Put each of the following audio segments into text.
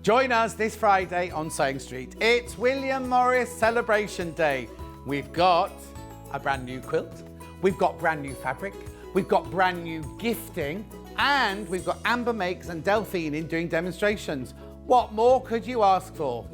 Join us this Friday on Sewing Street. It's William Morris Celebration Day. We've got a brand new quilt, we've got brand new fabric, we've got brand new gifting, and we've got Amber Makes and Delphine in doing demonstrations. What more could you ask for?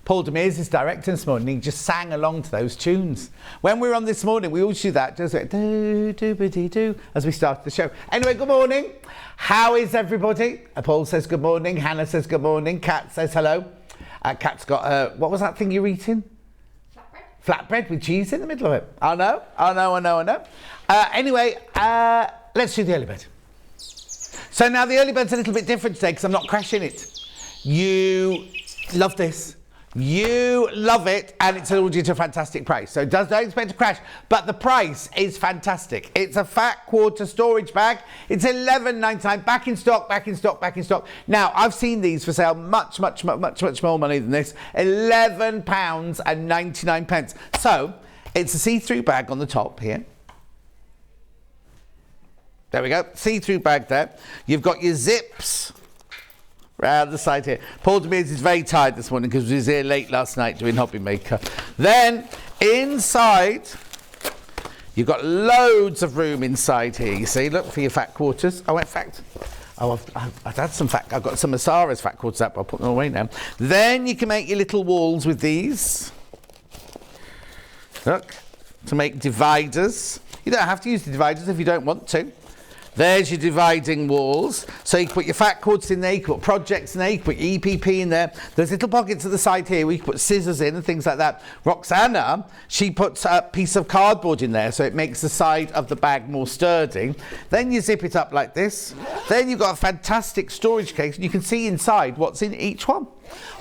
Paul Demers is directing this morning. He just sang along to those tunes. When we were on this morning, we always do that. Just like, do, as we start the show. Anyway, good morning. How is everybody? Paul says good morning. Hannah says good morning. Kat says hello. Kat's got, what was that thing you're eating? Flatbread. Flatbread with cheese in the middle of it. I know. Anyway, let's do the early bird. So now the early bird's a little bit different today because I'm not crashing it. You love this. You love it, and it's already at a fantastic price. So don't expect to crash, but the price is fantastic. It's a fat quarter storage bag. It's $11.99, back in stock. Now, I've seen these for sale much more money than this. £11.99. So it's a see-through bag on the top here. There we go, see-through bag there. You've got your zips round the side here. Paul Demers is very tired this morning because he was here late last night doing Hobby Maker. Then inside, you've got loads of room inside here. You see, look for your fat quarters. Oh, in fact, I've had some fat. I've got some of Sarah's fat quarters up. I'll put them away now. Then you can make your little walls with these. Look, to make dividers. You don't have to use the dividers if you don't want to. There's your dividing walls. So you can put your fat quarters in there, you can put projects in there, you can put your EPP in there. There's little pockets at the side here where you can put scissors in and things like that. Roxana, she puts a piece of cardboard in there so it makes the side of the bag more sturdy. Then you zip it up like this. Then you've got a fantastic storage case and you can see inside what's in each one.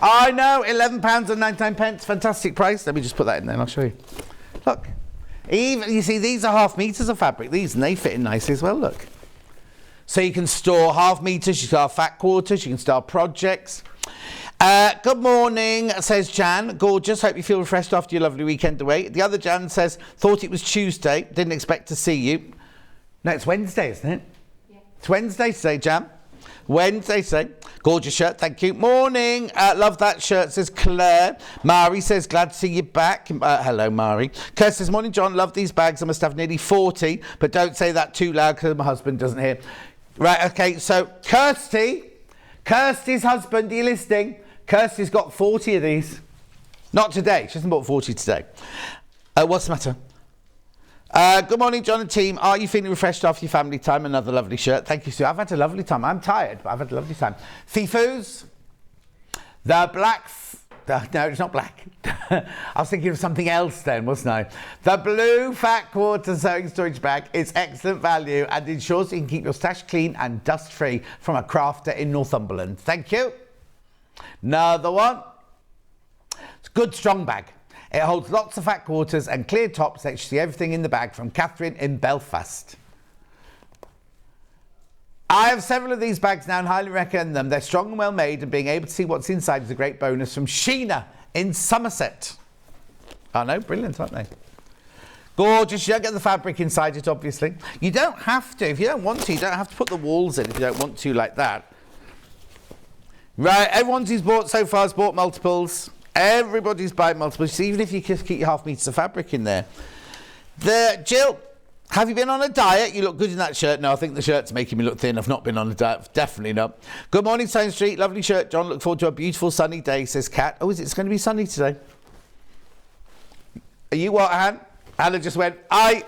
I know, £11.99, fantastic price. Let me just put that in there and I'll show you. Look, even you see these are ½ meters of fabric, these, and they fit in nicely as well, look. So you can store ½ meters, you can store fat quarters, you can store projects. Good morning, says Jan. Gorgeous, hope you feel refreshed after your lovely weekend away. The other Jan says, thought it was Tuesday, didn't expect to see you. No, it's Wednesday, isn't it? Yeah. It's Wednesday today, Jan. Wednesday today. Gorgeous shirt, thank you. Morning, love that shirt, says Claire. Mari says, glad to see you back. Hello, Mari. Kirst says, morning, John, love these bags. I must have nearly 40, but don't say that too loud because my husband doesn't hear. Right, okay, so Kirsty's husband, are you listening? Kirsty's got 40 of these. Not today, she hasn't bought 40 today. What's the matter? Good morning, John and team. Are you feeling refreshed after your family time? Another lovely shirt. Thank you, Sue. I've had a lovely time. I'm tired, but I've had a lovely time. Fifus, the black... no, it's not black. I was thinking of something else then, wasn't I? The blue fat quarter sewing storage bag is excellent value and ensures you can keep your stash clean and dust-free from a crafter in Northumberland. Thank you. Another one. It's a good, strong bag. It holds lots of fat quarters and clear tops so you see everything in the bag from Catherine in Belfast. I have several of these bags now and highly recommend them. They're strong and well made, and being able to see what's inside is a great bonus from Sheena in Somerset. I know, brilliant, aren't they? Gorgeous. You don't get the fabric inside it, obviously. You don't have to. If you don't want to, you don't have to put the walls in if you don't want to like that. Right, everyone who's bought so far has bought multiples. Everybody's buying multiples, even if you just keep your ½ meters of fabric in there. Jill, have you been on a diet? You look good in that shirt. No, I think the shirt's making me look thin. I've not been on a diet. Definitely not. Good morning, Sewing Street. Lovely shirt, John. Look forward to a beautiful sunny day, says Kat. Oh, is it going to be sunny today? Are you what, Han? Hannah just went, aye.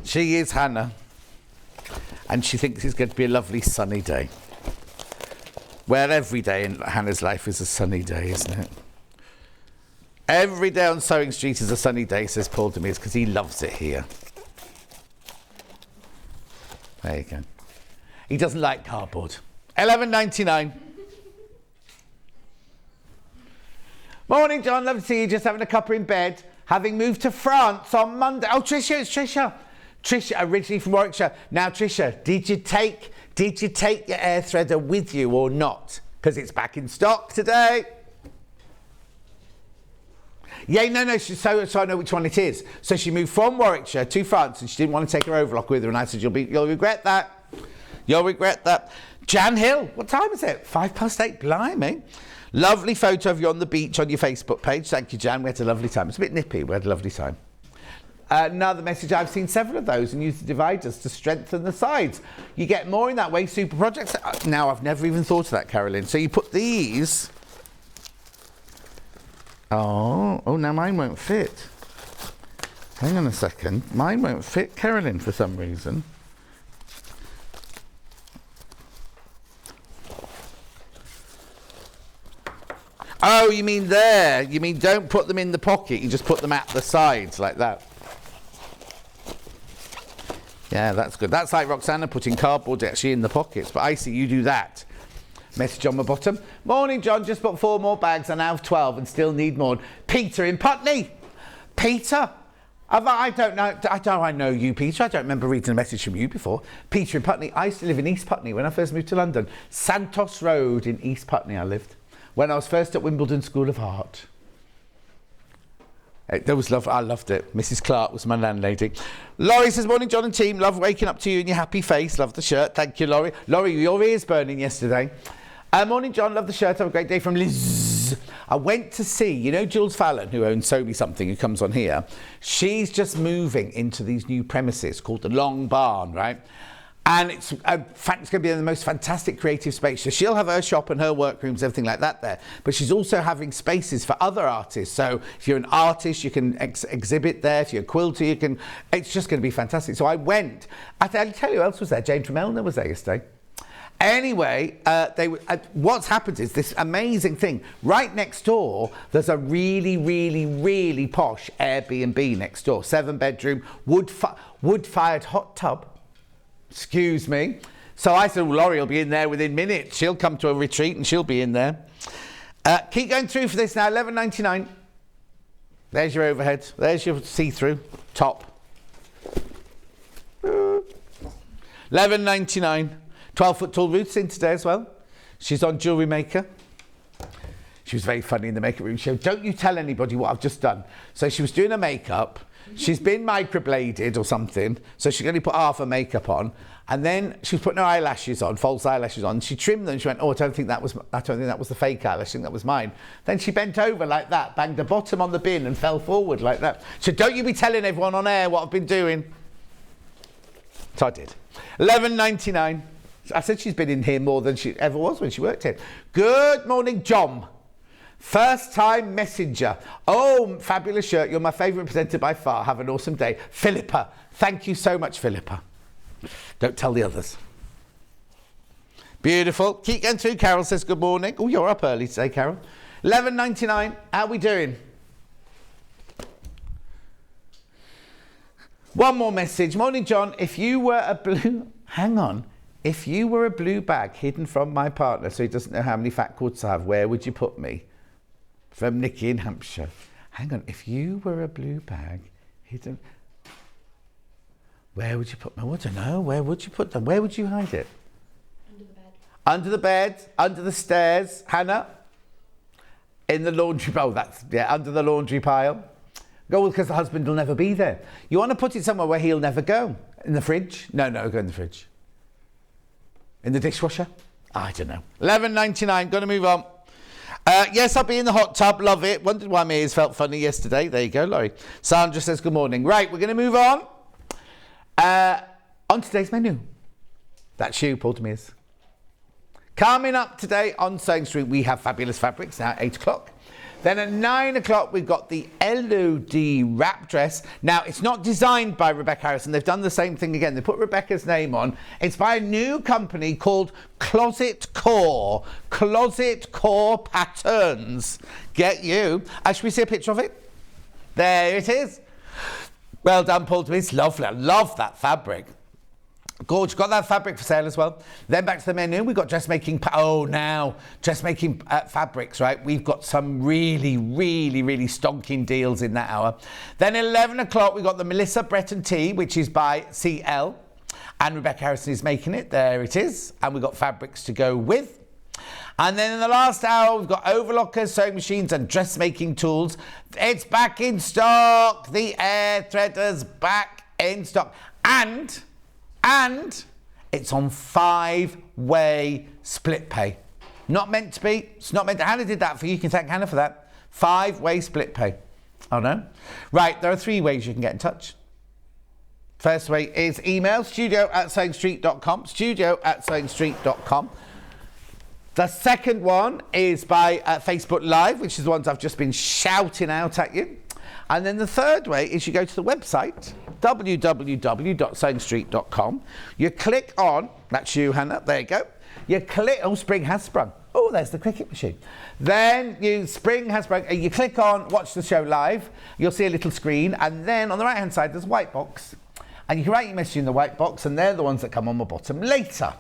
She is Hannah. And she thinks it's going to be a lovely sunny day. Well, every day in Hannah's life is a sunny day, isn't it? Every day on Sewing Street is a sunny day, says Paul Demers, because he loves it here. There you go. He doesn't like cardboard. $11.99. Morning, John. Love to see you. Just having a cuppa in bed. Having moved to France on Monday. Oh, Tricia, it's Tricia. Tricia, originally from Warwickshire. Now, Tricia, did you take your air threader with you or not? Because it's back in stock today. Yeah, no, so I know which one it is. So she moved from Warwickshire to France and she didn't want to take her overlock with her. And I said, you'll regret that. You'll regret that. Jan Hill, what time is it? 8:05, blimey. Lovely photo of you on the beach on your Facebook page. Thank you, Jan. We had a lovely time. It's a bit nippy. We had a lovely time. Another message. I've seen several of those and used the dividers to strengthen the sides. You get more in that way. Super projects. Now, I've never even thought of that, Carolyn. So you put these. Oh, now mine won't fit. Hang on a second. Mine won't fit, Carolyn, for some reason. Oh, you mean there. You mean don't put them in the pocket. You just put them at the sides like that. Yeah, that's good. That's like Roxana putting cardboard actually in the pockets. But I see you do that. Message on my bottom. Morning, John. Just bought 4 more bags. I now have 12 and still need more. Peter in Putney. Peter. I don't know. I know you, Peter. I don't remember reading a message from you before. Peter in Putney. I used to live in East Putney when I first moved to London. Santos Road in East Putney I lived. When I was first at Wimbledon School of Art. There was love. I loved it. Mrs. Clark was my landlady. Laurie says, morning, John and team. Love waking up to you and your happy face. Love the shirt. Thank you, Laurie. Laurie, your ears burning yesterday. Morning, John. Love the shirt. Have a great day from Liz. I went to see, you know, Jules Fallon, who owns So Be Something, who comes on here. She's just moving into these new premises called the Long Barn, right? And it's going to be in the most fantastic creative space. So she'll have her shop and her workrooms, everything like that there. But she's also having spaces for other artists. So if you're an artist, you can exhibit there. If you're a quilter, you can. It's just going to be fantastic. So I went. I'll tell you who else was there. James from Elner was there yesterday. Anyway, what's happened is this amazing thing. Right next door, there's a really, really, really posh Airbnb next door. 7-bedroom, wood-fired hot tub. Excuse me. So I said, well, Laurie will be in there within minutes. She'll come to a retreat and she'll be in there. Keep going through for this now. $11.99. There's your overhead. There's your see-through top. $11.99. 12-foot tall Ruth's in today as well. She's on Jewellery Maker. She was very funny in the makeup room. She said, don't you tell anybody what I've just done. So she was doing her makeup. She's been microbladed or something, so she only put half her makeup on, and then she was putting her eyelashes on, false eyelashes on. She trimmed them. She went, "Oh, I don't think that was the fake eyelash. I think that was mine." Then she bent over like that, banged her bottom on the bin, and fell forward like that. She said, "Don't you be telling everyone on air what I've been doing." So I did. $11.99. I said she's been in here more than she ever was when she worked here. Good morning, John. First time messenger. Oh, fabulous shirt. You're my favourite presenter by far. Have an awesome day. Philippa. Thank you so much, Philippa. Don't tell the others. Beautiful. Keep going through. Carol says good morning. Oh, you're up early today, Carol. $11.99. How are we doing? One more message. Morning, John. If you were a blue... Hang on. If you were a blue bag hidden from my partner so he doesn't know how many fat quarters I have, where would you put me? From Nikki in Hampshire. Hang on, if you were a blue bag hidden... Where would you put me? I don't know. Where would you put them? Where would you hide it? Under the bed. Under the bed, under the stairs. Hannah? In the laundry... Oh, that's... Yeah, under the laundry pile. Go, because the husband will never be there. You want to put it somewhere where he'll never go? In the fridge? No, go in the fridge. In the dishwasher? I don't know. $11.99. Going to move on. Yes, I'll be in the hot tub. Love it. Wondered why my ears felt funny yesterday. There you go, Laurie. Sandra says good morning. Right, we're going to move on. On today's menu. That's you, Paul Demers. Coming up today on Sewing Street, we have fabulous fabrics now at 8 o'clock. Then at 9 o'clock, we've got the Elodie wrap dress. Now, it's not designed by Rebecca Harrison. They've done the same thing again. They put Rebecca's name on. It's by a new company called Closet Core. Closet Core Patterns. Get you. Should we see a picture of it? There it is. Well done, Paul. It's lovely. I love that fabric. Gorge, got that fabric for sale as well. Then back to the menu, we've got dressmaking. Dressmaking fabrics, right? We've got some really, really, really stonking deals in that hour. Then 11 o'clock, we've got the Melissa Breton Tee, which is by CL. And Rebecca Harrison is making it. There it is. And we've got fabrics to go with. And then in the last hour, we've got overlockers, sewing machines and dressmaking tools. It's back in stock. The air threader's back in stock. And it's on 5-way split pay. Not meant to be. It's not meant to. Hannah did that for you. You can thank Hannah for that. 5-way split pay. Oh, no? Right, there are 3 ways you can get in touch. First way is email, studio@sewingstreet.com, studio@sewingstreet.com. The second one is by Facebook Live, which is the ones I've just been shouting out at you. And then the third way is you go to the website, www.sewingstreet.com. You click on, that's you, Hannah, there you go. You click, oh, spring has sprung. Oh, there's the cricket machine. Then spring has sprung, you click on watch the show live, you'll see a little screen, and then on the right-hand side, there's a white box. And you can write your message in the white box, and they're the ones that come on the bottom later.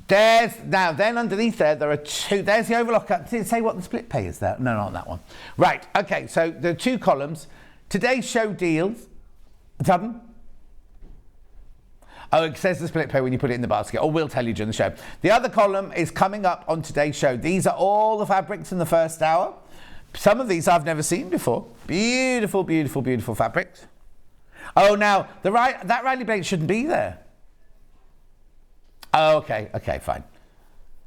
Then underneath there are 2. There's the overlocker. Did it say what the split pay is there? No, not that one. Right, okay, so there are 2 columns. Today's show deals. Pardon? Oh, it says the split pay when you put it in the basket. Or we'll tell you during the show. The other column is coming up on today's show. These are all the fabrics in the first hour. Some of these I've never seen before. Beautiful, beautiful, beautiful fabrics. Oh, now, that Riley Blake shouldn't be there. Oh, okay, fine.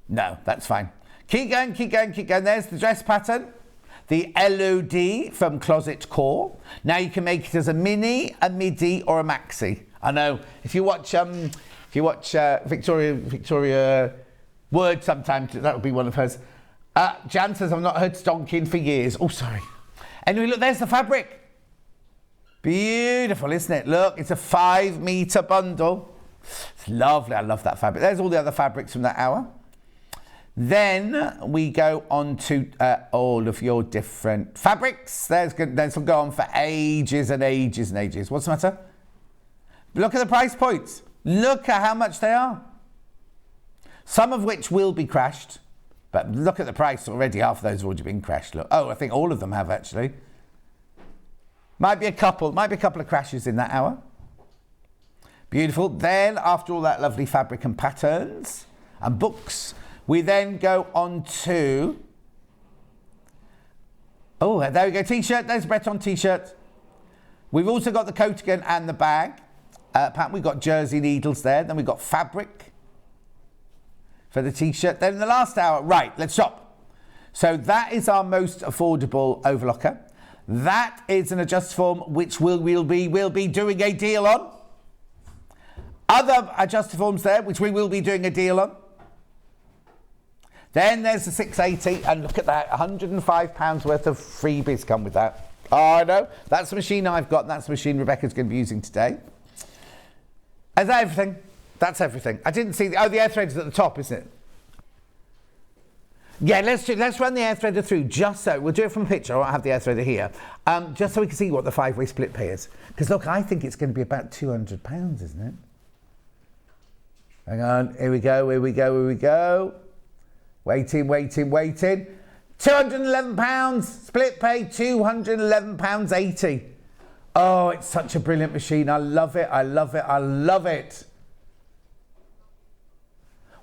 No, that's fine. Keep going. There's the dress pattern. The Elodie from Closet Core. Now you can make it as a mini, a midi, or a maxi. I know, if you watch Victoria Word sometimes, that would be one of hers. Jan says, I've not heard stonking for years. Oh, sorry. Anyway, look, there's the fabric. Beautiful, isn't it? Look, it's a 5-metre bundle. It's lovely. I love that fabric. There's all the other fabrics from that hour. Then we go on to all of your different fabrics. This will go on for ages and ages and ages. What's the matter? Look at the price points. Look at how much they are. Some of which will be crashed. But look at the price already. Half of those have already been crashed. Look. Oh, I think all of them have actually. Might be a couple of crashes in that hour. Beautiful. Then, after all that lovely fabric and patterns and books, we then go on to... Oh, there we go. T-shirt. There's a Breton T-shirt. We've also got the coat again and the bag. We've got jersey needles there. Then we've got fabric for the T-shirt. Then in the last hour... Right, let's stop. So that is our most affordable overlocker. That is an adjust form which we'll be doing a deal on. Other adjuster forms there which we will be doing a deal on. Then there's the 680, and look at that, £105 worth of freebies come with that. Oh, I know. That's the machine I've got, and that's the machine Rebecca's going to be using today. Is that everything? That's everything. I didn't see the air thread is at the top, isn't it? Yeah, let's run the air threader through just so. We'll do it from a picture. I won't have the air threader here. Just so we can see what the 5-way split pay is. Because look, I think it's going to be about £200, isn't it? Hang on. Here we go. Waiting. £211. Split pay, £211.80. Oh, it's such a brilliant machine. I love it.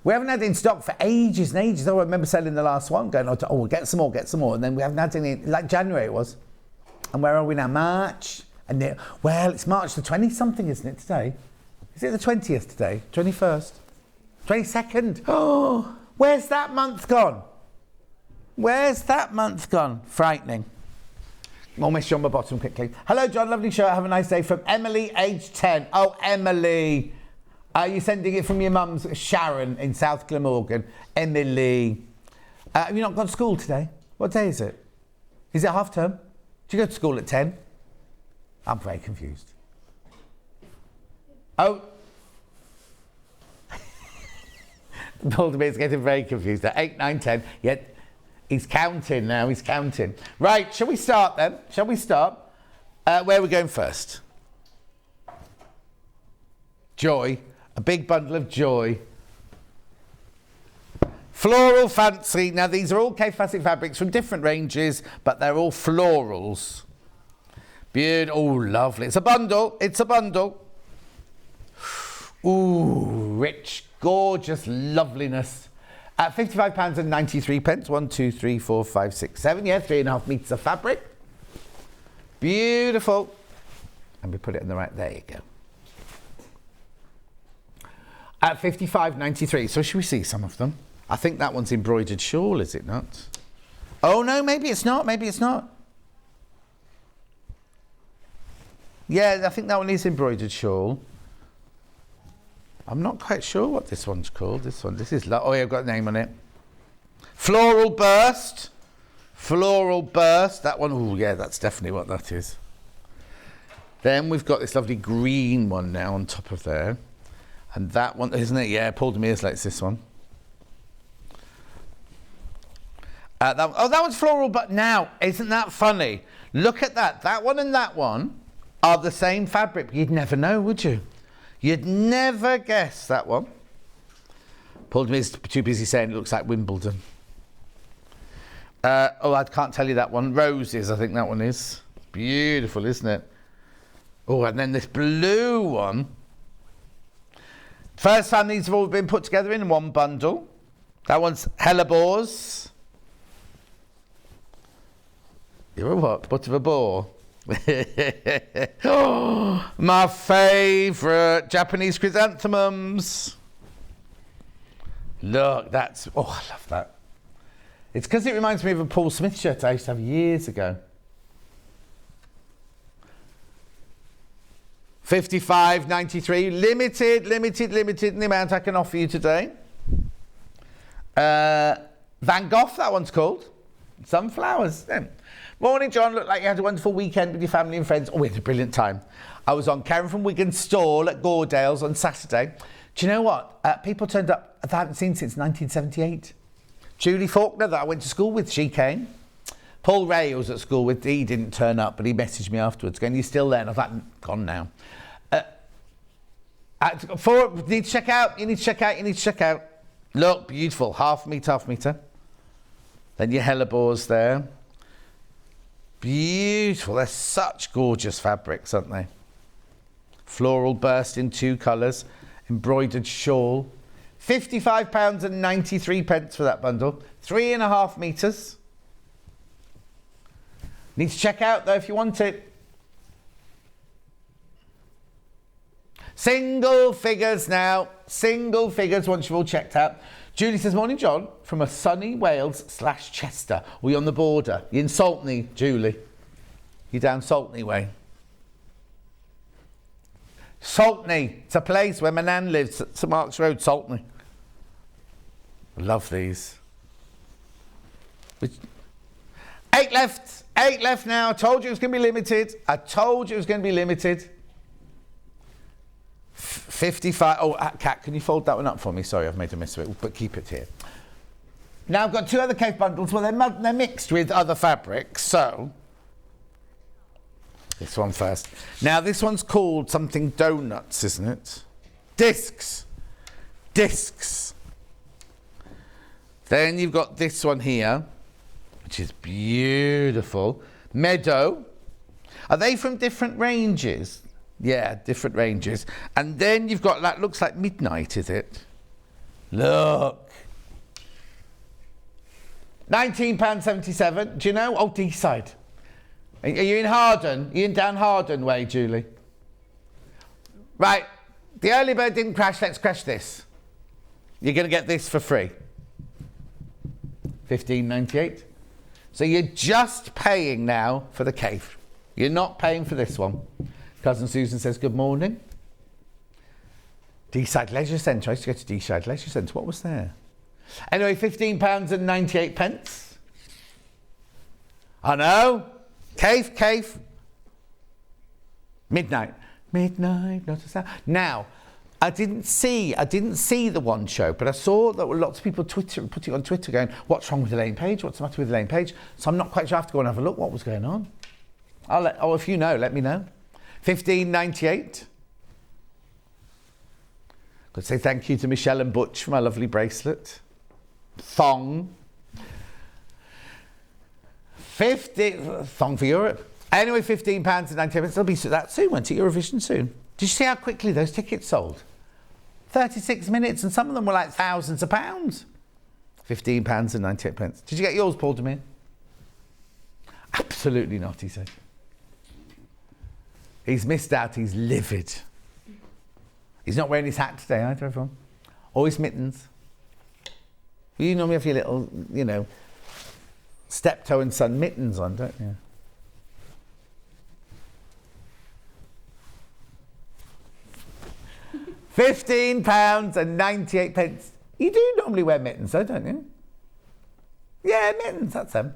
We haven't had it in stock for ages and ages. I remember selling the last one, going, oh, we'll get some more. And then we haven't had any, like January it was. And where are we now? March. And it's March the 20-something, isn't it, today? Is it the 20th today? 21st? 22nd? Oh, where's that month gone? Frightening. More message on my bottom quickly. Hello, John. Lovely show. Have a nice day. From Emily, age 10. Oh, Emily. Are you sending it from your mum's Sharon in South Glamorgan? Emily. Have you not gone to school today? What day is it? Is it half term? Do you go to school at 10? I'm very confused. Oh. Baldamir's getting very confused. At 8, 9, 10. Yet he's counting now. Right, shall we start then? Where are we going first? Joy. A big bundle of joy. Floral fancy. Now, these are all Kaffe Fassett fabrics from different ranges, but they're all florals. Beautiful. Oh, lovely. It's a bundle. It's a bundle. Ooh, rich, gorgeous loveliness. At £55.93. 1, 2, 3, 4, 5, 6, 7. Yeah, 3.5 metres of fabric. Beautiful. And we put it in the right. There you go. At £55.93. So should we see some of them? I think that one's embroidered shawl, is it not? Oh, no, maybe it's not. Maybe it's not. Yeah, I think that one is embroidered shawl. I'm not quite sure what this one's called. This is... Oh, yeah, I've got a name on it. Floral Burst. Floral Burst. That one, oh, yeah, that's definitely what that is. Then we've got this lovely green one now on top of there. And that one, isn't it? Yeah, Paul Demere's likes this one. That one's floral, but now, isn't that funny? Look at that. That one and that one are the same fabric. You'd never know, would you? You'd never guess that one. Paul Demere's too busy saying it looks like Wimbledon. I can't tell you that one. Roses, I think that one is. Beautiful, isn't it? Oh, and then this blue one. First time these have all been put together in one bundle. That one's hellebores. You're a what? What of a bore? Oh, my favourite Japanese chrysanthemums. Look, that's... Oh, I love that. It's because it reminds me of a Paul Smith shirt I used to have years ago. £55.93. Limited in the amount I can offer you today. Van Gogh, that one's called. Sunflowers. Yeah. Morning, John. Looked like you had a wonderful weekend with your family and friends. Oh, we had a brilliant time. I was on Karen from Wigan's stall at Gordale's on Saturday. Do you know what? People turned up that I haven't seen since 1978. Julie Faulkner, that I went to school with, she came. Paul Ray, who was at school with, he didn't turn up, but he messaged me afterwards going, "You're still there?" And I was like, "Gone now." You need to check out. Look, beautiful. Half metre. Then your hellebores there. Beautiful. They're such gorgeous fabrics, aren't they? Floral burst in 2 colours. Embroidered shawl. £55.93 for that bundle. 3.5 metres. Need to check out, though, if you want it. Single figures now. Single figures once you've all checked out. Julie says, "Morning, John, from a sunny Wales/Chester. We're on the border. You're in Saltney, Julie. You're down Saltney way." Saltney. It's a place where my nan lives, at St Mark's Road, Saltney. I love these. 8 left. 8 left now. I told you it was going to be limited. 55. Oh, Kat, can you fold that one up for me? Sorry, I've made a mess of it, but keep it here. Now, I've got 2 other Kaffe bundles. Well, they're mixed with other fabrics, so... This one first. Now, this one's called something donuts, isn't it? Discs. Then you've got this one here, which is beautiful. Meadow. Are they from different ranges? Yeah, different ranges. And then you've got that, looks like midnight, is it? Look. £19.77. Do you know? Oh, D-side. Are you in Harden? Are you in down Harden way, Julie? Right. The early bird didn't crash. Let's crash this. You're going to get this for free. £15.98. So you're just paying now for the Kaffe. You're not paying for this one. Cousin Susan says, "Good morning." D-side Leisure Centre. I used to go to D-side Leisure Centre. What was there? Anyway, £15.98. I know. Kaffe. Midnight, not a sound. Now, I didn't see the one show, but I saw that lots of people putting on Twitter going, "What's wrong with the Elaine Page? What's the matter with Elaine Page?" So I'm not quite sure. I have to go and have a look what was going on. If you know, let me know. £15.98. Could say thank you to Michelle and Butch for my lovely bracelet. Thong. Thong for Europe. Anyway, £15.98. They'll be that soon, won't it? Eurovision soon. Did you see how quickly those tickets sold? 36 minutes, and some of them were like thousands of pounds. £15.98. Did you get yours, Paul Demir? Absolutely not, he said. He's missed out, he's livid. He's not wearing his hat today either, everyone. Or his mittens. You normally have your little, you know, steptoe and son mittens on, don't you? £15.98. You do normally wear mittens though, don't you? Yeah, mittens, that's them.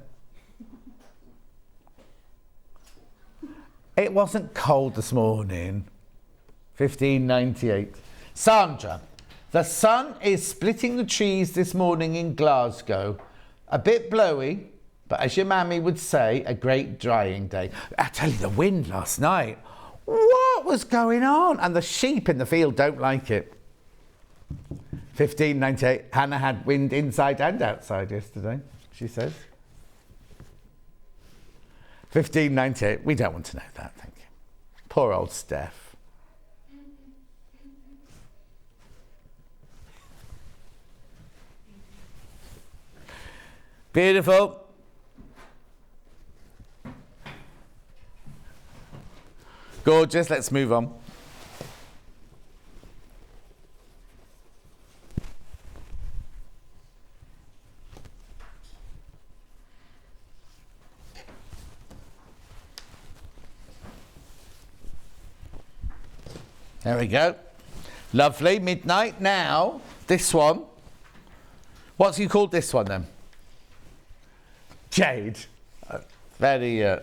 It wasn't cold this morning. £15.98. Sandra, the sun is splitting the trees this morning in Glasgow. A bit blowy, but as your mammy would say, a great drying day. I tell you, the wind last night. What was going on? And the sheep in the field don't like it. £15.98. Hannah had wind inside and outside yesterday, she says. £15.98. We don't want to know that, thank you. Poor old Steph. Beautiful. Gorgeous. Let's move on. There we go. Lovely. Midnight. Now, this one. What's you called this one then? Jade. Very...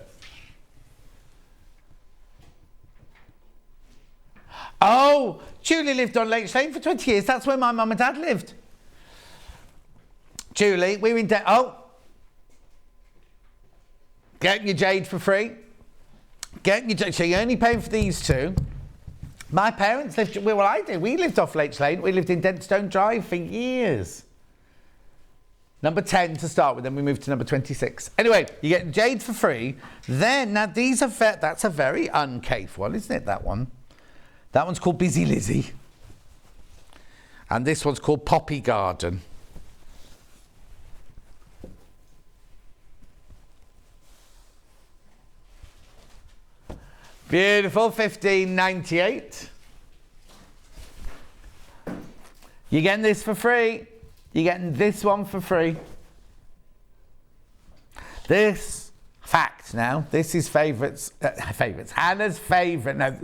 Oh, Julie lived on Lake Lane for 20 years. That's where my mum and dad lived. Julie, we're in debt. Oh. Getting your jade for free. Getting your jade. So you're only paying for these two. My parents lived, well, I did. We lived off Lake Lane. We lived in Dentstone Drive for years. Number 10 to start with, then we moved to number 26. Anyway, you get jade for free. Then, now these are, that's a very uncave one, isn't it, that one? That one's called Busy Lizzie. And this one's called Poppy Garden. Beautiful, £15.98. You're getting this for free. You're getting this one for free. This, fact now, this is favourites. Hannah's favourite. No,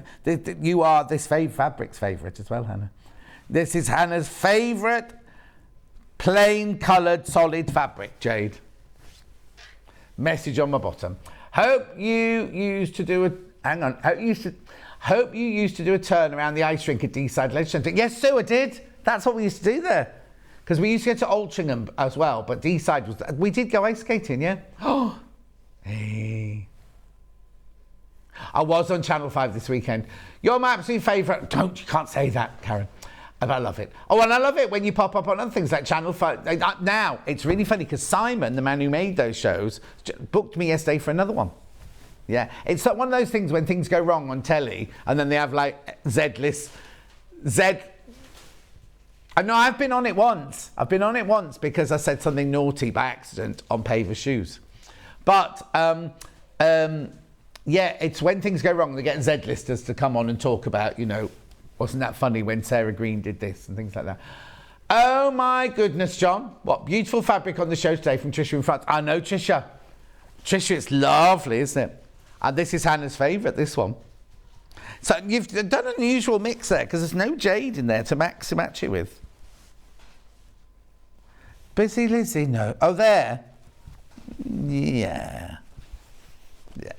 you are this fabric's favourite as well, Hannah. This is Hannah's favourite plain coloured solid fabric, jade. Message on my bottom. Hope you used to do a... Hang on. Hope you used to do a turn around the ice rink at Deeside Leisure Centre. Yes, Sue, I did. That's what we used to do there. Because we used to go to Altrincham as well, but Deeside was... We did go ice skating, yeah? Oh, hey. I was on Channel 5 this weekend. You're my absolute favourite... Don't, you can't say that, Karen. And I love it. Oh, and I love it when you pop up on other things like Channel 5. Now, it's really funny because Simon, the man who made those shows, booked me yesterday for another one. Yeah, it's like one of those things when things go wrong on telly and then they have like Z-list... I know I've been on it once. I've been on it once because I said something naughty by accident on Paver Shoes. But, yeah, it's when things go wrong, they get Z-listers to come on and talk about, you know, wasn't that funny when Sarah Green did this and things like that. Oh, my goodness, John. What beautiful fabric on the show today from Trisha in France. I know, Trisha. Trisha, it's lovely, isn't it? And this is Hannah's favourite, this one. So you've done an unusual mix there because there's no jade in there to match it with. Busy Lizzie, no. Oh, there. Yeah. Yeah.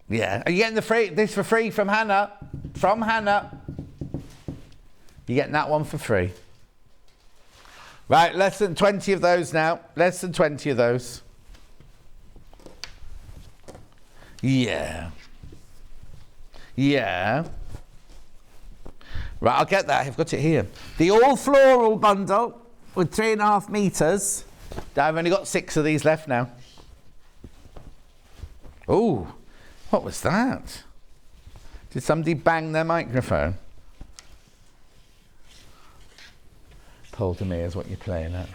Yeah. Are you getting this for free from Hannah? From Hannah. You're getting that one for free. Right, less than 20 of those now. Less than 20 of those. Yeah. Yeah. Right, I'll get that. I've got it here. The all floral bundle with 3.5 meters. I've only got 6 of these left now. Ooh, what was that? Did somebody bang their microphone? Paul to me is what you're playing at.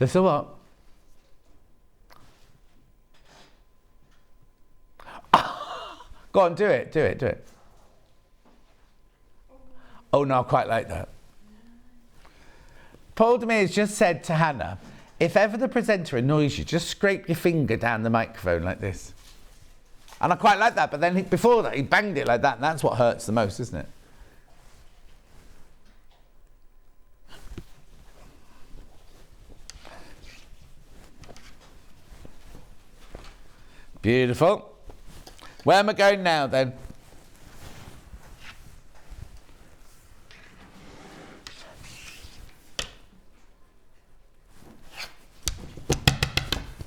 Listen what? Go on, do it. Oh no, I quite like that. Paul Demir has just said to Hannah, if ever the presenter annoys you, just scrape your finger down the microphone like this. And I quite like that, but then before that, he banged it like that, and that's what hurts the most, isn't it? Beautiful. Where am I going now, then?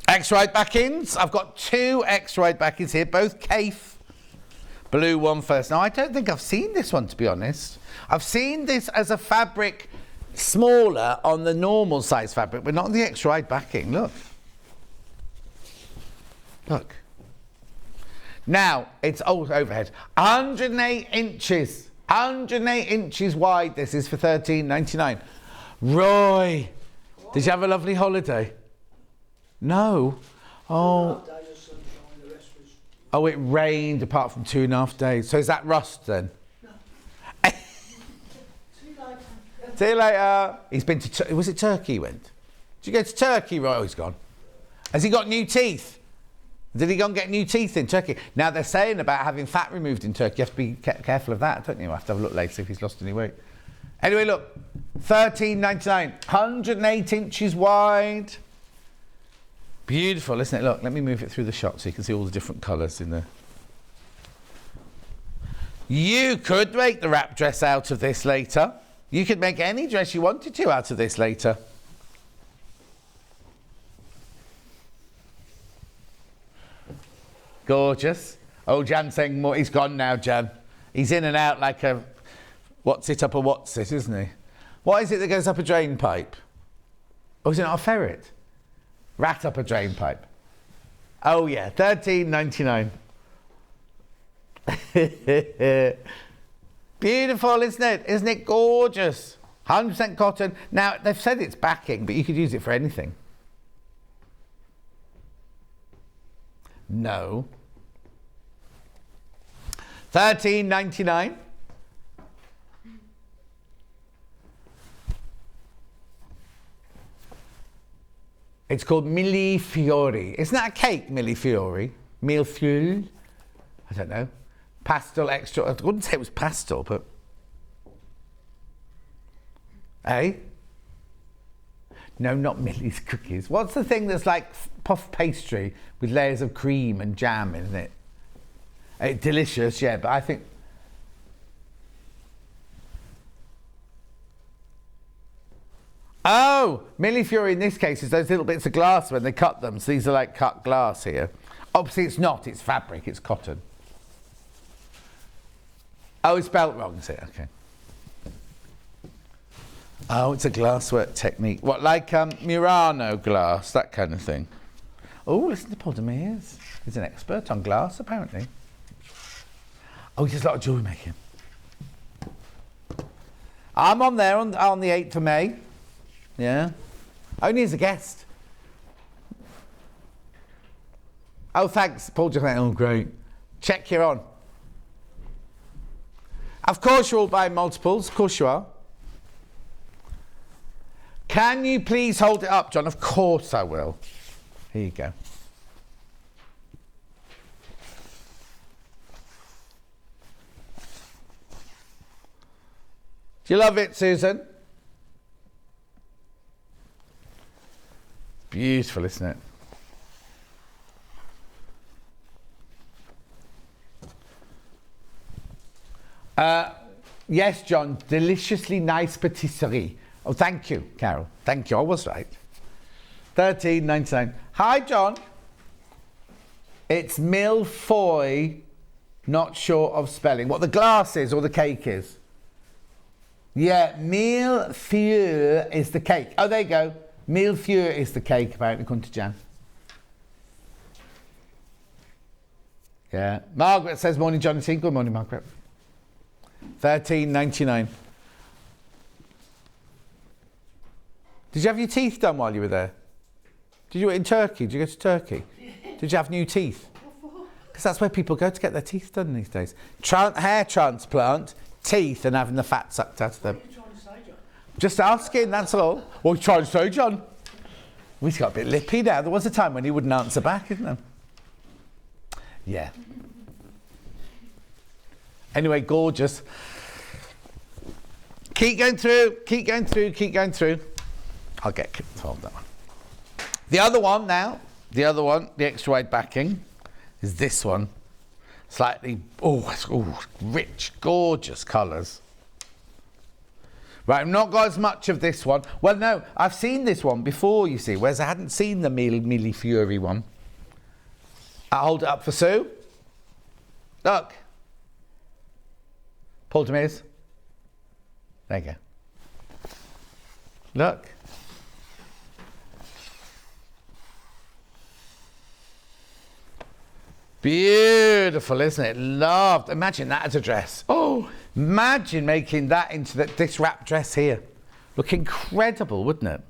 X-ride back-ins. I've got 2 X-ride back-ins here, both Cafe. Blue one first. Now, I don't think I've seen this one, to be honest. I've seen this as a fabric smaller on the normal size fabric, but not the X-ride backing. Look. Look. Now, it's overhead. 108 inches. 108 inches wide. This is for $13.99. Roy, did you have a lovely holiday? No. Oh. Oh, it rained apart from 2.5 days. So is that rust then? No. See you later. He's been to, was it Turkey he went? Did you go to Turkey, Roy? Oh, he's gone. Has he got new teeth? Did he go and get new teeth in Turkey? Now, they're saying about having fat removed in Turkey. You have to be careful of that, don't you? I'll have to have a look later if he's lost any weight. Anyway, look. $13.99. 108 inches wide. Beautiful, isn't it? Look, let me move it through the shot so you can see all the different colours in there. You could make the wrap dress out of this later. You could make any dress you wanted to out of this later. Gorgeous. Oh, Jan's saying more. He's gone now, Jan. He's in and out like a what's it up a what's it, isn't he? What is it that goes up a drain pipe? Oh, is it not a ferret? Rat up a drain pipe. Oh, yeah. $13.99. Beautiful, isn't it? Isn't it gorgeous? 100% cotton. Now, they've said it's backing, but you could use it for anything. No. $13.99. It's called Millefiori. Isn't that a cake, Millefiori? Millefiori? I don't know. Pastel extra. I wouldn't say it was pastel, but... Eh? No, not Millie's cookies. What's the thing that's like puff pastry with layers of cream and jam, isn't it? Delicious, yeah, but I think... Oh, Millefiori in this case is those little bits of glass when they cut them. So these are like cut glass here. Obviously it's not, it's fabric, it's cotton. Oh, it's spelt wrong, is it? Okay. Oh, it's a glasswork technique. What, like Murano glass, that kind of thing? Oh, listen to Paul Demers. He's an expert on glass, apparently. Oh, he does a lot of jewellery making. I'm on there on the 8th of May. Yeah. Only as a guest. Oh, thanks. Paul just went, oh, great. Check you're on. Of course you're all buying multiples. Of course you are. Can you please hold it up, John? Of course I will. Here you go. Do you love it, Susan? Beautiful, isn't it? Yes, John, deliciously nice patisserie. Oh, thank you, Carol. Thank you, I was right. $13.99. Hi, John. It's Millefoy Not sure of spelling. What the glass is or the cake is? Yeah, millefeuille is the cake. Oh, there you go. Millefeuille is the cake, apparently, according to Jan. Yeah. Margaret says, morning, Jonathan. Good morning, Margaret. $13.99. Did you have your teeth done while you were there? Did you in Turkey? Did you go to Turkey? Did you have new teeth? Because that's where people go to get their teeth done these days. Hair transplant, teeth, and having the fat sucked out of them. What are you trying to say, John? Just asking, that's all. What are you trying to say, John? He's got a bit lippy now. There was a time when he wouldn't answer back, isn't there? Yeah. Anyway, gorgeous. Keep going through, keep going through, keep going through. I'll get told that one. The other one now, the other one, the extra wide backing, is this one. Slightly, rich, gorgeous colours. Right, I've not got as much of this one. Well, no, I've seen this one before, you see, whereas I hadn't seen the Millefeuille one. I'll hold it up for Sue. Look. Paul Demirs. There you go. Look. Beautiful, isn't it? Loved. Imagine that as a dress. Oh, imagine making that into this wrap dress here. Look incredible, wouldn't it?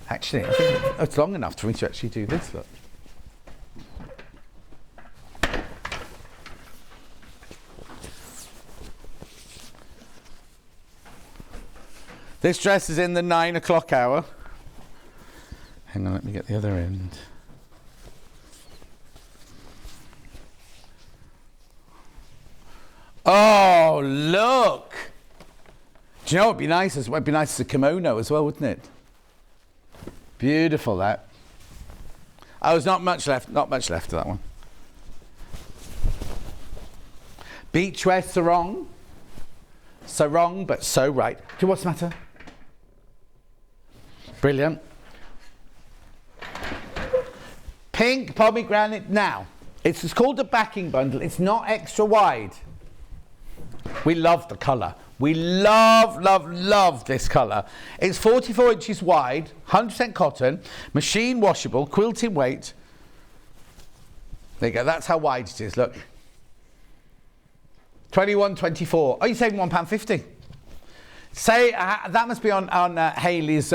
Actually, I think it's long enough for me to actually do this, look. This dress is in the 9 o'clock hour. Hang on, let me get the other end. Oh, look! Do you know what'd be nice? It would be nice as a kimono as well, wouldn't it? Beautiful, that. Oh, there's not much left. Not much left of that one. Beachwear sarong. So wrong, but so right. Do what's the matter? Brilliant. Pink pomegranate. Now, it's called a backing bundle. It's not extra wide. We love the colour. We love, love, love this colour. It's 44 inches wide, 100% cotton, machine washable, quilting weight. There you go. That's how wide it is. Look. 21.24. Oh, you're saving £1.50. Say that must be on Hayley's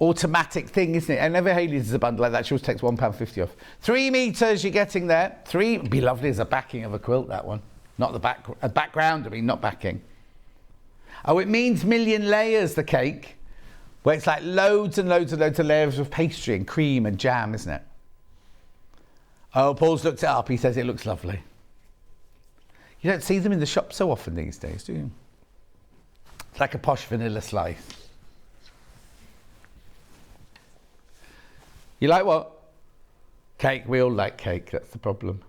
automatic thing, isn't it? And never Hayley's is a bundle like that. She always takes £1.50 off. 3 meters you're getting there. 3 would be lovely as a backing of a quilt. That one, not the background. I mean, not backing. Oh, it means million layers. The cake, where it's like loads and loads and loads of layers of pastry and cream and jam, isn't it? Oh, Paul's looked it up. He says it looks lovely. You don't see them in the shop so often these days, do you? It's like a posh vanilla slice. You like what? Cake. We all like cake. That's the problem.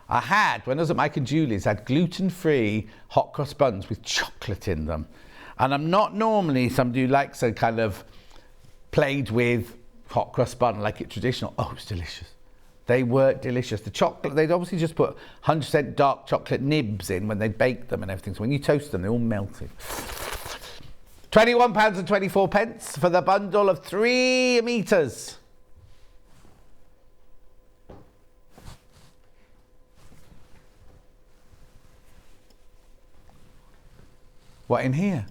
I had, when I was at Mike and Julie's, I had gluten-free hot cross buns with chocolate in them. And I'm not normally somebody who likes a kind of played with hot cross bun, like it traditional. Oh, it's delicious. They were delicious. The chocolate, they'd obviously just put 100% dark chocolate nibs in when they baked them and everything. So when you toast them, they all melted. £21.24 for the bundle of 3 meters. What in here?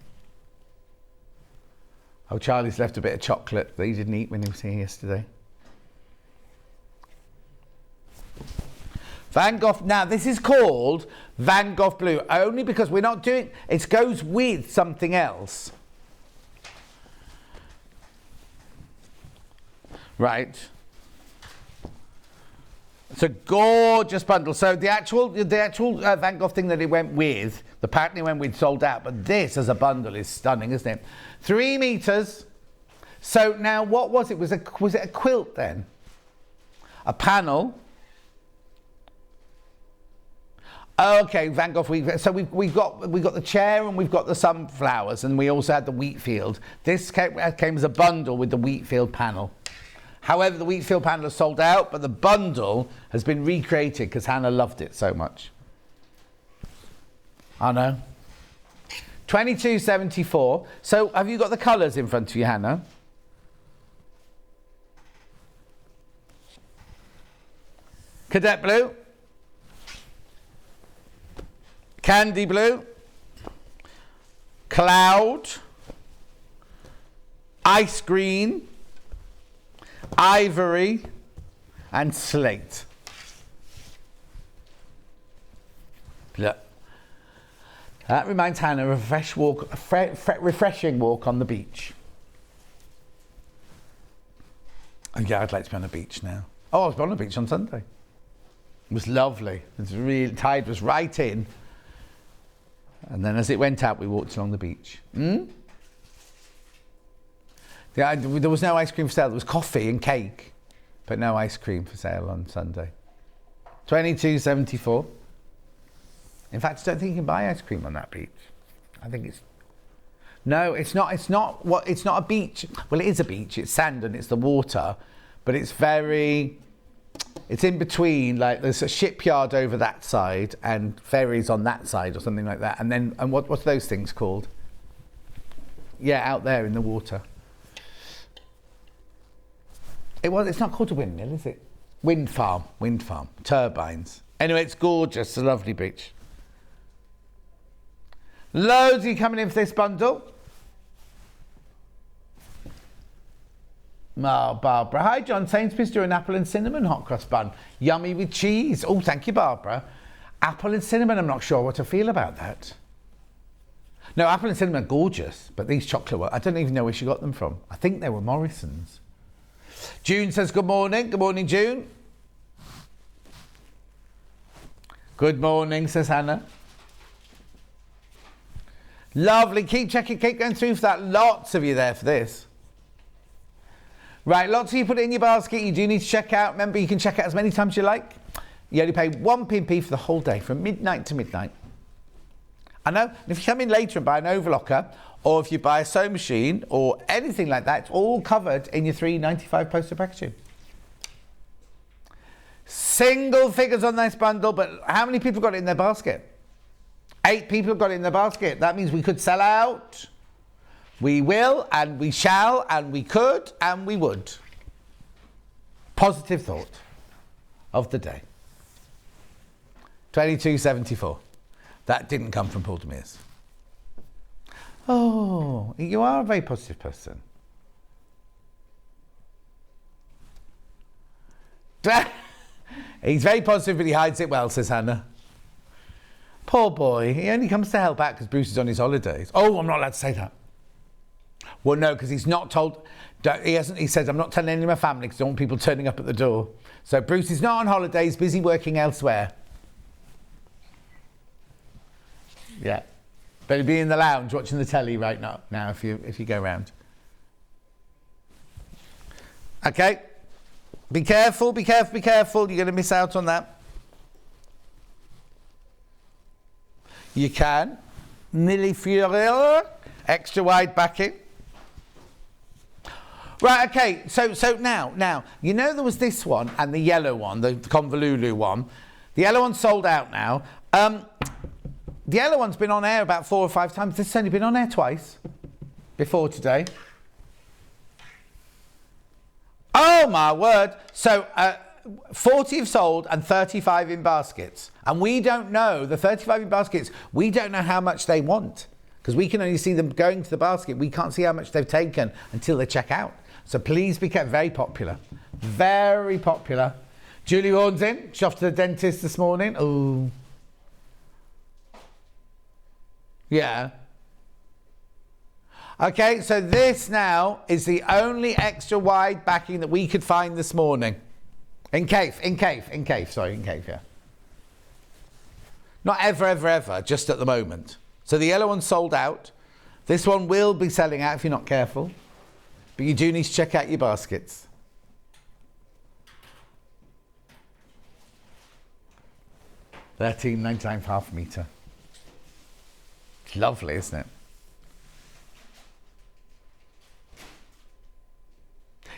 Oh, Charlie's left a bit of chocolate that he didn't eat when he was here yesterday. Van Gogh, now this is called Van Gogh Blue, only because we're not doing, it goes with something else. Right. It's a gorgeous bundle. So the actual Van Gogh thing that it went with, the pattern it went with sold out, but this as a bundle is stunning, isn't it? 3 meters. So now what was it? Was it a quilt then? A panel. Okay, Van Gogh. So we've got the chair and we've got the sunflowers, and we also had the wheat field. This came as a bundle with the wheat field panel. However, the wheat field panel is sold out, but the bundle has been recreated because Hannah loved it so much. I know. £22.74. So have you got the colours in front of you, Hannah? Cadet blue, candy blue, cloud, ice green, ivory, and slate. Look. That reminds Hannah of a refreshing walk on the beach. Oh yeah, I'd like to be on the beach now. Oh, I was on the beach on Sunday. It was lovely. It was really, tide was right in. And then as it went out, we walked along the beach. There was no ice cream for sale. There was coffee and cake, but no ice cream for sale on Sunday. £22.74. In fact, I don't think you can buy ice cream on that beach. I think it's... No, it's not a beach. Well, it is a beach. It's sand and it's the water, but it's very... It's in between, like there's a shipyard over that side and ferries on that side or something like that. And then, what's those things called? Yeah, out there in the water. It's not called a windmill, is it? Wind farm, turbines. Anyway, it's gorgeous, it's a lovely beach. Loads of you coming in for this bundle. Oh, Barbara. Hi, John. Sainsbury's doing apple and cinnamon hot cross bun. Yummy with cheese. Oh, thank you, Barbara. Apple and cinnamon, I'm not sure what to feel about that. No, apple and cinnamon are gorgeous, but these chocolate ones, I don't even know where she got them from. I think they were Morrison's. June says good morning. Good morning, June. Good morning, says Hannah. Lovely. Keep checking, keep going through for that. Lots of you there for this. Right, lots of you put it in your basket. You do need to check out. Remember, you can check out as many times as you like. You only pay one P&P for the whole day, from midnight to midnight. I know. And if you come in later and buy an overlocker, or if you buy a sewing machine, or anything like that, it's all covered in your £3.95 postal packaging. Single figures on this bundle, but how many people got it in their basket? 8 people got it in their basket. That means we could sell out. We will, and we shall, and we could, and we would. Positive thought of the day. £22.74. That didn't come from Paul Demere's. Oh, you are a very positive person. He's very positive, but he hides it well, says Hannah. Poor boy. He only comes to help out because Bruce is on his holidays. Oh, I'm not allowed to say that. Well, no, because he's not told. He says, I'm not telling any of my family because I don't want people turning up at the door. So Bruce is not on holidays, busy working elsewhere. Yeah. But he'll be in the lounge watching the telly right now if you go round. Okay. Be careful, be careful, be careful. You're going to miss out on that. You can. Milli Fiorella, extra wide backing. Right, okay, so now, you know there was this one and the yellow one, the Convolulu one. The yellow one's sold out now. The yellow one's been on air about 4 or 5 times. This has only been on air twice before today. Oh, my word. So, 40 have sold and 35 in baskets. And we don't know, the 35 in baskets, we don't know how much they want. Because we can only see them going to the basket. We can't see how much they've taken until they check out. So please be careful. Very popular. Very popular. Julie Horn's in. She's off to the dentist this morning. Ooh. Yeah. Okay, so this now is the only extra wide backing that we could find this morning. In cave, yeah. Not ever, just at the moment. So the yellow one's sold out. This one will be selling out if you're not careful. But you do need to check out your baskets. £13.99 for half a metre. It's lovely, isn't it?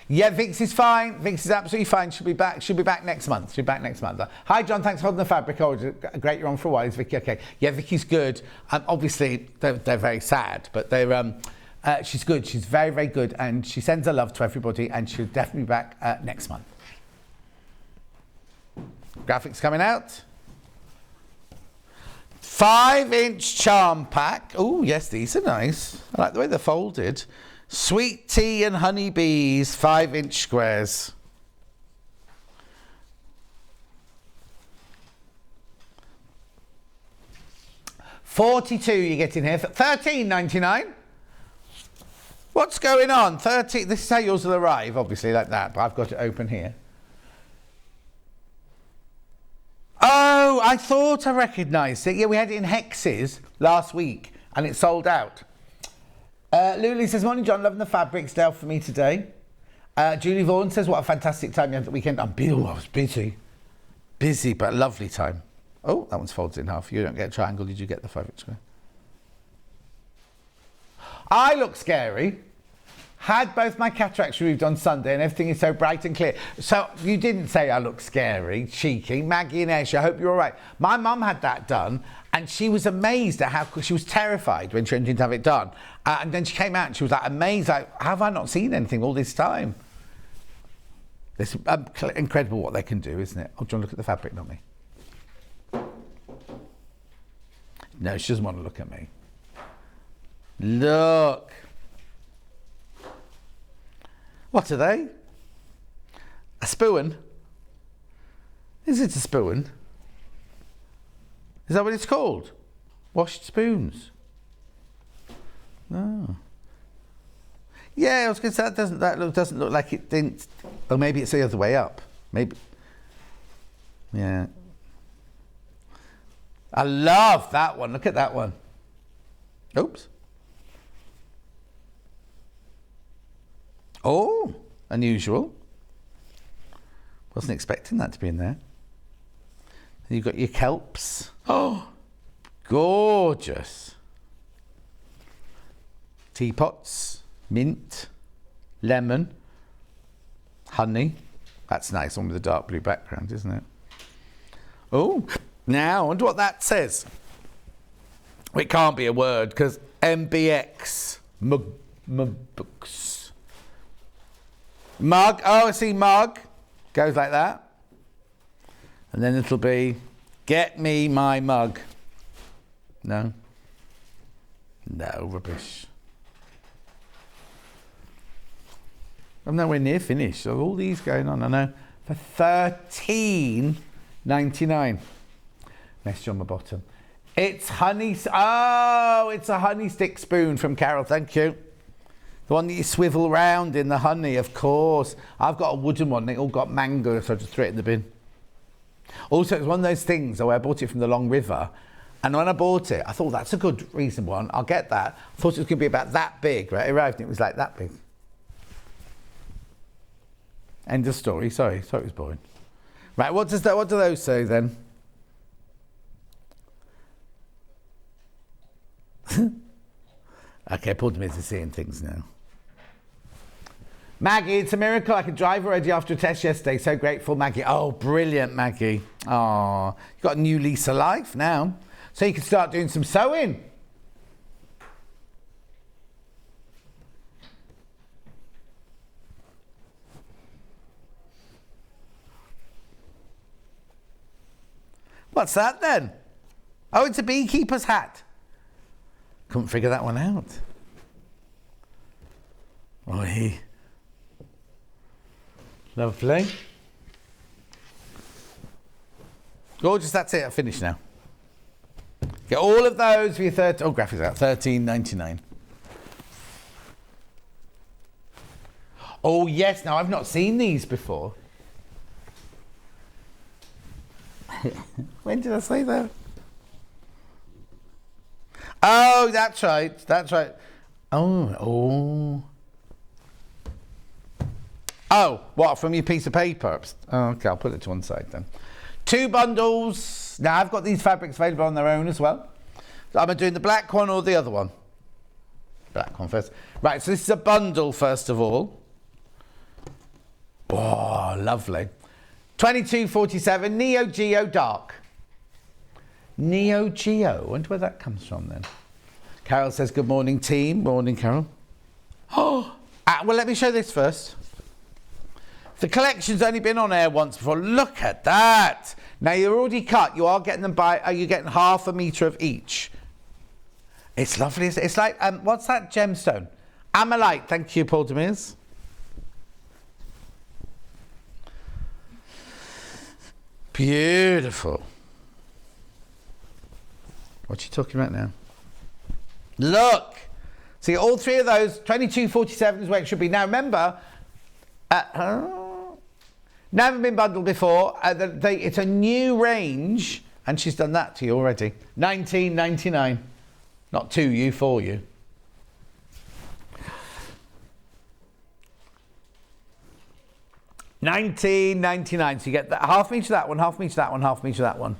Yeah, Vix is fine. Vix is absolutely fine. She'll be back. She'll be back next month. Hi, John. Thanks for holding the fabric. Oh, great. You're on for a while. Is Vicky okay? Yeah, Vicky's good. Obviously, they're very sad, but they're. She's good. She's very, very good, and she sends her love to everybody. And she'll definitely be back next month. Graphics coming out. 5-inch charm pack. Oh, yes, these are nice. I like the way they're folded. Sweet tea and honeybees, 5-inch squares. $42 you get in here for $13.99. What's going on? 30. This is how yours will arrive, obviously, like that. But I've got it open here. Oh, I thought I recognised it. Yeah, we had it in hexes last week, and it sold out. Lulu says, morning, John. Loving the fabrics. Dale for me today. Julie Vaughan says, what a fantastic time you had the weekend. I was busy. Busy, but a lovely time. Oh, that one's folded in half. You don't get a triangle. Did you get the 5-inch square? I look scary. Had both my cataracts removed on Sunday and everything is so bright and clear. So you didn't say I look scary, cheeky. Maggie and Ash, I hope you're all right. My mum had that done and she was amazed at how, she was terrified when she went in to have it done. And then she came out and she was like amazed, like, have I not seen anything all this time? It's incredible what they can do, isn't it? Oh, do you want to look at the fabric, not me? No, she doesn't want to look at me. Look. What are they? A spoon? Is it a spoon? Is that what it's called? Washed spoons? No. Yeah, I was going to say that doesn't look like it didn't. Or maybe it's the other way up. Maybe. Yeah. I love that one. Look at that one. Oops. Oh, unusual. Wasn't expecting that to be in there. You've got your kelps. Oh, gorgeous. Teapots, mint, lemon, honey. That's nice, one with a dark blue background, isn't it? Oh, now, I wonder what that says. It can't be a word, because MBX, books. Mug, oh, I see mug. Goes like that. And then it'll be, get me my mug. No. No, rubbish. I'm nowhere near finished. So all these going on, I know. For $13.99. Message on the bottom. It's honey, oh, it's a honey stick spoon from Carol, thank you. The one that you swivel round in the honey, of course. I've got a wooden one, it all got mango, so I just threw it in the bin. Also, it's one of those things where I bought it from the Long River, and when I bought it, I thought, that's a good reasonable one, I'll get that. I thought it was going to be about that big, right? It arrived and it was like that big. End of story, sorry it was boring. Right, what do those say then? Okay, Paul Demiz is seeing things now. Maggie, it's a miracle I could drive already after a test yesterday. So grateful, Maggie. Oh, brilliant, Maggie. Oh, you've got a new lease of life now. So you can start doing some sewing. What's that then? Oh, it's a beekeeper's hat. Couldn't figure that one out. Oh, he. Lovely. Gorgeous, that's it, I've finished now. Get all of those for your graphics out, $13.99. Oh yes, now I've not seen these before. When did I say that? Oh, that's right. Oh, what, from your piece of paper? Oh, okay, I'll put it to one side then. 2 bundles. Now, I've got these fabrics available on their own as well. So am I doing the black one or the other one? Black one first. Right, so this is a bundle, first of all. Oh, lovely. 22.47, Neo Geo Dark. Neo Geo, I wonder where that comes from then. Carol says, good morning, team. Morning, Carol. Oh, well, let me show this first. The collection's only been on air once before. Look at that. Now, you're already cut. You are getting them are you getting half a metre of each? It's lovely. It's like, what's that gemstone? Amalite. Thank you, Paul Demers. Beautiful. What are you talking about now? Look. See, all three of those, 22.47 is where it should be. Now, remember, never been bundled before. It's a new range, and she's done that to you already. 19.99. Not to you, for you. $19.99. So you get that half metre of that one, half metre of that one, half metre of that one.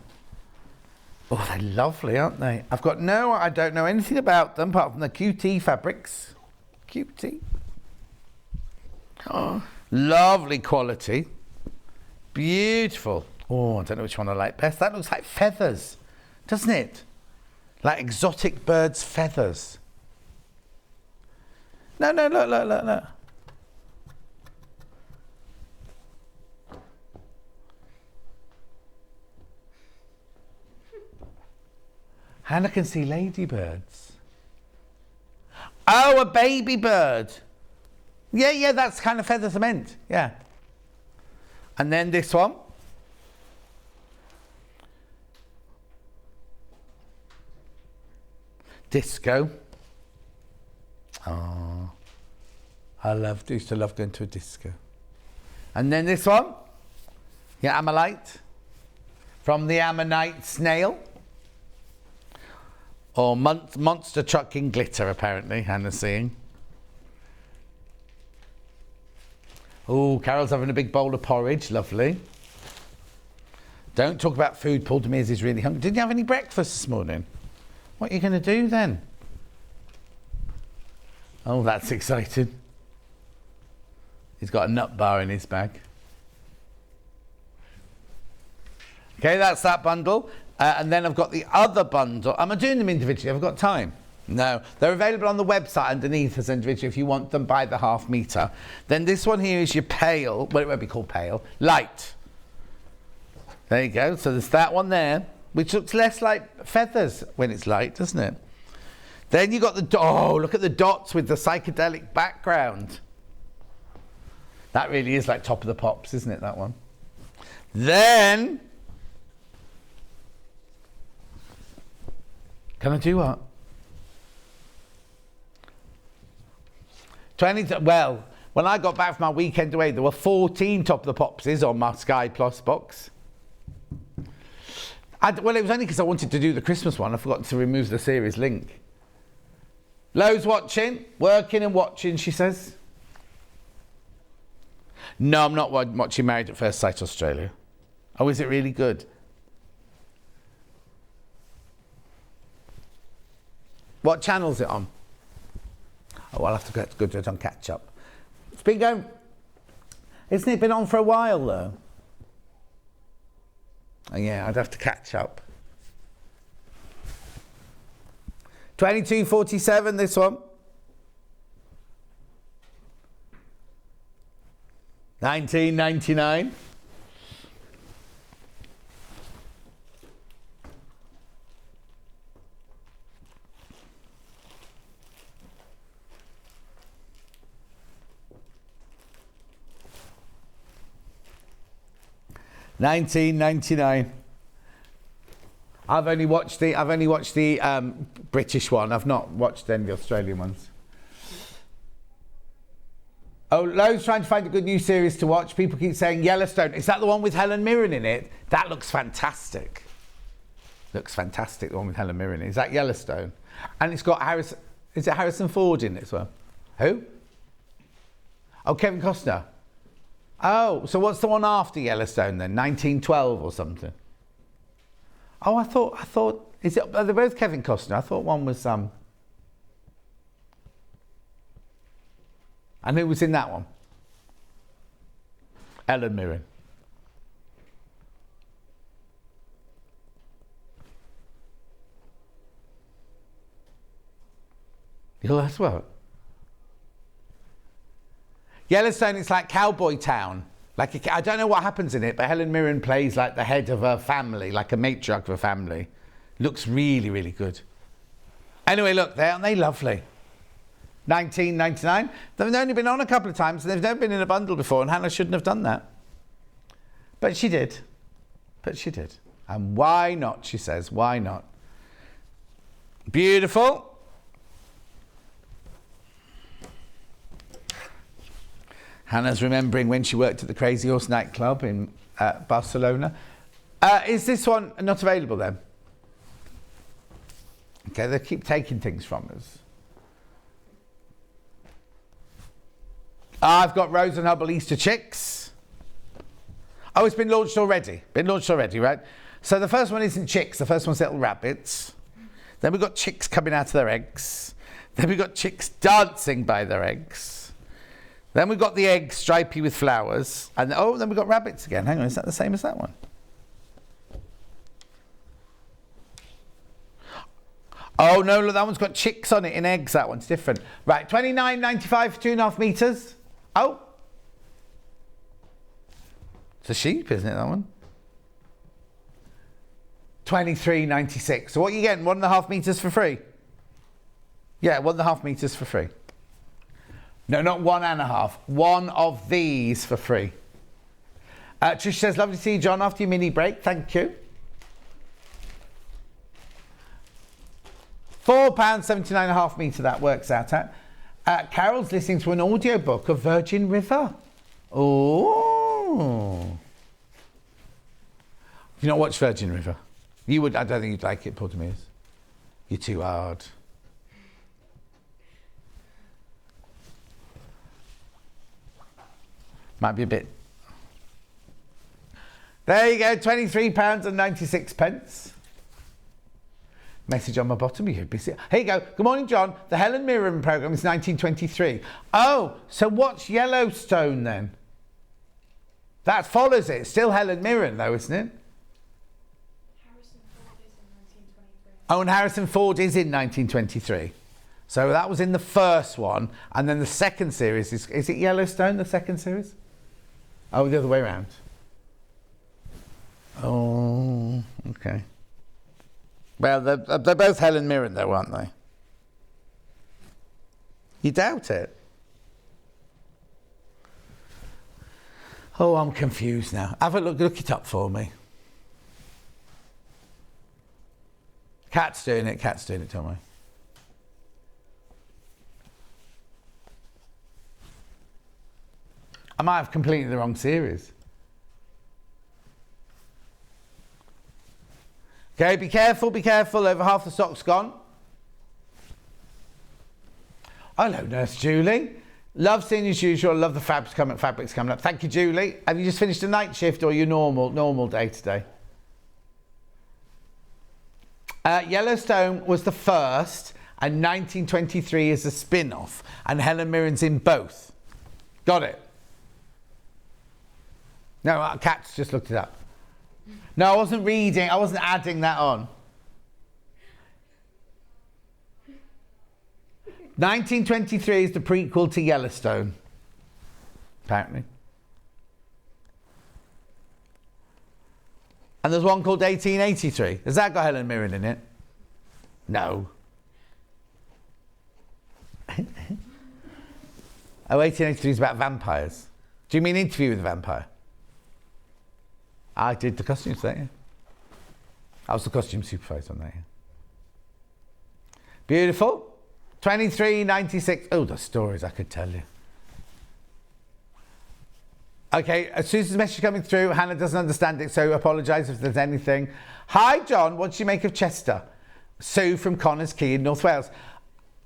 Oh, they're lovely, aren't they? I don't know anything about them apart from the QT fabrics. QT. Oh, lovely quality. Beautiful. Oh, I don't know which one I like best. That looks like feathers, doesn't it? Like exotic birds' feathers. No, look. Hannah can see ladybirds. Oh, a baby bird. Yeah, that's kind of feather cement. Yeah. And then this one. Disco. Oh, used to love going to a disco. And then this one. Yeah, Amalite. From the Ammonite snail. Or monster trucking glitter, apparently, Hannah's seeing. Oh, Carol's having a big bowl of porridge. Lovely. Don't talk about food. Paul Demers is really hungry. Didn't you have any breakfast this morning? What are you going to do then? Oh, that's exciting. He's got a nut bar in his bag. Okay, that's that bundle. And then I've got the other bundle. Am I doing them individually? Have I got time? No. They're available on the website underneath as individually if you want them by the half metre. Then this one here is your pale. Well, it won't be called pale. Light. There you go. So there's that one there, which looks less like feathers when it's light, doesn't it? Then you got the... Oh, look at the dots with the psychedelic background. That really is like Top of the Pops, isn't it, that one? Then... Can I do what? Well, when I got back from my weekend away, there were 14 Top of the Popses on my Sky Plus box. Well, it was only because I wanted to do the Christmas one. I forgot to remove the series link. Lo's watching. Working and watching, she says. No, I'm not watching Married at First Sight Australia. Oh, is it really good? What channel is it on? Oh, I'll have to go to it on catch up. It's been going... Isn't it been on for a while, though? Oh, yeah, I'd have to catch up. 22.47, this one. 19.99. $19.99. I've only watched the British one. I've not watched any of the Australian ones. Oh, Lo's trying to find a good new series to watch. People keep saying Yellowstone. Is that the one with Helen Mirren in it? That looks fantastic. Looks fantastic, the one with Helen Mirren. Is that Yellowstone? And it's got Harrison Ford in it as well? Who? Oh, Kevin Costner. Oh, so what's the one after Yellowstone then? 1912 or something? Oh, I thought, are they both Kevin Costner? I thought one was, and who was in that one? Helen Mirren. You'll ask what? Yellowstone, it's like Cowboy Town. Like I don't know what happens in it, but Helen Mirren plays like the head of a family, like a matriarch of a family. Looks really, really good. Anyway, look, aren't they lovely? $19.99. They've only been on a couple of times, and they've never been in a bundle before, and Hannah shouldn't have done that. But she did. And why not, she says, why not? Beautiful. Hannah's remembering when she worked at the Crazy Horse nightclub in Barcelona. Is this one not available then? Okay, they keep taking things from us. I've got Rose and Hubble Easter Chicks. Oh, it's been launched already. Right? So the first one isn't chicks. The first one's little rabbits. Then we've got chicks coming out of their eggs. Then we've got chicks dancing by their eggs. Then we've got the egg stripy with flowers. And then we've got rabbits again. Hang on, is that the same as that one? Oh, no, look, that one's got chicks on it in eggs. That one's different. Right, $29.95 for 2.5 metres. Oh. It's a sheep, isn't it, that one? $23.96. So what are you getting? 1.5 metres for free? Yeah, 1.5 metres for free. No, not 1.5. One of these for free. Trish says, lovely to see you, John, after your mini break. Thank you. £4.79.5 metre that works out at. Carol's listening to an audiobook of Virgin River. Oh. You not watch Virgin River? You would. I don't think you'd like it, Paul Demers. You're too hard. Might be a bit. There you go, £23.96. Message on my bottom. You're busy. Here you go. Good morning, John. The Helen Mirren programme is 1923. Oh, so what's Yellowstone then? That follows it. Still Helen Mirren, though, isn't it? Harrison Ford is in 1923. Oh, and Harrison Ford is in 1923. So that was in the first one, and then the second series is it Yellowstone? The second series? Oh, the other way around. Oh, okay. Well, they're both Helen Mirren, though, aren't they? You doubt it? Oh, I'm confused now. Have a look it up for me. Cat's doing it, don't we? I might have completely the wrong series. Okay, be careful, over half the stock's gone. Hello, Nurse Julie. Love seeing you as usual, love the fabrics coming up. Thank you, Julie. Have you just finished a night shift or your normal day today? Yellowstone was the first, and 1923 is a spin-off, and Helen Mirren's in both. Got it? No, Kat's just looked it up. No, I wasn't reading. I wasn't adding that on. 1923 is the prequel to Yellowstone, apparently. And there's one called 1883. Has that got Helen Mirren in it? No. Oh, 1883 is about vampires. Do you mean Interview with a Vampire? I did the costumes there, yeah. I was the costume supervisor on that, yeah. Beautiful. $23.96. Oh, the stories I could tell you. Okay, Susan's message coming through. Hannah doesn't understand it, so apologise if there's anything. Hi, John. What do you make of Chester? Sue from Connors Quay in North Wales.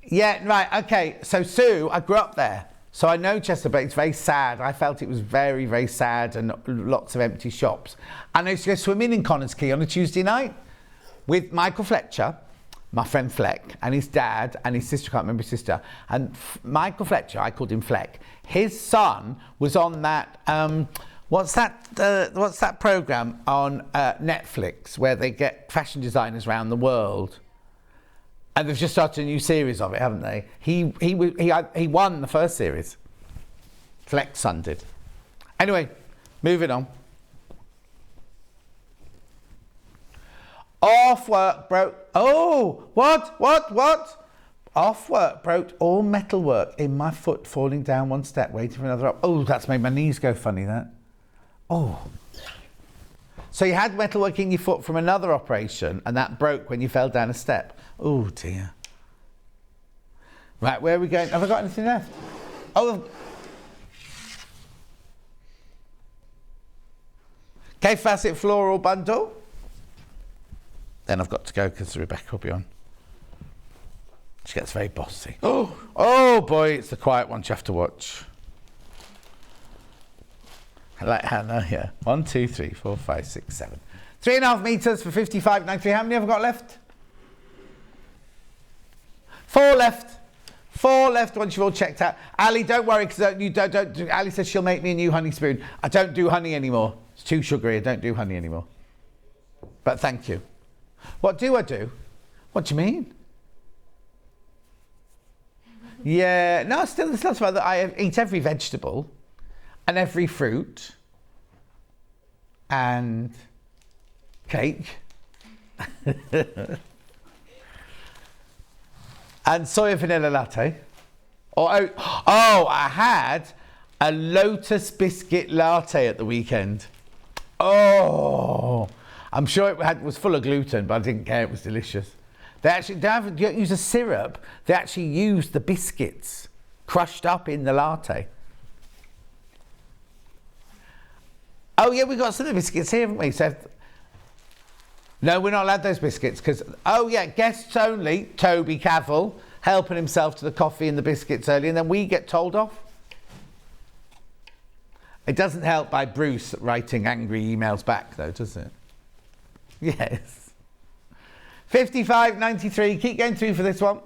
Yeah, right. Okay, so Sue, I grew up there. So I know Chester, but it's very sad. I felt it was very, very sad and lots of empty shops. And I used to go swimming in Connors Quay on a Tuesday night with Michael Fletcher, my friend Fleck, and his dad and his sister, I can't remember his sister. And Michael Fletcher, I called him Fleck. His son was on that, What's that program on Netflix where they get fashion designers around the world? And they've just started a new series of it, haven't they? He won the first series. Flex Son did. Anyway, moving on. Off work broke. Oh, what? Off work broke all metalwork in my foot, falling down one step, waiting for another up. Oh, that's made my knees go funny, that. Oh. So you had metalwork in your foot from another operation, and that broke when you fell down a step. Oh, dear. Right, where are we going? Have I got anything left? Oh. K-Facet floral bundle. Then I've got to go because Rebecca will be on. She gets very bossy. Oh boy, it's the quiet one you have to watch. I like Hannah here. 1, 2, 3, 4, 5, 6, 7. 3.5 metres for 55.93. How many have I got left? 4 left. 4 left once you've all checked out. Ali, don't worry, because you don't. Ali says she'll make me a new honey spoon. I don't do honey anymore. It's too sugary. I don't do honey anymore. But thank you. What do I do? What do you mean? Yeah, no, still, there's lots of other. I eat every vegetable and every fruit and cake and soya vanilla latte. I had a lotus biscuit latte at the weekend. Oh, I'm sure it was full of gluten, but I didn't care. It was delicious. They don't use a syrup. They actually use the biscuits crushed up in the latte. Oh yeah, we've got some of the biscuits here, haven't we? So, no, we're not allowed those biscuits because, guests only. Toby Cavill helping himself to the coffee and the biscuits early, and then we get told off. It doesn't help by Bruce writing angry emails back, though, does it? Yes. 55.93. Keep going through for this one.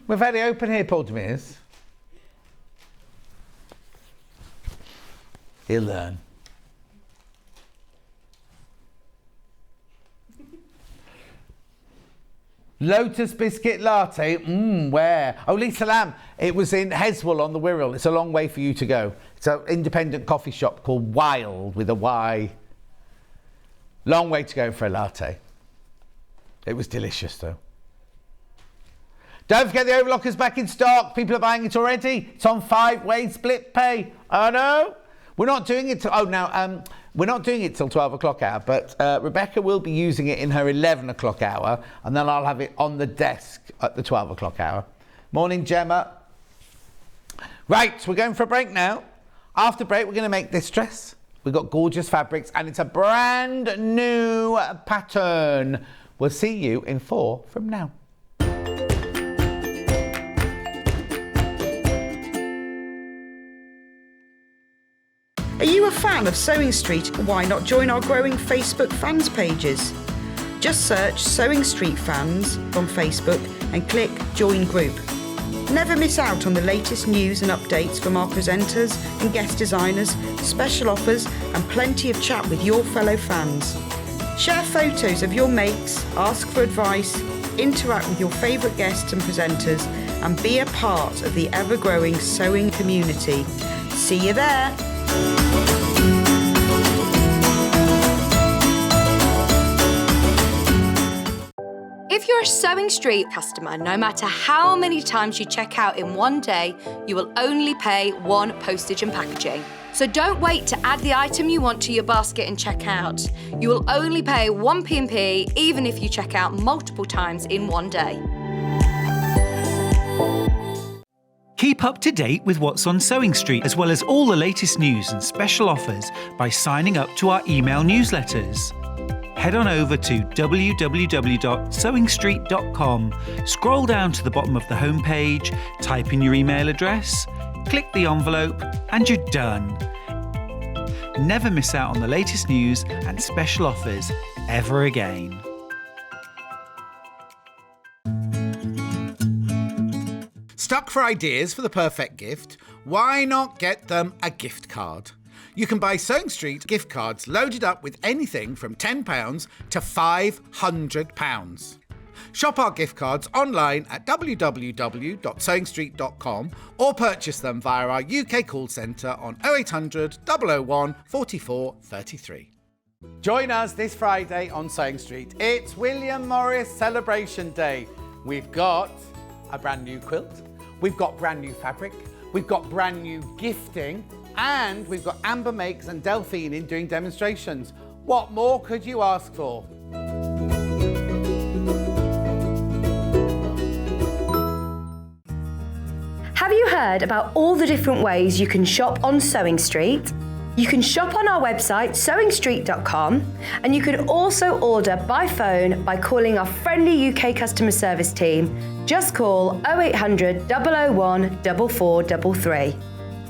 We're very open here, Paul Demers. He'll learn. Lotus biscuit latte. Where? Oh, Lisa Lamb. It was in Heswell on the Wirral. It's a long way for you to go. It's an independent coffee shop called Wild with a Y. Long way to go for a latte. It was delicious though. Don't forget the Overlockers back in stock. People are buying it already. It's on 5-way split pay. Oh no. We're not doing it. We're not doing it till 12 o'clock hour, but Rebecca will be using it in her 11 o'clock hour, and then I'll have it on the desk at the 12 o'clock hour. Morning, Gemma. Right, we're going for a break now. After break, we're going to make this dress. We've got gorgeous fabrics, and it's a brand new pattern. We'll see you in 4 from now. Are you a fan of Sewing Street? Why not join our growing Facebook fans pages? Just search Sewing Street Fans on Facebook and click Join Group. Never miss out on the latest news and updates from our presenters and guest designers, special offers and plenty of chat with your fellow fans. Share photos of your makes, ask for advice, interact with your favourite guests and presenters and be a part of the ever-growing sewing community. See you there! If you're a Sewing Street customer, no matter how many times you check out in one day, you will only pay 1 postage and packaging. So don't wait to add the item you want to your basket and check out. You will only pay 1 P&P even if you check out multiple times in one day. Keep up to date with what's on Sewing Street, as well as all the latest news and special offers by signing up to our email newsletters. Head on over to www.sewingstreet.com, scroll down to the bottom of the homepage, type in your email address, click the envelope, and you're done. Never miss out on the latest news and special offers ever again. Stuck for ideas for the perfect gift? Why not get them a gift card? You can buy Sewing Street gift cards loaded up with anything from £10 to £500. Shop our gift cards online at www.sewingstreet.com or purchase them via our UK call centre on 0800 001 44 33. Join us this Friday on Sewing Street. It's William Morris Celebration Day. We've got a brand new quilt, we've got brand new fabric, we've got brand new gifting, and we've got Amber Makes and Delphine in doing demonstrations. What more could you ask for? Have you heard about all the different ways you can shop on Sewing Street? You can shop on our website, sewingstreet.com, and you can also order by phone by calling our friendly UK customer service team. Just call 0800 001 4433.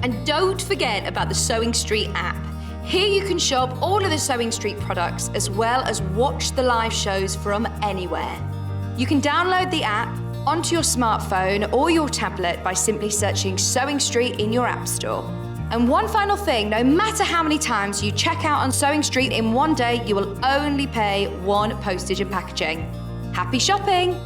And don't forget about the Sewing Street app. Here you can shop all of the Sewing Street products as well as watch the live shows from anywhere. You can download the app onto your smartphone or your tablet by simply searching Sewing Street in your app store. And one final thing, no matter how many times you check out on Sewing Street in one day, you will only pay one postage and packaging. Happy shopping!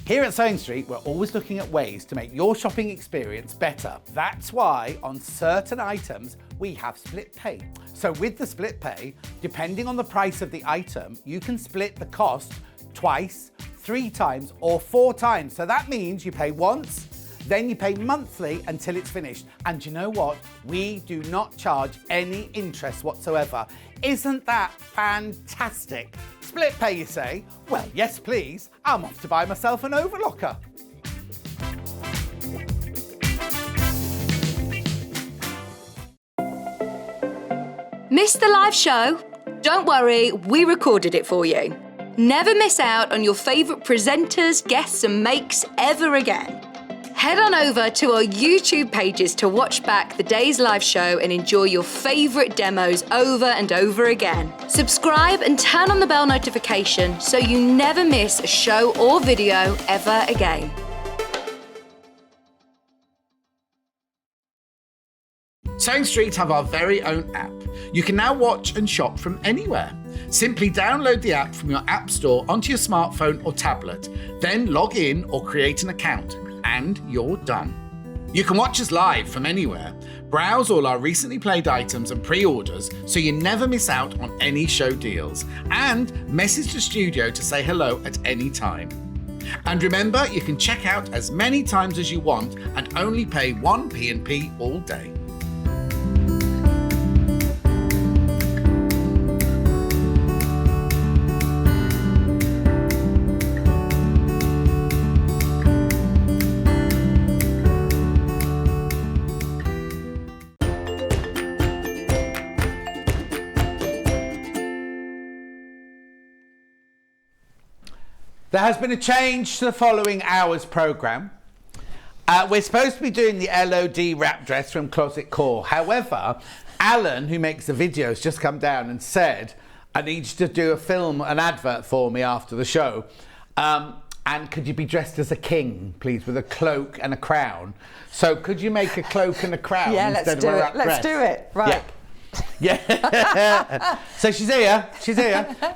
Here at Sewing Street, we're always looking at ways to make your shopping experience better. That's why on certain items, we have split pay. So with the split pay, depending on the price of the item, you can split the cost twice, 3 times, or 4 times. So that means you pay once, then you pay monthly until it's finished. And you know what? We do not charge any interest whatsoever. Isn't that fantastic? Split pay, you say? Well, yes, please. I'm off to buy myself an overlocker. Missed the live show? Don't worry, we recorded it for you. Never miss out on your favourite presenters, guests and makes ever again. Head on over to our YouTube pages to watch back the day's live show and enjoy your favourite demos over and over again. Subscribe and turn on the bell notification so you never miss a show or video ever again. Sewing Street have our very own app. You can now watch and shop from anywhere. Simply download the app from your app store onto your smartphone or tablet, then log in or create an account, and you're done. You can watch us live from anywhere, browse all our recently played items and pre-orders so you never miss out on any show deals, and message the studio to say hello at any time. And remember, you can check out as many times as you want and only pay 1 P&P all day. There has been a change to the following hour's programme. We're supposed to be doing the Elodie wrap dress from Closet Core. However, Alan, who makes the videos, just come down and said, I need you to do an advert for me after the show. And could you be dressed as a king, please, with a cloak and a crown? So could you make a cloak and a crown instead of a wrap dress? Let's do it. Right. Yeah. So she's here.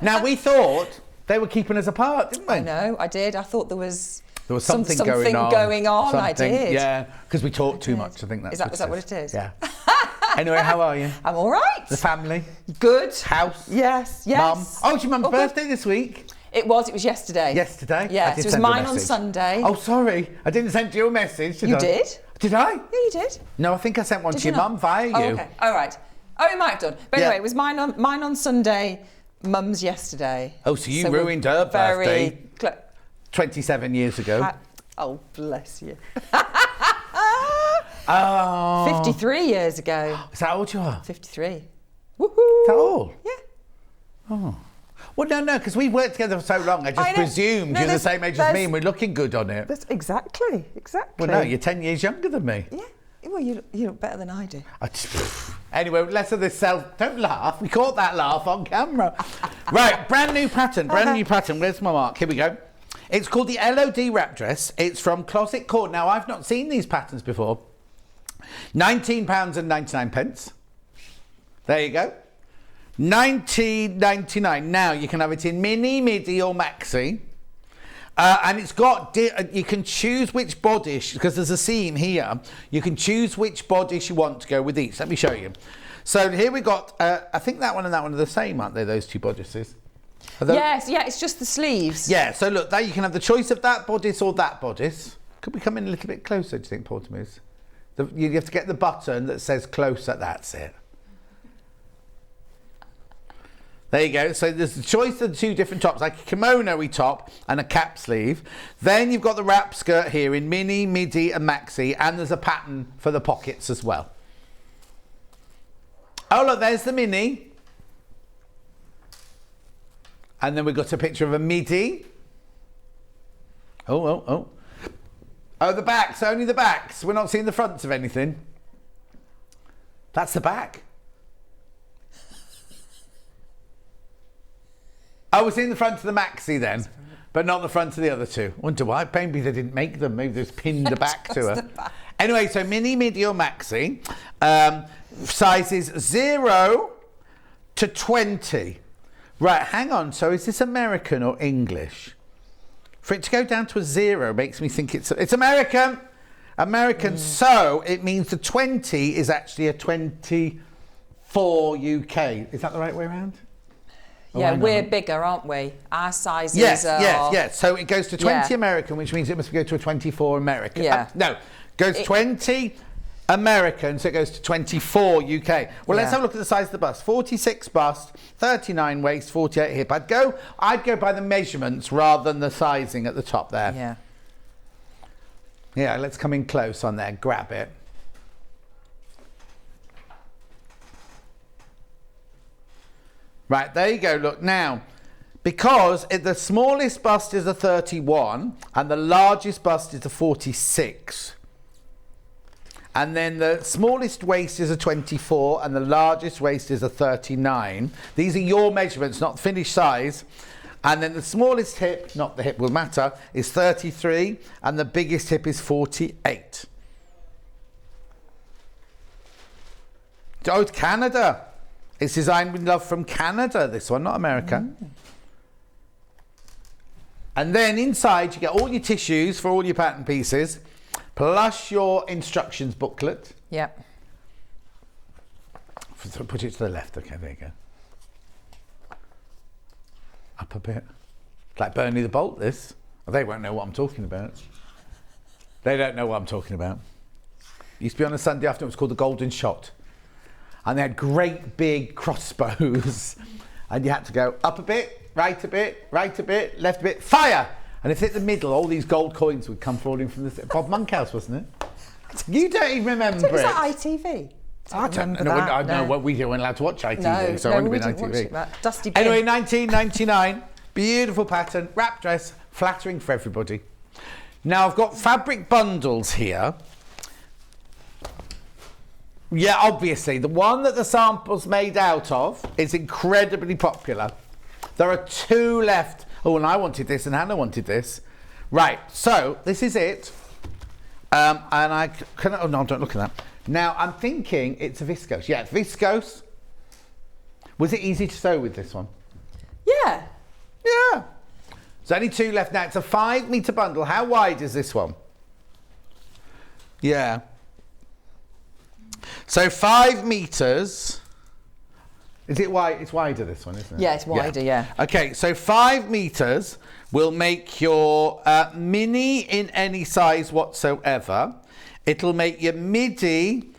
Now, we thought they were keeping us apart, didn't we? I know, I did. I thought there was something going on. I did. Yeah, because we talk too much. I think that's is that what it is? Yeah. Anyway, how are you? I'm all right. The family? Good. House? Yes. Mum? Oh, it's your mum's birthday this week? It was yesterday. Yesterday? Yes, it was mine on Sunday. Oh, sorry. I didn't send you a message, did I? You did? Did I? Yeah, you did. No, I think I sent one to your mum via you. Oh, okay. All right. Oh, you might have done. But anyway, it was mine on Sunday. Mum's yesterday. Oh, so you ruined her birthday 27 years ago. Oh, bless you. Oh. 53 years ago. Is that how old you are? 53. Woohoo. Is that all? Yeah. Oh. Well, no, because we've worked together for so long. I just presumed you're the same age as me and we're looking good on it. That's exactly. Well, no, you're 10 years younger than me. Yeah. Well, you look better than I do. Anyway, less of this Don't laugh. We caught that laugh on camera. Right, brand new pattern. Where's my mark? Here we go. It's called the Elodie wrap dress. It's from Closet Cord. Now, I've not seen these patterns before. £19.99. There you go. £19.99. Now, you can have it in mini, midi or maxi. And it's got, you can choose which bodice, because there's a seam here. You can choose which bodice you want to go with each. Let me show you. So here we got, I think that one and that one are the same, aren't they, those two bodices? Yes, yeah, it's just the sleeves. Yeah, so look, there you can have the choice of that bodice or that bodice. Could we come in a little bit closer, do you think, Portimus? You have to get the button that says closer, that's it. There you go. So there's the choice of the two different tops, like a kimono-y top and a cap sleeve. Then you've got the wrap skirt here in mini, midi and maxi, and there's a pattern for the pockets as well. Oh, look, there's the mini. And then we've got a picture of a midi. Oh, the backs, only the backs. We're not seeing the fronts of anything. That's the back. Oh, we're seeing the front of the maxi then, but not the front of the other two. Wonder why? Maybe they didn't make them. Maybe they just pinned the back to her. Anyway, so mini, midi or maxi. Sizes 0 to 20. Right, hang on. So is this American or English? For it to go down to a 0 makes me think it's American. American. So it means the 20 is actually a 24 UK. Is that the right way around? Yeah, we're bigger, aren't we? Our sizes yes, are... Yes. So it goes to 20 American, which means it must go to a 24 American. Yeah. No, goes 20 American, so it goes to 24 UK. Well, let's have a look at the size of the bust. 46 bust, 39 waist, 48 hip. I'd go by the measurements rather than the sizing at the top there. Yeah. Yeah, let's come in close on there. Grab it. Right, there you go. Look, now, because the smallest bust is a 31 and the largest bust is a 46. And then the smallest waist is a 24 and the largest waist is a 39. These are your measurements, not finished size. And then the smallest hip, not the hip will matter, is 33 and the biggest hip is 48. Oh, it's Canada. It's designed with love from Canada, this one, not America. And then inside you get all your tissues for all your pattern pieces, plus your instructions booklet. Yep. Put it to the left. Okay, there you go. Up a bit. Like Bernie the Bolt, this. Oh, they won't know what I'm talking about. They don't know what I'm talking about. Used to be on a Sunday afternoon, it was called the Golden Shot. And they had great big crossbows. And you had to go up a bit, right a bit, right a bit, left a bit, fire! And if it hit the middle, all these gold coins would come falling from the... Bob Monkhouse, wasn't it? You don't even remember it. Was that ITV? I don't know. I know what we weren't allowed to watch ITV, so it wouldn't have been ITV. Dusty bin. Anyway, 1999, beautiful pattern, wrap dress, flattering for everybody. Now I've got fabric bundles here. Yeah, obviously, the one that the sample's made out of is incredibly popular. There are 2 left. Oh, and I wanted this, and Hannah wanted this. Right, so this is it. And I can. Oh no, don't look at that. Now I'm thinking it's a viscose. Yeah, viscose. Was it easy to sew with this one? Yeah. Yeah. There's only 2 left now. It's a 5-metre bundle. How wide is this one? Yeah. So 5 meters. Is it wide? It's wider, this one, isn't it? Yeah, it's wider, yeah. Okay, so 5 meters will make your mini in any size whatsoever. It'll make your midi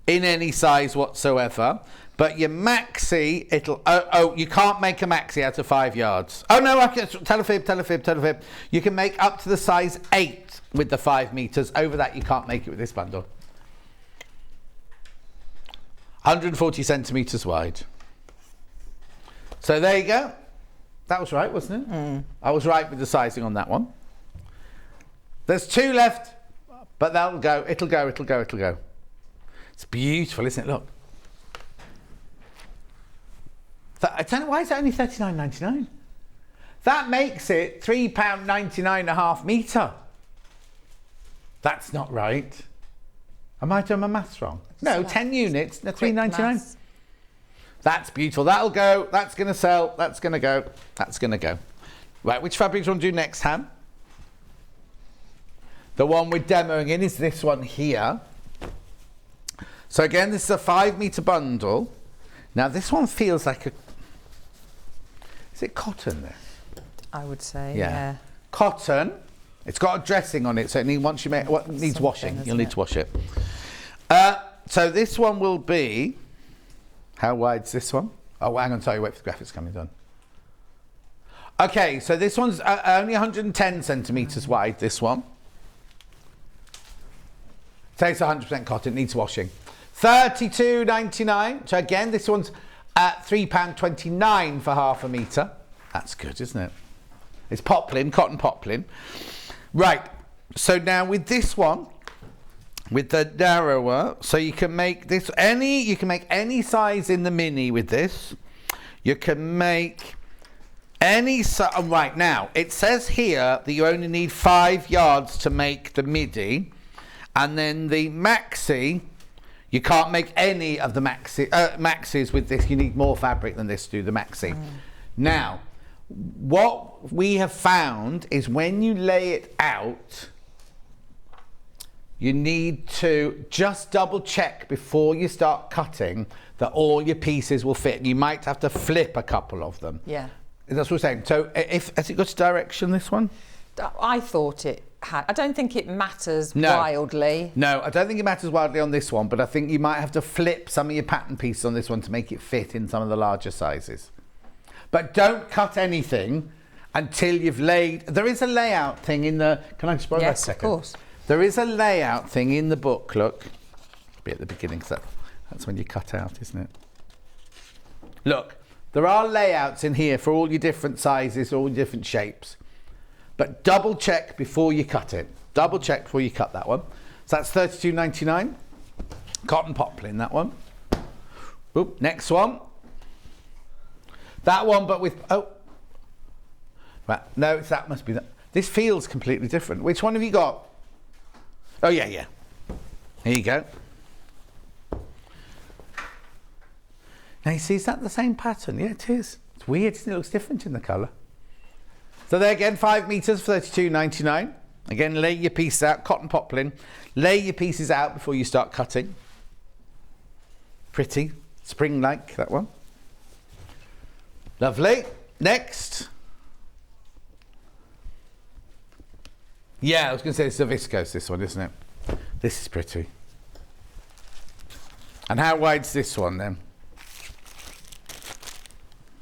in any size whatsoever. But your maxi, it'll... Oh, you can't make a maxi out of 5 yards. Oh, no, tell a fib. You can make up to the size 8 with the 5 meters. Over that, you can't make it with this bundle. 140 centimetres wide. So there you go. That was right, wasn't it? I was right with the sizing on that one. There's 2 left, but that'll go. It'll go. It's beautiful, isn't it? Look. I don't know, why is it only $39.99? That makes it £3.99 a half metre. That's not right. Am I doing my maths wrong? No, 10 units, no, £3.99. That's beautiful. That'll go. That's going to sell. That's going to go. That's going to go. Right, which fabric do you want to do next, Han? The one we're demoing in is this one here. So again, this is a 5 metre bundle. Now this one feels like a... Is it cotton, this? I would say, yeah. Cotton. It's got a dressing on it, so it needs, once you make, it needs washing. You'll need to wash it. So this one will be... How wide's this one? Oh, hang on, sorry, wait for the graphics coming done. Okay, so this one's only 110 centimetres wide, this one. So it's 100% cotton, needs washing. £32.99. So again, this one's at £3.29 for half a metre. That's good, isn't it? It's poplin, cotton poplin. Right, so now with this one, with the narrower, so you can make this you can make any size in the mini with this. You can make any size. Right, now it says here that you only need 5 yards to make the midi, and then the maxi, you can't make any of the maxis with this. You need more fabric than this to do the maxi. Now, what we have found is when you lay it out, you need to just double check before you start cutting that all your pieces will fit. You might have to flip a couple of them. Yeah. That's what we're saying. So has it got a direction, this one? I thought it had. I don't think it matters wildly. No, I don't think it matters wildly on this one, but I think you might have to flip some of your pattern pieces on this one to make it fit in some of the larger sizes. But don't cut anything until you've laid... There is a layout thing in the... Can I just borrow that a second? Yes, of course. There is a layout thing in the book, look. It'll be at the beginning, because that's when you cut out, isn't it? Look, there are layouts in here for all your different sizes, all your different shapes. But double check before you cut it. Double check before you cut that one. So that's £32.99. Cotton poplin, that one. Oop, next one. That one, but with... Oh. Right, no, that must be that. This feels completely different. Which one have you got? Oh, yeah. Here you go. Now, you see, is that the same pattern? Yeah, it is. It's weird, isn't it? It looks different in the colour. So there again, 5 metres, £32.99. Again, lay your piece out, cotton poplin. Lay your pieces out before you start cutting. Pretty, spring-like, that one. Lovely. Next. Yeah, I was going to say it's a viscose, this one, isn't it? This is pretty. And how wide's this one then?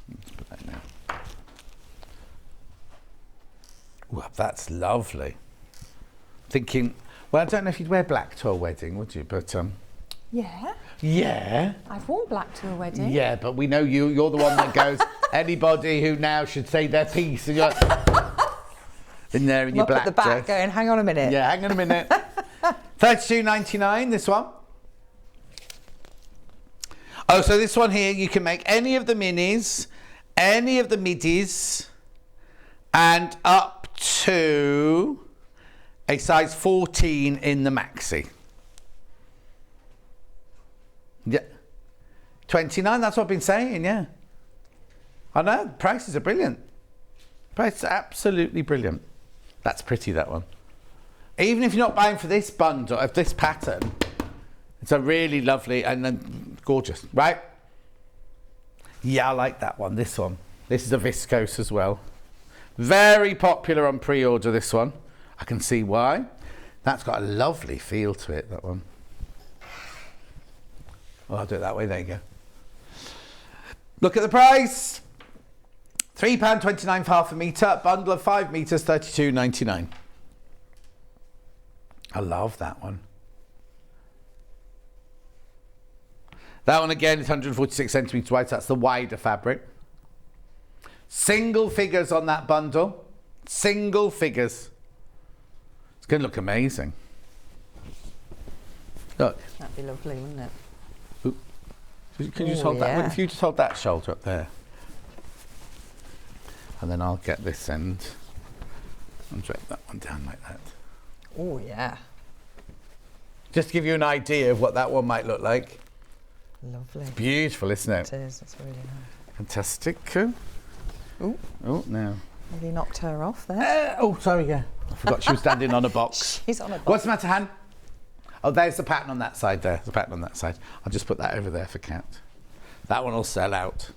Let's put that in there. Ooh, that's lovely. Thinking, well, I don't know if you'd wear black to a wedding, would you? But Yeah. yeah. I've worn black to a wedding. Yeah, but we know you're the one that goes, anybody who now should say their piece. And you're like, in there in your black at the back dress. going, hang on a minute. Yeah, hang on a minute. £32.99, this one. Oh, so this one here, you can make any of the minis, any of the midis, and up to a size 14 in the maxi. Yeah. 29, that's what I've been saying, yeah. I know, prices are brilliant. Prices are absolutely brilliant. That's pretty, that one. Even if you're not buying for this bundle, of this pattern, it's a really lovely and gorgeous, right? Yeah, I like that one, this one. This is a viscose as well. Very popular on pre-order, this one. I can see why. That's got a lovely feel to it, that one. Oh, I'll do it that way, there you go. Look at the price. £3.29 for half a metre, bundle of 5 metres, £32.99. I love that one. That one again is 146 centimetres wide, so that's the wider fabric. Single figures on that bundle. Single figures. It's going to look amazing. Look. That'd be lovely, wouldn't it? Oop. Can you just hold that? If you just hold that shoulder up there. And then I'll get this end and drape that one down like that. Oh, yeah. Just to give you an idea of what that one might look like. Lovely. Beautiful, isn't it? It is. It's really nice. Fantastic. Oh, Oh, no. have you knocked her off there? Oh, sorry, yeah. I forgot she was standing on a box. She's on a box. What's the matter, Han? Oh, there's the pattern on that side there. The pattern on that side. I'll just put that over there for Kat. That one will sell out.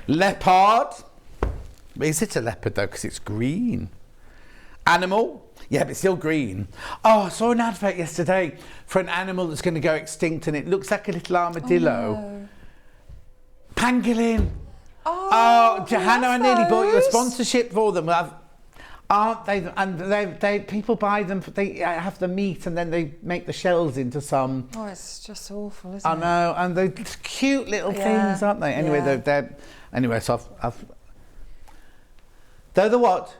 Leopard. Is it a leopard, though? Because it's green. Animal. Yeah, but still green. Oh, I saw an advert yesterday for an animal that's going to go extinct, and it looks like a little armadillo. Oh, no. Pangolin. Oh, Johanna, I nearly bought you a those. sponsorship for them. Aren't they? And they people buy them. They have the meat, and then they make the shells into some. Oh, it's just awful, isn't I it? know, and they're cute little things, aren't they? Anyway, Yeah. they're anyway. So they're the what?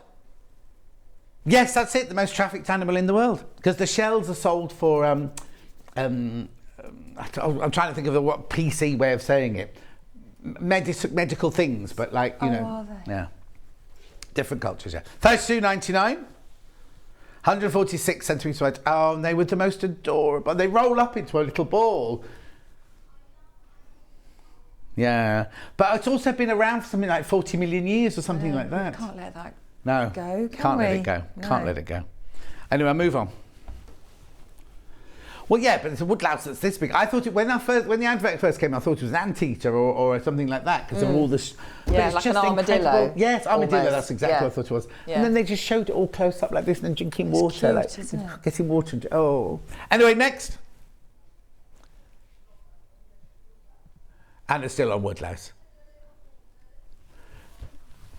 Yes, that's it. The most trafficked animal in the world, because the shells are sold for. I'm trying to think of the what PC way of saying it. Medical things, but like you know, are they? yeah, different cultures. Yeah, $32.99, 146 centimeters wide. Oh, and they were the most adorable. They roll up into a little ball. Yeah, but it's also been around for something like 40 million years or something like that. Can't let that No, go, can't let we? it go. No. Can't let it go. Anyway, move on. Well, yeah, but it's a woodlouse that's this big. I thought when the advert first came, I thought it was an anteater or something like that because of all the. But Yeah, it's like just an armadillo, incredible. Yes, armadillo. almost. That's exactly Yeah. what I thought it was. Yeah. And then they just showed it all close up like this and then drinking It's water, cute, like isn't it? getting water. Into, oh. Anyway, next. And it's still on woodlouse.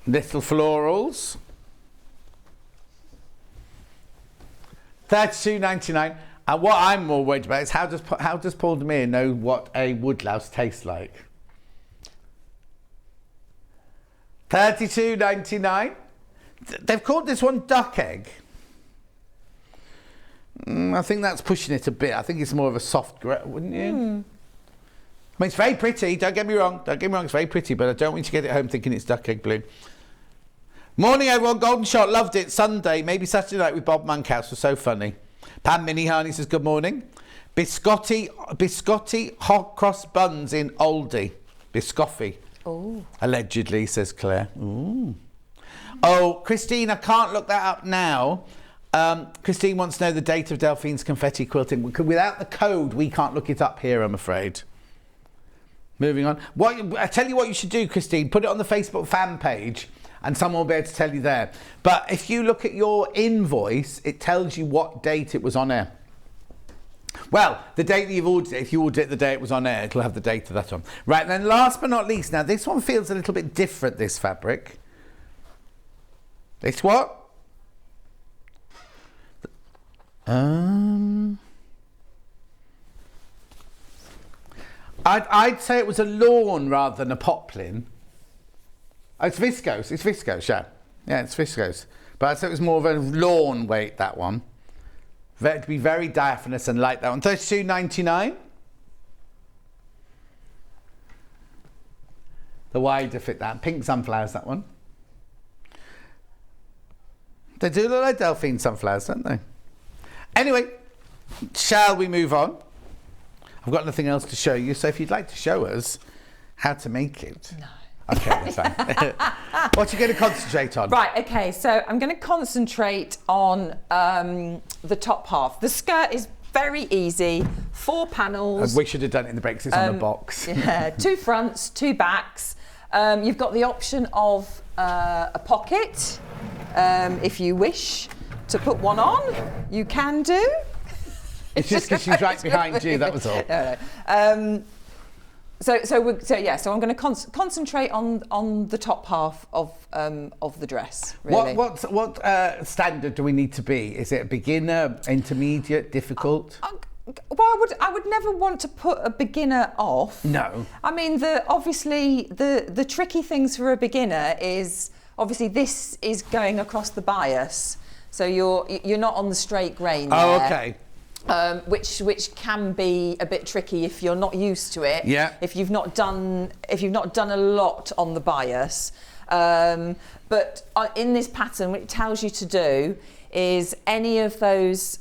Little florals. $32.99. And what I'm more worried about is how does Paul Demere know what a woodlouse tastes like? $32.99. They've called this one duck egg. I think that's pushing it a bit. I think it's more of a soft, wouldn't you? I mean, it's very pretty. Don't get me wrong. Don't get me wrong. It's very pretty, but I don't want you to get it home thinking it's duck egg blue. Morning, everyone. Golden Shot. Loved it. Sunday, maybe Saturday night with Bob Monkhouse was so funny. Pam Miniharney says good morning. Biscotti hot cross buns in Oldie. Biscotti. Oh. Allegedly, says Claire. Ooh. Oh, Christine, I can't look that up now. Christine wants to know the date of Delphine's confetti quilting. Without the code, we can't look it up here, I'm afraid. Moving on. I tell you what you should do, Christine. Put it on the Facebook fan page and someone will be able to tell you there. But if you look at your invoice, it tells you what date it was on air. Well, the date that you've ordered it, if you ordered it the day it was on air, it'll have the date of that on. Right, and then last but not least, now this one feels a little bit different, this fabric. It's what? I'd say it was a lawn rather than a poplin. Oh, it's viscose. It's viscose, yeah. Yeah, it's viscose. But I'd say it was more of a lawn weight, that one. To be very diaphanous and light, that one. $32.99. The wider fit, that. Pink sunflowers, that one. They do look like Delphine sunflowers, don't they? Anyway, shall we move on? I've got nothing else to show you, so if you'd like to show us how to make it. No. Okay, that's fine. What are you going to concentrate on? Right, okay, so I'm going to concentrate on the top half. The skirt is very easy, 4 panels. We should have done it in the break 'cause it's on a box. Yeah, 2 fronts, 2 backs. You've got the option of a pocket, if you wish to put one on, you can do. It's just because she's right behind you, that was all. No. So I'm going to concentrate on the top half of the dress. Really. What standard do we need to be? Is it a beginner, intermediate, difficult? Well, I would never want to put a beginner off. No. I mean, the tricky things for a beginner is obviously this is going across the bias, so you're not on the straight grain there. Oh, okay. Which can be a bit tricky if you're not used to it. Yeah. If you've not done a lot on the bias. But in this pattern, what it tells you to do is any of those,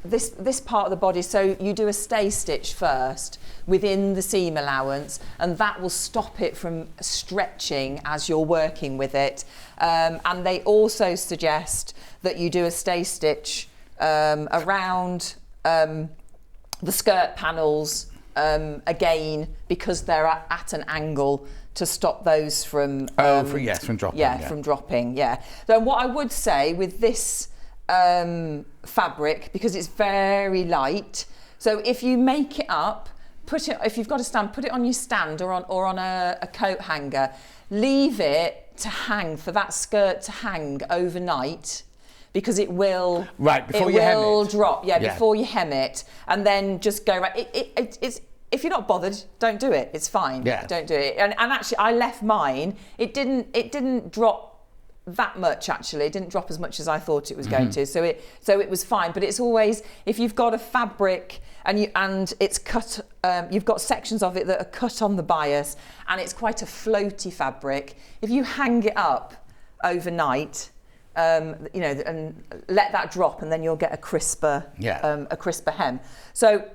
this part of the body, so you do a stay stitch first within the seam allowance, and that will stop it from stretching as you're working with it. And they also suggest that you do a stay stitch around the skirt panels again, because they're at an angle, to stop those from from dropping. from dropping. So what I would say with this fabric, because it's very light, so if you make it up, if you've got a stand, put it on your stand or on a coat hanger. Leave it to hang, for that skirt to hang overnight, because it will before you hem it. Drop before you hem it, and then just go right. It's if you're not bothered, don't do it. It's fine. Don't do it. And actually, I left mine. It didn't drop that much. Actually, it didn't drop as much as I thought it was going to. So it was fine. But it's always, if you've got a fabric and it's cut, you've got sections of it that are cut on the bias, and it's quite a floaty fabric. If you hang it up overnight, and let that drop, and then you'll get a crisper hem. So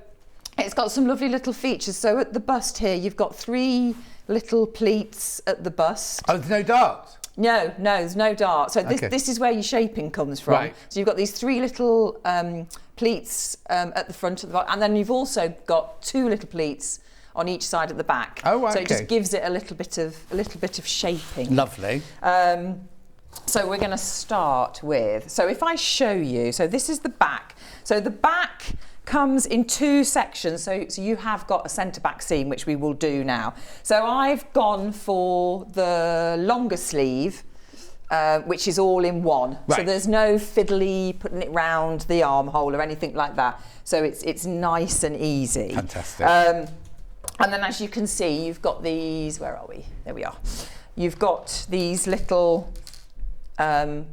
it's got some lovely little features. So at the bust here, you've got 3 little pleats at the bust. Oh, there's no darts? No, there's no dart. So this is where your shaping comes from. Right. So you've got these 3 little pleats at the front of the bottom, and then you've also got 2 little pleats on each side at the back. Oh, right. So it just gives it a little bit of shaping. Lovely. So we're going to start with, so if I show you, so this is the back. So the back comes in 2 sections. So you have got a centre back seam, which we will do now. So I've gone for the longer sleeve, which is all in one. Right. So there's no fiddly putting it round the armhole or anything like that. So it's nice and easy. Fantastic. And then, as you can see, you've got these, where are we? There we are. You've got these little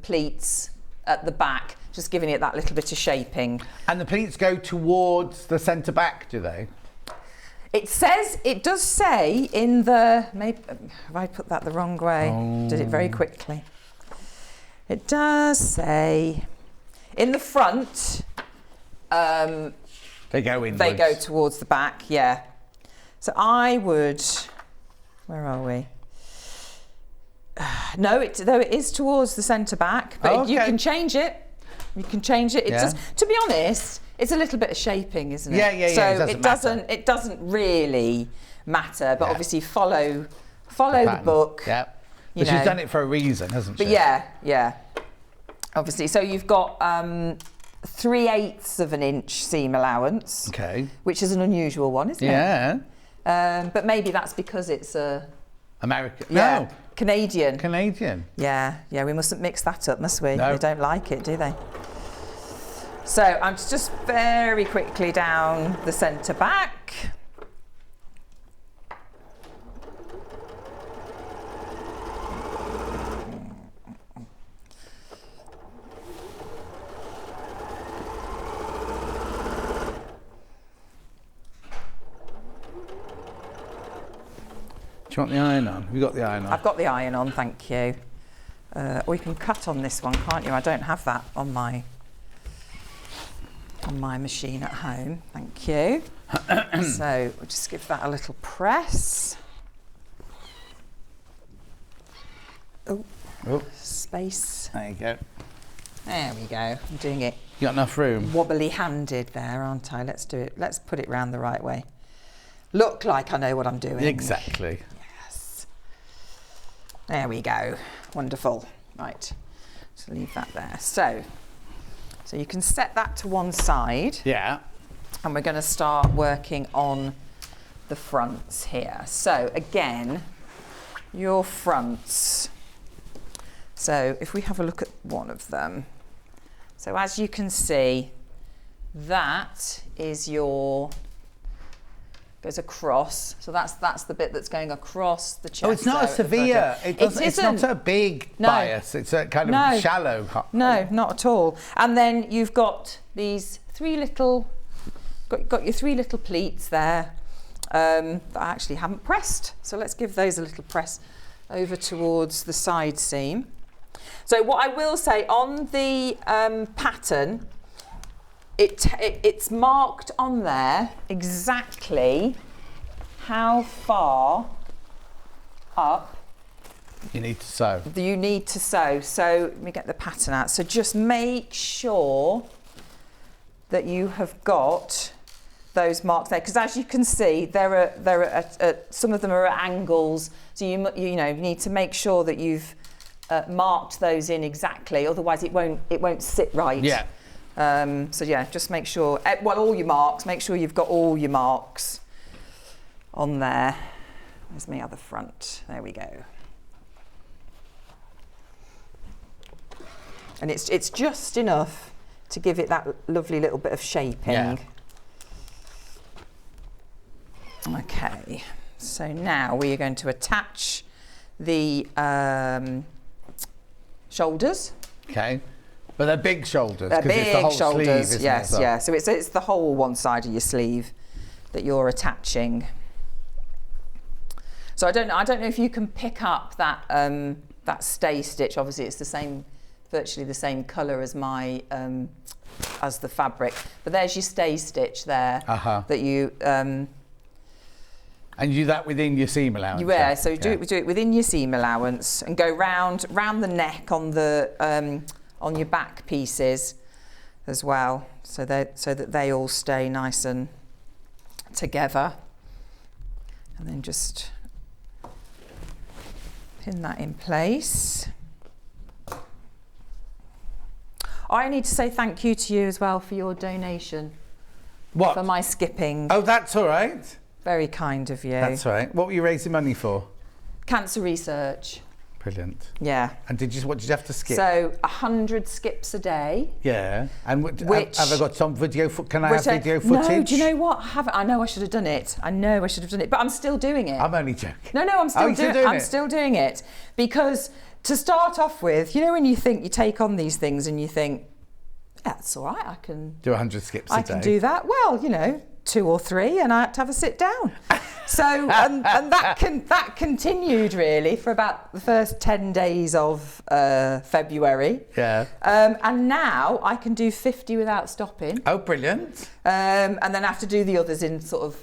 pleats at the back, just giving it that little bit of shaping. And the pleats go towards the centre back, do they? It does say in the, maybe, have I put that the wrong way? Did it very quickly. It does say, in the front, they go inwards. They go towards the back, yeah. So I would, where are we? No, though it is towards the centre back, but you can change it. You can change it. It does. To be honest, it's a little bit of shaping, isn't it? Yeah. So it doesn't really matter. But obviously follow the book. Yeah. But she's done it for a reason, hasn't she? But yeah. Obviously, so you've got 3/8 of an inch seam allowance. Okay. Which is an unusual one, isn't it? Yeah. But maybe that's because it's a American. Yeah. No. Canadian. Yeah, we mustn't mix that up, must we? No. They don't like it, do they? So I'm just very quickly down the centre back. Do you want the iron on? Have you got the iron on? I've got the iron on, thank you. Or you can cut on this one, can't you? I don't have that on my machine at home, thank you. So we'll just give that a little press. Oh, space. There you go. There we go. I'm doing it. You got enough room? Wobbly-handed there, aren't I? Let's do it. Let's put it round the right way. Look like I know what I'm doing. Exactly. Yes. There we go. Wonderful. Right. So leave that there. So you can set that to one side. Yeah. And we're going to start working on the fronts here. So again, your fronts. So if we have a look at one of them. So as you can see, that is your, goes across. So that's the bit that's going across the chest. Oh, it's not a severe, it's not a big bias, it's a kind of shallow. No, not at all. And then you've got these 3 little, got your 3 little pleats there that I actually haven't pressed. So let's give those a little press over towards the side seam. So what I will say on the pattern, it's marked on there exactly how far up you need to sew. You need to sew. So let me get the pattern out. So just make sure that you have got those marks there, because as you can see, there are some of them are at angles. So you need to make sure that you've marked those in exactly. Otherwise, it won't sit right. Yeah. So yeah, just make sure. Well, all your marks. Make sure you've got all your marks on there. Where's my other front? There we go. And it's just enough to give it that lovely little bit of shaping. Yeah. Okay, so now we are going to attach the shoulders. Okay, but they're big shoulders. They're 'Cause it's the big whole shoulders, sleeve, isn't yes, it? yeah. So it's the whole one side of your sleeve that you're attaching. So I don't know if you can pick up that that stay stitch. Obviously, it's virtually the same colour as my as the fabric. But there's your stay stitch there that you. And you do that within your seam allowance. So do it within your seam allowance and go round the neck on the on your back pieces as well, so that they all stay nice and together. And then just pin that in place. I need to say thank you to you as well for your donation. What? For my skipping. Oh, that's all right. Very kind of you. That's all right. What were you raising money for? Cancer research. Brilliant. Yeah. And what did you have to skip? So 100 skips a day. Yeah. And have I got some video? Can I have video footage? No. Do you know what? I know I should have done it. But I'm still doing it. I'm only joking. No, I'm still doing it because to start off with, when you think you take on these things and you think, yeah, that's all right. I can do 100 skips a day. I can do that. Well, 2 or 3, and I had to have a sit down. So and that continued really for about the first 10 days of February. Yeah. And now I can do 50 without stopping. Oh, brilliant. And then I have to do the others in sort of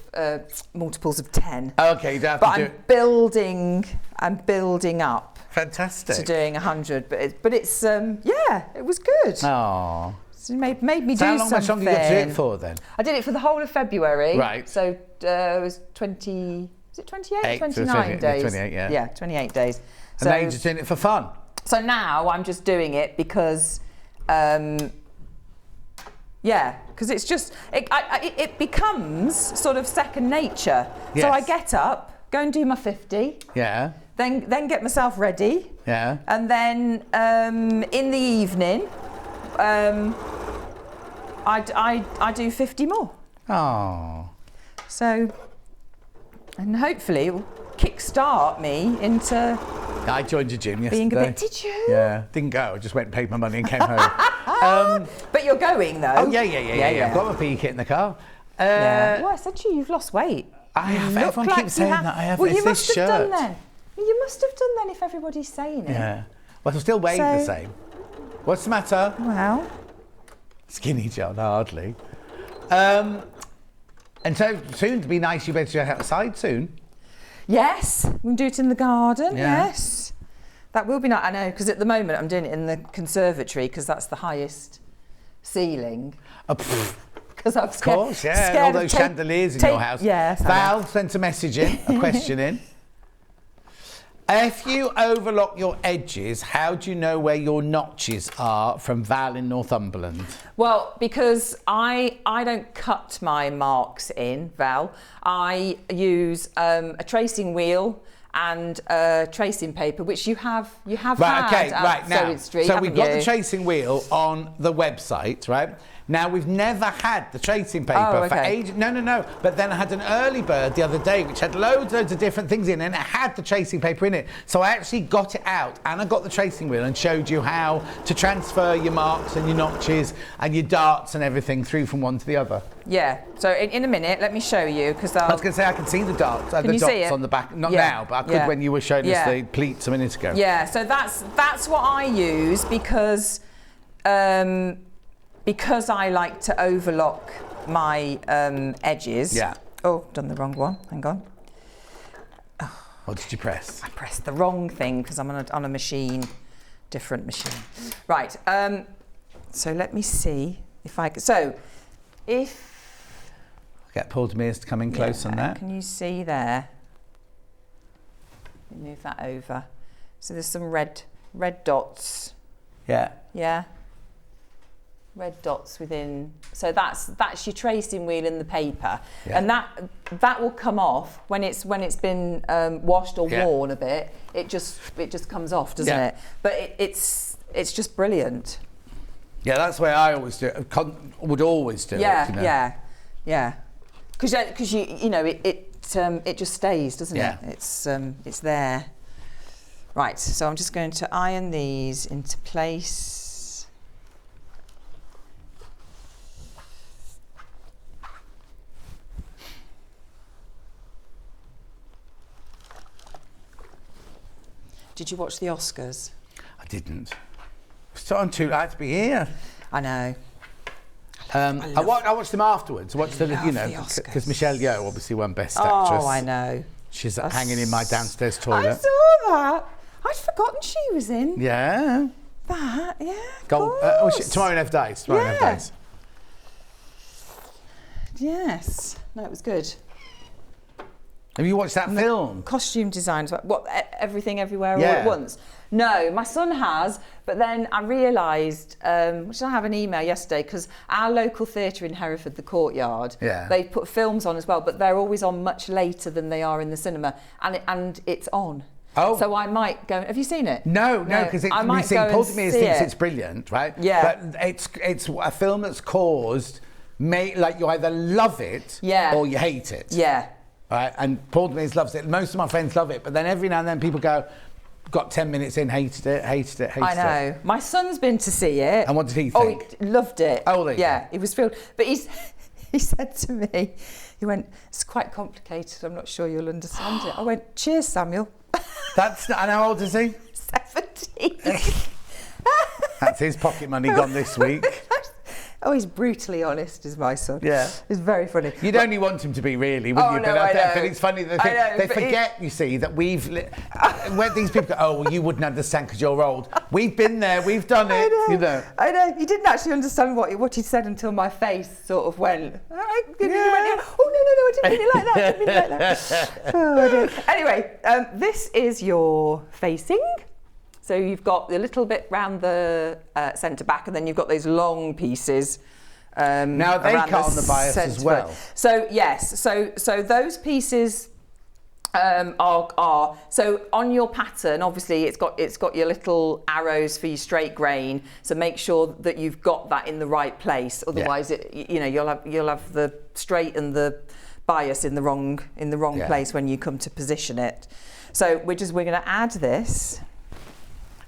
multiples of 10. Okay, you don't have but to do it. I'm building up. Fantastic. To doing 100, but it's it was good. Oh. So it made me do something. How something. long did you do it for then? I did it for the whole of February. Right. So it was 28, 29 days? 28, yeah. Yeah, 28 days. And now you're just doing it for fun? So now I'm just doing it because, because it's just, it becomes sort of second nature. Yes. So I get up, go and do my 50. Yeah. Then get myself ready. Yeah. And then in the evening, I do 50 more. Oh. So, and hopefully it will kickstart me into I joined your gym yesterday. being a bit. Did you? Yeah. Didn't go. I just went and paid my money and came home. But you're going though. Oh yeah. I've got my PE kit in the car. Well, I said to you, you've lost weight. I have. Look Everyone like keeps saying that. I have. Well, It's you this must have shirt. done then. You must have done then if everybody's saying it. Yeah. Well, I still weigh the So- same. What's the matter? Well, Skinny John, hardly. And so soon to be nice, you better go outside soon. yes, we'll do it in the garden. Yeah. Yes, that will be nice. I know, because at the moment I'm doing it in the conservatory because that's the highest ceiling. Because I'm scared. Of course, yeah. Scared All of those chandeliers in your house. Yes. Val sent a message in, a question in. If you overlock your edges, how do you know where your notches are? From Val in Northumberland. Well, because I don't cut my marks in, Val. I use a tracing wheel and tracing paper, which you have Right, had okay, at right now. Sewing Street, So haven't we've got you? the tracing wheel on the website, right? Now, we've never had the tracing paper Oh, for okay. ages. No. But then I had an early bird the other day, which had loads of different things in it, and it had the tracing paper in it. So I actually got it out, and I got the tracing wheel and showed you how to transfer your marks and your notches and your darts and everything through from one to the other. Yeah. So in a minute, let me show you because I was going to say I can see the darts, the you see dots it? on the back. Not Yeah. now, but I could Yeah. when you were showing us Yeah. the pleats a minute ago. Yeah. So that's what I use because I like to overlock my edges. Yeah. Oh, done the wrong one. Hang on. What did you press? I pressed the wrong thing because I'm on a machine, different machine. Right. So let me see if I. So if. Get Paul Demers to come in close on that. Can you see there? Move that over. So there's some red dots. Yeah. Yeah. Red dots within. So that's your tracing wheel in the paper, Yeah. and that will come off when it's been washed or Yeah. worn a bit. It just comes off, doesn't Yeah. it? But it's just brilliant. Yeah, that's the way I always do it. Would always do it. You know? Yeah. Because you know it just stays, doesn't Yeah. it? It's there. Right. So I'm just going to iron these into place. Did you watch the Oscars? I didn't. It's on too late to be here. I know. I watched them afterwards. I watched the, love you know, the Oscars. because Michelle Yeoh obviously won Best Actress. Oh, I know. She's hanging in my downstairs I toilet. saw that. I'd forgotten she was in Yeah. that. Yeah. Gold. Tomorrow Never Dies. Tomorrow Never Yeah. Dies. Yes. No, it was good. Have you watched that film? Costume designs. What? Everything, everywhere, all Yeah. at once. No, my son has, but then I realised, which I have an email yesterday, because our local theatre in Hereford, the Courtyard, Yeah. they put films on as well, but they're always on much later than they are in the cinema, and it's on. Oh. So I might go. Have you seen it? No, because I we might see go Paul and Demers see thinks it. it's brilliant, right? Yeah. But it's a film that's caused, like you either love it Yeah. or you hate it. Yeah. Right? And Paul Demers loves it. Most of my friends love it, but then every now and then people go, got 10 minutes in, hated it. I know. My son's been to see it. And what did he Oh, think? he loved it. Oh, there you yeah, go. he was thrilled. But he said to me, he went, "It's quite complicated. I'm not sure you'll understand it." I went, "Cheers, Samuel." And how old is he? 17. That's his pocket money gone this week. Oh, he's brutally honest, is my son. Yeah. It's very funny. You'd only want him to be, really, wouldn't Oh, you? no, I But know. it's funny that I know, they but forget, you see, that when these people go, "Oh, well, you wouldn't understand because you're old." We've been there, we've done it, you know. I know. He didn't actually understand what he said until my face sort of went. He went, "Oh, no, I didn't mean it like that. I didn't mean it like that." Oh, I did. Anyway, this is your facing. So you've got the little bit round the centre back, and then you've got those long pieces. Now they around cut on the bias as centre. well. So yes, so those pieces are so on your pattern. Obviously, it's got your little arrows for your straight grain. So make sure that you've got that in the right place. Otherwise, you'll have the straight and the bias in the wrong place when you come to position it. So we're going to add this.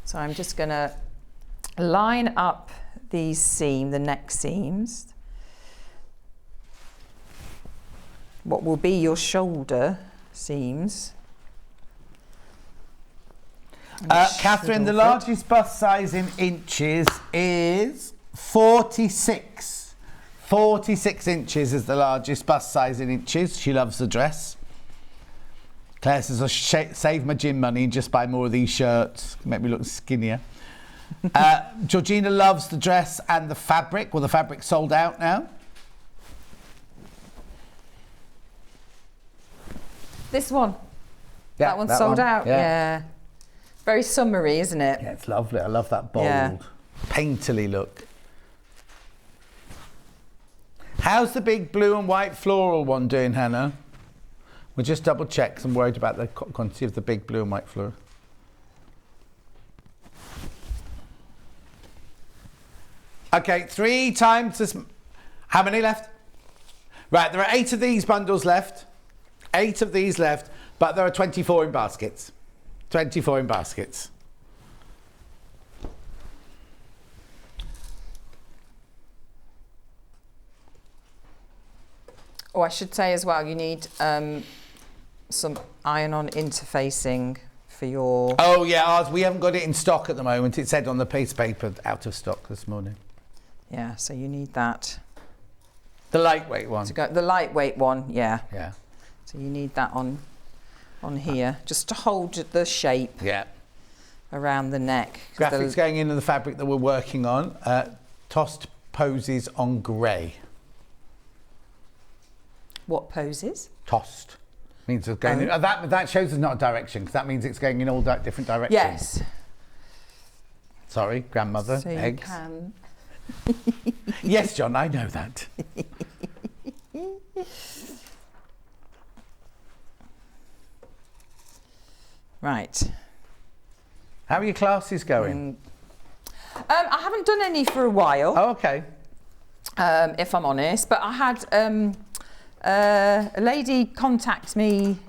So I'm just going to line up the neck seams. What will be your shoulder seams. Catherine, the largest bust size in inches is 46. 46 inches is the largest bust size in inches. She loves the dress. Claire says, "I'll save my gym money and just buy more of these shirts. Make me look skinnier." Georgina loves the dress and the fabric. Well, the fabric's sold out now. This one. Yeah, that one's sold out. Yeah. Yeah. Very summery, isn't it? Yeah, it's lovely. I love that bold, Yeah. painterly look. How's the big blue and white floral one doing, Hannah? We'll just double check 'cause I'm worried about the quantity of the big blue and white floral. Okay, 3 times as... How many left? Right, there are 8 of these bundles left. 8 of these left, but there are 24 in baskets. 24 in baskets. Oh, I should say as well, you need some iron-on interfacing for your... Oh, yeah, ours, we haven't got it in stock at the moment. It said on the piece of paper, out of stock this morning. Yeah, so you need that. The lightweight one. To go, the lightweight one, yeah. Yeah. So you need that on here, just to hold the shape around the neck. Graphics going into the fabric that we're working on. Tossed poses on grey. What poses? Tossed. Means it's going in, that shows us not a direction, because that means it's going in all different directions. Yes. Sorry, grandmother. So eggs. you can... Yes, John, I know that. Right. How are your classes going? I haven't done any for a while. Oh, okay. If I'm honest, but I had a lady contact me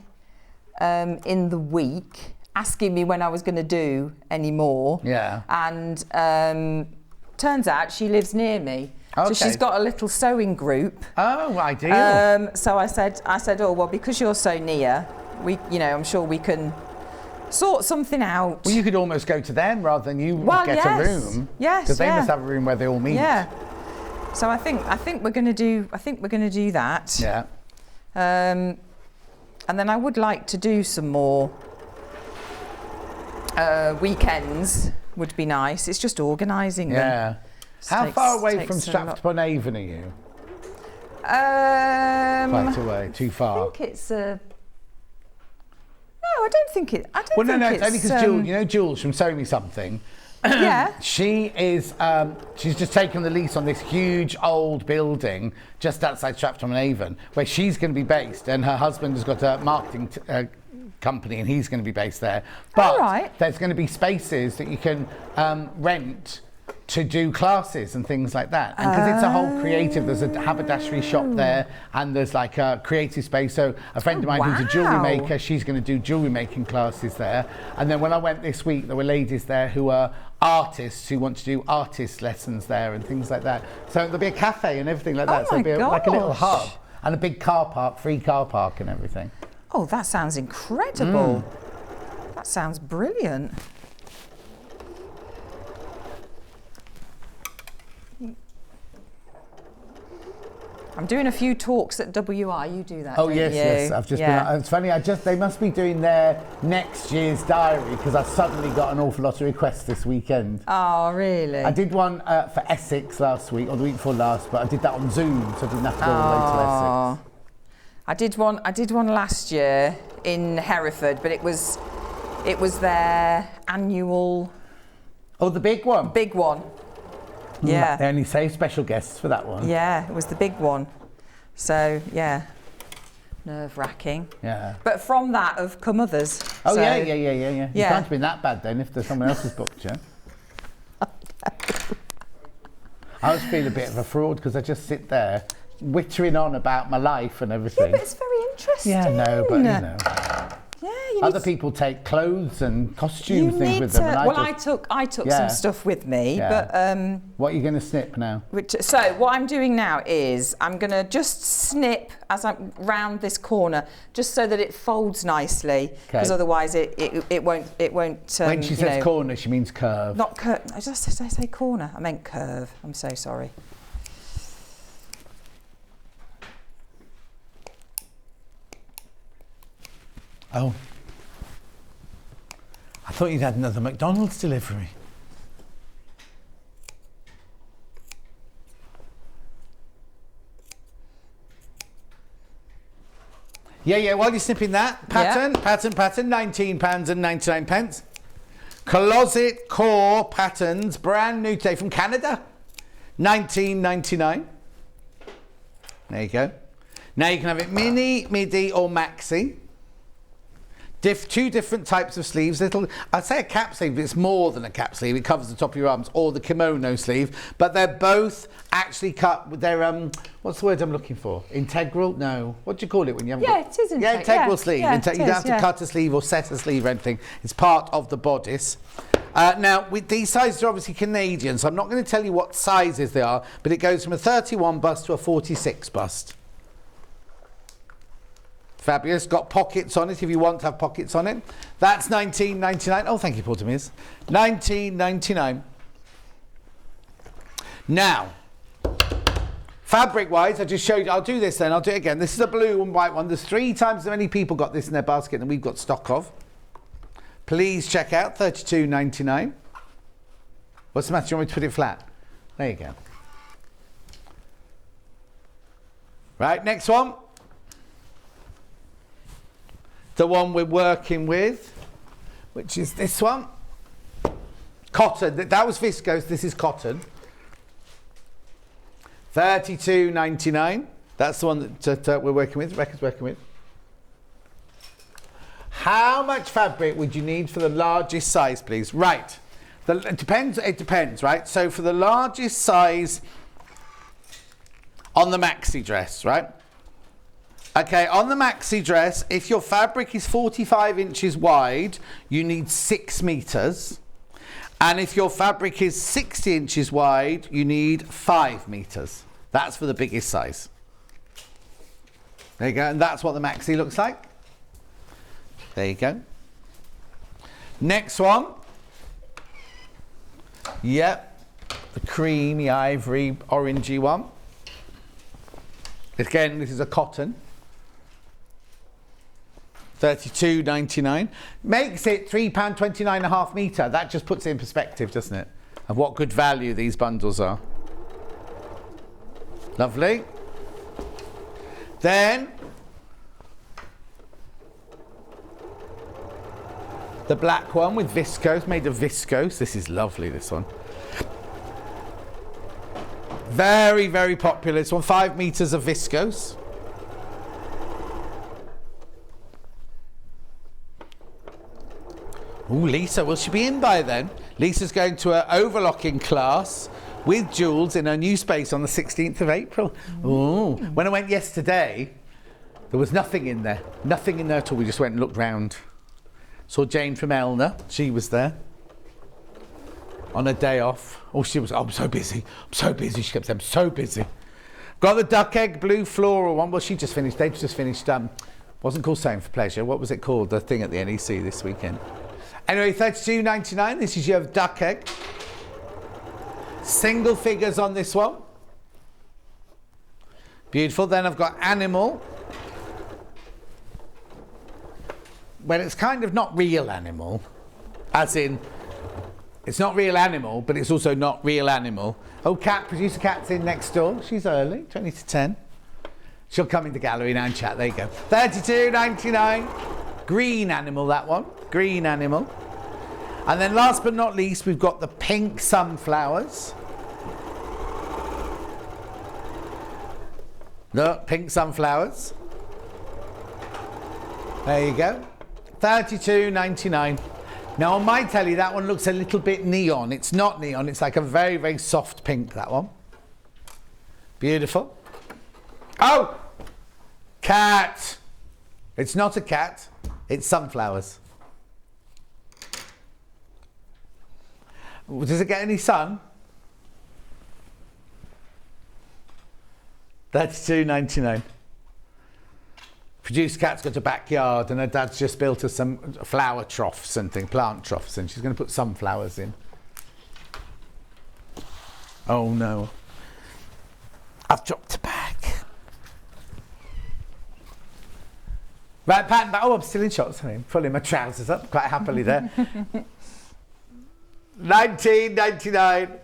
in the week asking me when I was going to do any more. Yeah. And turns out she lives near me. Okay. So she's got a little sewing group. Oh, ideal. So I said, oh well, because you're so near, I'm sure we can sort something out. Well, you could almost go to them rather than you get a room. Yes. Because they must have a room where they all meet. Yeah. So I think we're going to do that. Yeah. And then I would like to do some more weekends. Would be nice. It's just organising them. Yeah. How far away from Stratford-upon-Avon are you? Quite away. Too far. I think it's No, I don't think it. It's only because Jules from Sew Me Something. Yeah. She is. She's just taken the lease on this huge old building just outside Stratford-upon-Avon, where she's going to be based, and her husband has got a marketing company, and he's going to be based there. But there's going to be spaces that you can rent to do classes and things like that. And because it's a whole creative, there's a haberdashery shop there, and there's like a creative space. So a friend of mine who's a jewellery maker, she's going to do jewellery making classes there. And then when I went this week, there were ladies there who are artists who want to do artist lessons there and things like that. So there'll be a cafe and everything like that. So it'll be like a little hub and a big car park, free car park and everything. Oh, that sounds incredible. That sounds brilliant. I'm doing a few talks at WI. You do that. Oh yes. I've just been. It's funny. They must be doing their next year's diary, because I suddenly got an awful lot of requests this weekend. Oh really? I did one for Essex last week, or the week before last, but I did that on Zoom, so I didn't have to go all the way to Essex. I did one last year in Hereford, but it was their annual. Oh, the big one. Big one. Yeah. They only save special guests for that one. Yeah, it was the big one. So, yeah. Nerve-wracking. Yeah. But from that have come others. Oh, so, yeah. You can't have been that bad then if there's someone else who's booked you. I always feel a bit of a fraud because I just sit there wittering on about my life and everything. Yeah, but it's very interesting. Yeah, no, but Yeah, other people take clothes and costume things with them. And I took some stuff with me, but what are you going to snip now? So what I'm doing now is I'm going to just snip as I'm round this corner, just so that it folds nicely, because otherwise it won't. When she says corner, she means curve. Not curve. Did I say corner? I meant curve. I'm so sorry. Oh. I thought you'd had another McDonald's delivery. Yeah, while you're snipping that, pattern, £19.99. Closet Core Patterns, brand new today from Canada, $19.99. There you go. Now you can have it mini, midi or maxi. Two different types of sleeves. I'd say a cap sleeve, but it's more than a cap sleeve. It covers the top of your arms, or the kimono sleeve. But they're both actually cut with their what's the word I'm looking for? Integral? No. What do you call it when you haven't? Yeah, it is integral sleeve. Yeah, you don't have to cut a sleeve or set a sleeve or anything. It's part of the bodice. Now, with these sizes are obviously Canadian, so I'm not going to tell you what sizes they are, but it goes from a 31 bust to a 46 bust. Fabulous. Got pockets on it if you want to have pockets on it. That's $19.99. Oh, thank you, Paul Tamiz. $19.99. Now, fabric-wise, I just showed you. I'll do this then. I'll do it again. This is a blue and white one. There's 3 times as many people got this in their basket than we've got stock of. Please check out $32.99. What's the matter? Do you want me to put it flat? There you go. Right, next one. The one we're working with, which is this one. Cotton. That was viscose. This is cotton. $32.99. That's the one that we're working with. Rebecca's working with. How much fabric would you need for the largest size, please? Right. It depends, right? So for the largest size on the maxi dress, right? Okay, on the maxi dress, if your fabric is 45 inches wide, you need 6 meters. And if your fabric is 60 inches wide, you need 5 meters. That's for the biggest size. There you go, and that's what the maxi looks like. There you go. Next one. Yep, the creamy, ivory, orangey one. Again, this is a cotton. $32.99. Makes it £3.29 a half metre. That just puts it in perspective, doesn't it? Of what good value these bundles are. Lovely. Then the black one with viscose, made of viscose. This is lovely, this one. Very, very popular. This one, 5 meters of viscose. Ooh, Lisa, will she be in by then? Lisa's going to her overlocking class with Jules in her new space on the 16th of April. Ooh. When I went yesterday, there was nothing in there. Nothing in there at all. We just went and looked round. Saw Jane from Elna. She was there on a day off. Oh, she was, I'm so busy. I'm so busy. She kept saying, I'm so busy. Got the duck egg blue floral one. Well, she just finished. They've just finished. Wasn't called Sewing for Pleasure. What was it called? The thing at the NEC this weekend. Anyway, $32.99. This is your duck egg. Single figures on this one. Beautiful. Then I've got animal. Well, it's kind of not real animal, as in, it's not real animal, but it's also not real animal. Oh, Kat, producer Kat's in next door. She's early, 20 to 10. She'll come in the gallery now and chat. There you go. $32.99. Green animal, that one. Green animal. And then last but not least, we've got the pink sunflowers. Look, pink sunflowers. There you go. $32.99. Now on my telly, that one looks a little bit neon. It's not neon. It's like a very, very soft pink, that one. Beautiful. Oh! Cat. It's not a cat. It's sunflowers. Does it get any sun? $32.99. Producer Kat's got a backyard and her dad's just built her some flower troughs and things, plant troughs, and she's going to put sunflowers in. Oh no. I've dropped a bag. Right, pattern back. Oh, I'm still in shots. I'm pulling my trousers up quite happily there. $19.99.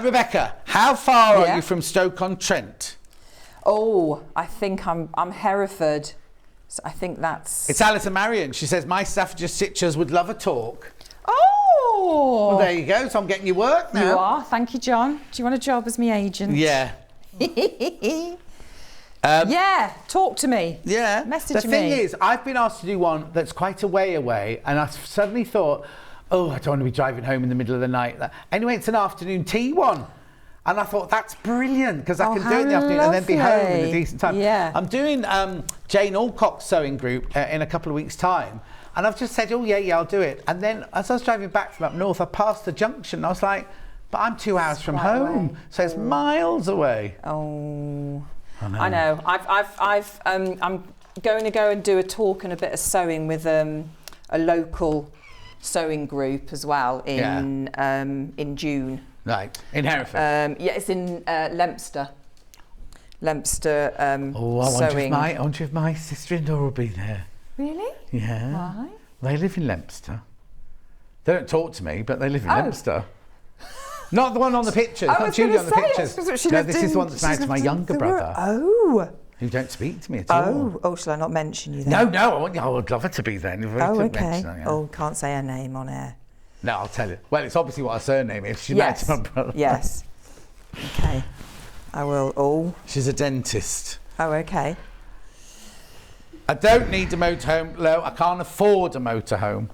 Rebecca, how far are you from Stoke-on-Trent? Oh, I think I'm Hereford. So I think that's... It's Alison Marion. She says, my Staffordshire stitchers would love a talk. Oh! Well, there you go. So I'm getting you work now. You are. Thank you, John. Do you want a job as my agent? Yeah. Yeah, talk to me. Yeah. Message the me. thing is, I've been asked to do one that's quite a way away, and I suddenly thought, oh, I don't want to be driving home in the middle of the night. Anyway, it's an afternoon tea one. And I thought, that's brilliant, because I can do it in the afternoon and then be home in a decent time. Yeah. I'm doing Jane Alcock's sewing group in a couple of weeks' time. And I've just said, oh, yeah, I'll do it. And then as I was driving back from up north, I passed the junction. I was like, but I'm 2 hours from home. Away. So it's miles away. Oh, I know. I'm going to go and do a talk and a bit of sewing with a local sewing group as well in June. Right, in Hereford. Yeah, it's in Leominster. Leominster I sewing. wonder if my sister-in-law will be there. Really? Yeah. Why? They live in Leominster. They don't talk to me, but they live in Leominster. Not the one on the pictures, not Julie on the pictures. No, this is the one that's married to my younger brother. Oh. Who don't speak to me at all. Oh, shall I not mention you then? No, I would love her to be there. Oh, okay. Oh, can't say her name on air. No, I'll tell you. Well, it's obviously what her surname is. She's married to my brother. Yes. Okay. I will. Oh. She's a dentist. Oh, okay. I don't need a motorhome, Lo. I can't afford a motorhome.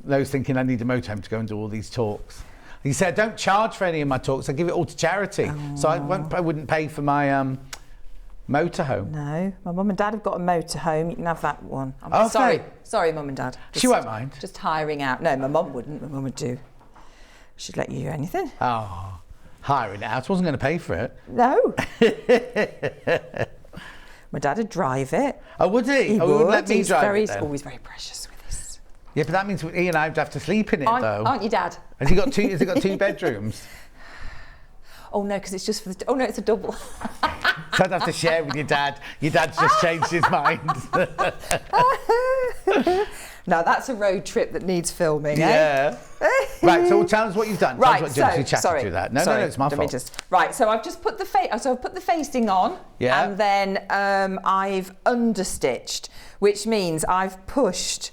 Lo's thinking I need a motorhome to go and do all these talks. He said, I don't charge for any of my talks. I give it all to charity. So I wouldn't pay for my motorhome. No, my mum and dad have got a motorhome. You can have that one. Okay. Sorry, mum and dad. She won't mind. Just hiring out. No, my mum wouldn't. My mum would do. She'd let you do anything. Oh, hiring it out. I wasn't going to pay for it. No. My dad would drive it. Oh, would he? He would would. let me He's drive very, it then. always very precious with this. Yeah, but that means he and I would have to sleep in it, though. Aren't you, Dad? Has it got two bedrooms? Oh no, because it's just for the. Oh no, it's a double. So I'd have to share with your dad. Your dad's just changed his mind. No, that's a road trip that needs filming. Yeah. Right. So tell us what you've done. Right. Tell us what sorry. Through that. No, it's my fault. Right. So I've just put the facing on. Yeah. And then I've understitched, which means I've pushed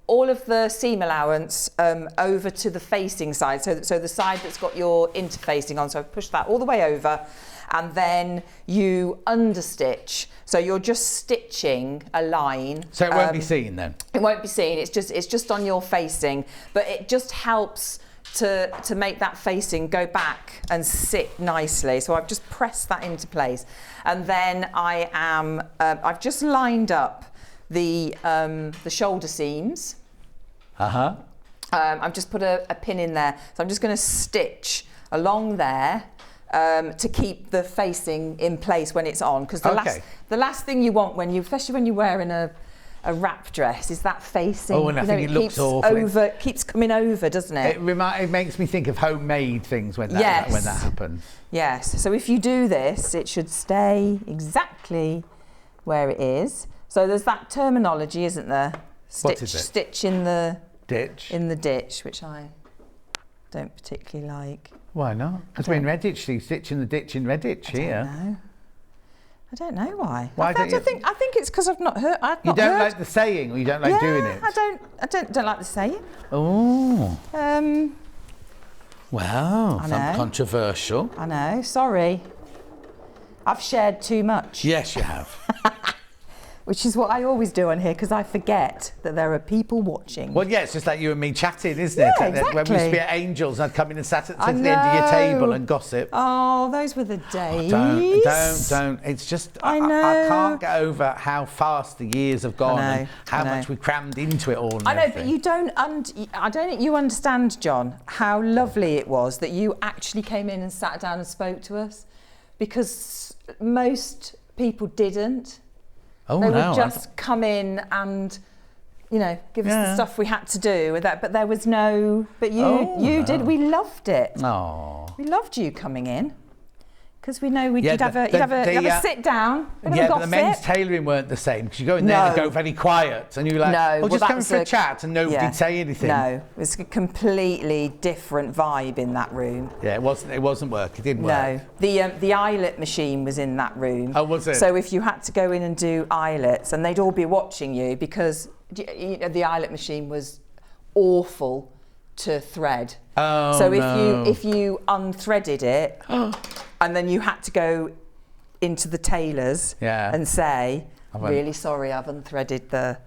all of the seam allowance over to the facing side, so the side that's got your interfacing on. So I've pushed that all the way over, and then you understitch. So you're just stitching a line. So it won't be seen then? It won't be seen. It's just on your facing, but it just helps to make that facing go back and sit nicely. So I've just pressed that into place, and then I've just lined up the shoulder seams. I've just put a pin in there, so I'm just going to stitch along there to keep the facing in place when it's on, because the last thing you want especially when you're wearing a wrap dress, is that facing. Oh, and I think it looks awful. It keeps coming over, doesn't it? It makes me think of homemade things when that happens. Yes. So if you do this, it should stay exactly where it is. So there's that terminology, isn't there? What is it? Stitch in the ditch. In the ditch, which I don't particularly like. Why not? Because we're in Redditch, so you stitch in the ditch in Redditch here. I don't know why. Why don't you? I think it's because I've not heard. You don't like the saying, or you don't like doing it? I don't like the saying. Oh. Well, I something know. controversial. I know. Sorry. I've shared too much. Yes, you have. Which is what I always do on here, because I forget that there are people watching. Well, yeah, it's just like you and me chatting, isn't it? Yeah, exactly. When we used to be at Angels, I'd come in and sit at the end of your table and gossip. Oh, those were the days. Don't. It's just, I know. I can't get over how fast the years have gone and how much we crammed into it all. I know, but you don't. I don't think you understand, John, how lovely it was that you actually came in and sat down and spoke to us, because most people didn't. Oh, they would just come in and, give us the stuff we had to do with that. But there was no. But you did. We loved it. Oh. We loved you coming in, because we know you'd have a sit down. Yeah, but the men's tailoring weren't the same, because you go in there and go very quiet, and you're like, just coming for a chat, and nobody'd say anything. No, it was a completely different vibe in that room. Yeah, it wasn't work. It didn't work. No, the eyelet machine was in that room. Oh, was it? So if you had to go in and do eyelets, and they'd all be watching you, because the eyelet machine was awful to thread. Oh, so if you unthreaded it, and then you had to go into the tailors and say, really sorry, I've unthreaded the...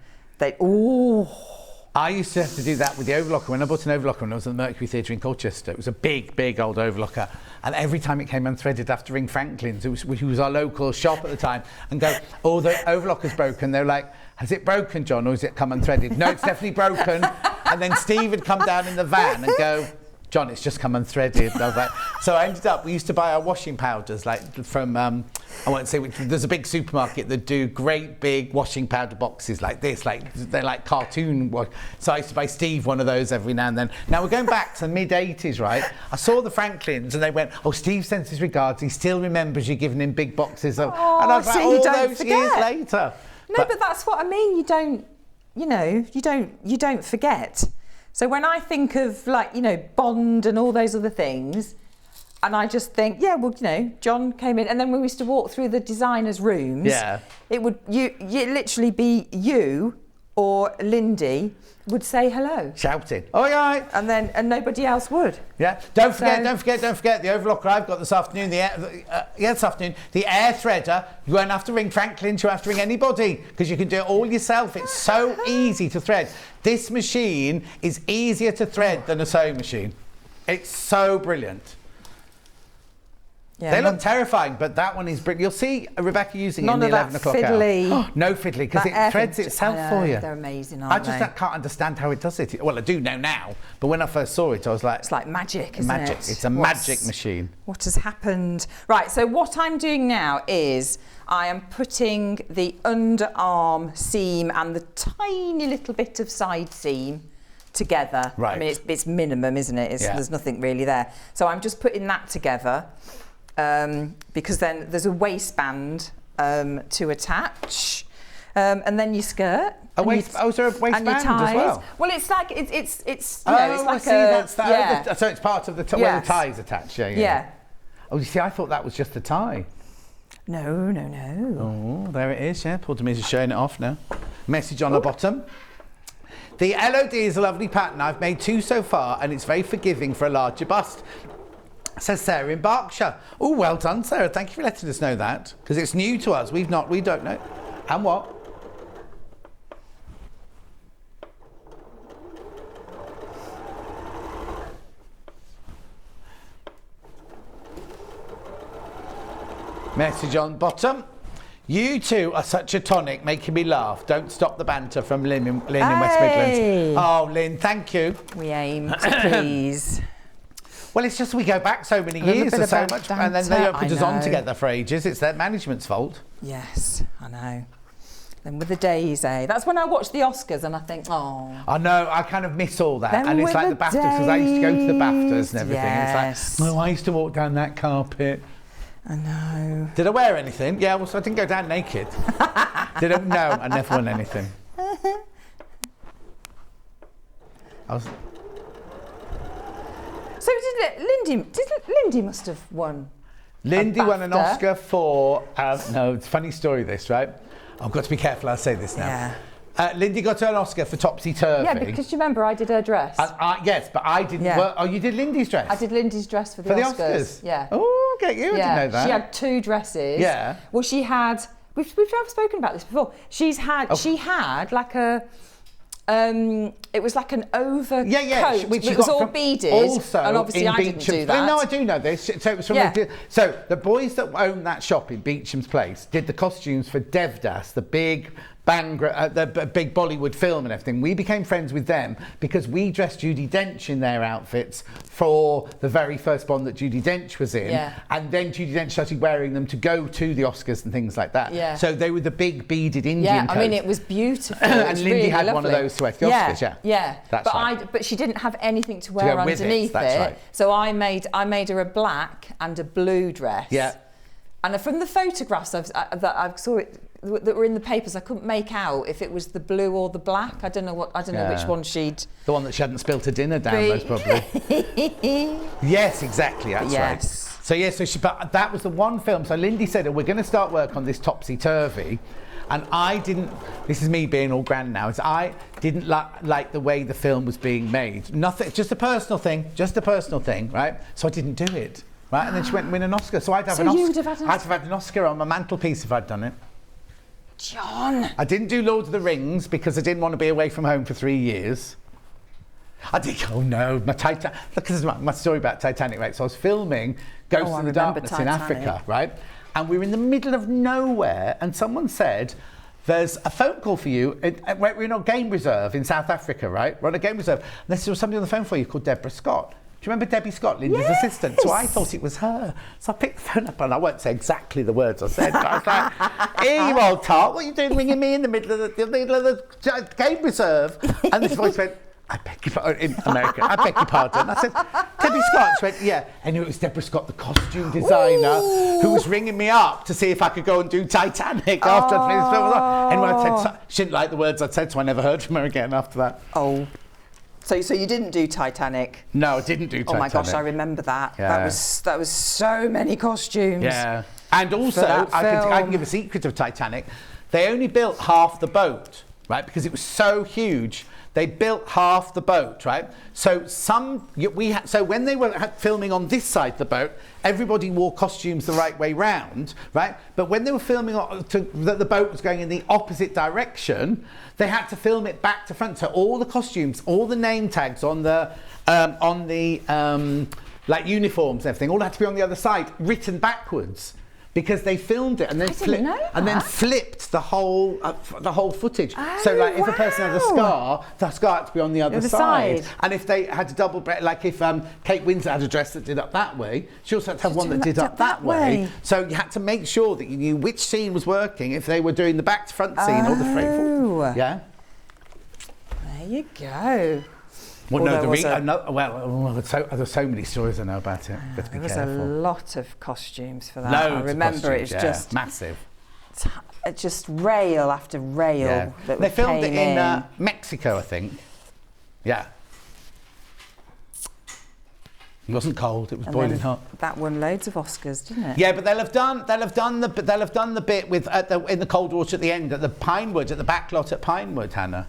I used to have to do that with the overlocker. When I bought an overlocker when I was at the Mercury Theatre in Colchester, it was a big, big old overlocker. And every time it came unthreaded, I have to ring Franklin's, which was our local shop at the time, and go, oh, the overlocker's broken. They're like, has it broken, John, or has it come unthreaded? No, it's definitely broken. And then Steve would come down in the van and go, John, it's just come unthreaded. And I was like, so I ended up, we used to buy our washing powders, like from, I won't say which, there's a big supermarket that do great big washing powder boxes like this, like they're like cartoon. So I used to buy Steve one of those every now and then. Now we're going back to the mid-80s, right? I saw the Franklins and they went, oh, Steve sends his regards. He still remembers you giving him big boxes of, and I was like, all those years later. No, but that's what I mean. You don't forget. So when I think of Bond and all those other things, and I just think, John came in, and then when we used to walk through the designers' rooms, it would literally be you or Lindy would say hello, shouting, "Oh yeah," and nobody else would. Yeah. Don't forget the overlocker I've got this afternoon. This afternoon, the air threader. You won't have to ring Franklin's. You won't have to ring anybody because you can do it all yourself. It's so easy to thread. This machine is easier to thread than a sewing machine. It's so brilliant. Yeah, they look terrifying, but that one is brilliant. You'll see Rebecca using it in the 11 o'clock fiddly, hour. No fiddly, because it threads itself for you. They're amazing, aren't they? I just can't understand how it does it. Well, I do know now, but when I first saw it, I was like... It's like magic, isn't it? It's a magic machine. What has happened? Right, so what I'm doing now is I am putting the underarm seam and the tiny little bit of side seam together. Right. I mean, it's minimum, isn't it? There's nothing really there. So I'm just putting that together. Because then there's a waistband to attach, and then your skirt. So there a waistband as well? Well, it's like it's it's like I see. That's that. Yeah. So it's part of the where the tie's attached. Yeah. Oh, you see, I thought that was just the tie. No. Oh, there it is. Yeah, Paul Demise is showing it off now. Message on the bottom. The Elodie is a lovely pattern. I've made 2 so far, and it's very forgiving for a larger bust. Says Sarah in Berkshire. Oh, well done, Sarah. Thank you for letting us know that, because it's new to us. We don't know. And what? Message on bottom. You two are such a tonic, making me laugh. Don't stop the banter, from Lynn in West Midlands. Oh, Lynn, thank you. We aim to please. Well, it's just we go back so many years or so much, and then they don't put us on together for ages. It's their management's fault. Yes, I know. Then with the days, That's when I watch the Oscars and I think, oh. I know, I kind of miss all that. And it's like the BAFTAs, because I used to go to the BAFTAs and everything. Yes. It's like, I used to walk down that carpet. I know. Did I wear anything? Yeah, well, so I didn't go down naked. No, I never won anything. So Lindy must have won. Lindy won an Oscar for, no, it's a funny story this, right? I've got to be careful, I'll say this now. Yeah. Lindy got an Oscar for Topsy Turvy. Yeah, because you remember I did her dress. Yes, but I didn't. Yeah. Oh, you did Lindy's dress? I did Lindy's dress for the Oscars. Yeah. Oh, okay, you didn't know that. She had 2 dresses. Yeah. Well, she had. We've spoken about this before. She had like a. It was like an overcoat, which was all beaded. Also, and obviously I didn't do that. No, I do know this. So it was from so the boys that owned that shop in Beecham's Place did the costumes for Devdas, the big the big Bollywood film and everything. We became friends with them because we dressed Judi Dench in their outfits for the very first Bond that Judi Dench was in. Yeah. And then Judi Dench started wearing them to go to the Oscars and things like that. Yeah. So they were the big beaded Indian coats. I mean, it was beautiful. And Lindy really had lovely. one of those to wear to the Oscars, Yeah. That's right. But she didn't have anything to wear underneath That's it. right. So I made her a black and a blue dress. Yeah. And from the photographs I saw it that were in the papers, I couldn't make out if it was the blue or the black. I don't know which one she'd. The one that she hadn't spilt her dinner down, most probably. Yes, exactly. That's right. But that was the one film. So Lindy said, "Oh, we're going to start work on this Topsy Turvy," and I didn't. This is me being all grand now. I didn't like the way the film was being made. Nothing. Just a personal thing. Right? So I didn't do it. right? And then she went and win an Oscar. So I'd have an you Oscar. would have had an I'd have had an Oscar on my mantelpiece if I'd done it. John. I didn't do Lord of the Rings because I didn't want to be away from home for 3 years. I did. Oh no, my Titanic. Look, this is my story about Titanic, right? So I was filming Ghosts in the Darkness in Africa, right? And we were in the middle of nowhere, and someone said, "There's a phone call for you. We're in a game reserve in South Africa, right? We're on a game reserve. And there was somebody on the phone for you called Deborah Scott. Do you remember Debbie Scott, Linda's assistant? So I thought it was her. So I picked the phone up, and I won't say exactly the words I said, but I was like, "Hey, you old tart, what are you doing ringing me in the middle of the game reserve?" And this voice went, "I beg your pardon," in America. "I beg your pardon." I said, "Debbie Scott." She went, "Yeah." And it was Deborah Scott, the costume designer, who was ringing me up to see if I could go and do Titanic after I'd finished filming. And when I said, she didn't like the words I'd said, so I never heard from her again after that. Oh. So you didn't do Titanic? No, I didn't do Titanic. Oh my gosh, I remember that. Yeah. That was so many costumes. Yeah. And also, I can give a secret of Titanic. They only built half the boat, right? Because it was so huge. They built half the boat, right? So when they were filming on this side of the boat, everybody wore costumes the right way round, right? But when they were filming that the boat was going in the opposite direction, they had to film it back to front. So all the costumes, all the name tags on the like uniforms and everything, all had to be on the other side, written backwards. Because they filmed it and then flipped the whole footage. Oh, so like if a person had a scar, the scar had to be on the other side. And if they had a double breast, like if Kate Winslet had a dress that did up that way, she also had to have one that did up that way. So you had to make sure that you knew which scene was working if they were doing the back to front scene or the straight forward. Yeah. There you go. Well, no, there's so many stories I know about it. There was a lot of costumes for that. Loads I remember it was just massive. Just rail after rail. Yeah. That They filmed it came in Mexico, I think. Yeah. It wasn't cold. It was boiling hot. That won loads of Oscars, didn't it? Yeah, but they'll have done the bit with in the cold water at the end at the Pinewood, at the back lot at Pinewood, Hannah.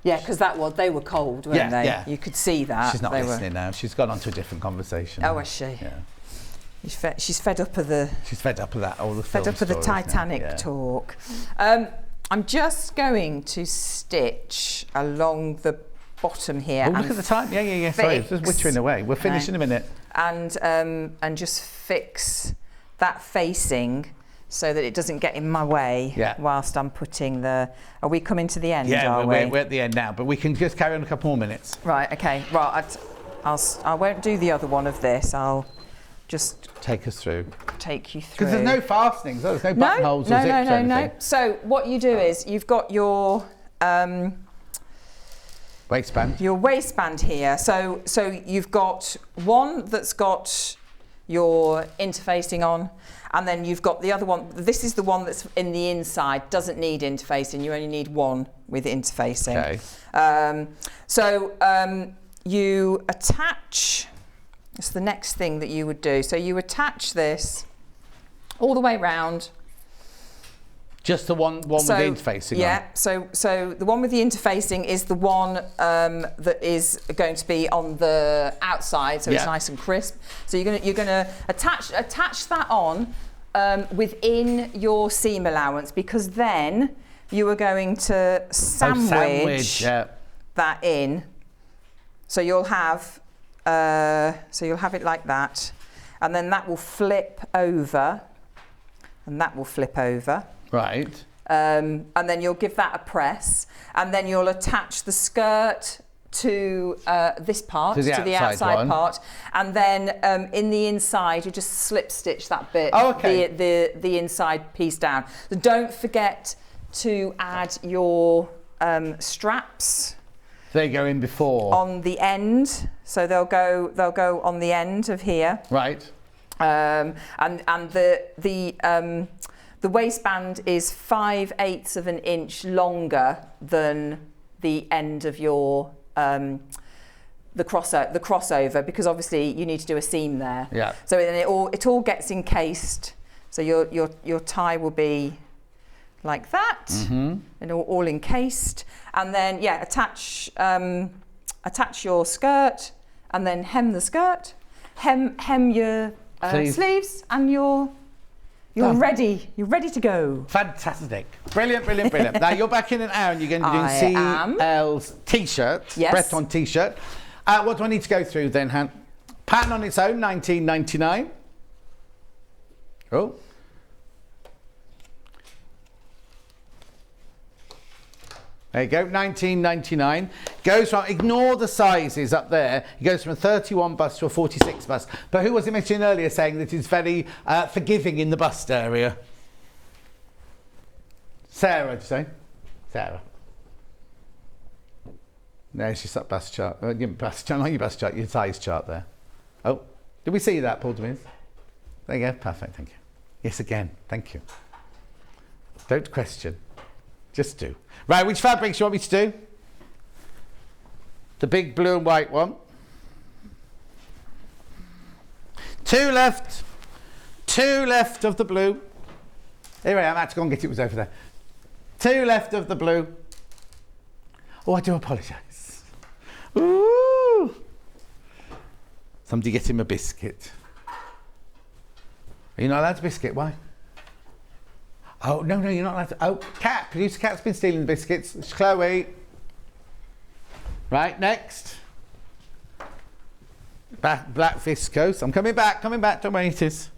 Yeah, because they were cold, weren't they? Yeah. You could see that. She's not listening now. She's gone on to a different conversation. Oh, is she? Yeah. She's fed up of the. She's fed up of that. All the fed up of the Titanic talk. I'm just going to stitch along the bottom here. Look at the time. Yeah. Sorry, it's just wittering away. We'll finish in a minute. And just fix that facing, so that it doesn't get in my way whilst I'm putting the... Are we coming to the end, are we? We're at the end now, but we can just carry on a couple more minutes. Right, OK. Right, I won't do the other one of this. I'll just... Take us through. Take you through. Because there's no fastenings, there's no buttonholes or zips or anything. No. So what you do is you've got your... waistband. Your waistband here. So you've got one that's got your interfacing on, and then you've got the other one. This is the one that's in the inside, doesn't need interfacing. You only need one with interfacing. Okay. You attach, that's the next thing that you would do. So you attach this all the way round. Just the one with the interfacing on? Yeah, so the one with the interfacing is the one that is going to be on the outside, so it's nice and crisp. So you're gonna attach that on within your seam allowance, because then you are going to sandwich that in. So you'll have it like that, and then that will flip over, and that will flip over. Right. And then you'll give that a press, and then you'll attach the skirt to this part, to the outside part, and then in the inside you just slip stitch that bit, the inside piece down. So don't forget to add your straps. They go in before. On the end, so they'll go on the end of here. Right. And the waistband is 5/8 of an inch longer than the end of your the crossover, because obviously you need to do a seam there. Yeah. So then it all gets encased. So your tie will be like that, and all encased. And then attach your skirt, and then hem the skirt, hem your sleeves, and you're ready. You're ready to go. Fantastic. Brilliant, brilliant, brilliant. Now, you're back in an hour and you're going to be doing CL's T-shirt, Yes. Breton T-shirt. What do I need to go through then, Han? Pattern on its own, $19.99. Oh. There you go, $19.99. Goes from, ignore the sizes up there. It goes from a 31 bust to a 46 bust. But who was it mentioned earlier saying that it's very forgiving in the bust area? Sarah, did you say? Sarah. No, it's just that bust chart. Your bust chart, not your bust chart, your size chart there. Oh, did we see that, Paul Demise? There you go, perfect, thank you. Yes, again, thank you. Don't question, just do. Right, which fabrics you want me to do? The big blue and white one. 2 left. 2 left of the blue. Here I am, I had to go and get it, was over there. 2 left of the blue. Oh, I do apologise. Ooh. Somebody get him a biscuit. Are you not allowed to biscuit? Why? Oh, no, you're not allowed to. Oh, Cat. Producer Cat's been stealing the biscuits. It's Chloe. Right, next. Black viscose. I'm coming back. Don't worry, it is.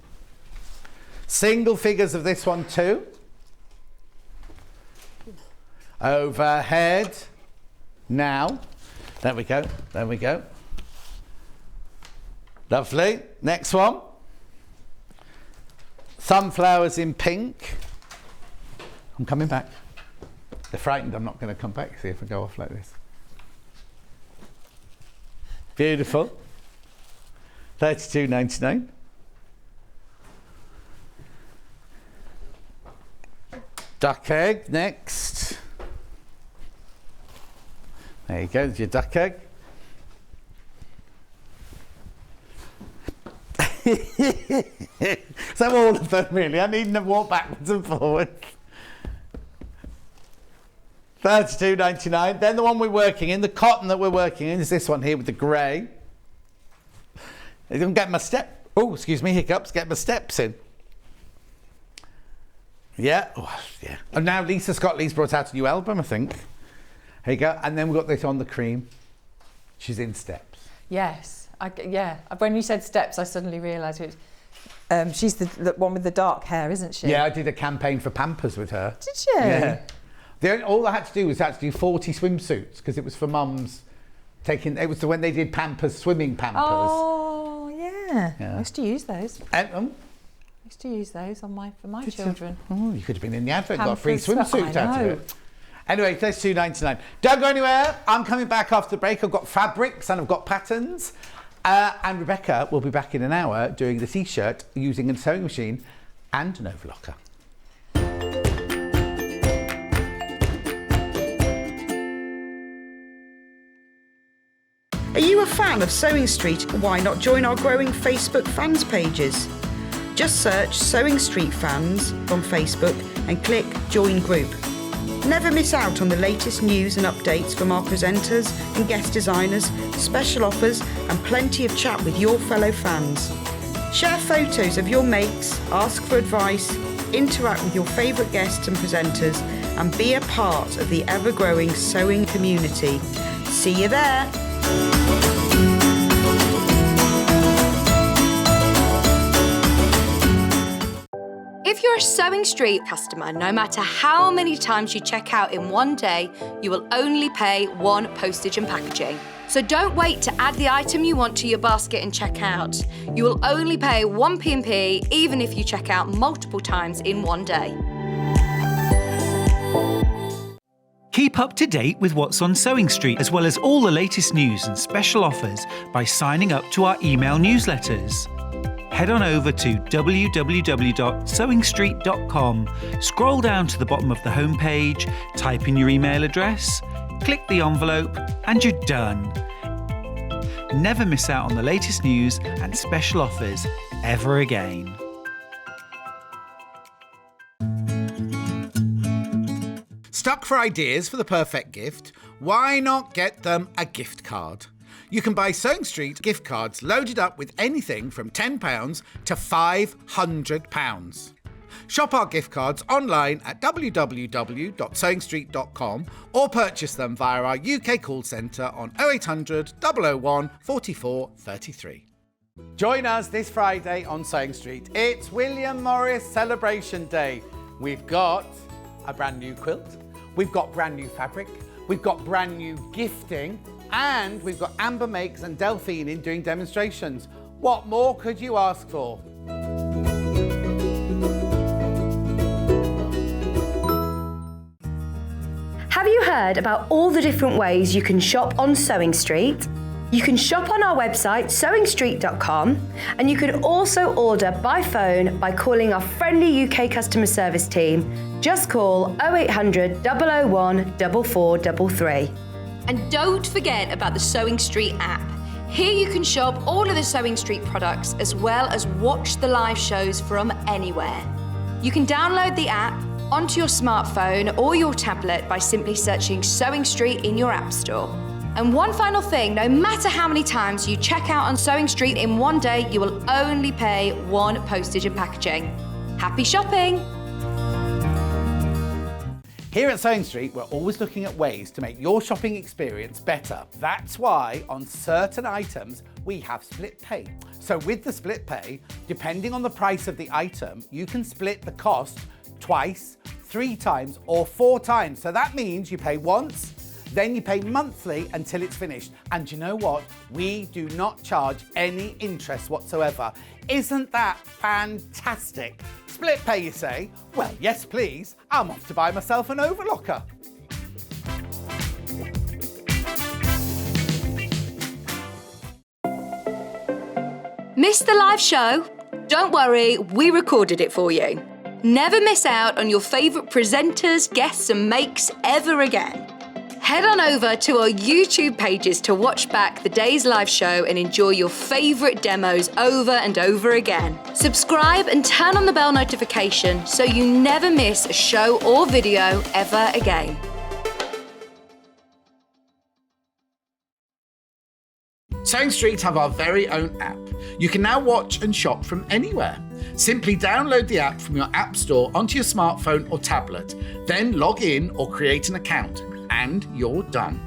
Single figures of this one too. Overhead. Now. There we go. Lovely. Next one. Sunflowers in pink. I'm coming back. They're frightened I'm not going to come back. See if I go off like this. Beautiful. $32.99. Duck egg next. There you go, there's your duck egg. So all of them really. I need them to walk backwards and forwards. $32.99. Then the one we're working in, the cotton that we're working in, is this one here with the grey. I don't get my step. Oh, excuse me, hiccups. Get my steps in. Yeah. Oh, yeah. And now Lisa Scott-Lee's brought out a new album, I think. Here you go. And then we've got this on the cream. She's in steps. Yes. Yeah. When you said steps, I suddenly realised it. She's the one with the dark hair, isn't she? Yeah, I did a campaign for Pampers with her. Did you? Yeah. All I had to do was actually do 40 swimsuits because it was for mums it was when they did Pampers, swimming Pampers. Oh, yeah. I used to use those. I used to use those for my children. Oh, you could have been in the advert and got a Pampers, free swimsuit out of it. Anyway, $32.99. Don't go anywhere. I'm coming back after the break. I've got fabrics and I've got patterns. And Rebecca will be back in an hour doing the T-shirt using a sewing machine and an overlocker. Are you a fan of Sewing Street? Why not join our growing Facebook fans pages? Just search Sewing Street Fans on Facebook and click Join Group. Never miss out on the latest news and updates from our presenters and guest designers, special offers and plenty of chat with your fellow fans. Share photos of your makes, ask for advice, interact with your favourite guests and presenters and be a part of the ever-growing sewing community. See you there! If you're a Sewing Street customer, no matter how many times you check out in one day, you will only pay one postage and packaging. So don't wait to add the item you want to your basket and check out. You will only pay one P&P even if you check out multiple times in one day. Keep up to date with what's on Sewing Street, as well as all the latest news and special offers by signing up to our email newsletters. Head on over to www.sewingstreet.com, scroll down to the bottom of the homepage, type in your email address, click the envelope, and you're done. Never miss out on the latest news and special offers ever again. Stuck for ideas for the perfect gift? Why not get them a gift card? You can buy Sewing Street gift cards loaded up with anything from £10 to £500. Shop our gift cards online at www.sewingstreet.com or purchase them via our UK call centre on 0800 001 44 33. Join us this Friday on Sewing Street. It's William Morris Celebration Day. We've got a brand new quilt, we've got brand new fabric, we've got brand new gifting, and we've got Amber Makes and Delphine in doing demonstrations. What more could you ask for? Have you heard about all the different ways you can shop on Sewing Street? You can shop on our website sewingstreet.com, and you can also order by phone by calling our friendly UK customer service team. Just call 0800 001 4433. And don't forget about the Sewing Street app. Here you can shop all of the Sewing Street products as well as watch the live shows from anywhere. You can download the app onto your smartphone or your tablet by simply searching Sewing Street in your app store. And one final thing, no matter how many times you check out on Sewing Street in one day, you will only pay one postage and packaging. Happy shopping! Here at Sewing Street, we're always looking at ways to make your shopping experience better. That's why on certain items, we have split pay. So with the split pay, depending on the price of the item, you can split the cost twice, 3 times, or 4 times. So that means you pay once, then you pay monthly until it's finished. And you know what? We do not charge any interest whatsoever. Isn't that fantastic? Split pay, you say? Well, yes, please. I'm off to buy myself an overlocker. Missed the live show? Don't worry, we recorded it for you. Never miss out on your favourite presenters, guests and makes ever again. Head on over to our YouTube pages to watch back the day's live show and enjoy your favourite demos over and over again. Subscribe and turn on the bell notification so you never miss a show or video ever again. Sewing Street have our very own app. You can now watch and shop from anywhere. Simply download the app from your app store onto your smartphone or tablet, then log in or create an account, and you're done.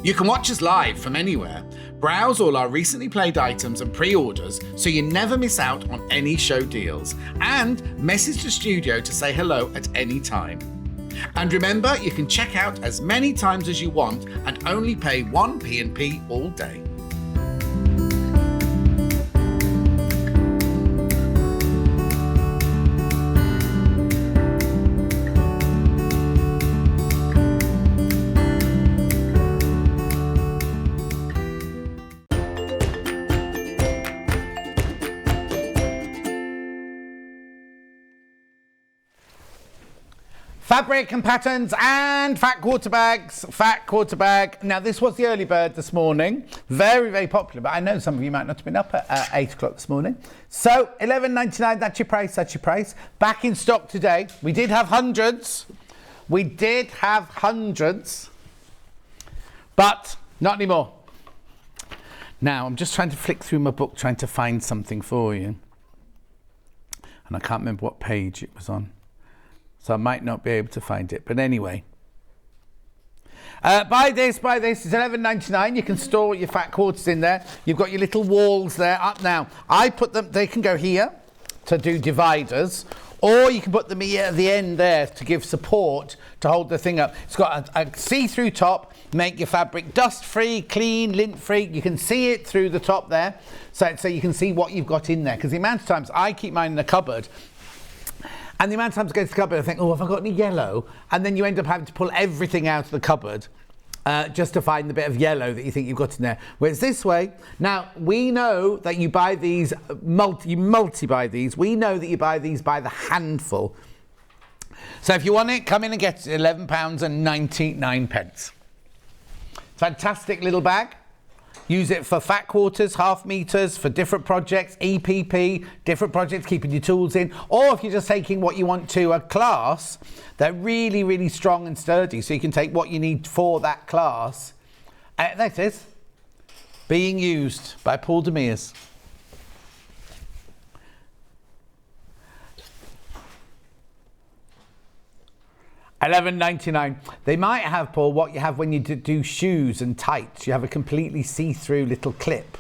You can watch us live from anywhere, browse all our recently played items and pre-orders so you never miss out on any show deals, and message the studio to say hello at any time. And remember, you can check out as many times as you want and only pay 1 P&P all day. Fabric and patterns and fat quarter bags. Fat quarter bag. Now this was the early bird this morning. Very, very popular, but I know some of you might not have been up at 8 o'clock this morning. So $11.99, that's your price, that's your price. Back in stock today. We did have hundreds. But not anymore. Now I'm just trying to flick through my book, trying to find something for you. And I can't remember what page it was on. So I might not be able to find it, but anyway. Buy this, it's $11.99. You can store your fat quarters in there. You've got your little walls there up now. I put them, they can go here to do dividers, or you can put them here at the end there to give support to hold the thing up. It's got a see-through top, make your fabric dust-free, clean, lint-free. You can see it through the top there, so you can see what you've got in there. Because the amount of times I keep mine in the cupboard, and the amount of times I go to the cupboard, I think, oh, have I got any yellow? And then you end up having to pull everything out of the cupboard just to find the bit of yellow that you think you've got in there. Whereas this way, now we know that you buy these, you multi-buy these. We know that you buy these by the handful. So if you want it, come in and get it, £11.99. Fantastic little bag. Use it for fat quarters, half meters, for different projects, EPP, different projects, keeping your tools in. Or if you're just taking what you want to a class, they're really, really strong and sturdy. So you can take what you need for that class. There it is. Being used by Paul Demers. $11.99. They might have, Paul, what you have when you do shoes and tights. You have a completely see-through little clip.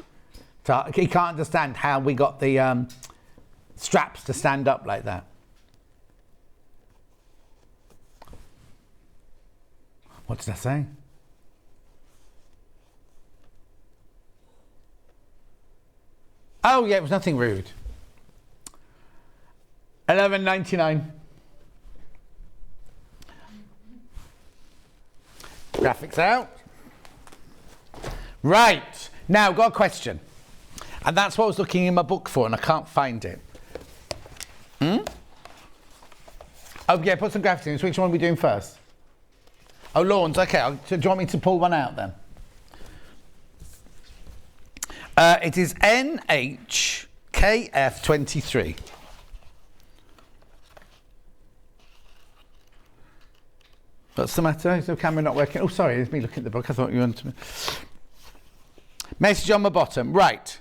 So he can't understand how we got the straps to stand up like that. What did I say? Oh yeah, it was nothing rude. $11.99. Graphics out. Right, now got a question. And that's what I was looking in my book for and I can't find it. Oh yeah, put some graphics in. So which one are we doing first? Oh, lawns, okay. Do you want me to pull one out then? It is NHKF23. What's the matter? Is the camera not working? Oh, sorry, it's me looking at the book. I thought you wanted to... Message on the bottom. Right.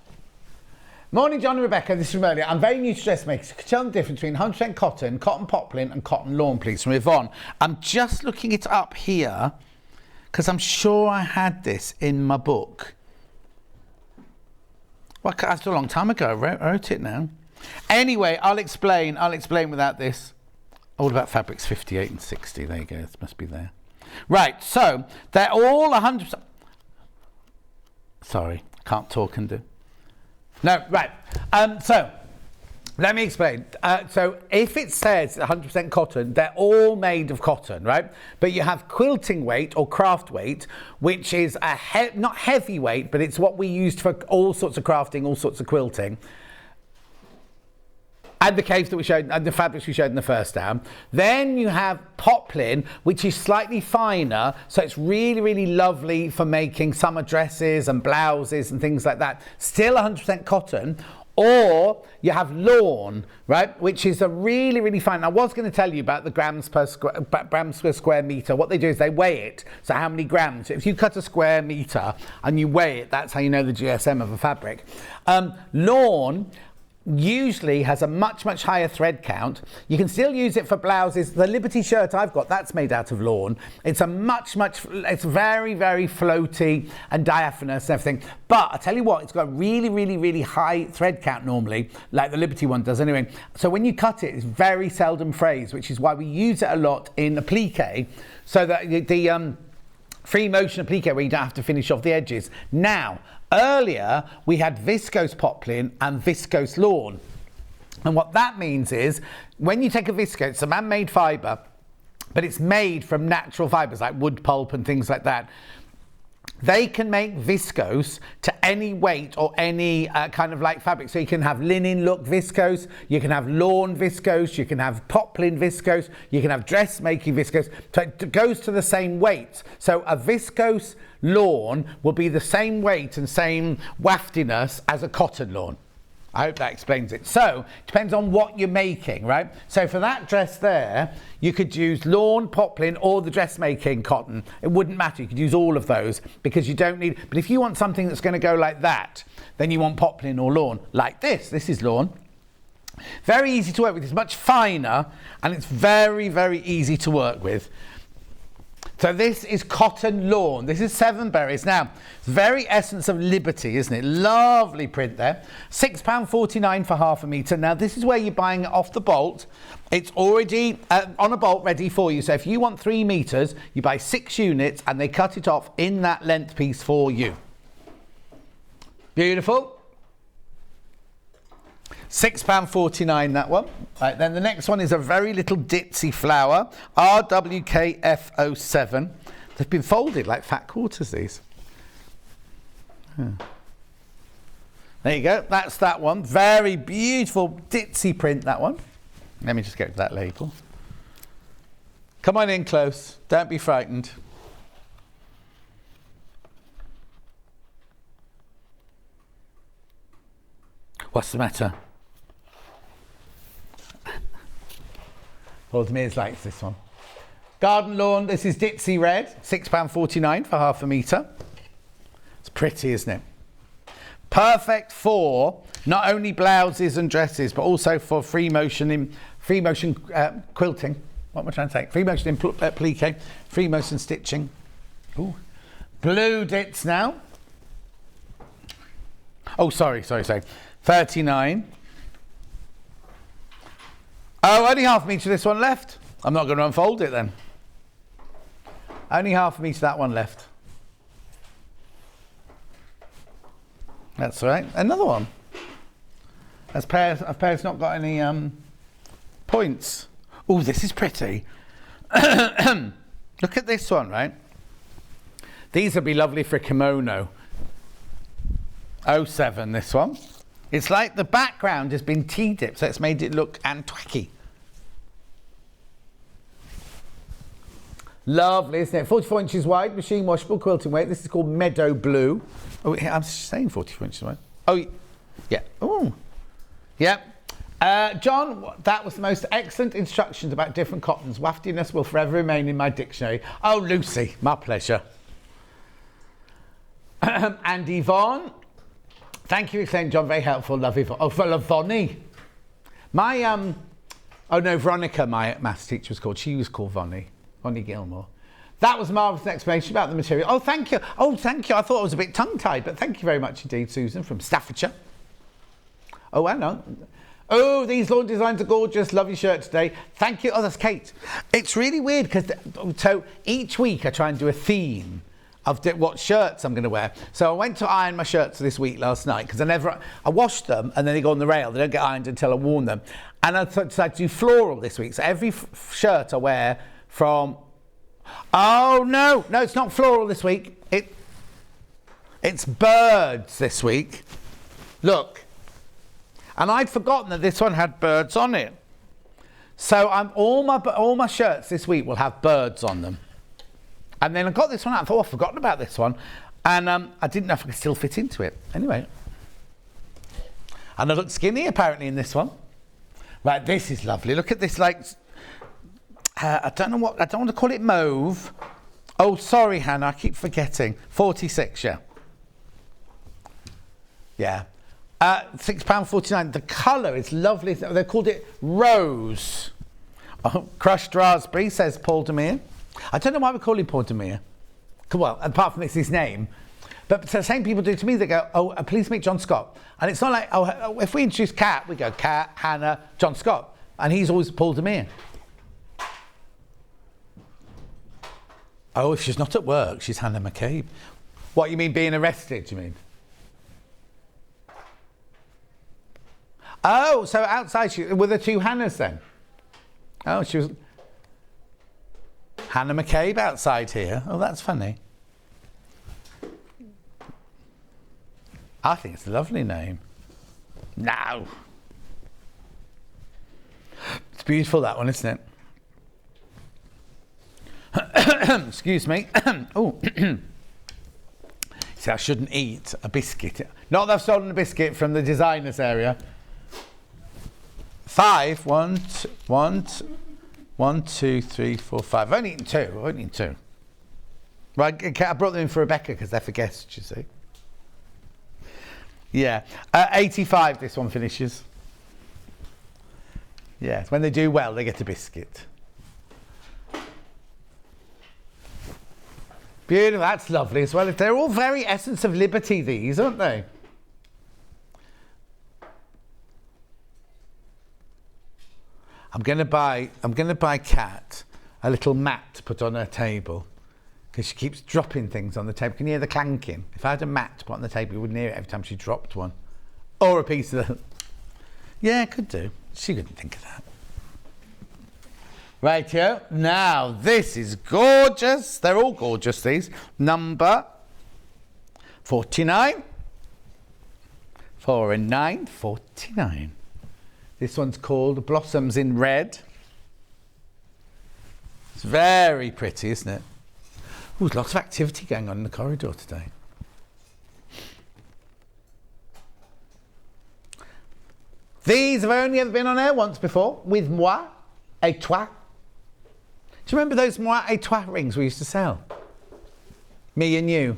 Morning, John and Rebecca. This is from earlier. I'm very new to dressmaking. So could you tell the difference between 100% cotton, cotton poplin, and cotton lawn, please, from Yvonne? I'm just looking it up here because I'm sure I had this in my book. Well, that's a long time ago. I wrote it now. Anyway, I'll explain without this. All about fabrics 58 and 60. There you go. This must be there. Right. So they're all 100%. Sorry, can't talk and do. No, right. So let me explain. So if it says 100% cotton, they're all made of cotton, right? But you have quilting weight or craft weight, which is not heavy weight, but it's what we used for all sorts of crafting, all sorts of quilting. And the caves that we showed, and the fabrics we showed in the first down. Then you have poplin, which is slightly finer, so it's really, really lovely for making summer dresses and blouses and things like that. Still 100% cotton. Or you have lawn, right, which is a really, really fine. I was going to tell you about the grams per square metre. What they do is they weigh it. So how many grams? If you cut a square metre and you weigh it, that's how you know the GSM of a fabric. Lawn usually has a much, much higher thread count. You can still use it for blouses. The Liberty shirt I've got, that's made out of lawn. It's it's very, very floaty and diaphanous and everything. But I tell you what, it's got a really, really, really high thread count normally, like the Liberty one does anyway. So when you cut it, it's very seldom frays, which is why we use it a lot in applique, so that the free motion applique where you don't have to finish off the edges. Now, earlier we had viscose poplin and viscose lawn. And what that means is when you take a viscose, it's a man-made fibre, but it's made from natural fibres like wood pulp and things like that. They can make viscose to any weight or any kind of like fabric. So you can have linen look viscose, you can have lawn viscose, you can have poplin viscose, you can have dressmaking viscose. So it goes to the same weight. So a viscose lawn will be the same weight and same waftiness as a cotton lawn. I hope that explains it. So, it depends on what you're making, right? So for that dress there, you could use lawn, poplin, or the dressmaking cotton. It wouldn't matter. You could use all of those because you don't need... But if you want something that's going to go like that, then you want poplin or lawn. Like this. This is lawn. Very easy to work with. It's much finer, and it's very, very easy to work with. So this is cotton lawn. This is Seven Berries. Now, it's very essence of Liberty, isn't it? Lovely print there. £6.49 for half a metre. Now, this is where you're buying it off the bolt. It's already on a bolt ready for you. So if you want 3 metres, you buy 6 units and they cut it off in that length piece for you. Beautiful. £6.49 that one. Right, then the next one is a very little ditzy flower, RWKF07. They've been folded like fat quarters, these. Yeah. There you go, that's that one. Very beautiful ditzy print, that one. Let me just get to that label. Come on in close, don't be frightened. What's the matter? Paul Demers likes this one. Garden lawn, this is ditzy red, £6.49 for half a metre. It's pretty, isn't it? Perfect for not only blouses and dresses, but also for free motion quilting. What am I trying to say? Free motion plique, free motion stitching. Ooh. Blue dits now. Oh, sorry. 39. Oh, only half a metre to this one left. I'm not going to unfold it then. Only half a metre to that one left. That's right. Another one. As Pear's not got any points. Oh, this is pretty. Look at this one, right? These would be lovely for a kimono. 07, this one. It's like the background has been tea dipped, so it's made it look antiquity. Lovely, isn't it? 44 inches wide, machine washable quilting weight. This is called Meadow Blue. Oh, I'm saying 44 inches wide. Oh, yeah. Oh, yeah. John, that was the most excellent instructions about different cottons. Waftiness will forever remain in my dictionary. Oh, Lucy, my pleasure. And Yvonne, thank you for saying, John, very helpful. Love Yvonne. Oh, for Vonnie. My, oh no, Veronica, my maths teacher was called. She was called Vonnie Gilmore. That was a marvellous explanation about the material. Oh, thank you. Oh, thank you. I thought I was a bit tongue-tied, but thank you very much indeed, Susan, from Staffordshire. Oh, hang on. Oh, these lawn designs are gorgeous. Love your shirt today. Thank you. Oh, that's Kate. It's really weird because so each week I try and do a theme of what shirts I'm going to wear. So I went to iron my shirts this week last night because I washed them and then they go on the rail. They don't get ironed until I worn them. And I decided to do floral this week. So every shirt I wear from... Oh, no, it's not floral this week. It's birds this week. Look. And I'd forgotten that this one had birds on it. So all my shirts this week will have birds on them. And then I got this one out. I thought, I've forgotten about this one. And I didn't know if I could still fit into it. Anyway. And I look skinny, apparently, in this one. Right, this is lovely. Look at this, like... I don't want to call it mauve. Oh, sorry, Hannah, I keep forgetting. 46, yeah. Yeah. £6.49. The colour is lovely. They called it rose. Oh, crushed raspberry, says Paul Demere. I don't know why we call him Paul Demere. Well, apart from it's his name. But the same people do to me. They go, oh, please meet John Scott. And it's not like, oh, if we introduce Kat, we go Kat, Hannah, John Scott. And he's always Paul Demere. Oh, if she's not at work, she's Hannah McCabe. What, you mean being arrested, do you mean? Oh, so outside, were there two Hannahs then? Oh, she was... Hannah McCabe outside here. Oh, that's funny. I think it's a lovely name. No. It's beautiful, that one, isn't it? Excuse me. Oh. See, I shouldn't eat a biscuit. Not that I've stolen a biscuit from the designers area. 5. 1, 2, 3, 4, 5. I've only eaten two. Right, I brought them in for Rebecca because they're for guests, you see. Yeah. 85, this one finishes. Yes, when they do well, they get a biscuit. Beautiful, that's lovely as well. They're all very essence of liberty, these, aren't they? I'm going to buy Kat a little mat to put on her table because she keeps dropping things on the table. Can you hear the clanking? If I had a mat to put on the table, you wouldn't hear it every time she dropped one. Or a piece of the... Yeah, could do. She couldn't think of that. Right here. Now, this is gorgeous. They're all gorgeous, these. Number 49. 4 and 9, 49. This one's called Blossoms in Red. It's very pretty, isn't it? Ooh, there's lots of activity going on in the corridor today. These have only ever been on air once before with Moi et Toi. Do you remember those Moi et Toi rings we used to sell? Me and you.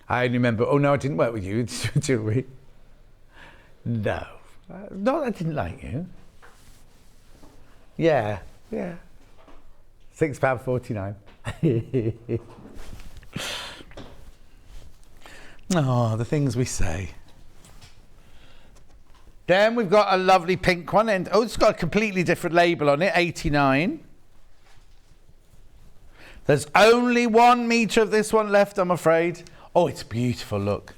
I only remember, oh no, I didn't work with you, do we? No. No, I didn't like you. Yeah. £6.49. Oh, the things we say. Then we've got a lovely pink one, and it's got a completely different label on it, 89. There's only 1 metre of this one left, I'm afraid. Oh, it's beautiful, look.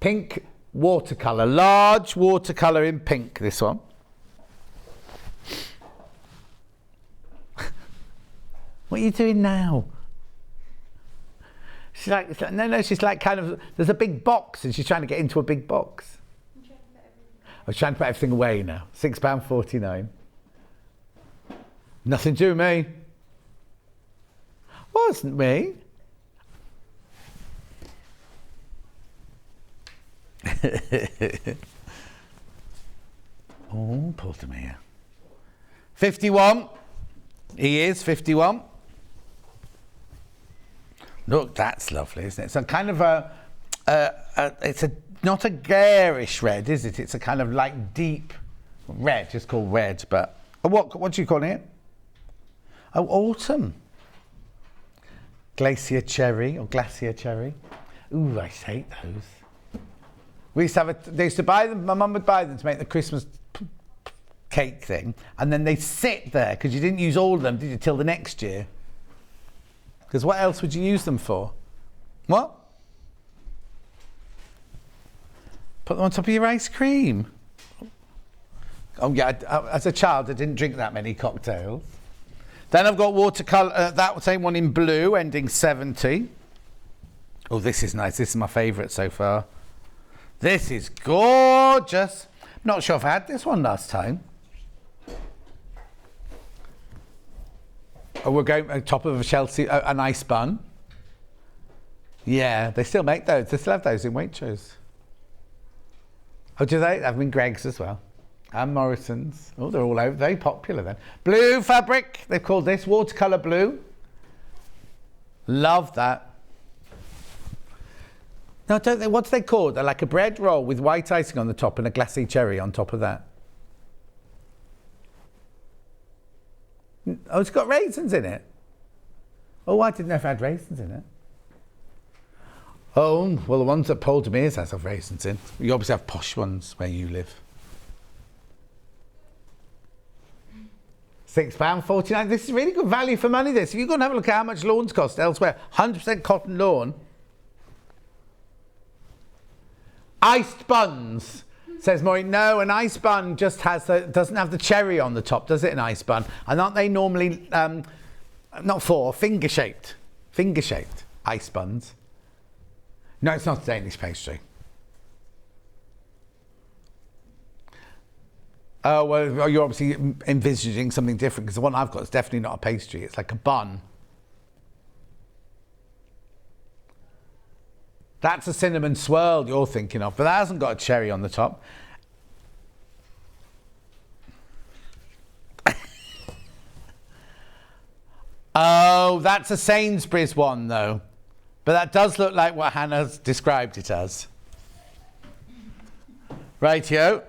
Pink watercolour, large watercolour in pink, this one. What are you doing now? She's like, no, she's like kind of, there's a big box and she's trying to get into a big box. I was trying to put everything away now. £6.49. Nothing to do with me. Wasn't me. Oh, Paul Demere. 51. He is 51. Look, that's lovely, isn't it? It's a kind of not a garish red, is it? It's a kind of like deep red. It's called red, but what do you call it? Oh, autumn. Glacier cherry or glacier cherry. Ooh, I hate those. We used to have they used to buy them. My mum would buy them to make the Christmas cake thing, and then they sit there because you didn't use all of them, did you, till the next year? Because what else would you use them for? What? Put them on top of your ice cream. Oh yeah, as a child I didn't drink that many cocktails. Then I've got watercolour, that same one in blue, ending 70. Oh, this is nice. This is my favourite so far. This is gorgeous. Not sure if I had this one last time. Oh, we're going on top of a Chelsea, an ice bun. Yeah, they still make those. They still have those in Waitrose. Oh, do they? I've been Greggs as well. And Morrison's. Oh, they're all over. Very popular then. Blue fabric. They've called this watercolour blue. Love that. No, don't they? What's they called? They're like a bread roll with white icing on the top and a glassy cherry on top of that. Oh, it's got raisins in it. Oh, I didn't know if it had raisins in it. Oh, well, the ones that Paul Demere's has have raisins in. You obviously have posh ones where you live. £6.49. This is really good value for money, this. If you go and have a look at how much lawns cost elsewhere, 100% cotton lawn. Iced buns, says Maureen. No, an ice bun just doesn't have the cherry on the top, does it, an ice bun? And aren't they normally, finger-shaped ice buns? No, it's not a Danish pastry. Oh, well, you're obviously envisaging something different, because the one I've got is definitely not a pastry. It's like a bun. That's a cinnamon swirl you're thinking of, but that hasn't got a cherry on the top. Oh, that's a Sainsbury's one, though. But that does look like what Hannah's described it as. Rightio.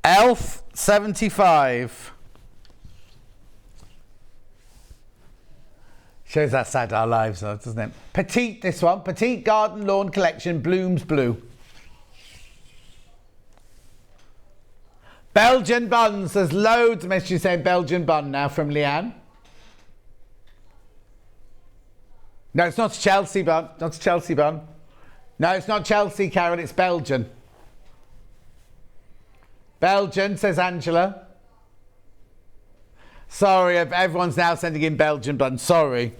Elf 75. Shows how sad our lives are, doesn't it? Petite, this one. Petite Garden Lawn Collection, Blooms Blue. Belgian buns. There's loads of messages saying Belgian bun now from Leanne. No, it's not a Chelsea bun. Not a Chelsea bun. No, it's not Chelsea, Karen. It's Belgian. Belgian, says Angela. Sorry, everyone's now sending in Belgian bun. Sorry.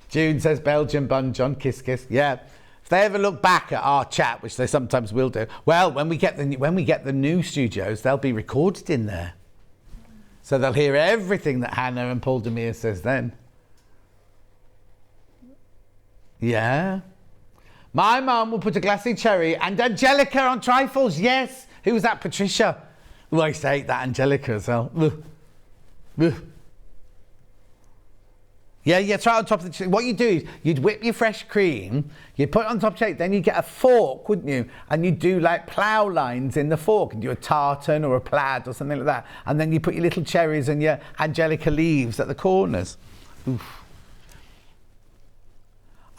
June says Belgian bun, John. Kiss, kiss. Yeah. If they ever look back at our chat, which they sometimes will do, well, when we get the new studios, they'll be recorded in there. So they'll hear everything that Hannah and Paul Demere says then. Yeah. My mum will put a glassy cherry and Angelica on trifles. Yes. Who was that? Patricia. Oh, I used to hate that Angelica as well. Ugh. Ugh. Yeah, try it on top of the cake. What you do is you'd whip your fresh cream, you'd put it on top of the cake, then you'd get a fork, wouldn't you? And you'd do like plough lines in the fork and do a tartan or a plaid or something like that. And then you put your little cherries and your Angelica leaves at the corners. Oof.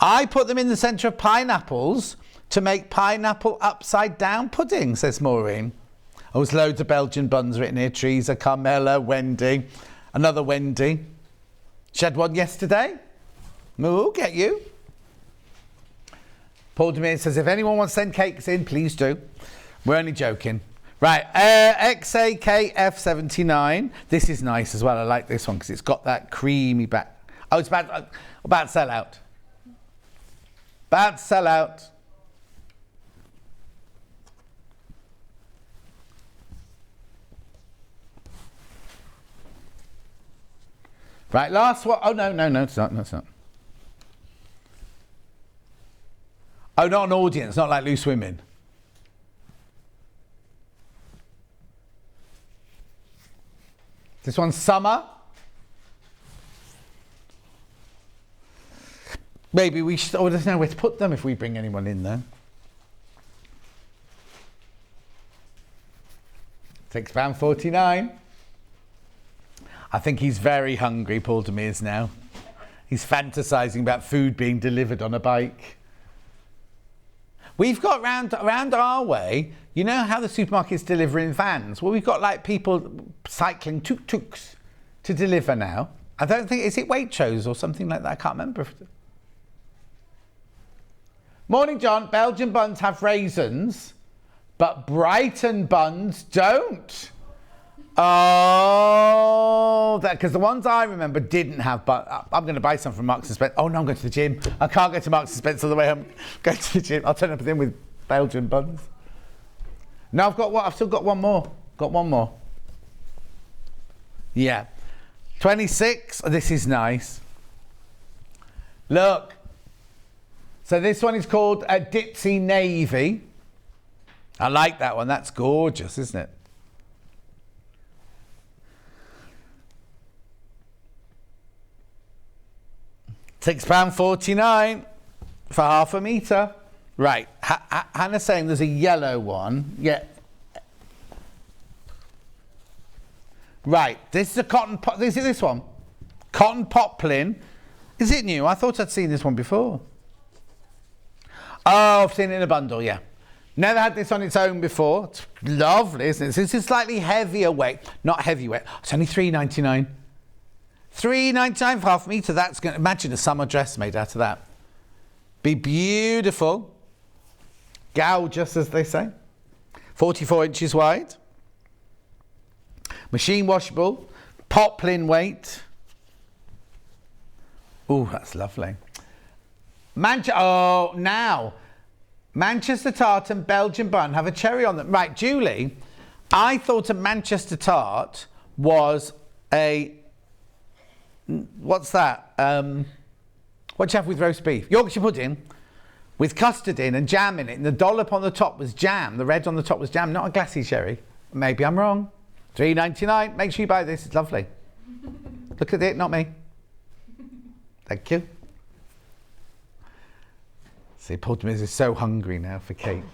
I put them in the centre of pineapples to make pineapple upside down pudding, says Maureen. Oh, there's loads of Belgian buns written here. Teresa, Carmela, Wendy, another Wendy. She had one yesterday. We'll get you. Paul Demir says, if anyone wants to send cakes in, please do. We're only joking. Right, XAKF79. This is nice as well. I like this one because it's got that creamy back. Oh, it's about to sell out. About to sell out. Right, last one. Oh, no, it's not. Oh, not an audience, not like Loose Women. This one's summer. Maybe we should, oh, there's nowhere to put them if we bring anyone in there. £6.49. I think he's very hungry, Paul Demers, now. He's fantasising about food being delivered on a bike. We've got around our way, you know how the supermarkets deliver in vans? Well, we've got like people cycling tuk-tuks to deliver now. I don't think, is it Waitrose or something like that? I can't remember. Morning, John. Belgian buns have raisins, but Brighton buns don't. Oh, that because the ones I remember didn't have. But I'm going to buy some from Marks and Spencer. Oh no, I'm going to the gym. I can't go to Marks and Spencer all the way home. Go to the gym. I'll turn up with him with Belgian buns. No, I've got what? I've still got one more. Got one more. Yeah, 26. Oh, this is nice. Look. So this one is called a Dipsy Navy. I like that one. That's gorgeous, isn't it? £6.49 for half a metre. Right, Hannah's saying there's a yellow one. Yeah. Right, this is a cotton pot. This is this one. Cotton poplin. Is it new? I thought I'd seen this one before. Oh, I've seen it in a bundle, yeah. Never had this on its own before. It's lovely, isn't it? So this is slightly heavier weight. Not heavyweight. It's only $3.99. $3.99 for half a metre. That's going to imagine a summer dress made out of that. Be beautiful. Gorgeous, as they say. 44 inches wide. Machine washable. Poplin weight. Oh, that's lovely. Now. Manchester tart and Belgian bun have a cherry on them. Right, Julie, I thought a Manchester tart was a... What's that? What do you have with roast beef? Yorkshire pudding with custard in and jam in it. And the dollop on the top was jam. The red on the top was jam, not a glassy cherry. Maybe I'm wrong. $3.99. Make sure you buy this. It's lovely. Look at it, not me. Thank you. See, Paul Demers is so hungry now for cake.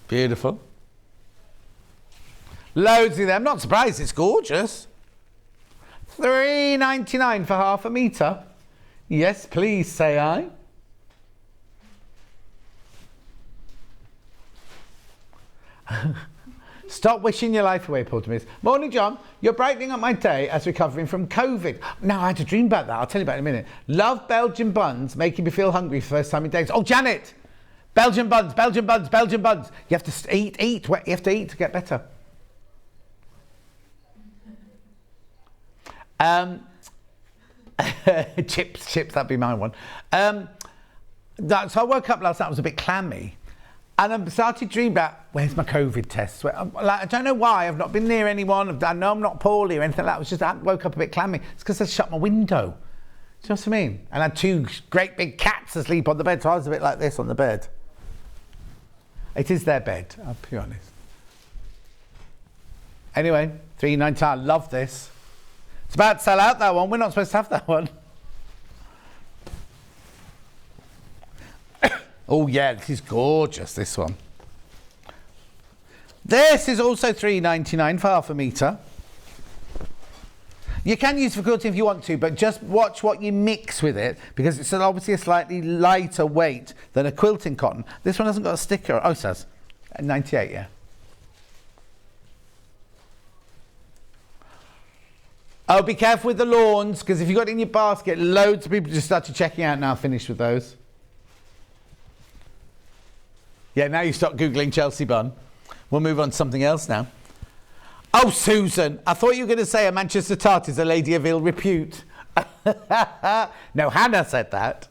Beautiful. Loads of them. I'm not surprised, it's gorgeous. $3.99 for half a metre. Yes, please, say I. Stop wishing your life away, Paul Demers. Morning, John. You're brightening up my day as recovering from COVID. Now, I had a dream about that. I'll tell you about it in a minute. Love Belgian buns, making me feel hungry for the first time in days. Oh, Janet! Belgian buns, Belgian buns, Belgian buns. You have to eat. You have to eat to get better. Chips, that'd be my one. So I woke up last night, I was a bit clammy. And I started dreaming about, where's my COVID test? I don't know why, I've not been near anyone, I know I'm not poorly or anything like that. I woke up a bit clammy. It's because I shut my window. you know what I mean? And I had 2 great big cats asleep on the bed, so I was a bit like this on the bed. It is their bed, I'll be honest. Anyway, $3.99. I love this. It's about to sell out, that one. We're not supposed to have that one. Oh yeah, this is gorgeous, this one. This is also $3.99 for half a metre. You can use for quilting if you want to, but just watch what you mix with it, because it's obviously a slightly lighter weight than a quilting cotton. This one hasn't got a sticker. Oh, it says 98, yeah. Oh, be careful with the lawns, because if you've got it in your basket, loads of people just started checking out now. Finished with those. Yeah, now you stop Googling Chelsea bun. We'll move on to something else now. Oh, Susan, I thought you were going to say a Manchester tart is a lady of ill repute. No, Hannah said that.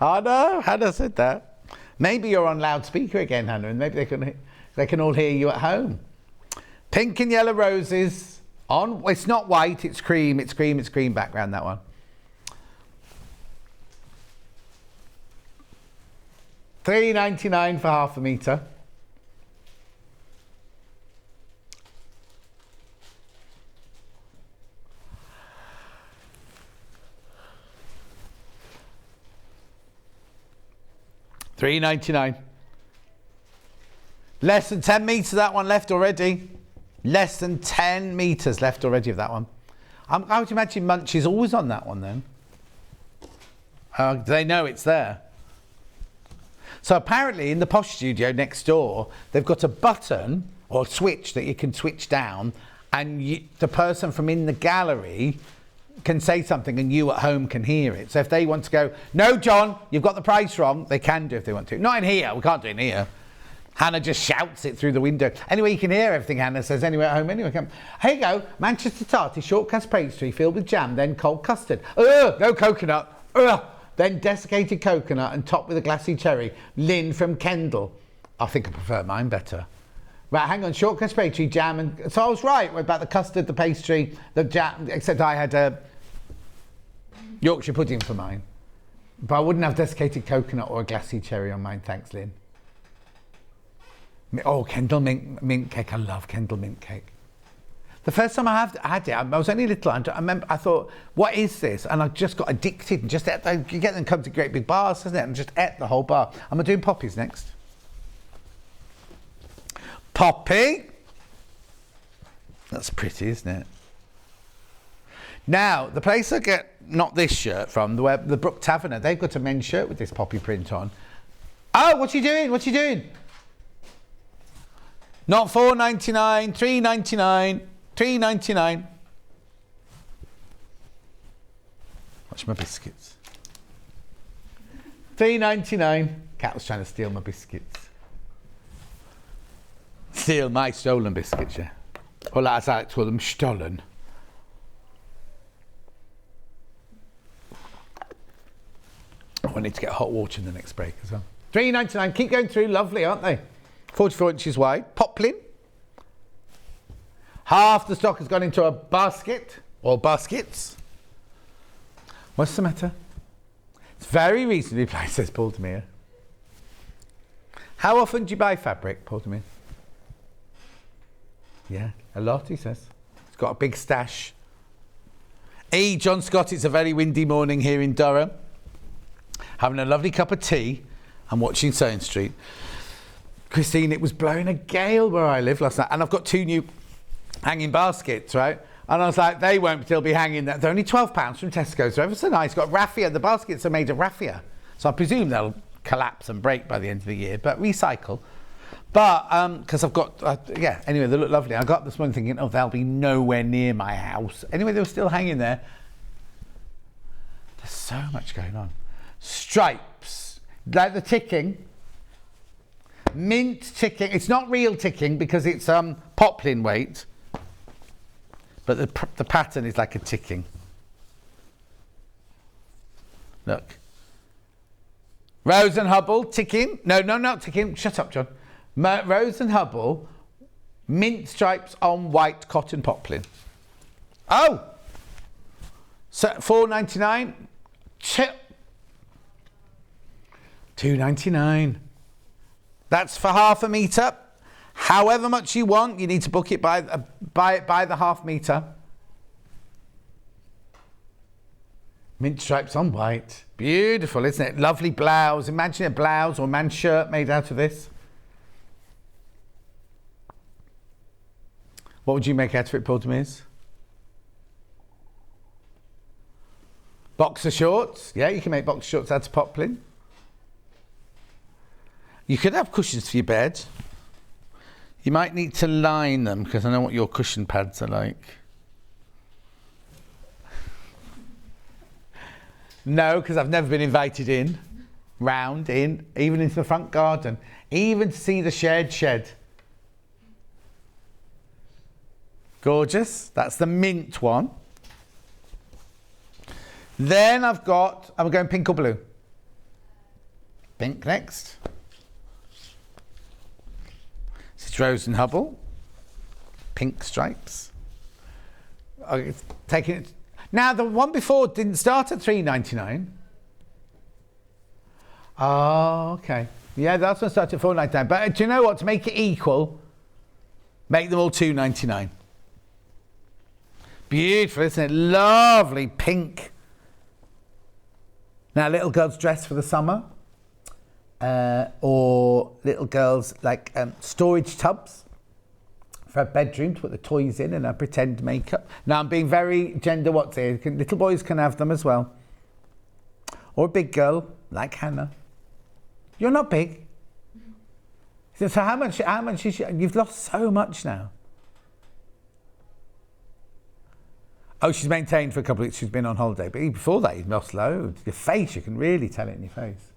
Oh, no, Hannah said that. Maybe you're on loudspeaker again, Hannah, and maybe they can all hear you at home. Pink and yellow roses. It's not white, it's cream background, that one. $3.99 for half a metre. $3.99. Less than 10 metres, that one left already. Less than 10 metres left already of that one. I would imagine Munch is always on that one then. They know it's there. So apparently in the Posh Studio next door, they've got a button or switch that you can switch down, and the person from in the gallery can say something and you at home can hear it. So if they want to go, no, John, you've got the price wrong, they can do if they want to. Not in here, we can't do it in here. Hannah just shouts it through the window. Anyway, you can hear everything Hannah says anyway at home. Anyway, here you go, Manchester tarty, short crust pastry filled with jam, then cold custard. No coconut. Then desiccated coconut and topped with a glassy cherry. Lynn from Kendal. I think I prefer mine better. Right, hang on, short crust pastry, jam, and so I was right about the custard, the pastry, the jam, except I had a Yorkshire pudding for mine. But I wouldn't have desiccated coconut or a glassy cherry on mine, thanks, Lynn. Oh, Kendal mint cake. I love Kendal mint cake. The first time I had it, I was only little. I remember I thought, what is this? And I just got addicted and just ate. You get them come to great big bars, doesn't it? And just ate the whole bar. I'm doing poppies next. Poppy. That's pretty, isn't it? Now, the place I get not this shirt from, the Brook Taverner, they've got a men's shirt with this poppy print on. Oh, what's he doing? What's he doing? Not $4.99, $3.99, $3.99. Watch my biscuits. $3.99. Cat was trying to steal my biscuits. Steal my stolen biscuits, yeah. Or as I like to call them, stolen. Oh, I need to get hot water in the next break as well. $3.99. Keep going through. Lovely, aren't they? 44 inches wide. Poplin. Half the stock has gone into a basket or baskets. What's the matter? It's very reasonably priced, says Paul Demere. How often do you buy fabric, Paul Demere? Yeah, a lot, he says. He's got a big stash. John Scott, it's a very windy morning here in Durham. Having a lovely cup of tea and watching Sewing Street. Christine, it was blowing a gale where I live last night, and I've got 2 new hanging baskets, right? And I was like, they won't still be hanging there. They're only £12 from Tesco's. They're ever so nice. Got raffia. The baskets are made of raffia, so I presume they'll collapse and break by the end of the year, but recycle. But because I've got, yeah. Anyway, they look lovely. I got up this morning thinking, oh, they'll be nowhere near my house. Anyway, they were still hanging there. There's so much going on. Stripes, like the ticking. Mint ticking. It's not real ticking because it's poplin weight, but the pattern is like a ticking. Look. Rose and Hubble ticking. No, not ticking. Shut up, John. Rose and Hubble, mint stripes on white cotton poplin. Oh, So $4.99. $2.99. That's for half a metre. However much you want, you need to book it by the half metre. Mint stripes on white. Beautiful, isn't it? Lovely blouse. Imagine a blouse or man's shirt made out of this. What would you make out of it, Paul Demirs? Boxer shorts. Yeah, you can make boxer shorts out of poplin. You could have cushions for your bed. You might need to line them because I know what your cushion pads are like. No, because I've never been invited in, even into the front garden, even to see the shared shed. Gorgeous. That's the mint one. Then I'm going pink or blue? Pink next. This is Rose and Hubble. Pink stripes. Taking it. Now the one before didn't start at $3.99. Oh, okay. Yeah, that's one started at $4.99. But do you know what? To make it equal, make them all $2.99. Beautiful, isn't it? Lovely pink. Now, little girls dress for the summer, or little girls like storage tubs for a bedroom to put the toys in and a pretend makeup. Now, I'm being very gender what's here. Little boys can have them as well. Or a big girl, like Hannah. You're not big. So how much is you've lost so much now. Oh, she's maintained for a couple of weeks. She's been on holiday. But before that, you've lost loads. Your face, you can really tell it in your face.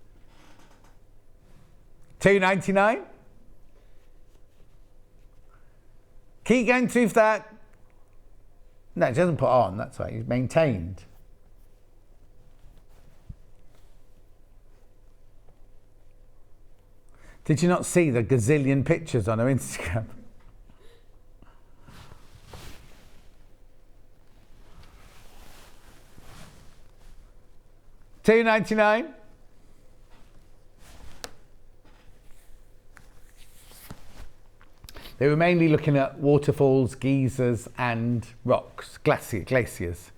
$2.99. Keep going through that. No, it doesn't put on. That's right. You've maintained. Did you not see the gazillion pictures on her Instagram? $2.99. They were mainly looking at waterfalls, geysers and rocks, glaciers.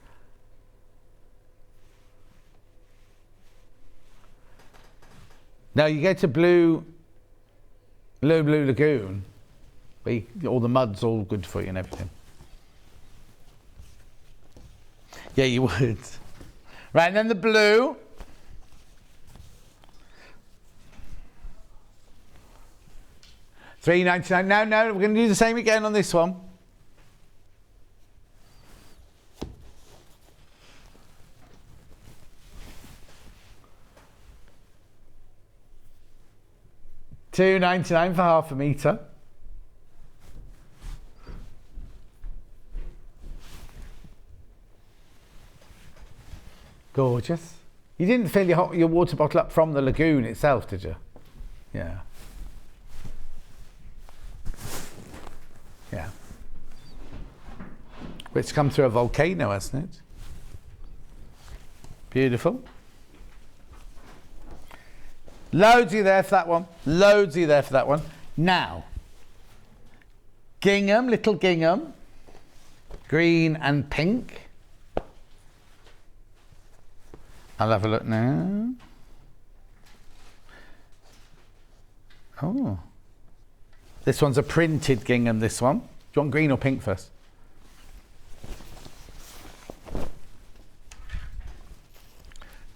Now you go to Blue Lagoon, all the mud's all good for you and everything. Yeah, you would. Right, and then the blue. $3.99. No, we're going to do the same again on this one. $2.99 for half a metre. Gorgeous. You didn't fill your water bottle up from the lagoon itself, did you? Yeah. Yeah. It's come through a volcano, hasn't it? Beautiful. Loads of you there for that one. Loads of you there for that one. Now, gingham, little gingham, green and pink. I'll have a look now. Oh. This one's a printed gingham, this one. Do you want green or pink first?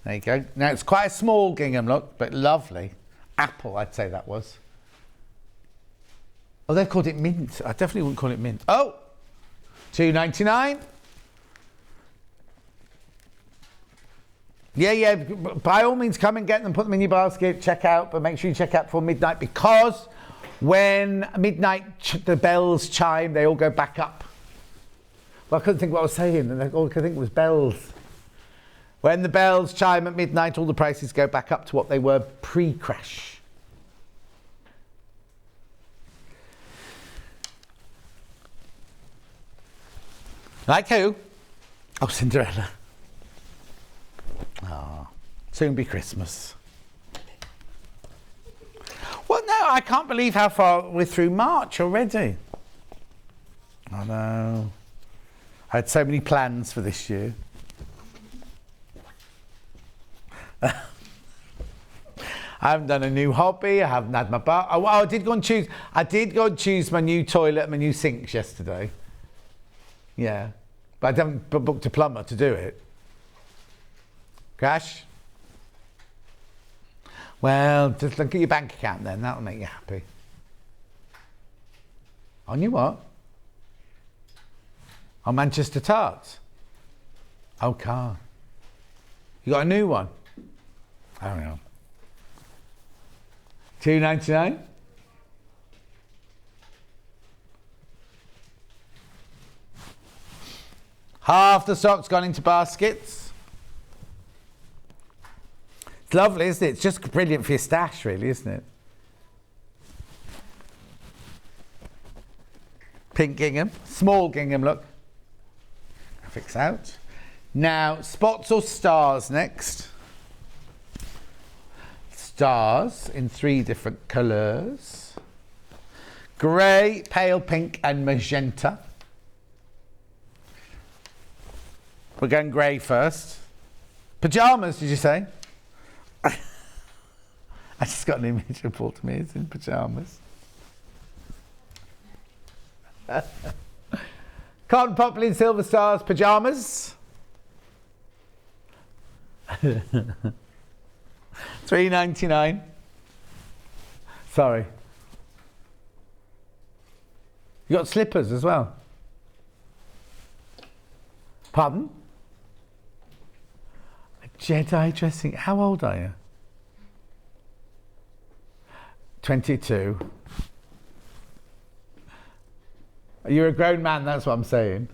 There you go. Now, it's quite a small gingham look, but lovely. Apple, I'd say that was. Oh, they've called it mint. I definitely wouldn't call it mint. Oh! $2.99. Yeah, by all means come and get them, put them in your basket, check out, but make sure you check out before midnight, because when midnight the bells chime, they all go back up. Well, I couldn't think what I was saying, and all I could think was bells. When the bells chime at midnight, all the prices go back up to what they were pre-crash. Like who? Oh, Cinderella. Soon be Christmas. Well, no, I can't believe how far we're through March already. I know. I had so many plans for this year. I haven't done a new hobby. I haven't had my bath. Oh, I did go and choose my new toilet, my new sinks yesterday. Yeah, but I haven't booked a plumber to do it. Cash? Well, just look at your bank account then. That'll make you happy. On your what? On Manchester Tarts? Oh, car. You got a new one? I don't know. $2.99? Half the stock's gone into baskets. It's lovely, isn't it? It's just brilliant for your stash, really, isn't it? Pink gingham, small gingham, look. Graphics out. Now, spots or stars next. Stars in 3 different colours. Grey, pale pink and magenta. We're going grey first. Pyjamas, did you say? I just got an image of Paul to me. It's in pyjamas. Cotton poplin silver stars pyjamas. $3.99. Sorry. You got slippers as well. Pardon? A Jedi dressing. How old are you? 22. You're a grown man, that's what I'm saying.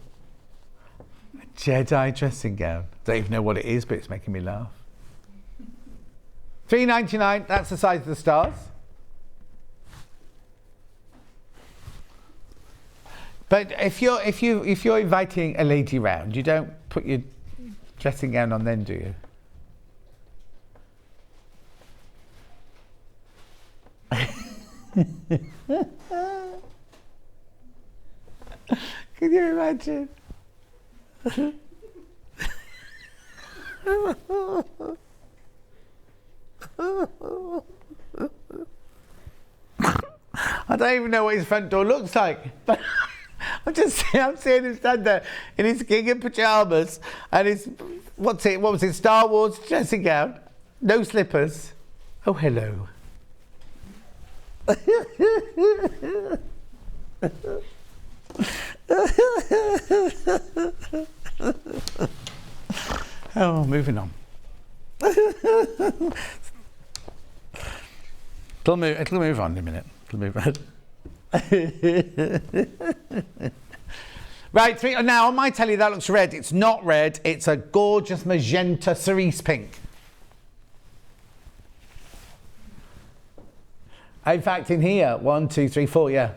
A Jedi dressing gown. Don't even know what it is, but it's making me laugh. $3.99, that's the size of the stars. But if you're inviting a lady round, you don't put your dressing gown on then, do you? Can you imagine? I don't even know what his front door looks like. But I'm seeing him stand there in his gingham pyjamas and his what was it? Star Wars dressing gown, no slippers. Oh, hello. Oh, moving on. It'll move on in a minute. It'll move on. Right, now on my telly that looks red. It's not red. It's a gorgeous magenta cerise pink. In fact, in here, 1, 2, 3, 4, yeah.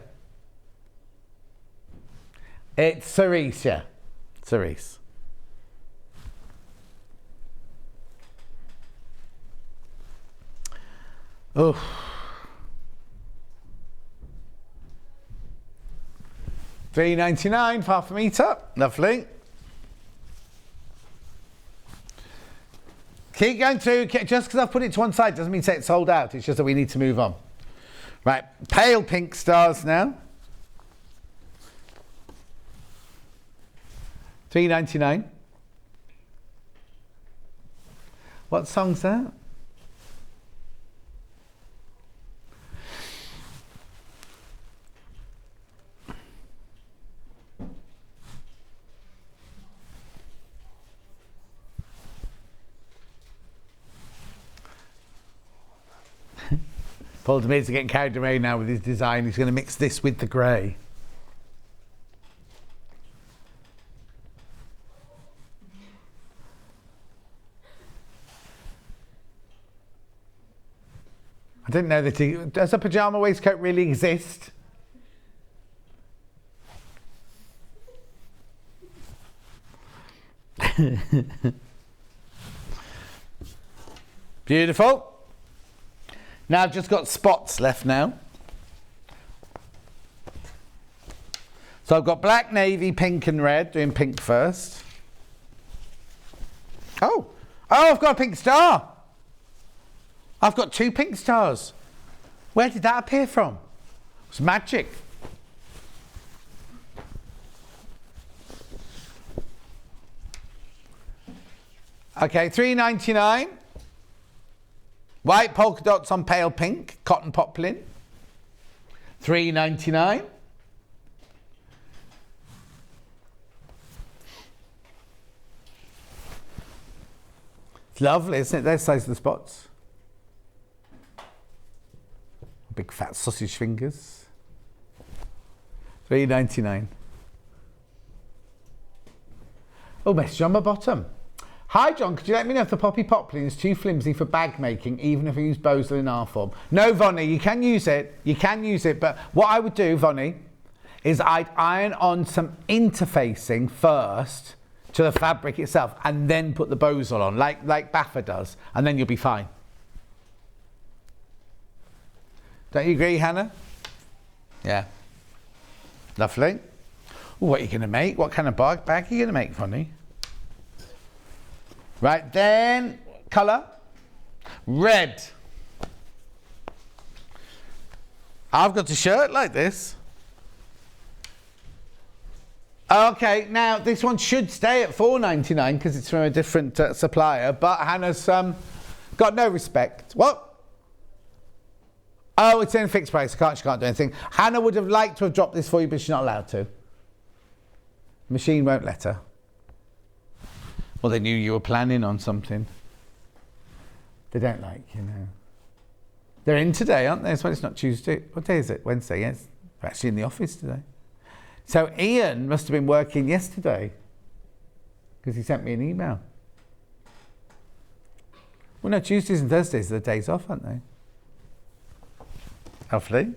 It's cerise, yeah. Cerise. Oh. $3.99, half a metre. Lovely. Keep going through. Just because I've put it to one side doesn't mean say it's sold out. It's just that we need to move on. Right, pale pink stars now. $3.99. What song's that? Paul DeMears is getting carried away now with his design. He's going to mix this with the grey. I didn't know that does a pyjama waistcoat really exist? Beautiful. Now I've just got spots left now. So I've got black, navy, pink and red. Doing pink first. Oh, I've got a pink star. I've got 2 pink stars. Where did that appear from? It's magic. Okay, $3.99. White polka dots on pale pink, cotton poplin. $3.99. It's lovely, isn't it? There's the size of the spots. Big fat sausage fingers. $3.99. Oh, message on my bottom. Hi John, could you let me know if the poppy poplin is too flimsy for bag making, even if I use Bozel in R form? No, Vonnie, you can use it. You can use it, but what I would do, Vonnie, is I'd iron on some interfacing first to the fabric itself, and then put the Bozel on, like Baffa does, and then you'll be fine. Don't you agree, Hannah? Yeah. Lovely. Ooh, what are you going to make? What kind of bag are you going to make, Vonnie? Right, then, colour. Red. I've got a shirt like this. Okay, now this one should stay at $4.99 because it's from a different supplier, but Hannah's got no respect. What? Oh, it's in a fixed price. She can't do anything. Hannah would have liked to have dropped this for you, but she's not allowed to. Machine won't let her. Well, they knew you were planning on something. They don't like, you know. They're in today, aren't they? That's why it's not Tuesday. What day is it? Wednesday, yes. They're actually in the office today. So Ian must have been working yesterday because he sent me an email. Well, no, Tuesdays and Thursdays are the days off, aren't they? Lovely. Do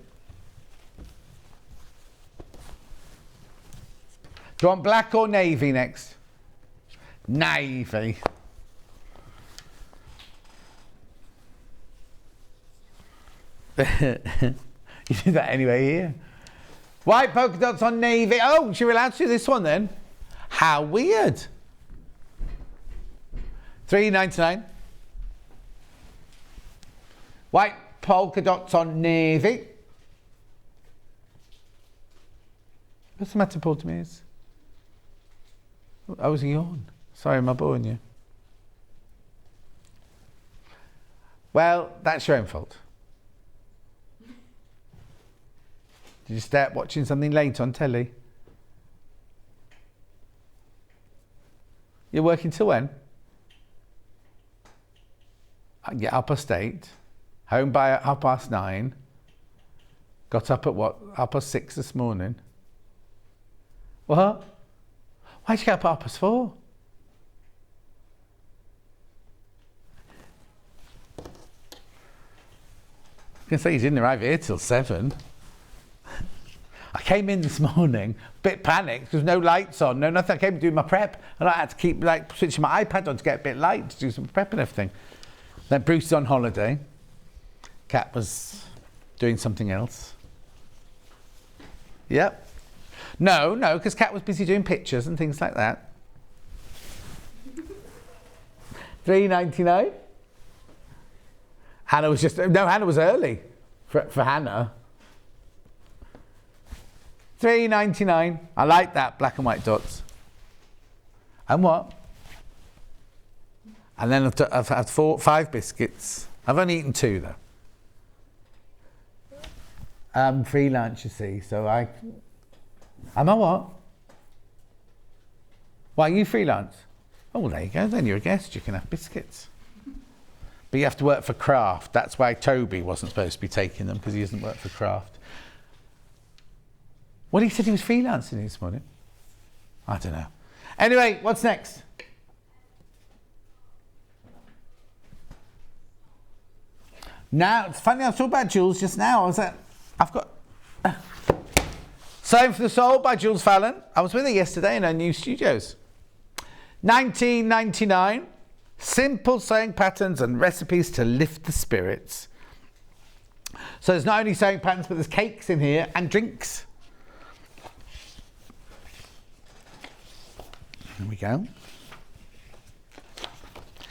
you want black or navy next? Navy. You do that anyway here. White polka dots on navy. Oh, should we allowed to do this one then? How weird. $3.99. White polka dots on navy. What's the matter, Paul Demise? I was a yawn. Sorry, am I boring you? Well, that's your own fault. Did you start watching something late on telly? You're working till when? I get up at 8, home by 9:30. Got up at what? 6:30 this morning. What? Why'd you get up at 4:30? I was going to say you didn't arrive here till 7. I came in this morning, a bit panicked, because no lights on, no nothing. I came to do my prep, and I had to keep switching my iPad on to get a bit light to do some prep and everything. Then Bruce is on holiday. Kat was doing something else. Yep. No, because Kat was busy doing pictures and things like that. $3.99. Hannah was Hannah was early for Hannah. $3.99. I like that, black and white dots. And what? And then I've had 5 biscuits. I've only eaten 2 though. I'm freelance, you see, so am I what? Why, you freelance? Oh, well, there you go, then you're a guest, you can have biscuits. But you have to work for Kraft. That's why Toby wasn't supposed to be taking them, because he doesn't work for Kraft. Well, he said he was freelancing this morning. I don't know. Anyway, what's next? Now, it's funny, I was talking about Jules just now. I've got Sewing for the Soul by Jules Fallon. I was with her yesterday in her new studios. $19.99. Simple sewing patterns and recipes to lift the spirits. So there's not only sewing patterns, but there's cakes in here and drinks. There we go.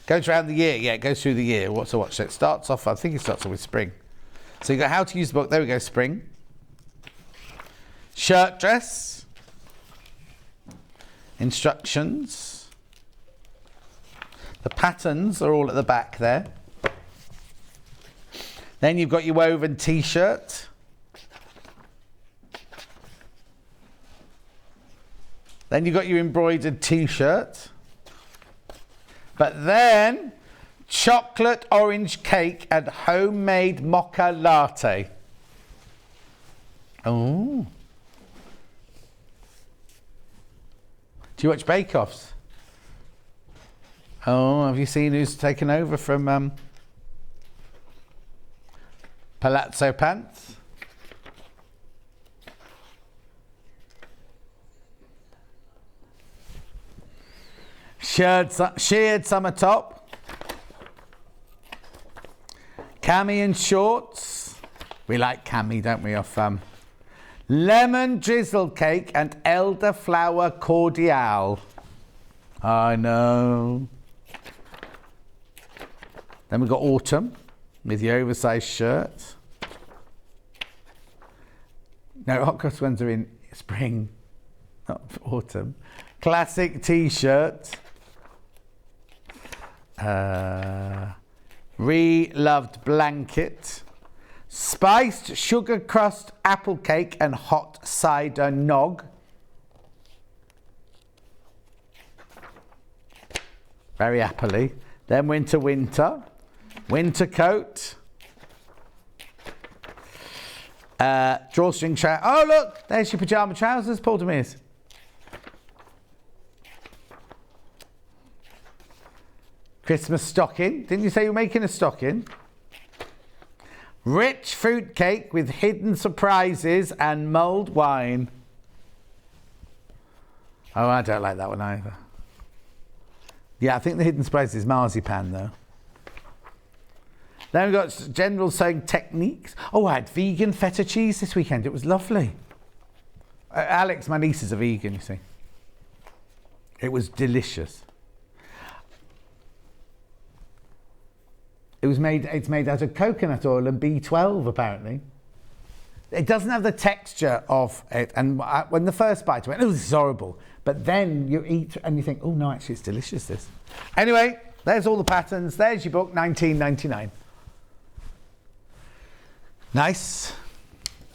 Goes around the year. Yeah, it goes through the year. What's a watch? So it starts off, I think it starts off with spring. So you've got how to use the book. There we go, spring. Shirt dress. Instructions. The patterns are all at the back there. Then you've got your woven t-shirt. Then you've got your embroidered t-shirt. But then, chocolate orange cake and homemade mocha latte. Oh. Do you watch Bake Offs? Oh, have you seen who's taken over from Palazzo Pants? Sheared summer top. Cami and shorts. We like cami, don't we, off lemon drizzle cake and elderflower cordial. I know. Then we've got autumn with the oversized shirt. No, hot cross ones are in spring, not autumn. Classic t-shirt. Re-loved blanket. Spiced sugar crust apple cake and hot cider nog. Very happily. Then winter. Winter coat. Drawstring trousers. Oh look, there's your pyjama trousers, Paul Demers. Christmas stocking. Didn't you say you were making a stocking? Rich fruit cake with hidden surprises and mulled wine. Oh, I don't like that one either. Yeah, I think the hidden surprise is marzipan though. Then we've got general sewing techniques. Oh, I had vegan feta cheese this weekend. It was lovely. Alex, my niece, is a vegan, you see. It was delicious. It's made out of coconut oil and B12 apparently. It doesn't have the texture of it, and when the first bite I went, oh, this is horrible. But then you eat and you think, oh no, actually it's delicious this. Anyway, there's all the patterns. There's your book, $19.99. Nice.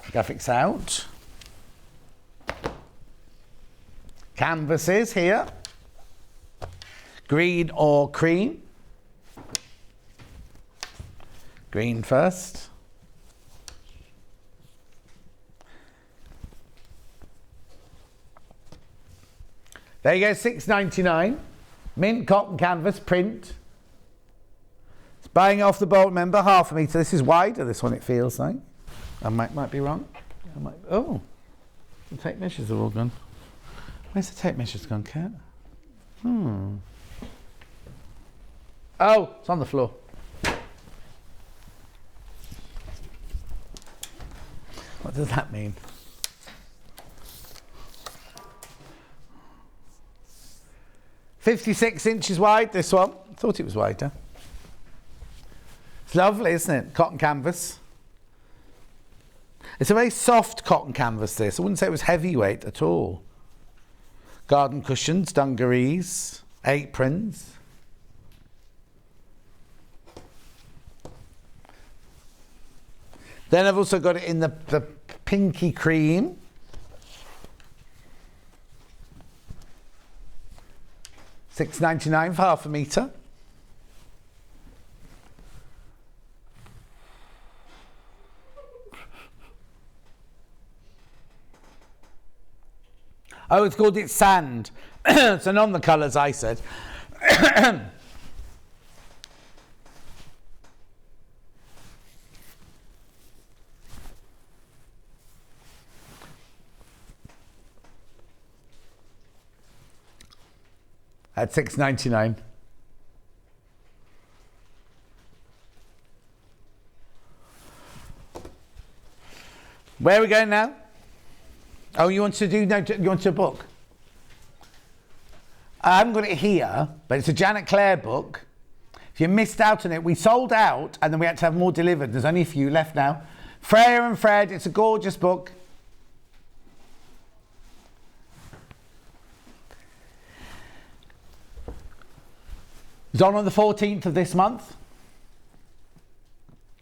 Graphics out. Canvases here. Green or cream. Green first. There you go, $6.99. Mint cotton canvas print. It's buying off the bolt, remember, half a metre. This is wider, this one, it feels like. I might be wrong. Oh, the tape measures are all gone. Where's the tape measures gone, Kat? Oh, it's on the floor. What does that mean? $56 wide, this one. Thought it was wider. It's lovely, isn't it? Cotton canvas. It's a very soft cotton canvas, this. I wouldn't say it was heavyweight at all. Garden cushions, dungarees, aprons. Then I've also got it in the pinky cream. $6.99 for half a metre. Oh, it's called It's Sand. So none of the colours I said. At $6.99. Where are we going now? Oh, you want to do a book? I haven't got it here, but it's a Janet Clare book. If you missed out on it, we sold out and then we had to have more delivered. There's only a few left now. Freya and Fred, it's a gorgeous book. It's on the 14th of this month.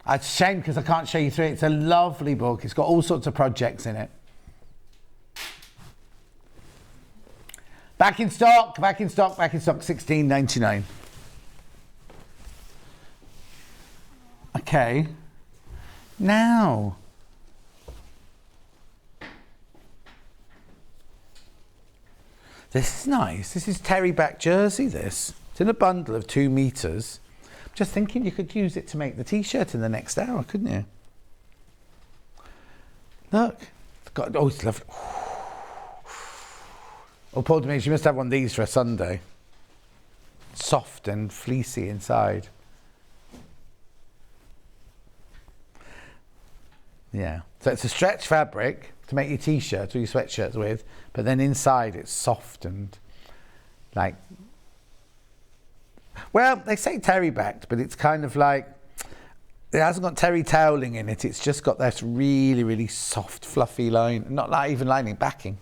It's a shame because I can't show you through it. It's a lovely book. It's got all sorts of projects in it. Back in stock, $16.99. Okay. Now. This is nice. This is terry back jersey, this. It's in a bundle of 2 meters. I'm just thinking you could use it to make the t-shirt in the next hour, couldn't you? Look. It's lovely. Oh, Paul Demise, you must have one of these for a Sunday. Soft and fleecy inside. Yeah. So it's a stretch fabric to make your t-shirts or your sweatshirts with, but then inside it's soft and like... Well, they say terry backed, but it's kind of like... It hasn't got terry toweling in it. It's just got this really, really soft, fluffy line. Not like even lining, backing.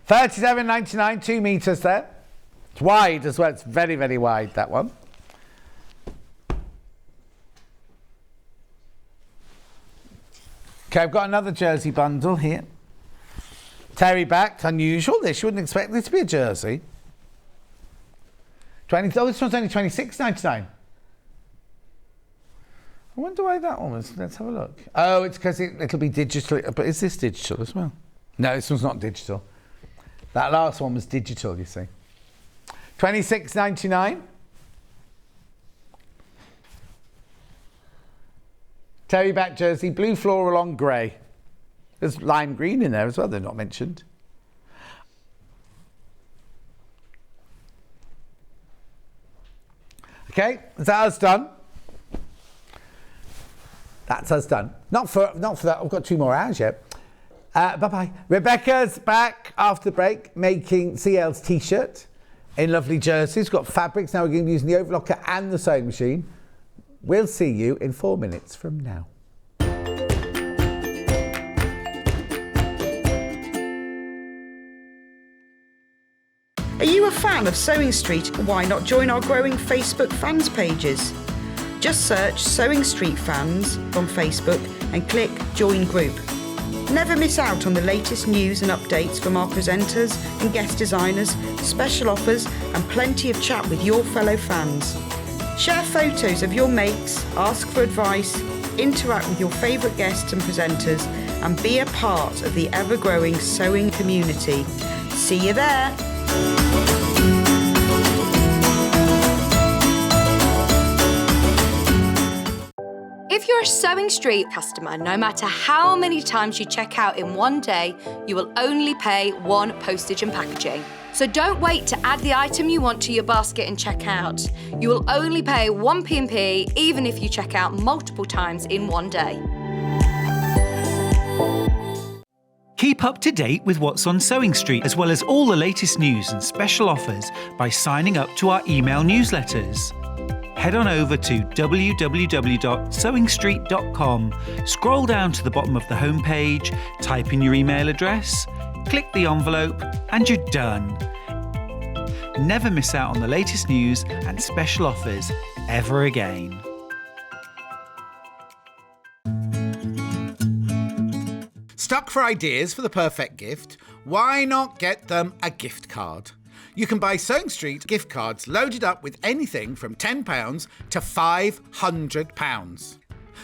$37.99, 2 meters there. It's wide as well. It's very, very wide, that one. Okay, I've got another jersey bundle here. Terry backed, unusual. This, you wouldn't expect this to be a jersey. Oh, this one's only $26.99. I wonder why that one was. Let's have a look. Oh, it's because it'll be digital. But is this digital as well? No, this one's not digital. That last one was digital, you see. $26.99. Terry back jersey, blue floral on grey. There's lime green in there as well, they're not mentioned. Okay, is that us done? That's us done. Not for that, I've got 2 more hours yet. Bye-bye. Rebecca's back after the break making CL's t-shirt in lovely jerseys. Got fabrics. Now we're going to be using the overlocker and the sewing machine. We'll see you in 4 minutes from now. Are you a fan of Sewing Street? Why not join our growing Facebook fans pages? Just search Sewing Street Fans on Facebook and click Join Group. Never miss out on the latest news and updates from our presenters and guest designers, special offers and plenty of chat with your fellow fans. Share photos of your makes, ask for advice, interact with your favourite guests and presenters and be a part of the ever-growing sewing community. See you there! If you're a Sewing Street customer, no matter how many times you check out in one day, you will only pay 1 postage and packaging. So don't wait to add the item you want to your basket and check out. You will only pay 1 P&P even if you check out multiple times in one day. Keep up to date with what's on Sewing Street, as well as all the latest news and special offers by signing up to our email newsletters. Head on over to www.sewingstreet.com, scroll down to the bottom of the homepage, type in your email address, click the envelope, and you're done. Never miss out on the latest news and special offers ever again. Stuck for ideas for the perfect gift? Why not get them a gift card? You can buy Sewing Street gift cards loaded up with anything from £10 to £500.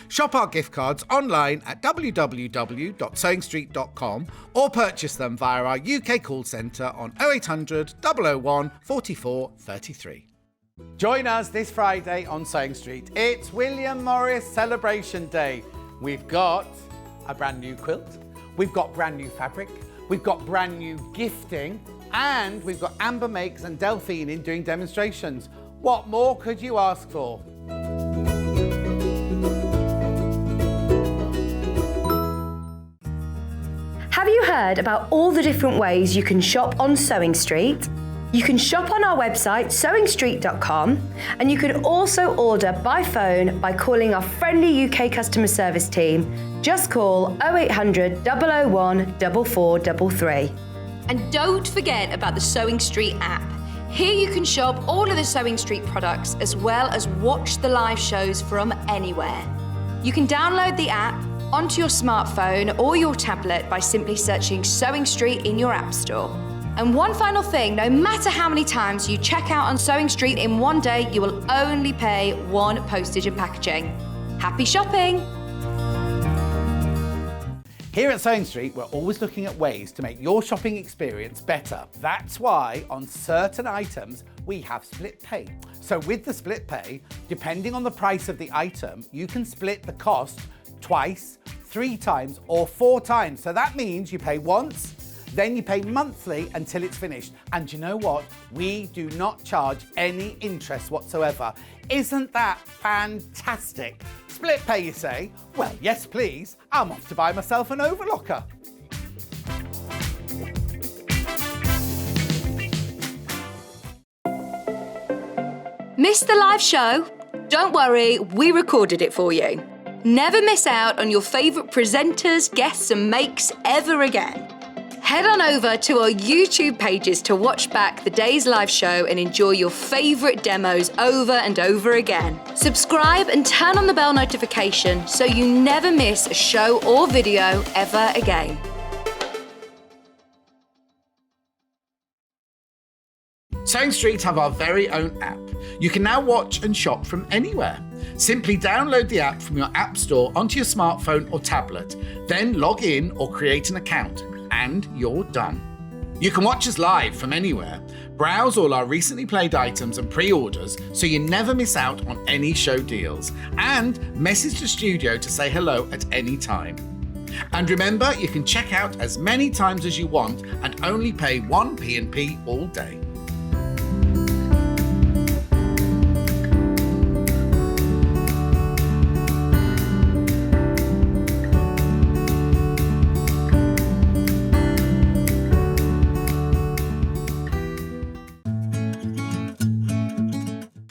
Shop our gift cards online at www.sewingstreet.com or purchase them via our UK call centre on 0800 001 44 33. Join us this Friday on Sewing Street. It's William Morris Celebration Day. We've got a brand new quilt, we've got brand new fabric, we've got brand new gifting, and we've got Amber Makes and Delphine in doing demonstrations. What more could you ask for? heard about all the different ways you can shop on Sewing Street? You can shop on our website sewingstreet.com, and you can also order by phone by calling our friendly UK customer service team. Just call 0800 001 4433. And don't forget about the Sewing Street app. Here you can shop all of the Sewing Street products as well as watch the live shows from anywhere. You can download the app onto your smartphone or your tablet by simply searching Sewing Street in your app store. And one final thing, no matter how many times you check out on Sewing Street in one day, you will only pay one postage and packaging. Happy shopping! Here at Sewing Street, we're always looking at ways to make your shopping experience better. That's why on certain items, we have split pay. So with the split pay, depending on the price of the item, you can split the cost twice, 3 times, or 4 times. So that means you pay once, then you pay monthly until it's finished. And you know what? We do not charge any interest whatsoever. Isn't that fantastic? Split pay, you say? Well, yes, please. I'm off to buy myself an overlocker. Missed the live show? Don't worry, we recorded it for you. Never miss out on your favourite presenters, guests and makes ever again. Head on over to our YouTube pages to watch back the day's live show and enjoy your favourite demos over and over again. Subscribe and turn on the bell notification so you never miss a show or video ever again. Sewing Street have our very own app. You can now watch and shop from anywhere. Simply download the app from your app store onto your smartphone or tablet, then log in or create an account, and you're done. You can watch us live from anywhere, browse all our recently played items and pre-orders so you never miss out on any show deals, and message the studio to say hello at any time. And remember, you can check out as many times as you want and only pay 1 P&P all day.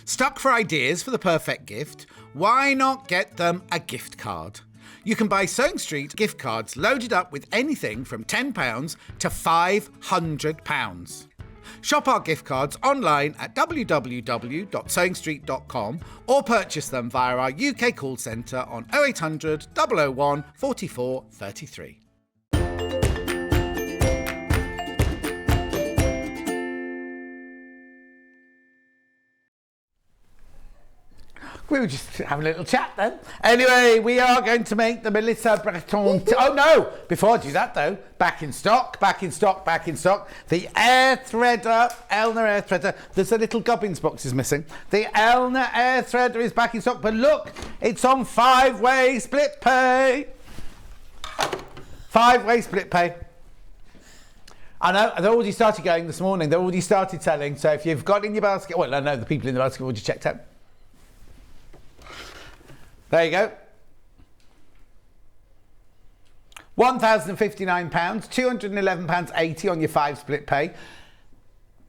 Stuck for ideas for the perfect gift? Why not get them a gift card? You can buy Sewing Street gift cards loaded up with anything from £10 to £500. Shop our gift cards online at www.sewingstreet.com or purchase them via our UK call centre on 0800 001 44 33. We were just having a little chat then. Anyway, we are going to make the Melissa Breton Tee. Oh no! Before I do that though, back in stock, back in stock, back in stock. The Air Threader, Elna Air Threader. There's a little Gubbins box is missing. The Elna Air Threader is back in stock, but look, it's on 5-way split pay. 5-way split pay. I know, they already started going this morning. They already started selling. So if you've got in your basket, well, I know the people in the basket have already checked out. There you go. £1,059, £211.80 on your 5 split pay.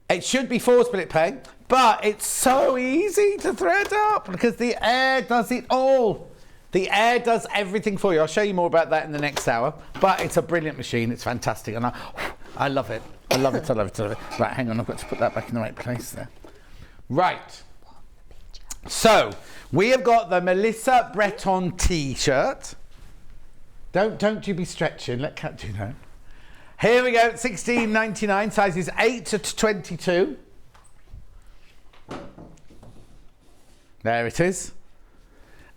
It should be 4 split pay, but it's so easy to thread up because the Air does it all. The Air does everything for you. I'll show you more about that in the next hour, but it's a brilliant machine. It's fantastic, and I love it. I love it, I love it, I love it. Right, hang on, I've got to put that back in the right place there. Right. So, we have got the Melissa Breton Tee shirt. Don't you be stretching, let Kat do that. Here we go, $16.99, sizes 8 to 22. There it is.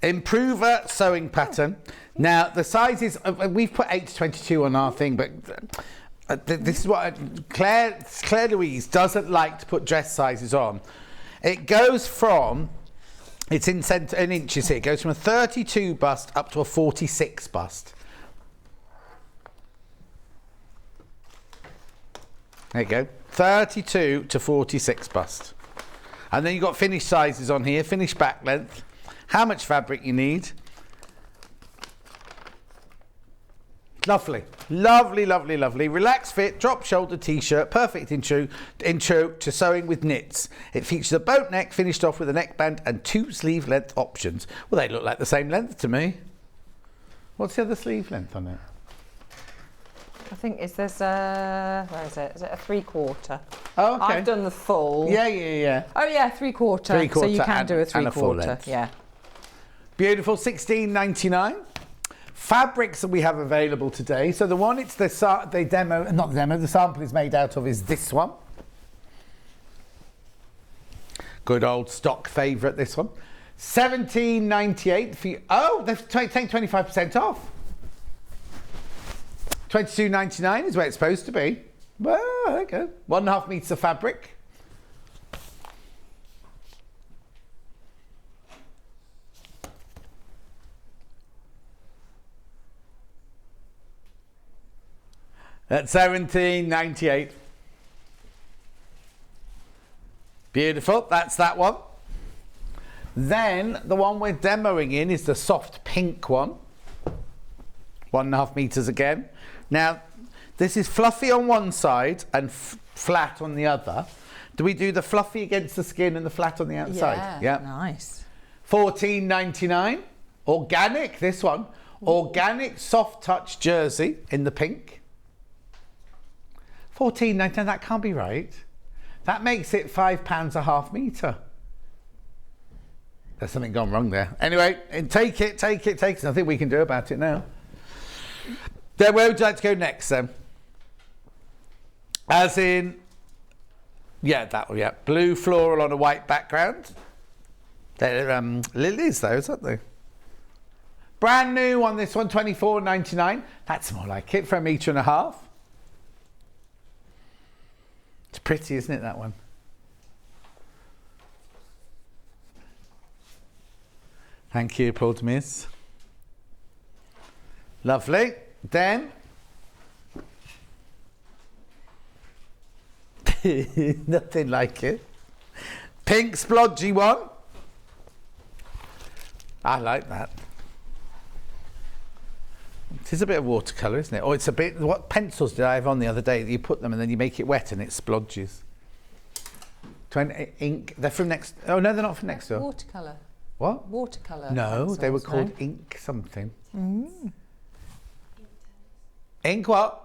Improver sewing pattern. Now, the sizes, we've put 8 to 22 on our thing, but this is what Claire Louise doesn't like to put dress sizes on. It goes from, it's in inches here, it goes from a 32 bust up to a 46 bust. There you go, 32 to 46 bust. And then you've got finished sizes on here, finished back length, how much fabric you need. Lovely, lovely, lovely, lovely. Relaxed fit, drop shoulder t-shirt, perfect intro to sewing with knits. It features a boat neck finished off with a neckband and 2 sleeve length options. Well, they look like the same length to me. What's the other sleeve length on it? I think there's a, where is it? Is it a 3/4? Oh, okay. I've done the full. Yeah. Oh yeah, 3/4. So you can do a 3/4. Yeah. Beautiful, $16.99. Fabrics that we have available today. So the one the sample is made out of is this one. Good old stock favourite, this one. $17.98 for you. Oh, they've taken 25% off. $22.99 is where it's supposed to be. Well, there you go. 1.5 meters of fabric. At $17.98. Beautiful, that's that one. Then the one we're demoing in is the soft pink one. 1.5 meters again. Now, this is fluffy on one side and flat on the other. Do we do the fluffy against the skin and the flat on the outside? Yeah. Nice. $14.99. Organic, this one. Organic soft touch jersey in the pink. $14.99, that can't be right. That makes it £5 a half metre. There's something gone wrong there. Anyway, take it. Nothing we can do about it now. Then where would you like to go next then? As in, blue floral on a white background. They're lilies those, aren't they? Brand new on this one, $24.99. That's more like it for 1.5 meters. It's pretty, isn't it, that one? Thank you, Paul Demise. Lovely. Then, nothing like it. Pink splodgy one. I like that. It is a bit of watercolour, isn't it? Or it's a bit, what pencils did I have on the other day that you put them and then you make it wet and it splodges? Ink, they're from next, oh no, they're not from next door. Watercolour. What? Watercolour. No, pencils, they were called no? ink something. Ink what?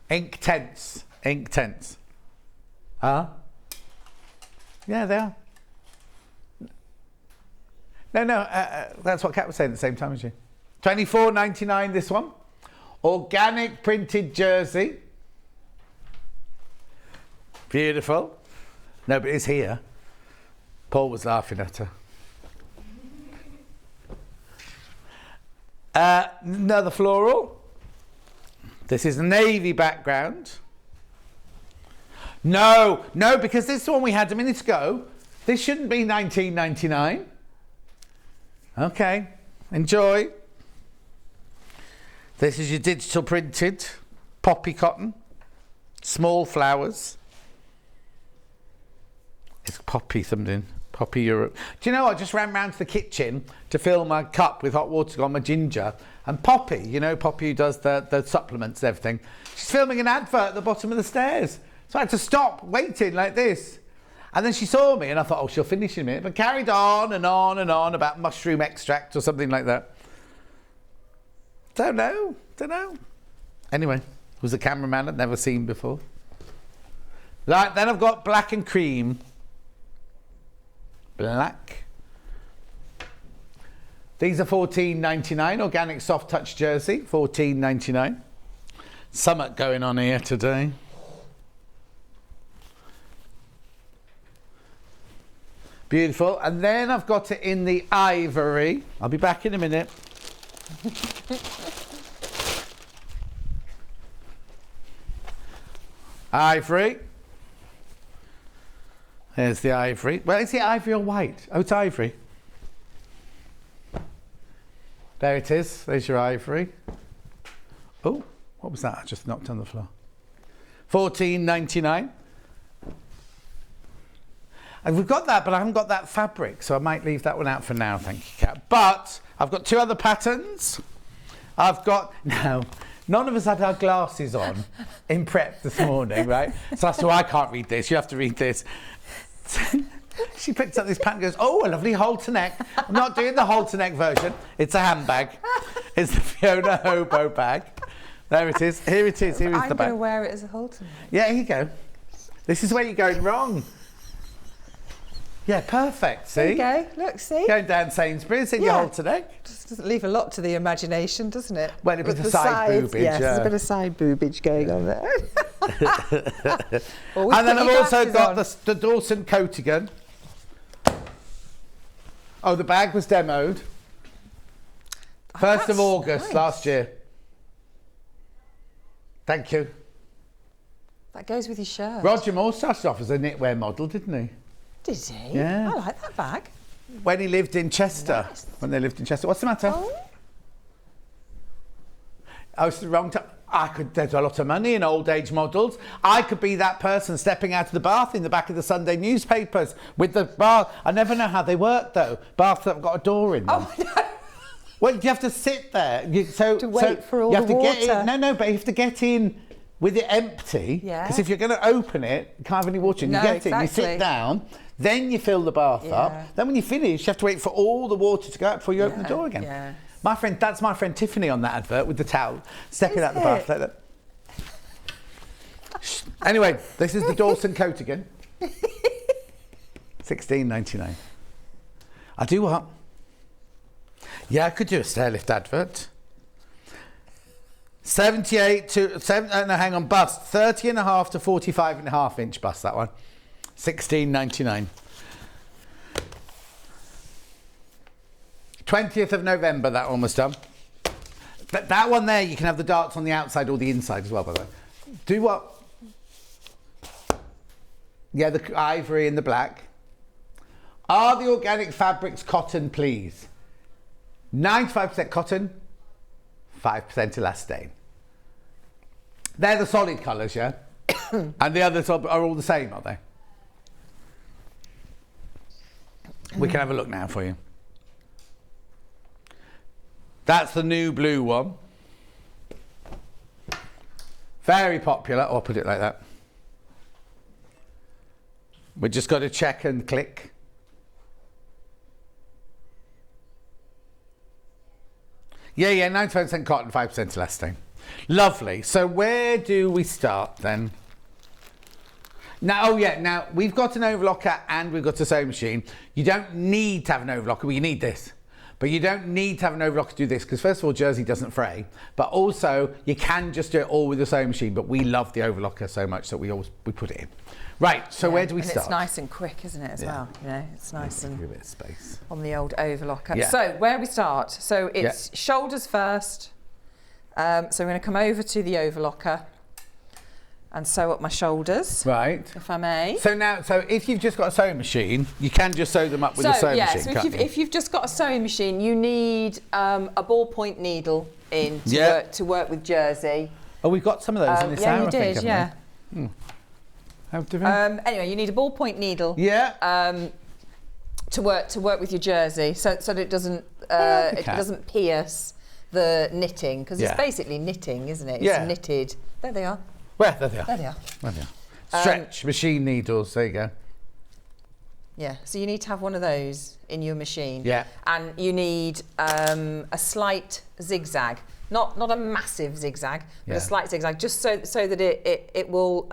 Ink tents. Ink tents. Yeah, they are. No, that's what Kat was saying at the same time as you. $24.99 this one. Organic printed jersey. Beautiful. No, but it's here. Paul was laughing at her. Another floral. This is a navy background. No, because this one we had a minute ago. This shouldn't be $19.99. Okay, enjoy. This is your digital printed poppy cotton, small flowers. It's poppy something, Poppy Europe. Do you know, I just ran round to the kitchen to fill my cup with hot water on my ginger, and Poppy, you know, Poppy who does the supplements and everything, she's filming an advert at the bottom of the stairs. So I had to stop waiting like this. And then she saw me and I thought, oh, she'll finish in a minute, but carried on and on and on about mushroom extract or something like that. Don't know. Anyway, was a cameraman I'd never seen before. Right, then I've got black and cream. Black. These are $14.99, organic soft touch jersey, $14.99. Something going on here today. Beautiful. And then I've got it in the ivory. I'll be back in a minute. Ivory. There's the ivory. Well, is it ivory or white? Oh, it's ivory. There it is. There's your ivory. Oh, what was that? I just knocked on the floor. $14.99. And we've got that, but I haven't got that fabric, so I might leave that one out for now, thank you, Kat. But I've got two other patterns. I've got, now, None of us had our glasses on in prep this morning, right? So I said, I can't read this. You have to read this. She picks up this pant and goes, oh, a lovely halter neck. I'm not doing the halter neck version. It's a handbag. It's the Fiona Hobo bag. There it is. Here it is. Here is the bag. I'm going to wear it as a halter neck. Yeah, here you go. This is where you're going wrong. Yeah, perfect. See? There you go. Look, see? Going down Sainsbury's in your halter neck. Just doesn't leave a lot to the imagination, doesn't it? Well, it was With the side boobage. Yes, there's a bit of side boobage going on there. Well, and then I've also got the Dawson Coatigan. Oh, the bag was demoed. 1st of August last year. Thank you. That goes with your shirt. Roger Moore started off as a knitwear model, didn't he? Did he? Yeah. I like that bag. When he lived in Chester. Nice. When they lived in Chester. What's the matter? Oh. I was the wrong time. There's a lot of money in old age models. I could be that person stepping out of the bath in the back of the Sunday newspapers with the bath. I never know how they work though. Baths that have got a door in them. Oh, no. Well, you have to sit there. To wait for all you have the to water. Get in. No, but you have to get in with it empty. Yeah. Because if you're going to open it, you can't have any water. And No, you get in, you exactly. sit down, then you fill the bath up. Then when you finish, you have to wait for all the water to go out before you open the door again. Yeah. That's my friend Tiffany on that advert with the towel, stepping out the bath like that. Anyway, this is the Dawson Coatigan. $16.99. I do what? Yeah, I could do a stairlift advert. 78 to 7. No, hang on, bust 30.5 to 45.5 inch bust. That one. $16.99. 20th of November. That one was done. But that one there, you can have the darts on the outside or the inside as well. By the way, do what? Yeah, the ivory and the black. Are the organic fabrics cotton, please? 95% cotton, 5% elastane. They're the solid colours, yeah? And the others are all the same, are they? We can have a look now for you. That's the new blue one. Very popular. I'll put it like that. We just got to check and click. Yeah, 95% cotton, 5% elastane. Lovely. So where do we start then? Now, now we've got an overlocker and we've got a sewing machine. You don't need to have an overlocker, well, you need this. But you don't need to have an overlocker to do this because first of all, jersey doesn't fray. But also, you can just do it all with the sewing machine. But we love the overlocker so much that we put it in. Right, so where do we start? It's nice and quick, isn't it, as well? You know, it's nice and a bit of space on the old overlocker. Yeah. So where we start? So it's shoulders first. So I'm going to come over to the overlocker and sew up my shoulders. Right. If I may. So now, if you've just got a sewing machine, you can just sew them up with a sewing machine. So if you've just got a sewing machine, you need a ballpoint needle in to work with jersey. Oh, we've got some of those in this hour, you did, I think, How different? Anyway, you need a ballpoint needle. Yeah. To work with your jersey, so that it doesn't it doesn't pierce the knitting, because it's basically knitting, isn't it? It's knitted. There they are. Well, there they are. There they are. There they are. Stretch machine needles. There you go. Yeah. So you need to have one of those in your machine. Yeah. And you need a slight zigzag, not a massive zigzag, but a slight zigzag, just so that it will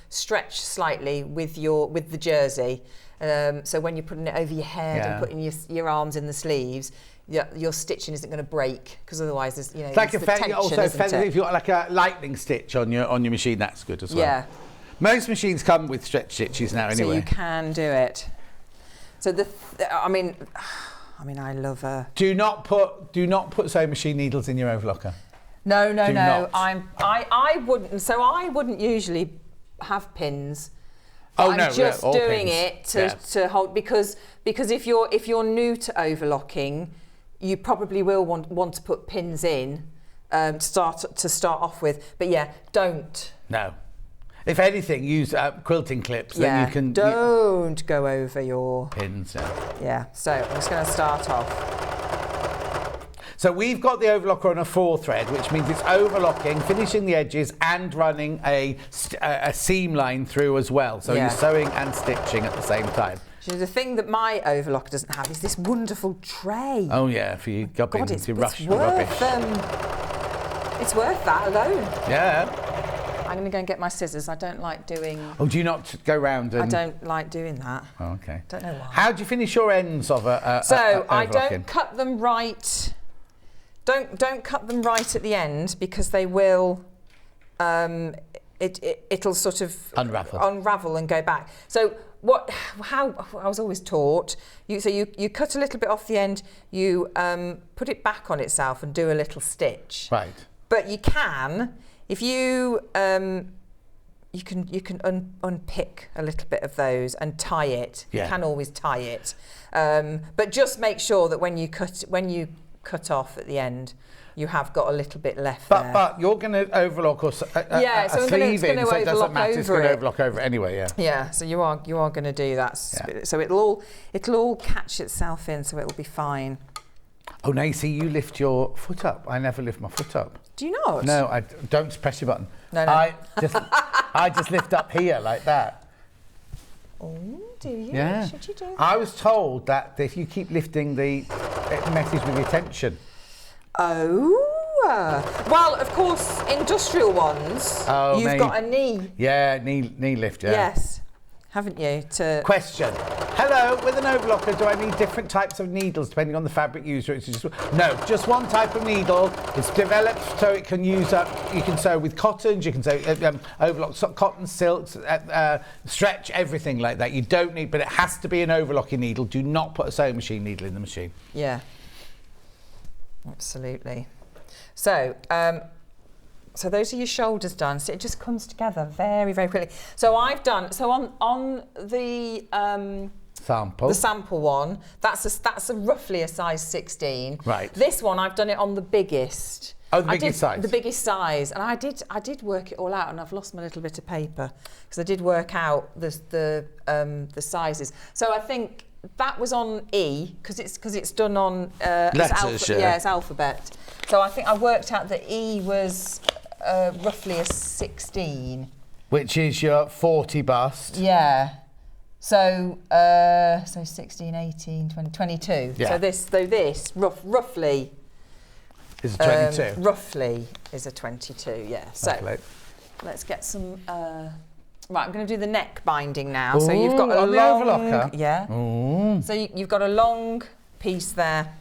stretch slightly with the jersey. So when you're putting it over your head and putting your arms in the sleeves, your stitching isn't going to break, because otherwise there's it's like it's the tension, if you've got like a lightning stitch on your machine, that's good as well. Yeah. Most machines come with stretch stitches now anyway. So you can do it. So I mean I love a. Do not put sewing machine needles in your overlocker. No. Not. I wouldn't. So I wouldn't usually have pins. Oh, I'm just doing it to hold, because if you're new to overlocking, you probably will want to put pins in to start off with. But don't. No. If anything, use quilting clips. Then you can. Don't go over your pins. Yeah. So I'm just going to start off. So we've got the overlocker on a 4 thread, which means it's overlocking, finishing the edges and running a seam line through as well. So you're sewing and stitching at the same time. So the thing that my overlocker doesn't have is this wonderful tray. Oh yeah, for you gubbins, it's rubbish. It's worth that alone. Yeah. I'm going to go and get my scissors. I don't like doing... Oh, do you not go round and... I don't like doing that. Oh, okay. Don't know why. How do you finish your ends of So I don't cut them right. Don't cut them right at the end because they will... it'll sort of... Unravel and go back. So how I was always taught, you cut a little bit off the end, you put it back on itself and do a little stitch. Right. But you can... If you you can unpick a little bit of those and tie it. Yeah. You can always tie it, but just make sure that when you cut off at the end, you have got a little bit left there. But you're going to overlock or so I'm sleeve gonna in, so it doesn't matter. It's going to it. overlock over it anyway. Yeah. Yeah. So you are going to do that. Yeah. So it'll all catch itself in, so it'll be fine. Oh, now you see, you lift your foot up. I never lift my foot up. Do you not? No, I don't press your button. No. I just lift up here like that. Oh, do you? Yeah. Should you do that? I was told that if you keep lifting it messes with your tension. Oh. Well, of course, industrial ones, you've got a knee. Yeah, knee lift, yeah. Yes. Haven't you? Question. Hello, with an overlocker, do I need different types of needles depending on the fabric used? No, just one type of needle. It's developed so it can use you can sew with cottons, you can sew overlock cotton, silks, stretch, everything like that. You don't need, but it has to be an overlocking needle. Do not put a sewing machine needle in the machine. Yeah. Absolutely. So, so those are your shoulders done. So it just comes together very, very quickly. So I've done, on the sample one, that's roughly a size 16. Right. This one, I've done it on the biggest. Oh, the biggest size. The biggest size, and I did work it all out, and I've lost my little bit of paper because I did work out the sizes. So I think that was on E because it's done on letters. It's alphabet. So I think I worked out that E was roughly a 16. Which is your 40 bust. Yeah. So 16, 18, 20, 22. Yeah. So this roughly is a 22. Roughly is a 22. Yeah. So lovely. Let's get some. Right, I'm going to do the neck binding now. Ooh, so you've got on the overlocker. Yeah. Ooh. So you've got a long piece there.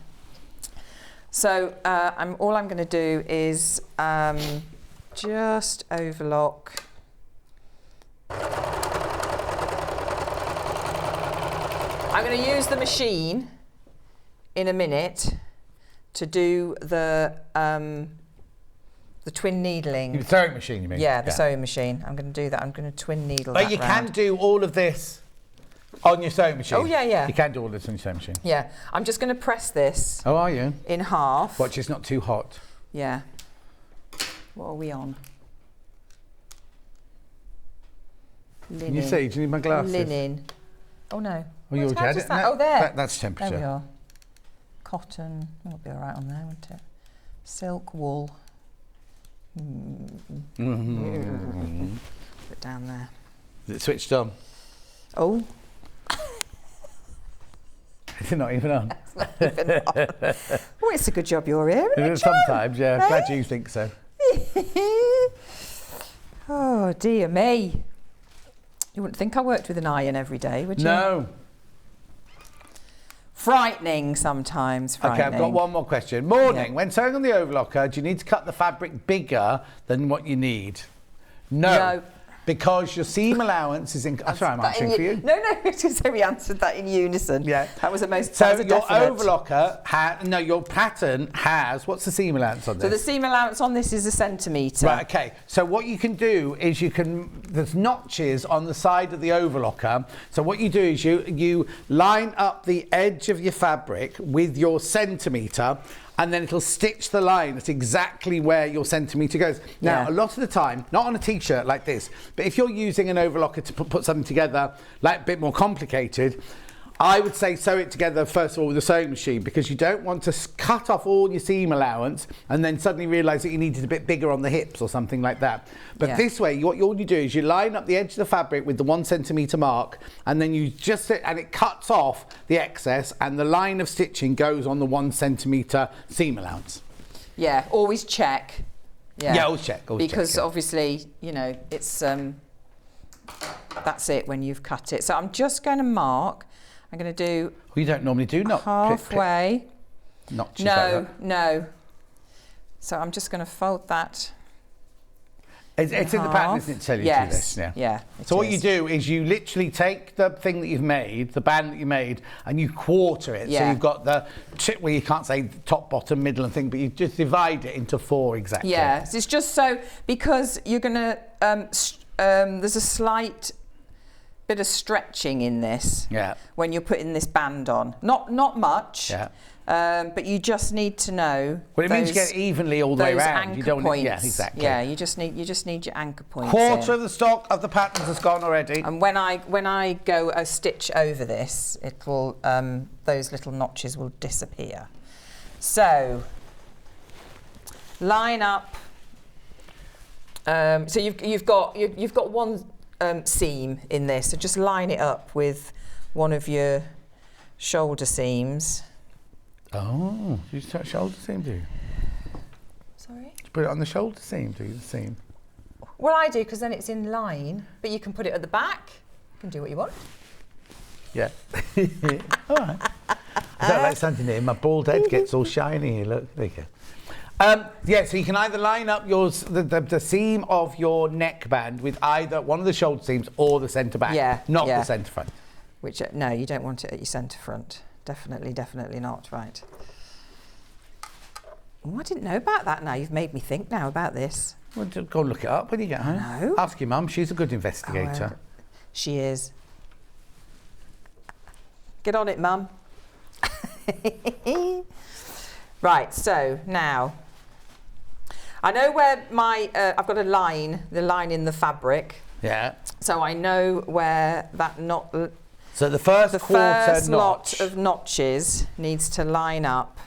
So all I'm going to do is just overlock. I'm going to use the machine in a minute to do the twin needling. The sewing machine, you mean? Yeah, the sewing machine. I'm going to do that. I'm going to twin needle that But you round. can do all of this on your sewing machine. Oh, yeah. You can do all this on your sewing machine. Yeah. I'm just going to press this. Oh, are you? In half. Watch, it's not too hot. Yeah. What are we on? Linen. Can you see? Do you need my glasses? Linen. Oh, no. Oh, you already had it? Oh, there. That's temperature. There we are. Cotton. That'll be all right on there, won't it? Silk, wool. Mm-hmm. Put it down there. Is it switched on? Oh. Is it not even on? It's not even on. Oh, it's a good job you're here, isn't it, sometimes, yeah. Hey? Glad you think so. Oh, dear me. You wouldn't think I worked with an iron every day, would you? No. Frightening sometimes, frightening. Okay, I've got one more question. Morning, when sewing on the overlocker, do you need to cut the fabric bigger than what you need? No. Because your seam allowance is in... Sorry, I'm answering for you. No, just so we answered that in unison. Yeah. That was the most... So your overlocker, your pattern has... What's the seam allowance on this? So the seam allowance on this is a centimetre. Right, okay. So what you can do is there's notches on the side of the overlocker. So what you do is you line up the edge of your fabric with your centimetre, and then it'll stitch the line at exactly where your centimetre goes. Now, a lot of the time, not on a t-shirt like this, but if you're using an overlocker to put something together like a bit more complicated, I would say sew it together first of all with a sewing machine, because you don't want to cut off all your seam allowance and then suddenly realise that you need it a bit bigger on the hips or something like that. But this way, all you do is you line up the edge of the fabric with the 1 centimetre mark, and then you just and it cuts off the excess, and the line of stitching goes on the 1 centimetre seam allowance. Yeah, always check. Yeah, always check. Because obviously, you know, it's that's it when you've cut it. So I'm just going to mark. I'm going to do. Well, you don't normally do halfway. Notches No, like that. no. So I'm just going to fold that. It's in the pattern, isn't it? Tell you to do this. Yeah. So what you do is you literally take the thing that you've made, the band that you made, and you quarter it. So you've got the well, you can't say top, bottom, middle, and thing, but you just divide it into 4 exactly. Yeah. So it's just so because you're going to. There's a slight bit of stretching in this. Yeah. When you're putting this band on, not much. Yeah. But you just need to know. Well, it means you get it evenly all the way around. Anchor You don't points. Yeah, exactly. Yeah, you just need your anchor points. Quarter in. of the stock of the patterns has gone already. And when I go a stitch over this, it will those little notches will disappear. So line up. So you've got one seam in this. So just line it up with one of your shoulder seams. Oh, you use shoulder seam, do you? Sorry? You put it on the shoulder seam, do you, the seam? Well, I do, because then it's in line, but you can put it at the back. You can do what you want. Yeah. All right. I don't like standing here. My bald head gets all shiny here. Look, there you go. Yeah, so you can either line up the seam of your neckband with either one of the shoulder seams or the centre back, not the centre front. Which, no, you don't want it at your centre front. Definitely not. Right. Oh, I didn't know about that now. You've made me think now about this. Well, go and look it up when you get home. No. Ask your mum. She's a good investigator. She is. Get on it, Mum. Right, so now I know where my I've got the line in the fabric. Yeah. So I know where that knot. So the first lot of notches needs to line up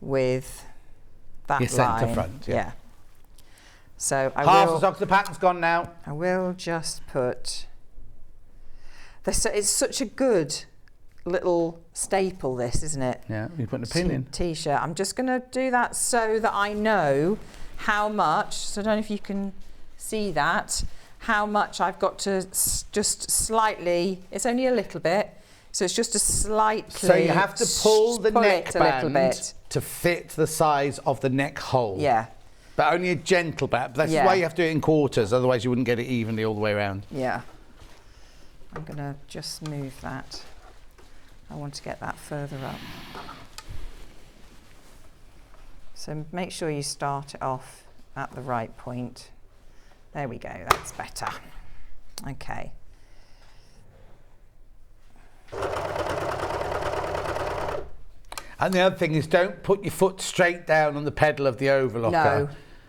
with that your line. centre front. Yeah. So half the stock of the pattern's gone now. I will just put. It's such a good little staple, this, isn't it? Yeah, you're putting a pin in. T-shirt. I'm just going to do that so that I know how much. So I don't know if you can see that. How much I've got to just slightly. It's only a little bit, so it's just a slightly. So you have to pull the neckband to fit the size of the neck hole. Yeah. But only a gentle bit. That's why you have to do it in quarters, otherwise you wouldn't get it evenly all the way around. Yeah. I'm going to just move that. I want to get that further up. So make sure you start it off at the right point. There we go, that's better. Okay. And the other thing is, don't put your foot straight down on the pedal of the overlocker.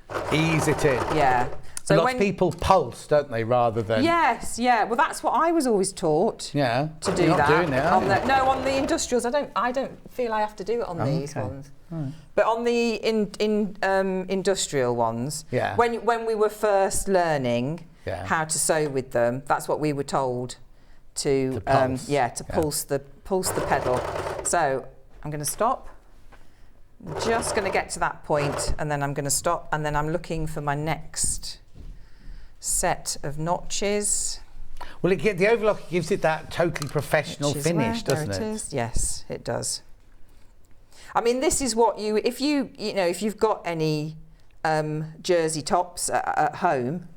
No. Ease it in. Yeah. So lots of people pulse, don't they, rather than... Yes, yeah. Well, that's what I was always taught. Yeah. To do You're that. Not doing it, are you? No, on the industrials, I don't feel I have to do it on these ones. Right. But on the industrial ones, when we were first learning how to sew with them, that's what we were told to pulse the pedal. So I'm going to stop. I'm just going to get to that point, and then I'm going to stop, and then I'm looking for my next set of notches. Well, the overlocker gives it that totally professional finish, doesn't it? There it is. Yes, it does. I mean, this is what if you've got any jersey tops at home,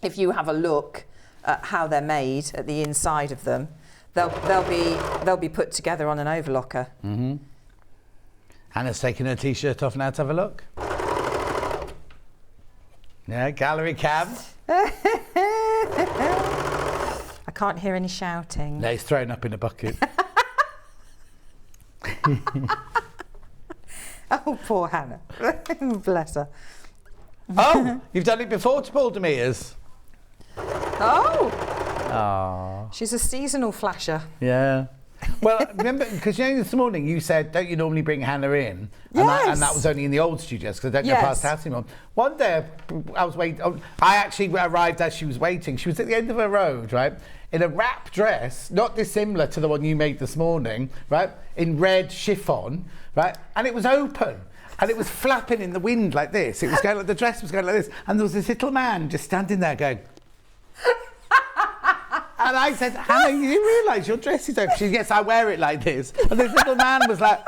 if you have a look at how they're made at the inside of them, they'll be put together on an overlocker. Mm-hmm. Hannah's taking her t-shirt off now to have a look. Yeah, gallery cam. I can't hear any shouting. No, he's thrown up in a bucket. Oh, poor Hannah. Bless her. Oh, you've done it before to pull to meters. Oh! Aww. She's a seasonal flasher. Yeah. Well, remember, because this morning you said, don't you normally bring Hannah in? Yes. And that was only in the old studios because I don't go Yes. past the house anymore. One day I was waiting. I actually arrived as she was waiting. She was at the end of her road, right? In a wrap dress, not dissimilar to the one you made this morning, right? In red chiffon, right? And it was open. And it was flapping in the wind like this. It was going like, the dress was going like this. And there was this little man just standing there going... And I said, Hannah, you realise your dress is open? She said, yes, I wear it like this. And this little man was like...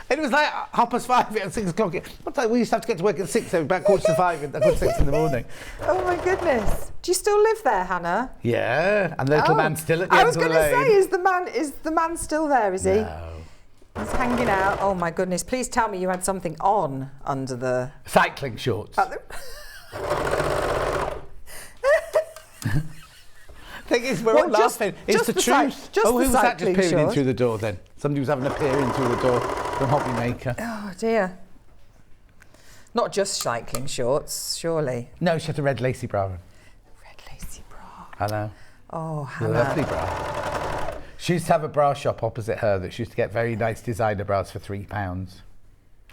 It was like 5:30 at 6 o'clock. We used to have to get to work at 6, so about 4:45, 6 in the morning. Oh my goodness. Do you still live there, Hannah? Yeah, and the little man's still at the end of the lane. I was going to say, is the man still there, is he? No. He's hanging out. Oh my goodness. Please tell me you had something on under the... Cycling shorts. Thing is, we're all laughing. It's the truth. Who was that just peering in through the door then? Somebody was having a peer in through the door from Hobby Maker. Oh dear. Not just cycling shorts, surely. No, she had a red lacy bra on. Red lacy bra. I know. Oh, A Hannah. lovely bra. She used to have a bra shop opposite her that she used to get very nice designer bras for £3.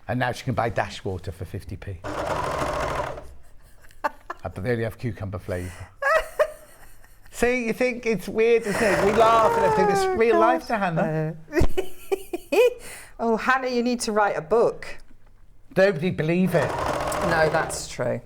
And now she can buy dash water for 50p. But they only have cucumber flavour. See, you think it's weird, isn't it? We laugh and everything. It's real life to Hannah. Oh, Hannah, you need to write a book. Nobody'd believe it. No, that's true.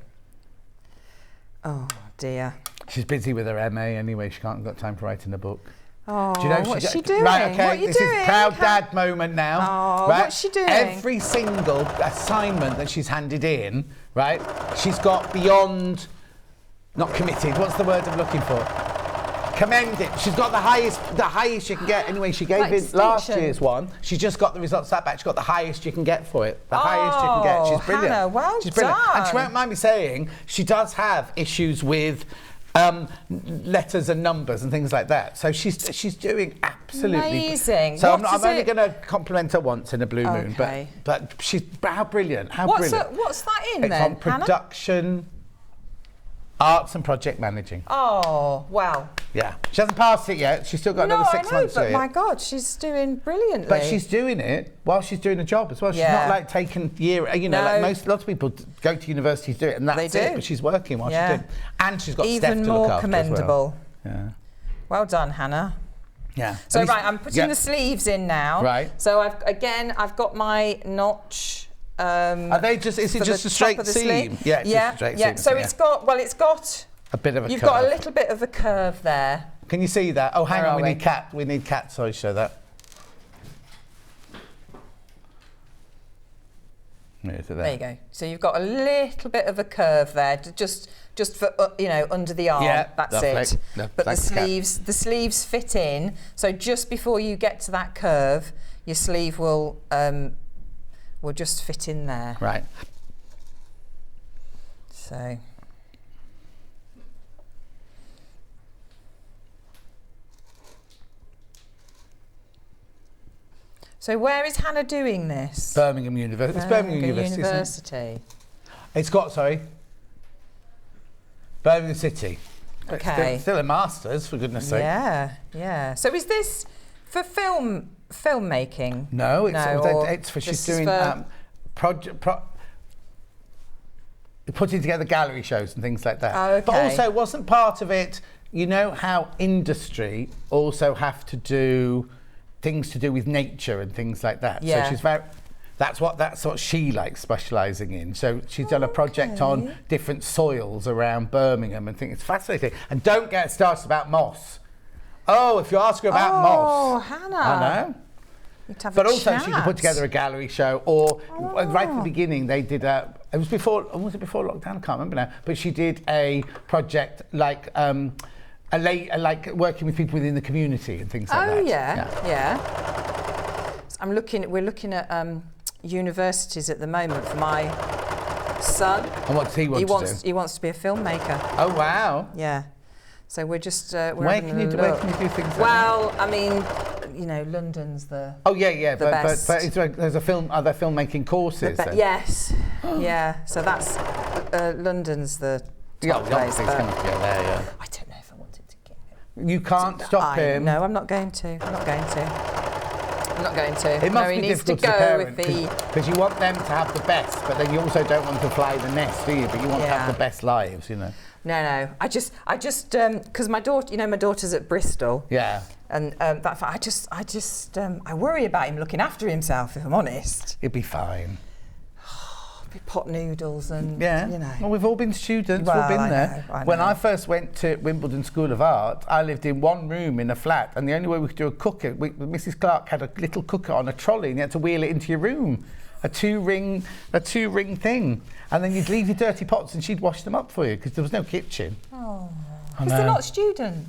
Oh, dear. She's busy with her MA anyway. She can't got time for writing a book. Oh, Do you know what's she doing? Right, okay, What are you this doing? is proud dad moment now. Oh, right? what's she doing? Every single assignment that she's handed in, right, she's got beyond, not committed, what's the word I'm looking for? Commended. She's got the highest you can get. Anyway, she gave in last year's one. She just got the results that back. She got the highest you can get for it. The highest you can get. She's brilliant. Hannah, well She's brilliant. done. And she won't mind me saying, she does have issues with letters and numbers and things like that. So she's doing absolutely amazing. So I'm only going to compliment her once in a blue moon, Okay. but she's how brilliant, how What's brilliant. what's that in It's then, on production, arts and project managing. Hannah? Oh, well. Yeah, she hasn't passed it yet. She's still got another 6 months to but it. my God, she's doing brilliantly. But she's doing it while she's doing a job as well. She's Yeah. not like taking like lots of people go to university to do it and that's They it. do. But she's working while Yeah. she's doing it. And she's got Steph even to look more after commendable. as well. Well done, Hannah. Yeah. So And right, I'm putting the sleeves in now. Right. So I've got my notch. Are they just? Is it for just the a straight top of the seam? sleeve. Yeah, it's just a straight seam. So it's got a bit of a. You've curve. got a little bit of a curve there. Can you see that? Oh, hang Where on, are we we? need cat. We need cat. Sorry, show that. Is it There you go. So you've got a little bit of a curve there, just for under the arm. Yeah, that's lovely. it. No, But thanks, the sleeves fit in. So just before you get to that curve, your sleeve will just fit in there. Right. So. So where is Hannah doing this? Birmingham University. It's Birmingham University. University. It's got Birmingham City. Okay. Still a master's, for goodness sake. Yeah. So is this for filmmaking? No, or it's for she's this is doing for- putting together gallery shows and things like that. Oh, okay. But also, wasn't part of it, you know how industry also have to do things to do with nature and things like that. Yeah. So she's that's what she likes specialising in. So she's done a project on different soils around Birmingham and things. It's fascinating. And don't get started about moss. Oh, if you ask her about moss. Oh, Hannah. I know. But also she could put together a gallery show, or right from the beginning they did was it before lockdown? I can't remember now. But she did a project like like working with people within the community and things like that. Oh yeah. So we're looking at universities at the moment for my son. And what does he want to do? He wants to be a filmmaker. Oh wow. Yeah. So we're just Where can you do things like well, I mean, London's the but best. but there's are there filmmaking courses then? Yes. Yeah. So that's London's the top place. Obviously it's but going to be there, yeah. I don't know if I wanted to You can't stop him. No, I'm not going to. I'm not going to. It must he be needs to difficult to go parent with the... because you want them to have the best, but then you also don't want to fly the nest, do you? But you want to have the best lives, you know. No. I just, because my daughter, my daughter's at Bristol. Yeah. And I worry about him looking after himself. If I'm honest, He'd be fine. Pot noodles and Well, we've all been students. Well, we've all been there. I know. When I first went to Wimbledon School of Art, I lived in one room in a flat, and the only way we could do a cooker, Mrs. Clark had a little cooker on a trolley, and you had to wheel it into your room, a two-ring thing, and then you'd leave your dirty pots, and she'd wash them up for you because there was no kitchen. Oh, because they're not student.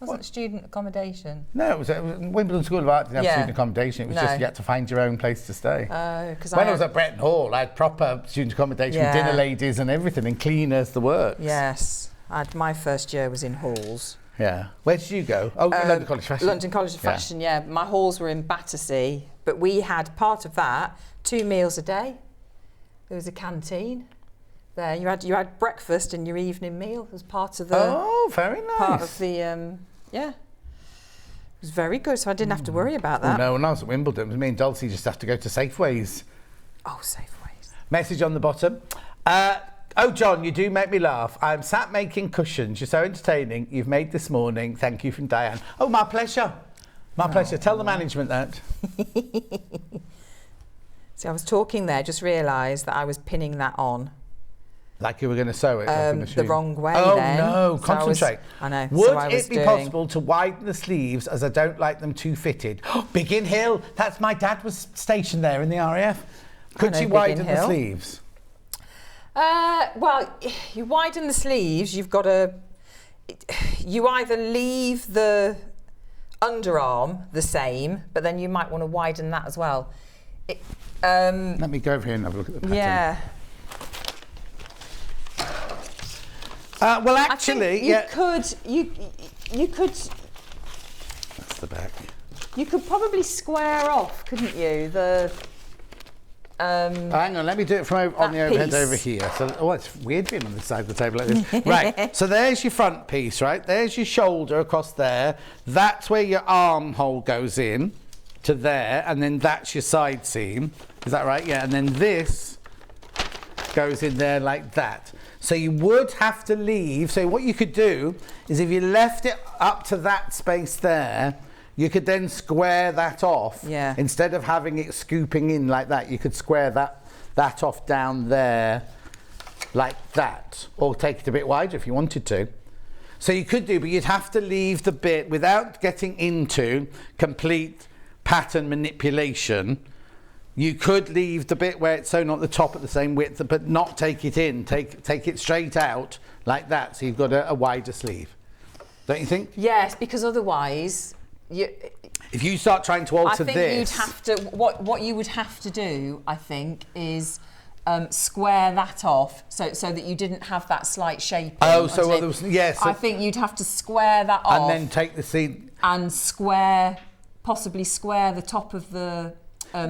Wasn't student accommodation? No, it was Wimbledon School of Art didn't have student accommodation. It was just you had to find your own place to stay. When I was at Breton Hall, I had proper student accommodation with dinner ladies and everything, and cleaners, the works. Yes, my first year was in halls. Yeah. Where did you go? Oh, London College of Fashion. London College of Fashion, yeah. My halls were in Battersea, but we had part of that 2 meals a day. There was a canteen. There, you had breakfast and your evening meal as part of the. Oh, very nice. Part of the it was very good, so I didn't have to worry about that. No, when I was at Wimbledon, me and Dulcie just have to go to Safeways. Oh, Safeways. Message on the bottom. Oh, John, you do make me laugh. I'm sat making cushions. You're so entertaining. You've made this morning. Thank you, from Diane. Oh, my pleasure. My pleasure. Tell the management that. See, I was talking there, just realised that I was pinning that on. Like you were going to sew it? The wrong way. Oh, then. no, So concentrate. I know. Would it be possible to widen the sleeves, as I don't like them too fitted? Biggin Hill, that's my dad was stationed there in the RAF. Could you widen the sleeves? Well, you widen the sleeves, you've got to... You either leave the underarm the same, but then you might want to widen that as well. Let me go over here and have a look at the pattern. Yeah. Well, actually, you could. That's the back. You could probably square off, couldn't you? The. Hang on, let me do it from on the overhead over here. So, it's weird being on this side of the table like this. Right. So there's your front piece, right? There's your shoulder across there. That's where your armhole goes in to there, and then that's your side seam. Is that right? Yeah. And then this goes in there like that. So you would have to leave. So what you could do is if you left it up to that space there, you could then square that off. Yeah. Instead of having it scooping in like that, you could square that off down there like that, or take it a bit wider if you wanted to. So you could do, but you'd have to leave the bit without getting into complete pattern manipulation. You could leave the bit where it's sewn at the top at the same width, but not take it in. Take it straight out like that, so you've got a wider sleeve. Don't you think? Yes, because otherwise, if you start trying to alter this, I think you'd have to. What you would have to do, I think, is square that off, so that you didn't have that slight shaping. Oh, so there was, yes. I think you'd have to square that off, and then take the seam and possibly square the top of the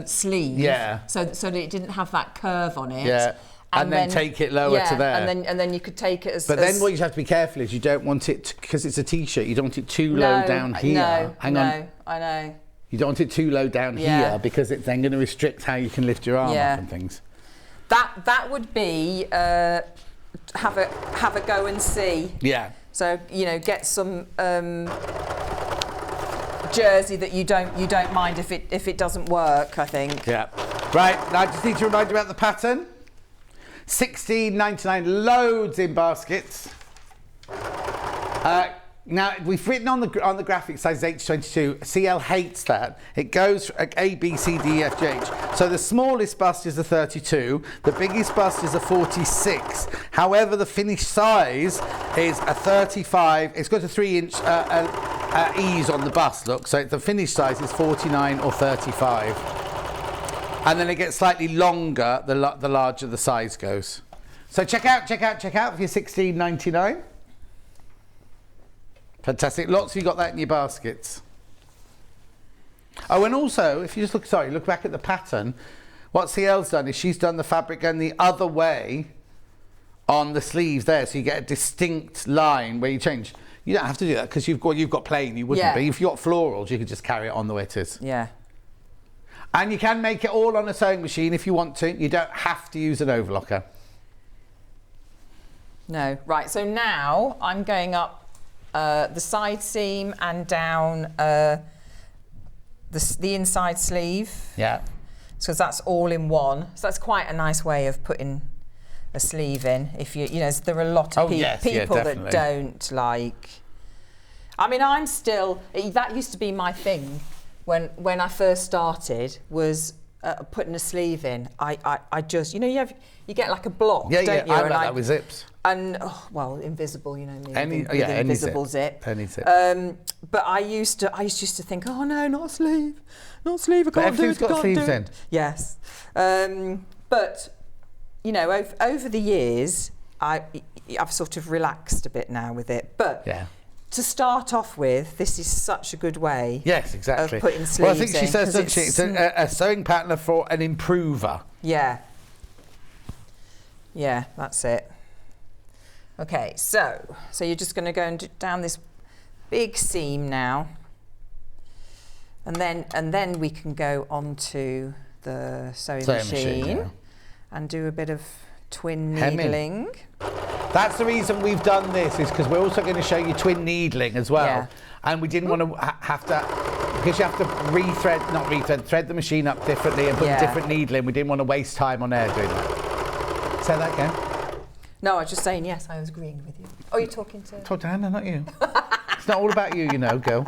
sleeve. Yeah. So that it didn't have that curve on it. Yeah. And then take it lower to there. And then you could take it as. But then what you have to be careful is you don't want it, because it's a t-shirt, you don't want it too low down here. No, Hang on. I know. You don't want it too low down here, because it's then going to restrict how you can lift your arm up and things. That would be have a go and see. Yeah. So get some jersey that you don't mind if it doesn't work, I think. Yeah. Right. Now I just need to remind you about the pattern. $16.99, loads in baskets. Now we've written on the graphic size 8 to 22. CL hates that. It goes A, B, C, D, E, F, G, H. So the smallest bust is a 32. The biggest bust is a 46. However, the finished size is a 35. It's got a 3-inch ease on the bust. Look, so the finished size is 49 or 35. And then it gets slightly longer the larger the size goes. So check out for your $16.99. Fantastic. Lots of you got that in your baskets. Oh, and also, if you just look back at the pattern, what CL's done is she's done the fabric going the other way on the sleeves there, so you get a distinct line where you change. You don't have to do that because you've got plain. You wouldn't be. If you've got florals, you could just carry it on the way it is. Yeah. And you can make it all on a sewing machine if you want to. You don't have to use an overlocker. No. Right. So now I'm going up the side seam and down the inside sleeve. Yeah. So that's all in one. So that's quite a nice way of putting a sleeve in. If you know, there are a lot of people that don't like. I mean, I'm still. That used to be my thing when I first started. Was putting a sleeve in. I just, you know, you get like a block, don't you? I like that with zips. And well, invisible, you know me. Any invisible zip. Any zip. But I used to think, oh no, not a sleeve, not a sleeve. I can't do it. Everything's got sleeves in. Yes, but you know, over the years, I've sort of relaxed a bit now with it. But to start off with, this is such a good way. Yes, exactly. Of putting sleeves in. Well, I think she says that it's a sewing partner for an improver. Yeah. Yeah, that's it. Okay, so you're just going to go down this big seam now, and then we can go onto the sewing machine and do a bit of twin needling. That's the reason we've done this, is because we're also going to show you twin needling as well. Yeah. And we didn't want to have to, because you have to thread the machine up differently and put a different needle in. We didn't want to waste time on air doing that. Say that again. No, I was just saying, yes, I was agreeing with you. Oh, you're talking to... Talk to Hannah, not you. It's not all about you, you know, girl.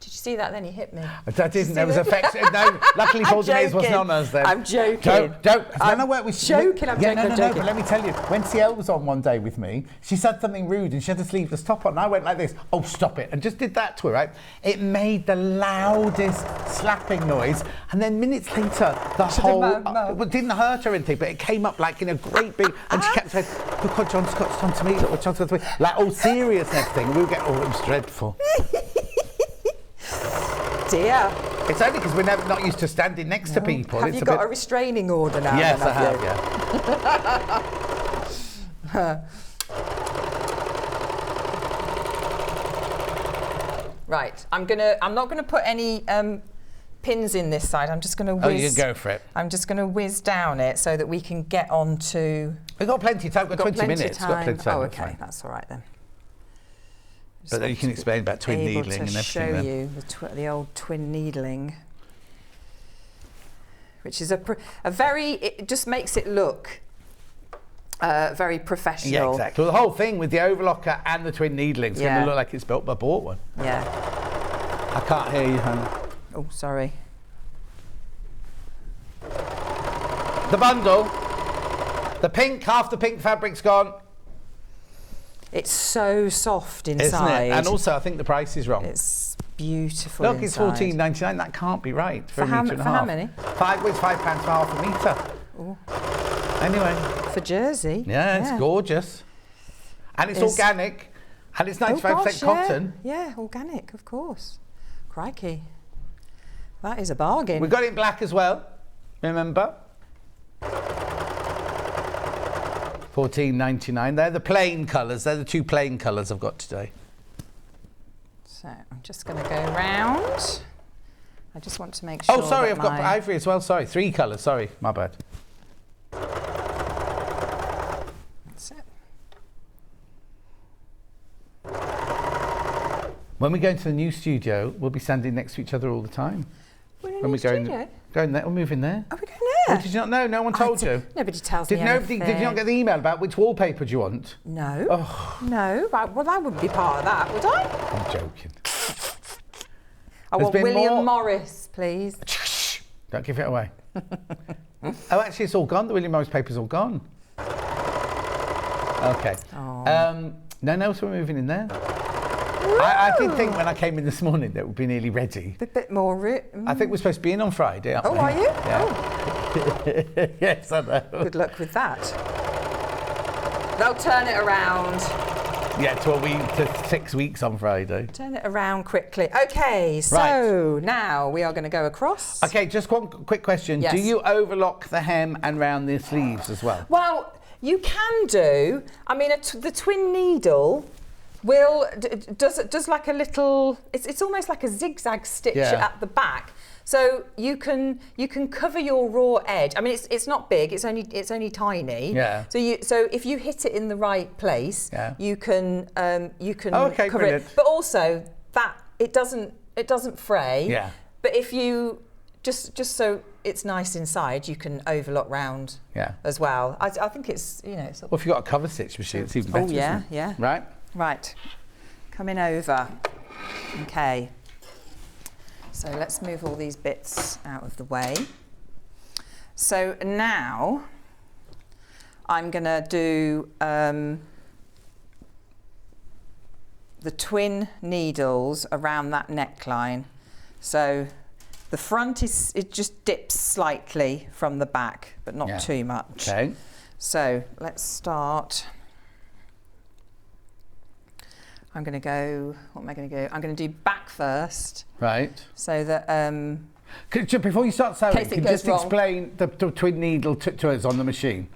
Did you see that then? He hit me. I didn't. There was affection. No, luckily Paul Denise wasn't on us then. I'm joking. Don't. When I worked with... joking, I'm joking. No, but let me tell you, when CL was on one day with me, she said something rude and she had a sleeveless top on, and I went like this, oh, stop it, and just did that to her, right? It made the loudest slapping noise, and then minutes later, the whole... It didn't hurt or anything, but it came up like in a great big... And she kept saying, look what John Scott's done to me, look what John Scott's done to me. Like, all serious and everything. We would get, it was dreadful. Dear. It's only because we're not used to standing next to people. Have you got a restraining order now? Yes, I have, Right, I'm not gonna put any pins in this side. I'm just gonna whiz. Oh, you go for it. I'm just gonna whiz down it so that we can get on to... We've got plenty of time, we've got 20 minutes. Got plenty of time. Oh, okay, that's all right then. But then you can explain about twin needling and everything. Show you the old twin needling, which is a very. It just makes it look very professional. Yeah, exactly. Well, the whole thing with the overlocker and the twin needling is going to look like it's built. I bought one. Yeah. I can't hear you, Hannah. Oh, sorry. The bundle. The pink, half the pink fabric's gone. It's so soft inside. Isn't it? And also, I think the price is wrong. It's beautiful. Look, inside. It's $14.99. That can't be right for a metre and a half. For how many? £5 for half a metre. Ooh. Anyway. For Jersey. Yeah, it's gorgeous. And it's organic. And it's 95% cotton. Yeah, organic, of course. Crikey. That is a bargain. We've got it in black as well. Remember? $14.99. They're the plain colours. They're the two plain colours I've got today. So I'm just going to go round. I just want to make sure. Oh, sorry, I've got ivory as well. Sorry, 3 colours. Sorry, my bad. That's it. When we go into the new studio, we'll be standing next to each other all the time. We're in a new studio? Go in there. We're moving there. Are we going there? Oh, did you not know? No one told you. Nobody tells me anything. Did you not get the email about which wallpaper do you want? No. Oh. No. Well, I wouldn't be part of that, would I? I'm joking. I want William Morris, please. Don't give it away. Oh, actually, it's all gone. The William Morris paper's all gone. Okay. Oh. No, so we're moving in there. I did think when I came in this morning that it would be nearly ready. A bit more... I think we're supposed to be in on Friday, aren't we? Oh, are you? Yeah. Oh. Yes, I know. Good luck with that. They'll turn it around. Yeah, to 6 weeks on Friday. Turn it around quickly. Okay, so now we are going to go across. Okay, just one quick question. Yes. Do you overlock the hem and round the sleeves as well? Well, you can do. I mean, the twin needle... does like a little. It's almost like a zigzag stitch at the back. So you can cover your raw edge. I mean, it's not big. It's only tiny. Yeah. So if you hit it in the right place, you can okay, cover brilliant. it. But also that it doesn't fray. Yeah. But if you just so it's nice inside, you can overlock round. As well. I think it's It's well, if you've got a cover stitch machine, it's even better. Oh yeah, isn't it? yeah. Right. Right. Coming over. Okay. So let's move all these bits out of the way. So now I'm going to do the twin needles around that neckline. So the front it just dips slightly from the back, but not too much. Okay. So let's start. I'm going to go, what am I going to go? I'm going to do back first. Right. So that... before you start sewing, can you just wrong. explain the twin needle to us on the machine?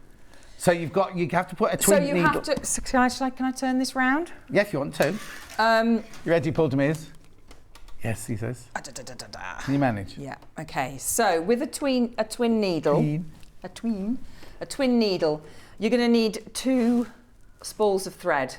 So you have to put a twin needle... have to... So can I turn this round? Yeah, if you want to. You ready, Paul Demirs? Yes, he says. Can you manage? Yeah, okay. So with a twin needle... A twin needle, you're going to need 2 spools of thread.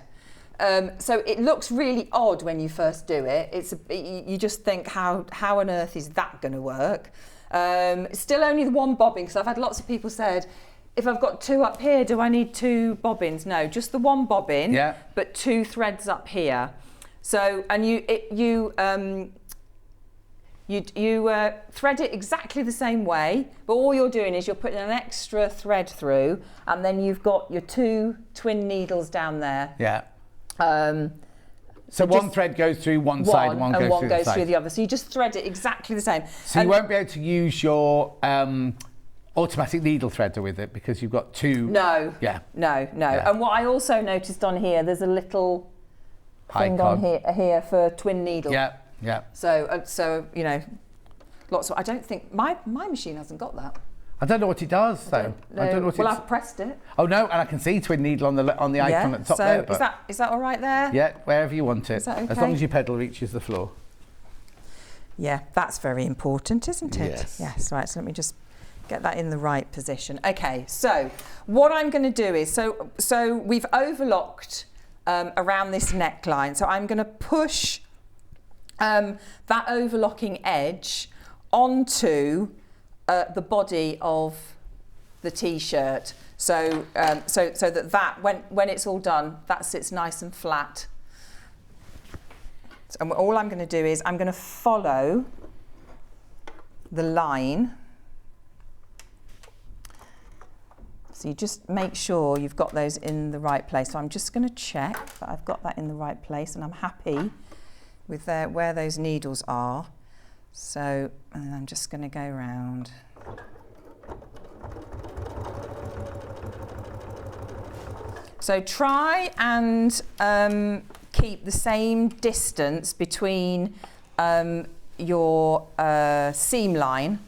So it looks really odd when you first do it. You just think, how on earth is that going to work? It's still only the 1 bobbin, because I've had lots of people said, if I've got 2 up here, do I need 2 bobbins? No, just the 1 bobbin, but 2 threads up here. So, and you thread it exactly the same way, but all you're doing is you're putting an extra thread through, and then you've got your 2 twin needles down there. Yeah. So one thread goes through one side, and one goes through the other. So you just thread it exactly the same. So you won't be able to use your automatic needle threader with it because you've got 2. No. Yeah. No. Yeah. And what I also noticed on here, there's a little thing on here for twin needle. Yeah. Yeah. So lots of. I don't think my machine hasn't got that. I don't know what it does though. I don't know what I've pressed it. Oh no, and I can see twin needle on the icon at the top there. So is that all right there? Yeah, wherever you want it. Is that okay? As long as your pedal reaches the floor. Yeah, that's very important, isn't it? Yes. Yes. Right. So let me just get that in the right position. Okay. So what I'm going to do is so we've overlocked around this neckline. So I'm going to push that overlocking edge onto the body of the t-shirt, so that when it's all done, that sits nice and flat. And all I'm going to do is I'm going to follow the line. So you just make sure you've got those in the right place. So I'm just going to check that I've got that in the right place, and I'm happy with where those needles are. So, and I'm just going to go around. So try and keep the same distance between your seam line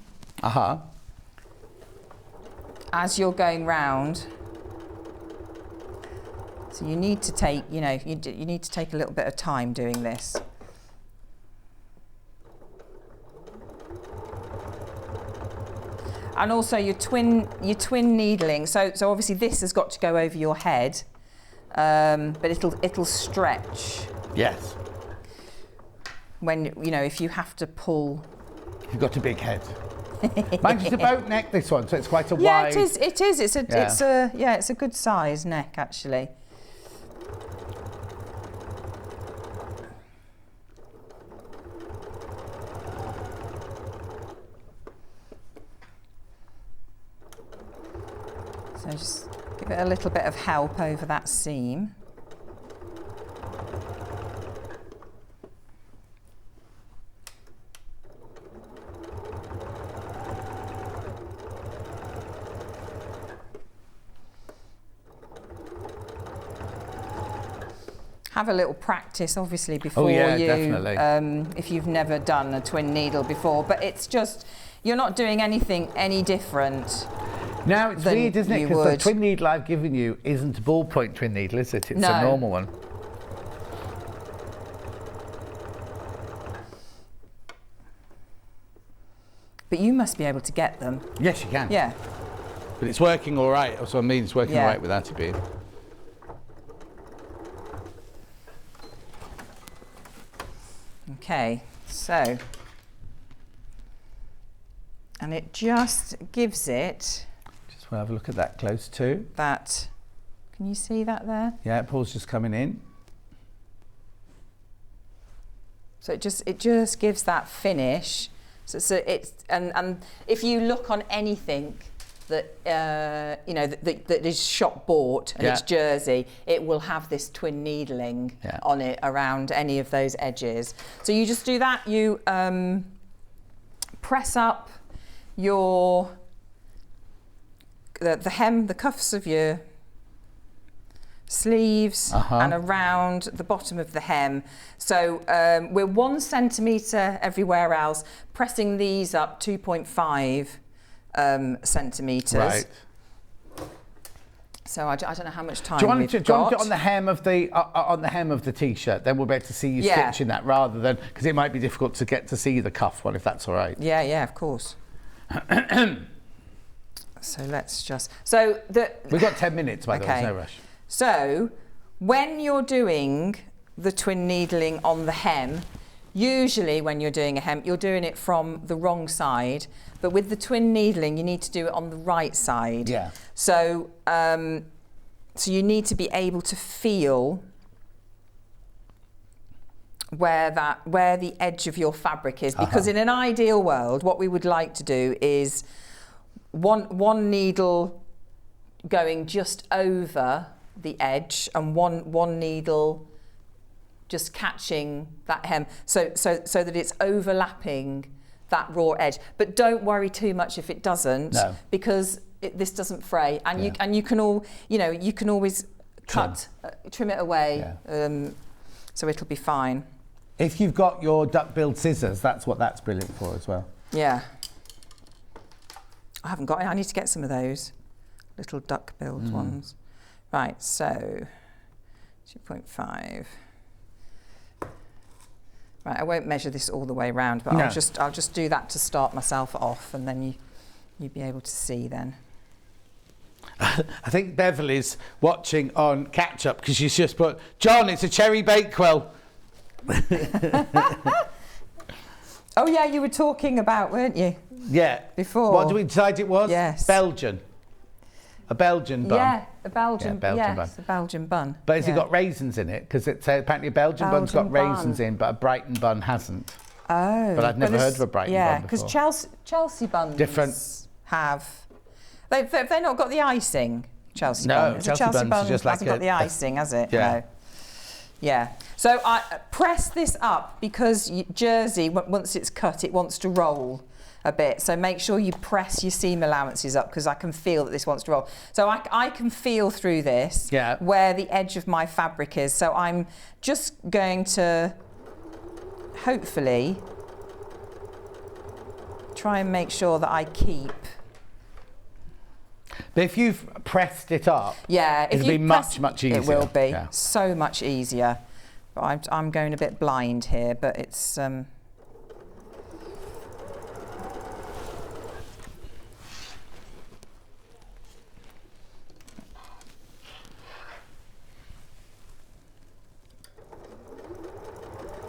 as you're going round. So you need to take, you need to take a little bit of time doing this. And also your twin needling. So obviously this has got to go over your head, but it'll stretch. Yes. When if you have to pull. You've got a big head. Mine's just a boat neck, this one, so it's quite a wide. Yeah, it is. It's a good size neck actually. So just give it a little bit of help over that seam. Have a little practice, obviously, before definitely. If you've never done a twin needle before, but it's just, you're not doing anything any different. Now, it's weird, isn't it? Because the twin needle I've given you isn't a ballpoint twin needle, is it? It's a normal one. But you must be able to get them. Yes, you can. Yeah. But it's working all right. That's what I mean. It's working all right without it being. Okay, so, and it just gives it. Just want to have a look at that close too. That, can you see that there? Yeah, Paul's just coming in. So it just gives that finish. So it's and if you look on anything that you know that is shop bought and it's jersey, it will have this twin needling on it around any of those edges. So you just do that. You press up your the hem, the cuffs of your sleeves and around the bottom of the hem. So we're 1 centimetre everywhere else, pressing these up 2.5 centimetres. Right. So I don't know how much time do you want we've to got. do it on the hem of the t-shirt? Then we'll be able to see you stitching that rather than, because it might be difficult to get to see the cuff one, if that's all right. Yeah, of course. So let's just we've got 10 minutes, by the way, there's no rush. So when you're doing the twin needling on the hem, usually when you're doing a hem, you're doing it from the wrong side, but with the twin needling, you need to do it on the right side. Yeah. So, so you need to be able to feel where the edge of your fabric is, because in an ideal world, what we would like to do is one needle going just over the edge and one needle just catching that hem, so that it's overlapping that raw edge. But don't worry too much if it doesn't, because this doesn't fray, and you can always trim it away, so it'll be fine. If you've got your duck-billed scissors, that's what that's brilliant for as well. Yeah. I haven't got it. I need to get some of those little duck-billed ones. Right, so 2.5. Right, I won't measure this all the way around, but I'll just do that to start myself off, and then you'll be able to see then. I think Beverly's watching on catch up because she's just put, John, it's a cherry Bakewell. Oh yeah, you were talking about, weren't you? Yeah. Before. What did we decide it was? Yes. Belgian. A Belgian bun. Yeah, a Belgian, bun. a Belgian bun. But has it got raisins in it? Because it's apparently a Belgian bun's got raisins in, but a Brighton bun hasn't. Oh. But I've never heard of a Brighton bun before. Yeah, because Chelsea buns have. They've not got the icing. Chelsea bun. No, Chelsea buns bun just like hasn't got the icing, has it? Yeah. No. Yeah. So I press this up because jersey, once it's cut, it wants to roll a bit. So make sure you press your seam allowances up, because I can feel that this wants to roll. So I can feel through this where the edge of my fabric is. So I'm just going to hopefully try and make sure that I keep. But if you've pressed it up, it'll be much easier. It will be so much easier. But I'm going a bit blind here, but it's.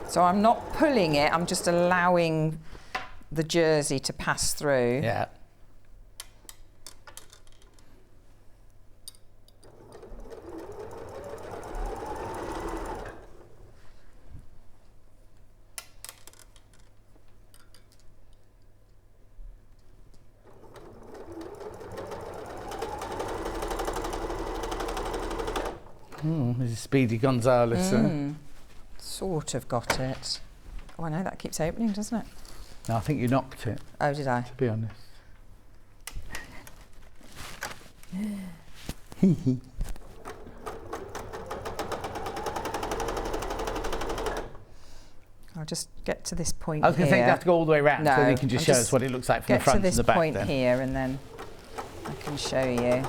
So I'm not pulling it, I'm just allowing the jersey to pass through. Yeah. This is Speedy Gonzales. Sort of got it. Oh, I know, that keeps opening, doesn't it? No, I think you knocked it. Oh, did I? To be honest. I'll just get to this point. I was going to say you have to go all the way around, so you can just show us what it looks like from the front and the back. Get to this point here, and then I can show you.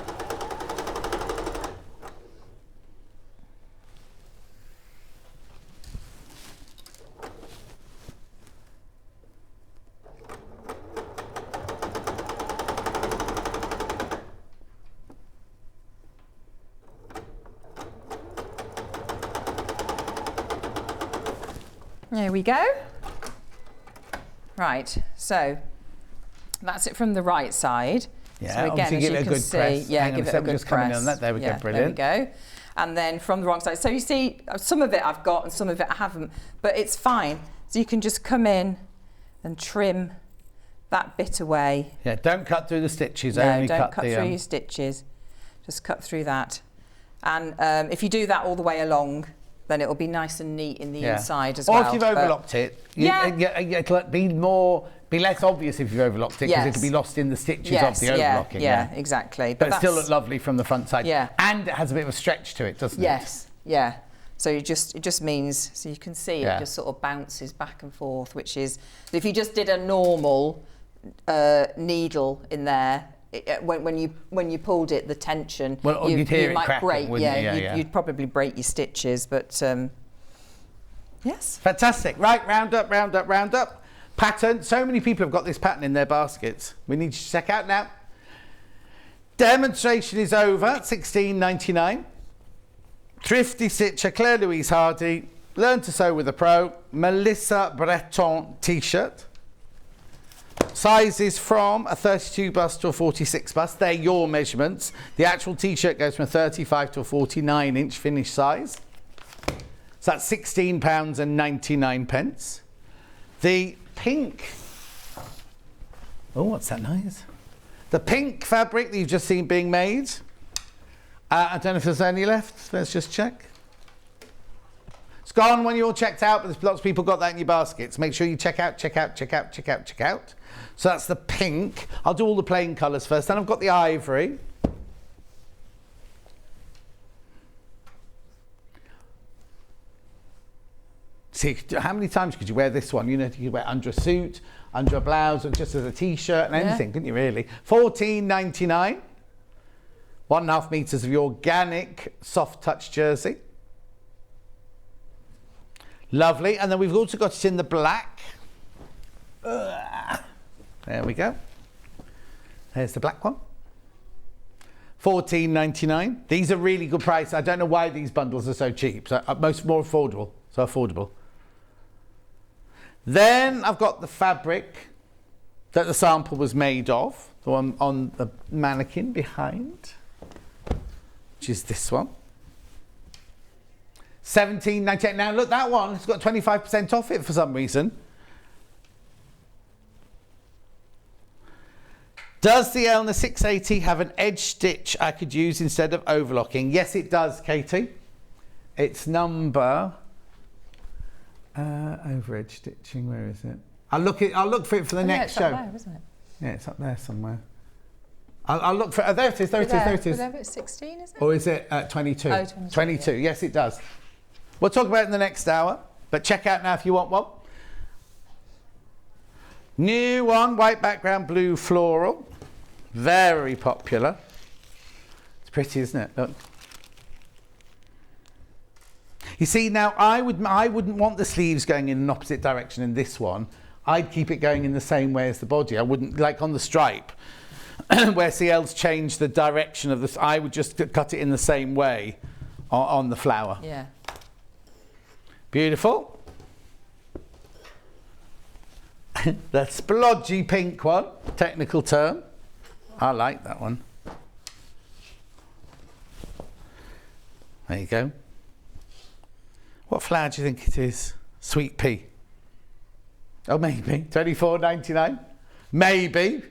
There we go. Right, so that's it from the right side. Yeah, so again, obviously as give you it a can good see, press. yeah, Hang on give a it a sec, good just coming in press. on that. There we go, Yeah, brilliant. There we go. And then from the wrong side. So you see, some of it I've got and some of it I haven't, but it's fine. So you can just come in and trim that bit away. Yeah, don't cut through the stitches. No, only don't cut the, through your stitches. Just cut through that. And if you do that all the way along, then it'll be nice and neat in the inside as well. Or if you've overlocked it, it'll be less obvious if you've overlocked it, because it'll be lost in the stitches of the overlocking. Yeah, exactly. But it still look lovely from the front side. Yeah. And it has a bit of a stretch to it, doesn't it? Yes, yeah. So it just means, so you can see Yeah. it just sort of bounces back and forth, which is, if you just did a normal needle in there, when you pulled it, the tension, you'd hear it might cracking, break. wouldn't you? Yeah, you'd probably break your stitches, but yes. Fantastic. Right, round up, round up, round up. Pattern. So many people have got this pattern in their baskets. We need you to check out now. Demonstration is over. $16.99. Thrifty Stitcher, Claire Louise Hardy. Learn to Sew with a Pro. Melissa Breton T-shirt. Sizes from a 32 bust to a 46 bust. They're your measurements. The actual T-shirt goes from a 35 to a 49-inch finished size. So that's £16.99. The pink, oh, what's that noise? The pink fabric that you've just seen being made. I don't know if there's any left. Let's just check. It's gone when you're all checked out, but there's lots of people got that in your baskets. Make sure you check out, check out, check out, check out, check out. So that's the pink. I'll do all the plain colours first. Then I've got the ivory. See, how many times could you wear this one? You know, you could wear it under a suit, under a blouse, or just as a T-shirt and anything, couldn't you really? $14.99. 1.5 meters of your organic soft touch jersey. Lovely. And then we've also got it in the black. There we go. There's the black one. $14.99. These are really good price. I don't know why these bundles are so cheap. So more affordable. So affordable. Then I've got the fabric that the sample was made of, the one on the mannequin behind, which is this one. $17.98. Now look, that one has got 25% off it for some reason. Does the Elna 680 have an edge stitch I could use instead of overlocking? Yes, it does, Katie. It's number over edge stitching. Where is it? I'll look for it for the next show. It's up there, isn't it? Yeah, it's up there somewhere. I'll look for it. Oh, there it is. There it is. There it is. Whatever, it's 16, isn't it? Or is it 22? Oh, 22. Yes, it does. We'll talk about it in the next hour. But check out now if you want one. New one, white background, blue floral. Very popular. It's pretty, isn't it? Look. You see, now I wouldn't want the sleeves going in an opposite direction in this one. I'd keep it going in the same way as the body. I wouldn't, like on the stripe, where CL's changed the direction of this. I would just cut it in the same way on the flower. Yeah. Beautiful. The splodgy pink one, technical term. I like that one. There you go. What flower do you think it is? Sweet pea. Oh, maybe. $24.99. Maybe.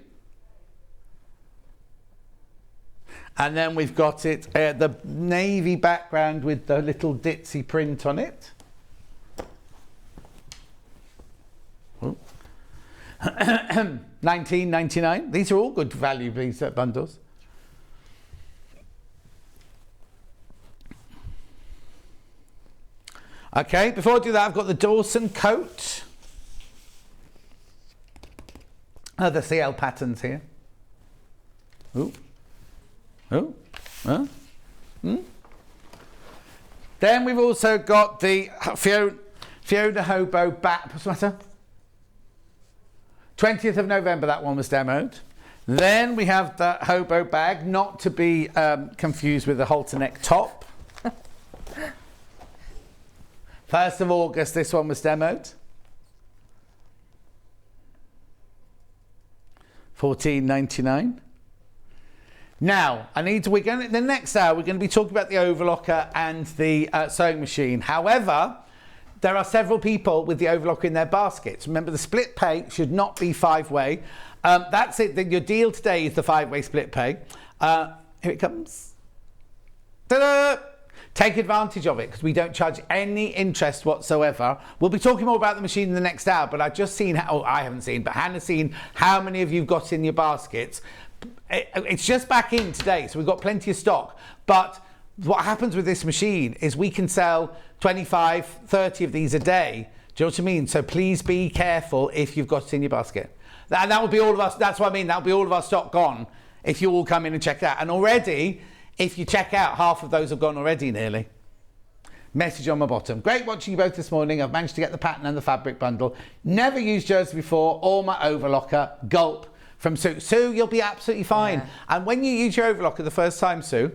And then we've got it, the navy background with the little ditzy print on it. $19.99. These are all good value, these bundles. Okay, before I do that, I've got the Dawson coat. The CL patterns here. Ooh. Ooh. Huh? Then we've also got the Fiona Hobo back. What's the matter? 20th of November, that one was demoed. Then we have the Hobo bag, not to be confused with the halter neck top. 1st of August, this one was demoed. $14.99. Now, the next hour, we're going to be talking about the overlocker and the sewing machine. However, there are several people with the overlocker in their baskets. Remember, the split pay should not be 5-way. That's it. Your deal today is the 5-way split pay. Here it comes. Ta-da! Take advantage of it because we don't charge any interest whatsoever. We'll be talking more about the machine in the next hour, but I've just seen, I haven't seen, but Hannah's seen how many of you've got in your baskets. It's just back in today, so we've got plenty of stock. But what happens with this machine is we can sell 25, 30 of these a day. Do you know what I mean? So please be careful if you've got it in your basket. And that will be all of us. That's what I mean. That'll be all of our stock gone if you all come in and check it out. And already, if you check out, half of those have gone already nearly. Message on my bottom. Great watching you both this morning. I've managed to get the pattern and the fabric bundle. Never used jersey before or my overlocker. Gulp from Sue. Sue, you'll be absolutely fine. Yeah. And when you use your overlocker the first time, Sue,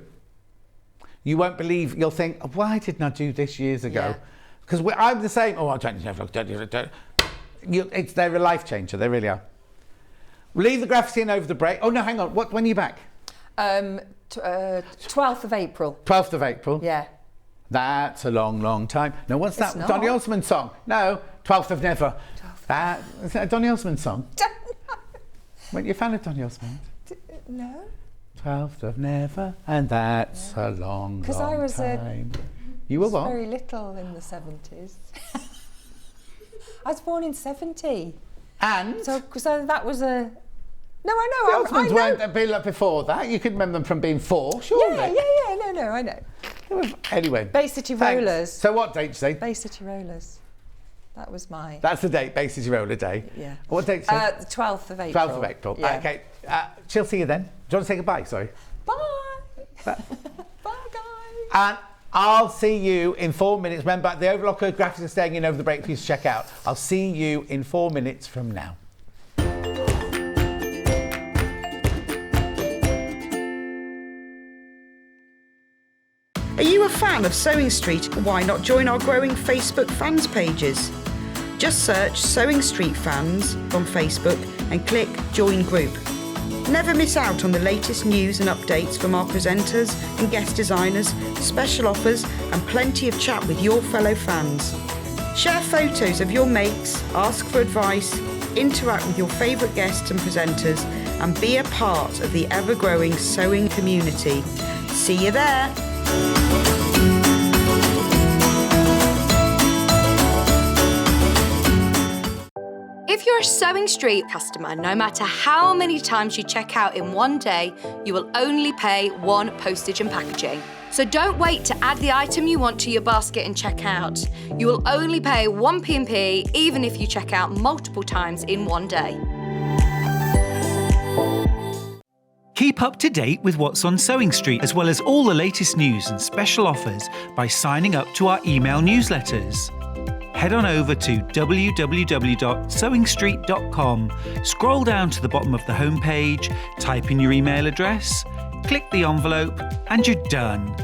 you won't believe, you'll think, why didn't I do this years ago? Because I'm the same. I don't use overlocker. They're a life changer. They really are. We'll leave the graphics in over the break. Oh, no, hang on. When are you back? 12th of April. 12th of April? Yeah. That's a long, long time. No, what's that? Not. Donny Osmond song? No, 12th of Never. Is that a Donny Osmond song? Weren't you a fan of Donny Osmond? No. 12th of Never, and that's a long, long time. Because I was you were what? very little in the 70s. I was born in 70. And? So that was a... No, I know. The Osmonds weren't a bit before that. You could remember them from being 4, surely. Yeah. No, I know. Anyway. Bay City Thanks. Rollers. So what date did you say? Bay City Rollers. That was my... That's the date, Bay City Roller Day. Yeah. What date did you say? The 12th of April. 12th of April. Yeah. Okay. She'll see you then. Do you want to say goodbye? Sorry. Bye. Bye, guys. And I'll see you in 4 minutes. Remember, the Overlocker graphics are staying in over the break for you to check out. I'll see you in 4 minutes from now. Are you a fan of Sewing Street? Why not join our growing Facebook fans pages? Just search Sewing Street Fans on Facebook and click Join Group. Never miss out on the latest news and updates from our presenters and guest designers, special offers and plenty of chat with your fellow fans. Share photos of your makes, ask for advice, interact with your favourite guests and presenters and be a part of the ever-growing sewing community. See you there! If you're a Sewing Street customer, no matter how many times you check out in one day, you will only pay one postage and packaging. So don't wait to add the item you want to your basket and check out. You will only pay one P&P even if you check out multiple times in one day. Keep up to date with what's on Sewing Street, as well as all the latest news and special offers by signing up to our email newsletters. Head on over to www.sewingstreet.com, scroll down to the bottom of the homepage, type in your email address, click the envelope, and you're done.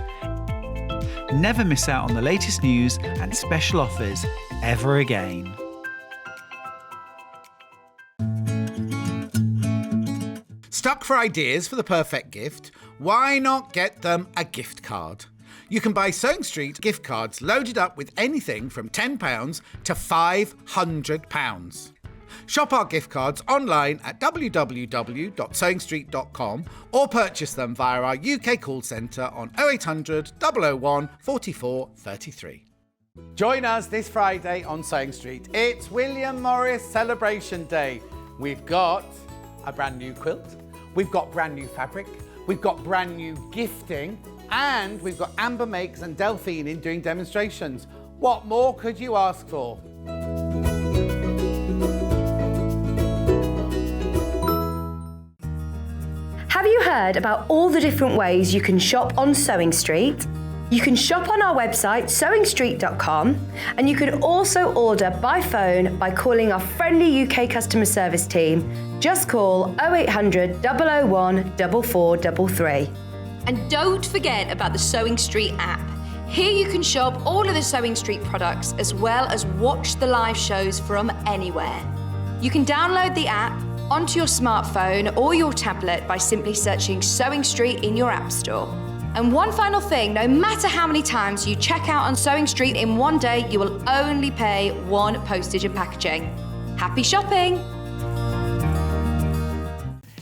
Never miss out on the latest news and special offers ever again. Stuck for ideas for the perfect gift? Why not get them a gift card? You can buy Sewing Street gift cards loaded up with anything from £10 to £500. Shop our gift cards online at www.sewingstreet.com or purchase them via our UK call centre on 0800 001 44 33. Join us this Friday on Sewing Street. It's William Morris Celebration Day. We've got a brand new quilt, we've got brand new fabric, we've got brand new gifting, and we've got Amber Makes and Delphine in doing demonstrations. What more could you ask for? Have you heard about all the different ways you can shop on Sewing Street? You can shop on our website sewingstreet.com, and you can also order by phone by calling our friendly UK customer service team. Just call 0800 001 4433. And don't forget about the Sewing Street app. Here you can shop all of the Sewing Street products as well as watch the live shows from anywhere. You can download the app onto your smartphone or your tablet by simply searching Sewing Street in your app store. And one final thing, no matter how many times you check out on Sewing Street in one day, you will only pay one postage and packaging. Happy shopping!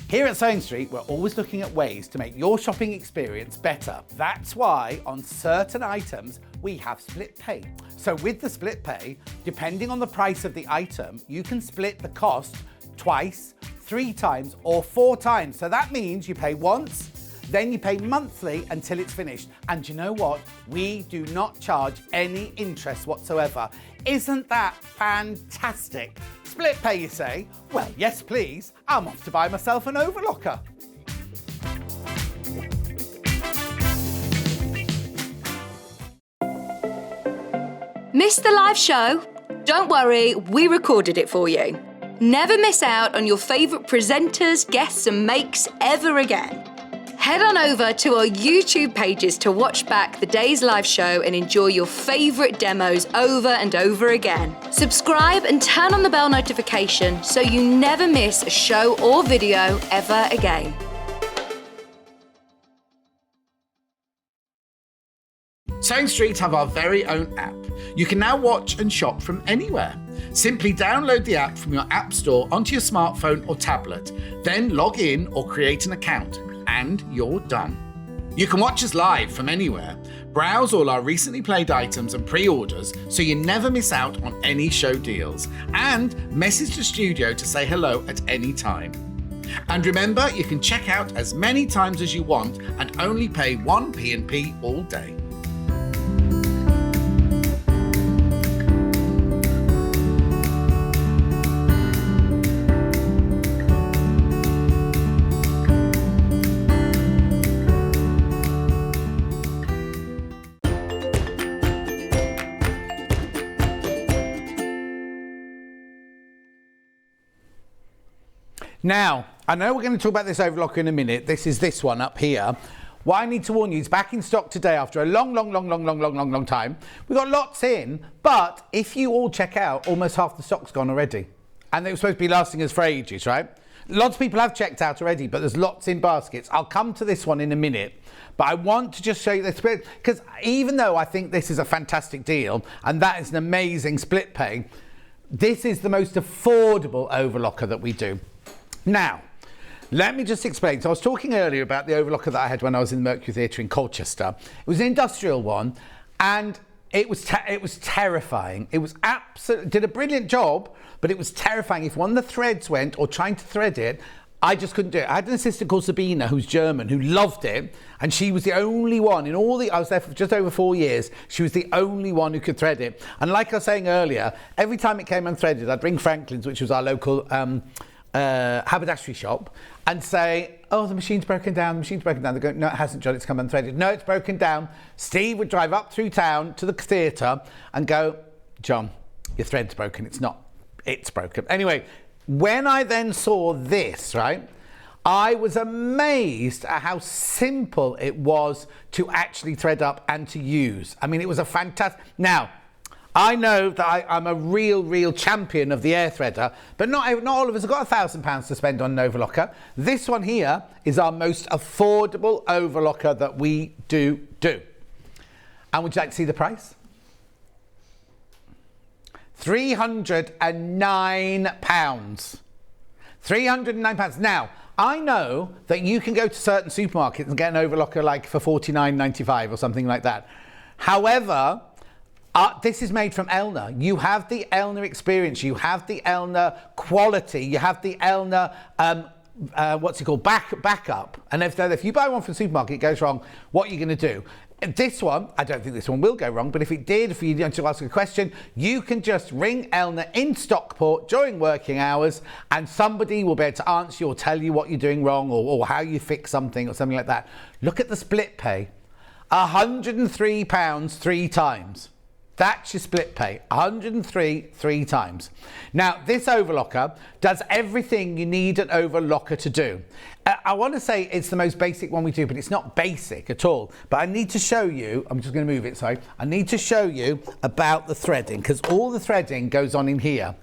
Here at Sewing Street, we're always looking at ways to make your shopping experience better. That's why on certain items, we have split pay. So with the split pay, depending on the price of the item, you can split the cost twice, 3 times, or 4 times. So that means you pay once, then you pay monthly until it's finished. And you know what? We do not charge any interest whatsoever. Isn't that fantastic? Split pay, you say? Well, yes, please. I'm off to buy myself an overlocker. Missed the live show? Don't worry, we recorded it for you. Never miss out on your favourite presenters, guests and makes ever again. Head on over to our YouTube pages to watch back the day's live show and enjoy your favourite demos over and over again. Subscribe and turn on the bell notification so you never miss a show or video ever again. Sewing Street have our very own app. You can now watch and shop from anywhere. Simply download the app from your app store onto your smartphone or tablet, then log in or create an account, and you're done. You can watch us live from anywhere, browse all our recently played items and pre-orders so you never miss out on any show deals, and message the studio to say hello at any time. And remember, you can check out as many times as you want and only pay 1 P&P all day. Now, I know we're going to talk about this overlocker in a minute. This is this one up here. What I need to warn you, it's back in stock today after a long time. We've got lots in, but if you all check out, almost half the stock's gone already. And they were supposed to be lasting us for ages, right? Lots of people have checked out already, but there's lots in baskets. I'll come to this one in a minute, but I want to just show you this, because even though I think this is a fantastic deal, and that is an amazing split pay, this is the most affordable overlocker that we do. Now, let me just explain. So I was talking earlier about the overlocker that I had when I was in the Mercury Theatre in Colchester. It was an industrial one, and it was terrifying. It was did a brilliant job, but it was terrifying. If one of the threads went, or trying to thread it, I just couldn't do it. I had an assistant called Sabina, who's German, who loved it, and she was the only one in all the, I was there for just over 4 years, she was the only one who could thread it. And like I was saying earlier, every time it came unthreaded, I'd ring Franklin's, which was our local haberdashery shop, and say, oh, the machine's broken down. They go, no, it hasn't, John, it's come unthreaded. No, it's broken down. Steve would drive up through town to the theatre and go, John, your thread's broken. It's not, it's broken. Anyway, when I then saw this, right, I was amazed at how simple it was to actually thread up and to use. I mean, it was a fantastic... Now, I know that I'm a real champion of the air threader, but not all of us have got £1,000 to spend on an overlocker. This one here is our most affordable overlocker that we do. And would you like to see the price? £309. £309. Now, I know that you can go to certain supermarkets and get an overlocker like for $49.95 or something like that. However, this is made from Elna. You have the Elna experience, you have the Elna quality, you have the Elna, backup. And if you buy one from the supermarket, it goes wrong, what are you going to do? This one, I don't think this one will go wrong, but if it did, if you want to ask a question, you can just ring Elna in Stockport during working hours and somebody will be able to answer you or tell you what you're doing wrong or how you fix something or something like that. Look at the split pay. £103 3 times. That's your split pay, 103 3 times. Now, this overlocker does everything you need an overlocker to do. I want to say it's the most basic one we do, but it's not basic at all. But I need to show you, I'm just going to move it, sorry. I need to show you about the threading, because all the threading goes on in here.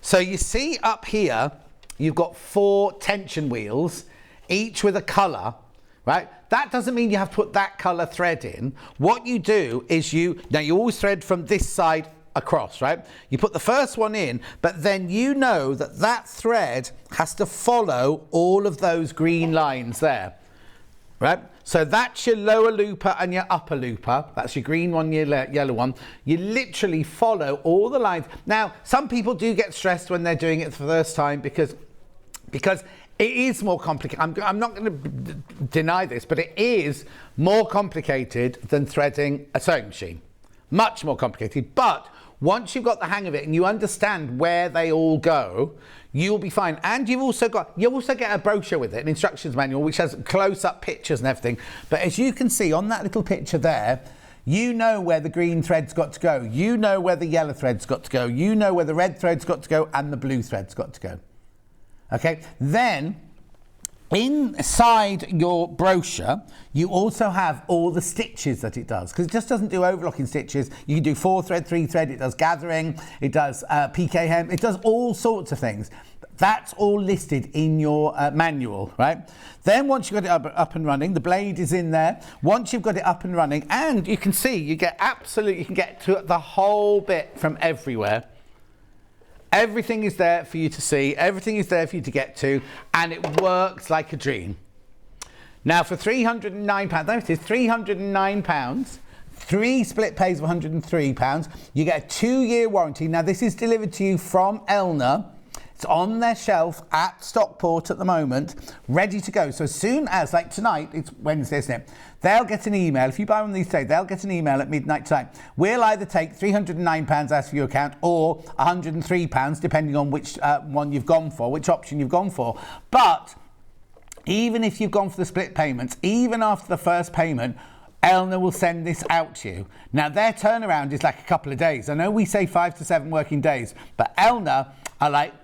So you see up here, you've got 4 tension wheels, each with a colour, right? That doesn't mean you have to put that colour thread in. What you do is you always thread from this side across, right? You put the first one in, but then you know that that thread has to follow all of those green lines there, right? So that's your lower looper and your upper looper. That's your green one, your yellow one. You literally follow all the lines. Now, some people do get stressed when they're doing it for the first time because it is more complicated. I'm not going to deny this, but it is more complicated than threading a sewing machine. Much more complicated. But once you've got the hang of it and you understand where they all go, you'll be fine. And you also get a brochure with it, an instructions manual, which has close-up pictures and everything. But as you can see on that little picture there, you know where the green thread's got to go. You know where the yellow thread's got to go. You know where the red thread's got to go and the blue thread's got to go. Okay, then inside your brochure, you also have all the stitches that it does, because it just doesn't do overlocking stitches. You can do 4 thread, 3 thread, it does gathering, it does PK hem, it does all sorts of things. That's all listed in your manual, right? Then once you've got it up and running, the blade is in there. Once you've got it up and running, and you can see, you can get to the whole bit from everywhere. Everything is there for you to see, everything is there for you to get to, and it works like a dream. Now for £309, there it is, £309, 3 split pays of £103, you get a 2-year warranty. Now this is delivered to you from Elna. It's on their shelf at Stockport at the moment, ready to go. So as soon as, like tonight, it's Wednesday, isn't it? They'll get an email. If you buy one of these today, they'll get an email at midnight tonight. We'll either take £309 out of your account or £103, depending on which one you've gone for, which option you've gone for. But even if you've gone for the split payments, even after the first payment, Elna will send this out to you. Now, their turnaround is like a couple of days. I know we say 5 to 7 working days, but Elna are like,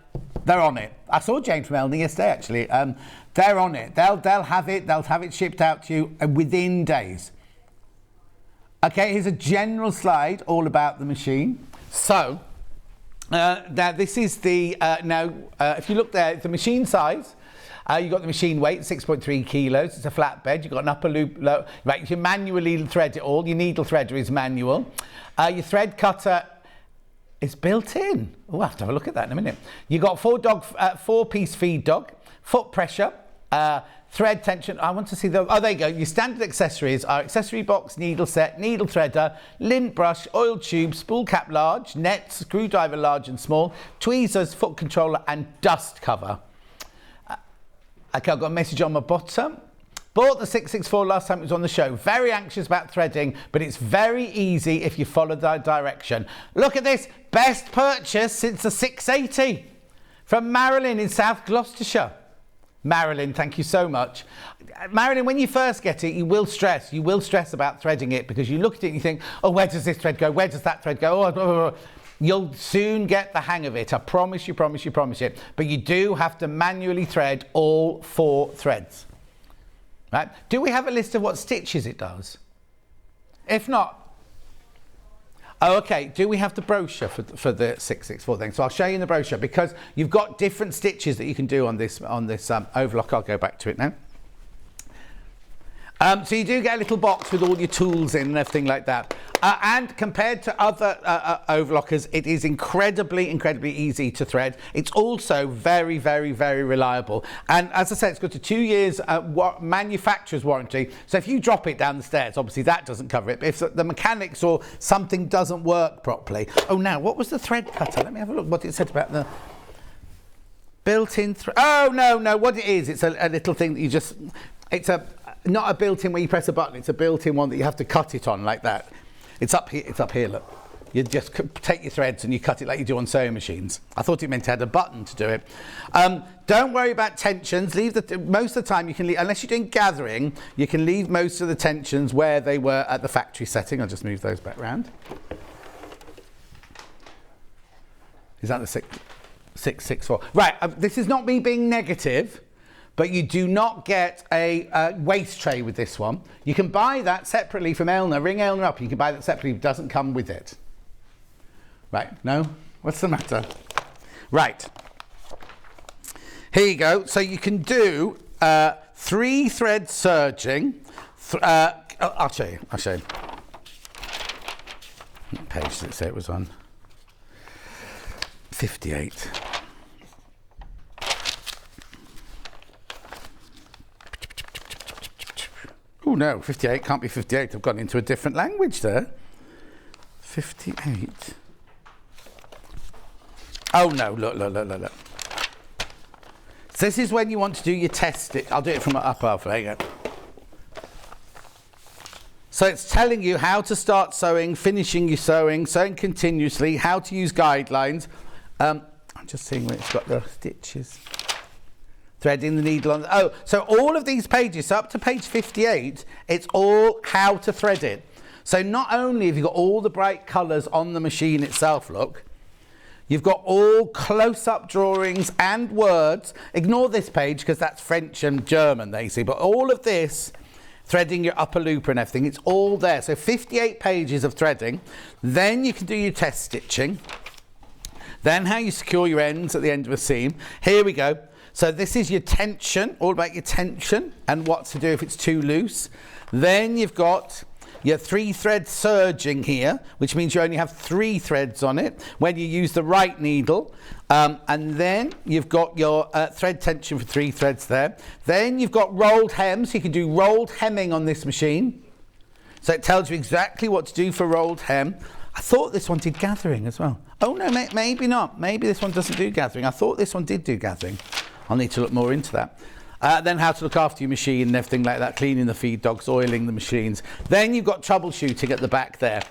they're on it. I saw Jane from Elna yesterday, actually. They're on it. They'll have it shipped out to you within days. Okay, here's a general slide all about the machine. So, now this is the, if you look there, the machine size, you've got the machine weight, 6.3 kilos. It's a flatbed. You've got an upper loop, right, you can manually thread it all. Your needle threader is manual. Your thread cutter is built in. Oh, I'll have to have a look at that in a minute. You've got 4-piece feed dog, foot pressure, thread tension. I want to see the, oh, there you go. Your standard accessories are accessory box, needle set, needle threader, lint brush, oil tube, spool cap large, net, screwdriver large and small, tweezers, foot controller and dust cover. Okay, I've got a message on my bottom. Bought the 664 last time it was on the show. Very anxious about threading, but it's very easy if you follow the direction. Look at this. Best purchase since the 680 from Marilyn in South Gloucestershire. Marilyn, thank you so much. Marilyn, when you first get it, you will stress. You will stress about threading it because you look at it and you think, oh, where does this thread go? Where does that thread go? Oh, you'll soon get the hang of it. I promise you, promise you, promise you. But you do have to manually thread all 4 threads. Right? Do we have a list of what stitches it does? If not, oh, okay. Do we have the brochure for the 664 thing? So I'll show you in the brochure because you've got different stitches that you can do on this overlock. I'll go back to it now. So you do get a little box with all your tools in and everything like that. And compared to other overlockers, it is incredibly, incredibly easy to thread. It's also very, very, very reliable. And as I said, it's got a 2 years manufacturer's warranty. So if you drop it down the stairs, obviously that doesn't cover it. But if the mechanics or something doesn't work properly. Oh, now, what was the thread cutter? Let me have a look what it said about the built-in thread. Oh, no, what it is, it's a little thing that you just, it's not a built-in where you press a button, it's a built-in one that you have to cut it on like that. It's up here, look. You just take your threads and you cut it like you do on sewing machines. I thought it meant it had a button to do it. Don't worry about tensions. Most of the time you can leave, unless you're doing gathering, you can leave most of the tensions where they were at the factory setting. I'll just move those back round. Is that the 664? Right, this is not me being negative, but you do not get a waste tray with this one. You can buy that separately from Elna. Ring Elna up, you can buy that separately. It doesn't come with it. Right, no? What's the matter? Right. Here you go. So you can do 3 thread serging. I'll show you. What page did it say it was on? 58. Oh no, 58 can't be 58. I've gone into a different language there. 58. Oh no, look. So this is when you want to do your test. I'll do it from up half. There you go. So it's telling you how to start sewing, finishing your sewing continuously, how to use guidelines. I'm just seeing where it's got the stitches. Threading the needle on. Oh, so all of these pages, so up to page 58, it's all how to thread it. So not only have you got all the bright colours on the machine itself, look, you've got all close-up drawings and words. Ignore this page because that's French and German, they see, but all of this, threading your upper looper and everything, it's all there. So 58 pages of threading. Then you can do your test stitching. Then how you secure your ends at the end of a seam. Here we go. So this is your tension, all about your tension and what to do if it's too loose. Then you've got your 3 thread serging here, which means you only have 3 threads on it when you use the right needle. And then you've got your thread tension for 3 threads there. Then you've got rolled hems. You can do rolled hemming on this machine. So it tells you exactly what to do for rolled hem. I thought this one did gathering as well. Oh no, maybe not. Maybe this one doesn't do gathering. I thought this one did do gathering. I'll need to look more into that. Then how to look after your machine and everything like that, cleaning the feed dogs, oiling the machines. Then you've got troubleshooting at the back there.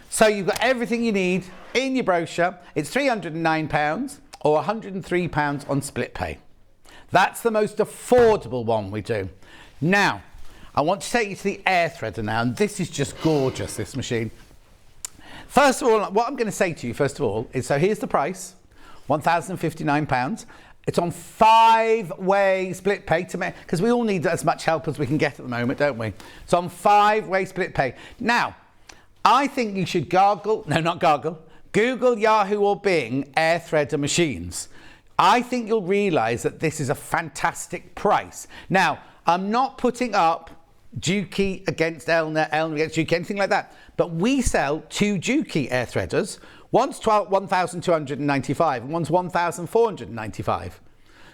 So you've got everything you need in your brochure. It's £309 or £103 on split pay. That's the most affordable one we do. Now, I want to take you to the air threader now, and this is just gorgeous, this machine. First of all, what I'm going to say to you, first of all, is so here's the price, £1,059. It's on 5-way split pay to make, because we all need as much help as we can get at the moment, don't we? It's on 5-way split pay. Now, I think you should Google Yahoo or Bing air threader machines. I think you'll realise that this is a fantastic price. Now, I'm not putting up Dukey against Elna against Dukey, anything like that. But we sell 2 Dukey air threaders. One's £1,295 and one's £1,495.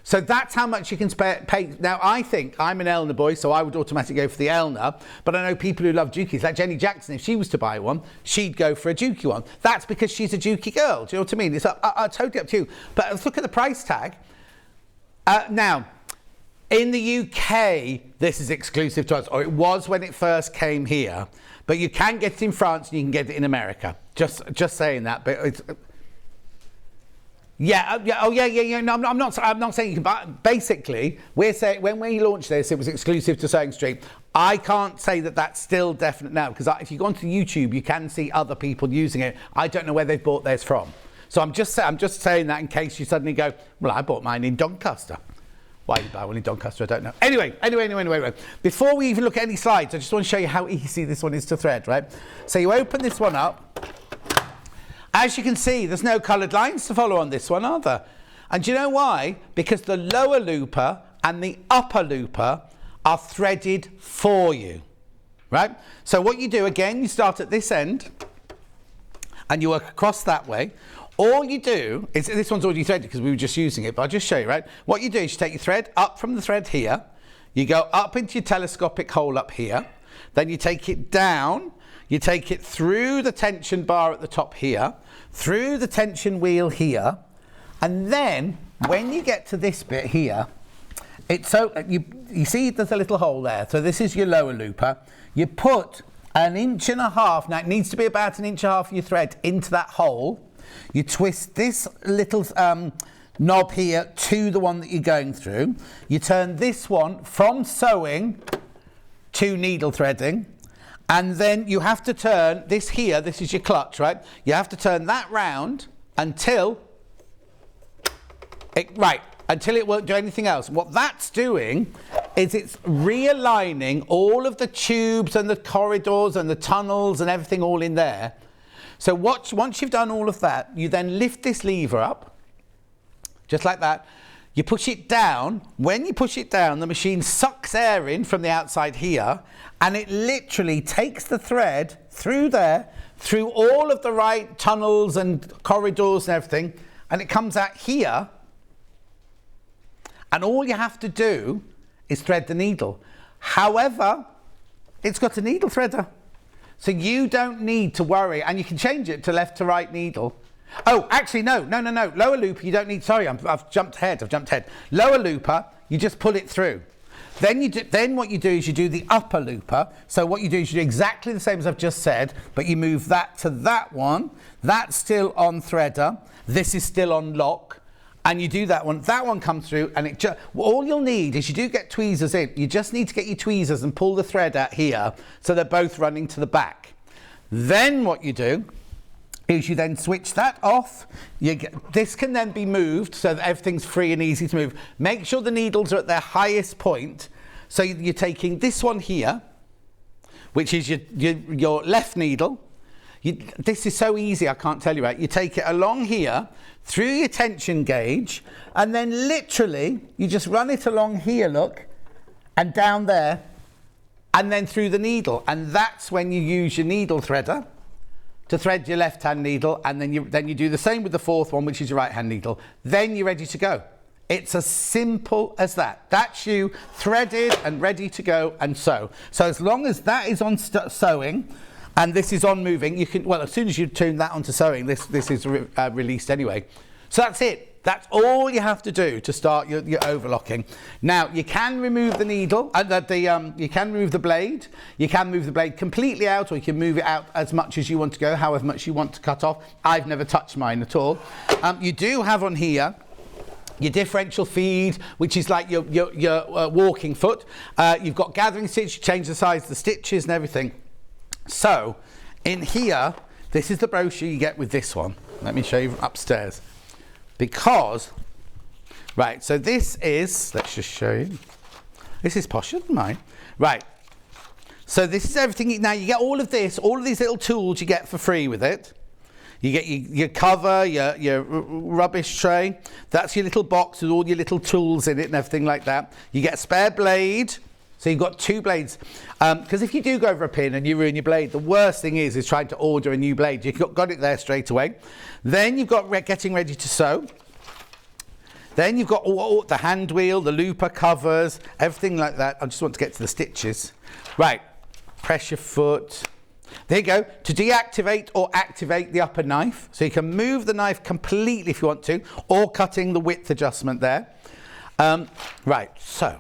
So that's how much you can pay. Now, I think I'm an Elna boy, so I would automatically go for the Elna. But I know people who love Dukeys, like Jenny Jackson, if she was to buy one, she'd go for a Dukey one. That's because she's a Dukey girl. Do you know what I mean? It's totally up to you. But let's look at the price tag. Now, in the UK, this is exclusive to us, or it was when it first came here. But you can get it in France and you can get it in America. Just saying that. But it's, yeah. No, I'm not saying you can buy. Basically, we're saying when we launched this, it was exclusive to Sewing Street. I can't say that that's still definite now, because if you go onto YouTube, you can see other people using it. I don't know where they've bought theirs from. So I'm just saying that in case you suddenly go, well, I bought mine in Doncaster. Why you buy one in Doncaster, I don't know. Anyway. Before we even look at any slides, I just want to show you how easy this one is to thread, right? So you open this one up. As you can see, there's no coloured lines to follow on this one, are there? And do you know why? Because the lower looper and the upper looper are threaded for you, right? So what you do, again, you start at this end and you work across that way. All you do is, this one's already threaded because we were just using it, but I'll just show you, right? What you do is you take your thread up from the thread here, you go up into your telescopic hole up here, then you take it down, you take it through the tension bar at the top here, through the tension wheel here, and then when you get to this bit here, it's so, you see there's a little hole there, so this is your lower looper, you put 1.5 inches, now it needs to be about 1.5 inches of your thread into that hole. You twist this little knob here to the one that you're going through. You turn this one from sewing to needle threading. And then you have to turn this here, this is your clutch, right? You have to turn that round until Right, until it won't do anything else. What that's doing is it's realigning all of the tubes and the corridors and the tunnels and everything all in there. So once you've done all of that, you then lift this lever up, just like that. You push it down. When you push it down, the machine sucks air in from the outside here, and it literally takes the thread through there, through all of the right tunnels and corridors and everything, and it comes out here. And all you have to do is thread the needle. However, it's got a needle threader. So you don't need to worry, and you can change it to left to right needle. Oh, actually, no. Lower looper, you don't need, sorry, I've jumped ahead. Lower looper, you just pull it through. Then what you do is you do the upper looper. So what you do is you do exactly the same as I've just said, but you move that to that one. That's still on threader. This is still on lock. And you do that one comes through, and all you'll need is, you do get tweezers in, you just need to get your tweezers and pull the thread out here so they're both running to the back. Then what you do is you then switch that off. This can then be moved so that everything's free and easy to move. Make sure the needles are at their highest point. So you're taking this one here, which is your left needle. This is so easy, I can't tell you, right? You take it along here, through your tension gauge, and then literally you just run it along here, look, and down there, and then through the needle. And that's when you use your needle threader to thread your left-hand needle, and then you do the same with the fourth one, which is your right-hand needle. Then you're ready to go. It's as simple as that. That's you threaded and ready to go and sew. So as long as that is on sewing, and this is on moving, you can, well, as soon as you tune that onto sewing, this is released anyway. So that's it. That's all you have to do to start your overlocking. Now, you can remove the needle, you can remove the blade. You can move the blade completely out, or you can move it out as much as you want to go, however much you want to cut off. I've never touched mine at all. You do have on here your differential feed, which is like your walking foot. You've got gathering stitch, you change the size of the stitches and everything. So, in here, this is the brochure you get with this one. Let me show you upstairs. Because, right, so this is, let's just show you. This is posher than mine. Right, so this is everything. Now, you get all of these little tools you get for free with it. You get your cover, your rubbish tray. That's your little box with all your little tools in it and everything like that. You get a spare blade. So you've got two blades, because if you do go over a pin and you ruin your blade, the worst thing is trying to order a new blade. You've got it there straight away. Then you've got getting ready to sew. Then you've got all the hand wheel, the looper covers, everything like that. I just want to get to the stitches. Right, press your foot. There you go. To deactivate or activate the upper knife. So you can move the knife completely if you want to, or cutting the width adjustment there. Right, so.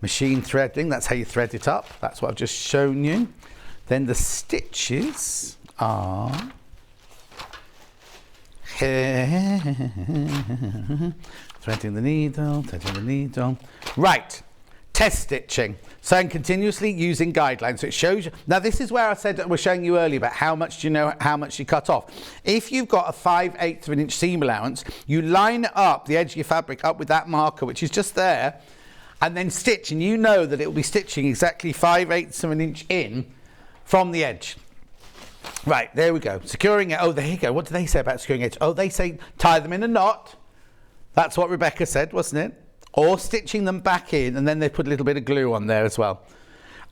Machine threading, that's how you thread it up. That's what I've just shown you. Then the stitches are threading the needle. Right, test stitching. Sewing continuously using guidelines. So it shows you. Now this is where I said that we're showing you earlier about how much you cut off. If you've got a 5/8 of an inch seam allowance, you line up the edge of your fabric up with that marker, which is just there, and then stitch, and you know that it will be stitching exactly 5/8 of an inch in from the edge. Right, there we go. Securing it. Oh, there you go. What do they say about securing edge? Oh, they say tie them in a knot. That's what Rebecca said, wasn't it? Or stitching them back in, and then they put a little bit of glue on there as well.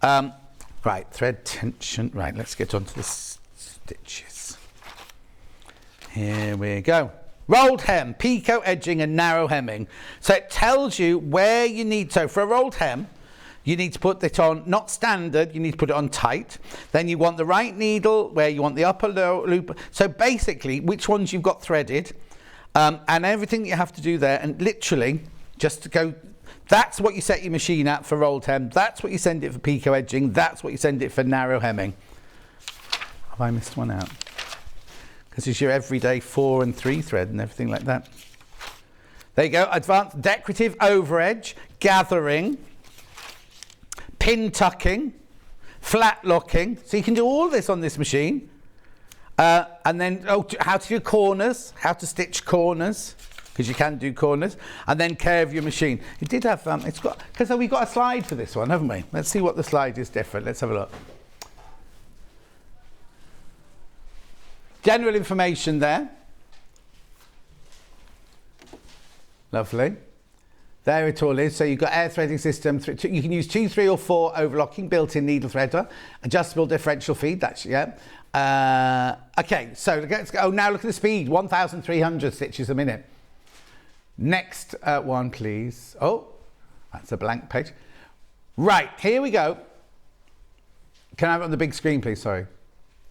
Right, thread tension. Right, let's get onto the stitches. Here we go. Rolled hem, picot edging and narrow hemming. So it tells you where you need, so for a rolled hem, you need to put it on, not standard, you need to put it on tight. Then you want the right needle where you want the upper loop. So basically, which ones you've got threaded, and everything you have to do there, and literally, just to go, that's what you set your machine at for rolled hem, that's what you send it for picot edging, that's what you send it for narrow hemming. Have I missed one out? Because it's your everyday 4 and 3 thread and everything like that. There you go. Advanced decorative over edge, gathering, pin tucking, flat locking. So you can do all this on this machine. And then how to do corners, how to stitch corners. because you can do corners, and then care of your machine. It did have, it's got, because we've got a slide for this one, haven't we? Let's see what the slide is different. Let's have a look. General information there. Lovely. There it all is. So you've got air threading system. You can use 2, 3 or 4 overlocking, built-in needle threader, adjustable differential feed. That's, yeah. Okay, so let's go. Oh, now look at the speed. 1,300 stitches a minute. Next one, please. Oh, that's a blank page. Right, here we go. Can I have it on the big screen, please? Sorry.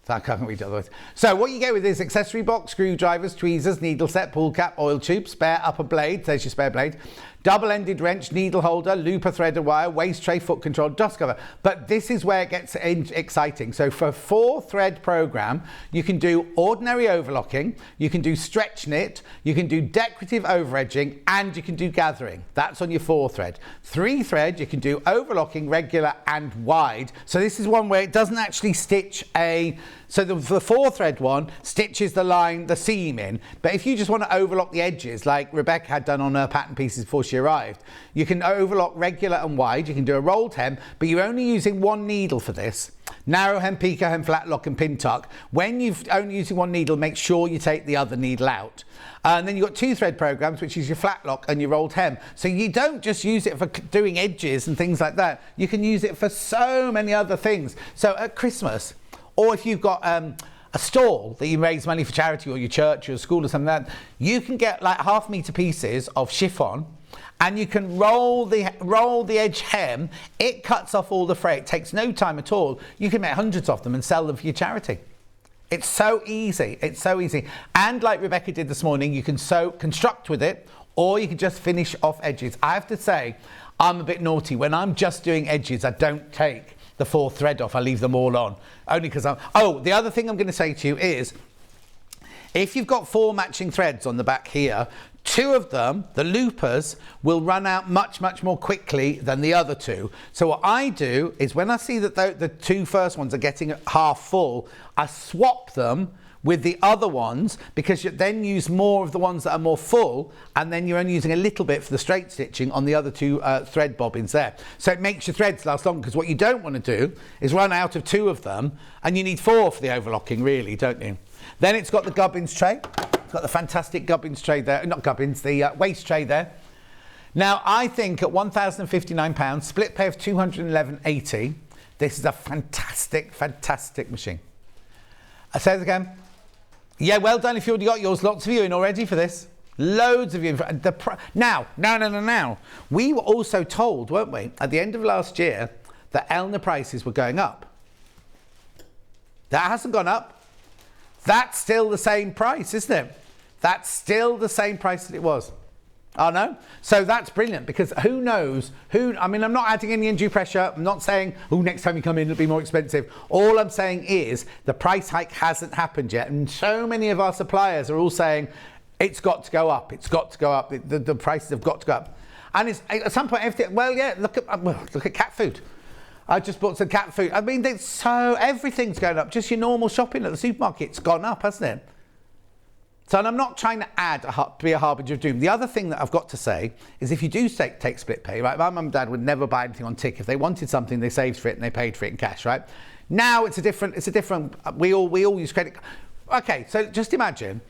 I can't read it otherwise. So what you get with this accessory box, screwdrivers, tweezers, needle set, pull cap, oil tube, spare upper blade, there's your spare blade, double-ended wrench, needle holder, looper threader wire, waist tray, foot control, dust cover. But this is where it gets exciting. So for a 4-thread program, you can do ordinary overlocking, you can do stretch knit, you can do decorative over-edging, and you can do gathering. That's on your 4-thread. 3-thread, you can do overlocking, regular and wide. So this is one where it doesn't actually stitch a... So the 4-thread one stitches the line, the seam in. But if you just want to overlock the edges, like Rebecca had done on her pattern pieces before she arrived, you can overlock regular and wide. You can do a rolled hem, but you're only using one needle for this. Narrow hem, pico hem, flat lock and pin tuck. When you're only using one needle, make sure you take the other needle out. And then you've got 2-thread programs, which is your flat lock and your rolled hem. So you don't just use it for doing edges and things like that. You can use it for so many other things. So at Christmas, or if you've got a stall that you raise money for charity, or your church or your school or something like that, you can get like 1/2 meter pieces of chiffon, and you can roll the edge hem. It cuts off all the fray. It takes no time at all. You can make hundreds of them and sell them for your charity. It's so easy. It's so easy. And like Rebecca did this morning, you can construct with it, or you can just finish off edges. I have to say, I'm a bit naughty. When I'm just doing edges, I don't take the 4th thread off. I leave them all on, only because I'm... Oh, the other thing I'm going to say to you is, if you've got 4 matching threads on the back here, 2 of them, the loopers, will run out much, much more quickly than the other 2. So what I do is, when I see that the 2 first ones are getting half full, I swap them with the other ones, because you then use more of the ones that are more full, and then you're only using a little bit for the straight stitching on the other 2 thread bobbins there. So it makes your threads last long, because what you don't want to do is run out of 2 of them, and you need 4 for the overlocking, really, don't you? Then it's got the gubbins tray. It's got the fantastic gubbins tray there, not gubbins, the waist tray there. Now, I think at £1,059, split pay of £211.80, this is a fantastic, fantastic machine. I say it again. Yeah, well done if you already got yours. Lots of you in already for this. Loads of you. Now. We were also told, weren't we, at the end of last year, that Elna prices were going up. That hasn't gone up. That's still the same price, isn't it? That's still the same price that it was. Oh no? So that's brilliant, because who knows I mean, I'm not adding any undue pressure. I'm not saying, oh, next time you come in it'll be more expensive. All I'm saying is the price hike hasn't happened yet, and so many of our suppliers are all saying it's got to go up, it's got to go up, the prices have got to go up. And it's, at some point, everything, well, yeah, look at cat food. I just bought some cat food. I mean, everything's going up. Just your normal shopping at the supermarket's gone up, hasn't it? So, and I'm not trying to be a harbinger of doom. The other thing that I've got to say is, if you do take split pay, right? My mum and dad would never buy anything on tick. If they wanted something, they saved for it and they paid for it in cash, right? Now it's a different. We all use credit. Okay, so just imagine,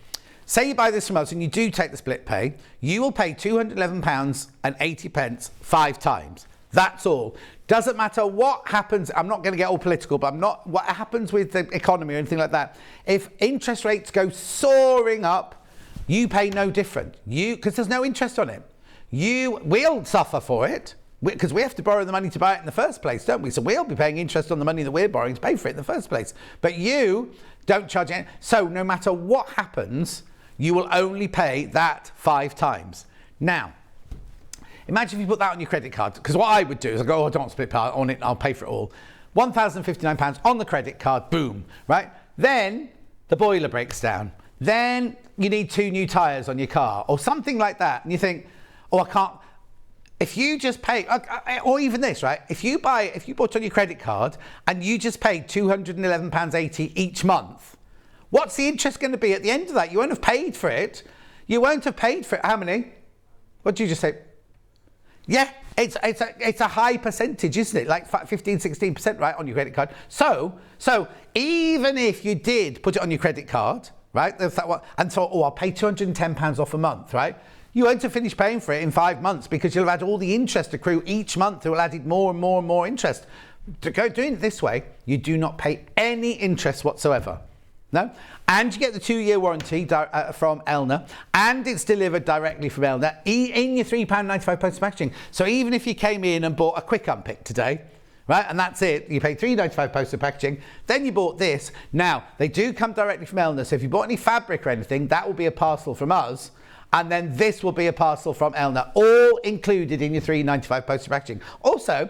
say you buy this from us and you do take the split pay, you will pay £211.80 5 times. That's all. Doesn't matter what happens. I'm not going to get all political, but what happens with the economy or anything like that. If interest rates go soaring up, you pay no different. Because there's no interest on it. We'll suffer for it, because we have to borrow the money to buy it in the first place, don't we? So we'll be paying interest on the money that we're borrowing to pay for it in the first place. But you don't charge it. So no matter what happens, you will only pay that 5 times. Now, imagine if you put that on your credit card, because what I would do is I go, oh, I don't want to split pay on it, I'll pay for it all. £1,059 on the credit card, boom, right? Then the boiler breaks down. Then you need 2 new tyres on your car or something like that. And you think, oh, I can't. If you just pay, or even this, right? If you bought on your credit card and you just paid £211.80 each month, what's the interest going to be at the end of that? You won't have paid for it. You won't have paid for it. How many? What did you just say? Yeah, it's a high percentage, isn't it? Like 15, 16%, right, on your credit card. So even if you did put it on your credit card, right, and thought, oh, I'll pay £210 off a month, right? You won't have finished paying for it in 5 months because you'll have had all the interest accrue each month. It will add more and more and more interest. Doing it this way, you do not pay any interest whatsoever. No? And you get the 2-year warranty from Elna, and it's delivered directly from Elna in your £3.95 post packaging. So even if you came in and bought a quick unpick today, right, and that's it, you pay £3.95 post packaging, then you bought this. Now, they do come directly from Elna, so if you bought any fabric or anything, that will be a parcel from us, and then this will be a parcel from Elna, all included in your £3.95 post packaging. Also,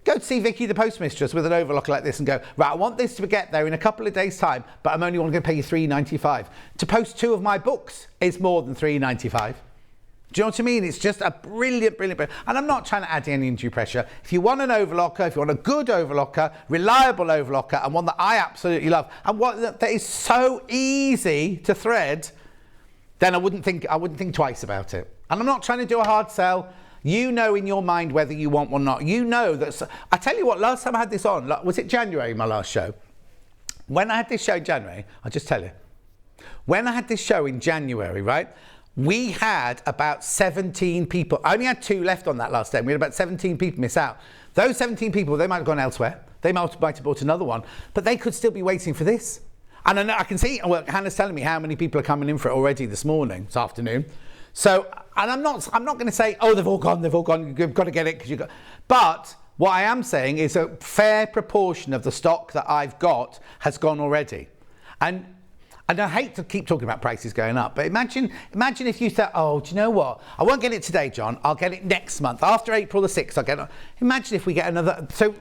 go to see Vicky the postmistress with an overlocker like this and go, right, I want this to get there in a couple of days' time, but I'm only going to pay you $3.95. To post 2 of my books is more than $3.95. Do you know what I mean? It's just a brilliant. And I'm not trying to add any undue pressure. If you want an overlocker, if you want a good overlocker, reliable overlocker, and one that I absolutely love, and one that is so easy to thread, then I wouldn't think twice about it. And I'm not trying to do a hard sell. You know in your mind whether you want one or not. You know that. I tell you what, last time I had this on, was it January, my last show? When I had this show in January, I'll just tell you. When I had this show in January, right, we had about 17 people. I only had 2 left on that last day. We had about 17 people miss out. Those 17 people, they might have gone elsewhere. They might have bought another one, but they could still be waiting for this. And I know, I can see, well, Hannah's telling me how many people are coming in for it already this afternoon. So, and I'm not going to say, oh, they've all gone, you've got to get it because you've got. But what I am saying is a fair proportion of the stock that I've got has gone already. And I hate to keep talking about prices going up, but imagine if you said, oh, do you know what? I won't get it today, John. I'll get it next month. After April the 6th, I'll get it. Imagine if we get another. So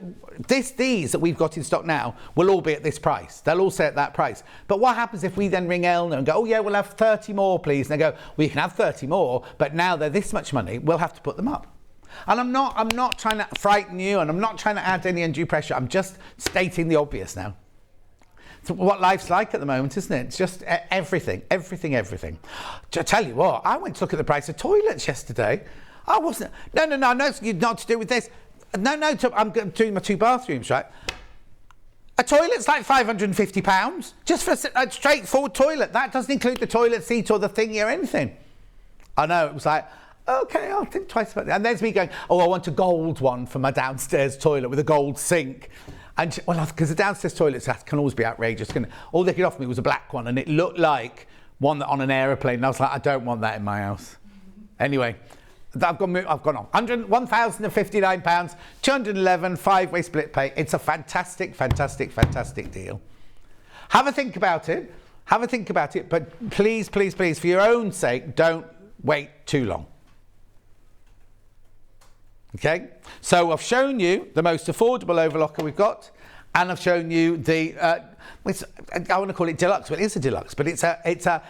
these that we've got in stock now will all be at this price. They'll all say at that price. But what happens if we then ring Elna and go, oh, yeah, we'll have 30 more, please. And they go, well, you can have 30 more, but now they're this much money. We'll have to put them up. And I'm not trying to frighten you, and I'm not trying to add any undue pressure. I'm just stating the obvious now. What life's like at the moment, isn't it? It's just everything. I tell you what, I went to look at the price of toilets yesterday. I wasn't. No, it's not to do with this. I'm doing my 2 bathrooms, right? A toilet's like £550 just for a straightforward toilet. That doesn't include the toilet seat or the thingy or anything. I know, it was like, okay, I'll think twice about that. And there's me going, oh, I want a gold one for my downstairs toilet with a gold sink. And well, because the downstairs toilets can always be outrageous. All they could offer me was a black one, and it looked like one that on an aeroplane. And I was like, I don't want that in my house. Anyway, I've gone on. £1,059, 211, 5-way split pay. It's a fantastic deal. Have a think about it. But please, for your own sake, don't wait too long. Okay, so I've shown you the most affordable overlocker we've got, and I've shown you the, I want to call it deluxe, but it is a deluxe, but it's a,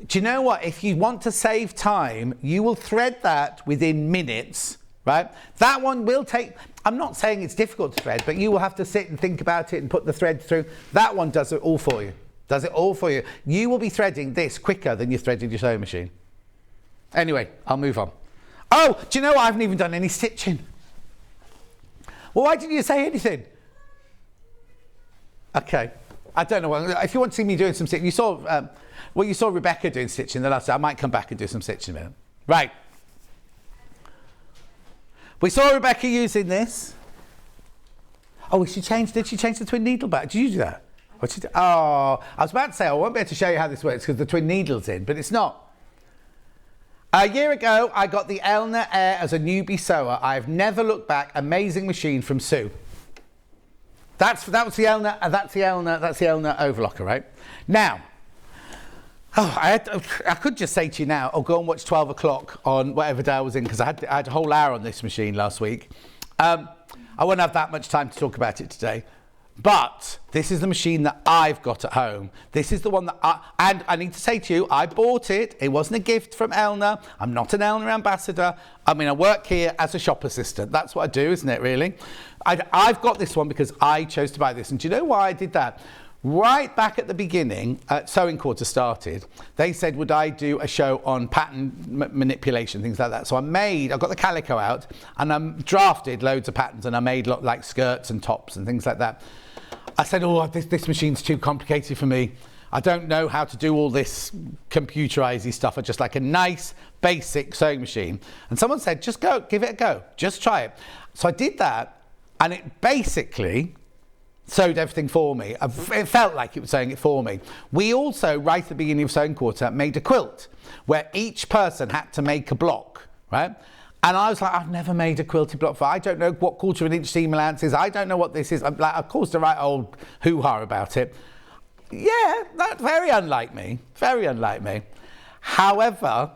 do you know what? If you want to save time, you will thread that within minutes, right? That one will take, I'm not saying it's difficult to thread, but you will have to sit and think about it and put the thread through. That one does it all for you. You will be threading this quicker than you threaded your sewing machine. Anyway, I'll move on. Oh, do you know what? I haven't even done any stitching. Well, why didn't you say anything? Okay. I don't know. If you want to see me doing some stitching, you saw Rebecca doing stitching the last time. I might come back and do some stitching in a minute. Right. We saw Rebecca using this. Oh, did she change the twin needle back? Did you do that? Oh, I was about to say, I won't be able to show you how this works because the twin needle's in, but it's not. A year ago, I got the Elna Air as a newbie sewer. I've never looked back. Amazing machine from Sue. That was the Elna. That's the Elna overlocker, right? Now, I could just say to you now, go and watch 12 o'clock on whatever day I was in, because I had a whole hour on this machine last week. I won't have that much time to talk about it today. But this is the machine that I've got at home. This is the one that and I need to say to you, I bought it. It wasn't a gift from Elna. I'm not an Elna ambassador. I mean, I work here as a shop assistant. That's what I do, isn't it, really? I've got this one because I chose to buy this. And do you know why I did that? right back at the beginning, Sewing Quarter started, they said, would I do a show on pattern manipulation, things like that. So I got the calico out and I drafted loads of patterns, and I made like skirts and tops and things like that. I said, oh, this machine's too complicated for me. I don't know how to do all this computerized stuff. I just like a nice basic sewing machine. And someone said, just go, give it a go, just try it. So I did that, and it basically sewed everything for me. It felt like it was sewing it for me. We also, right at the beginning of Sewing Quarter, made a quilt where each person had to make a block, right? And I was like, I've never made a quilted block before. I don't know what 1/4 inch seam allowance is. I don't know what this is. I'm like, of course, the right old hoo-ha about it. Yeah, that's very unlike me. Very unlike me. However,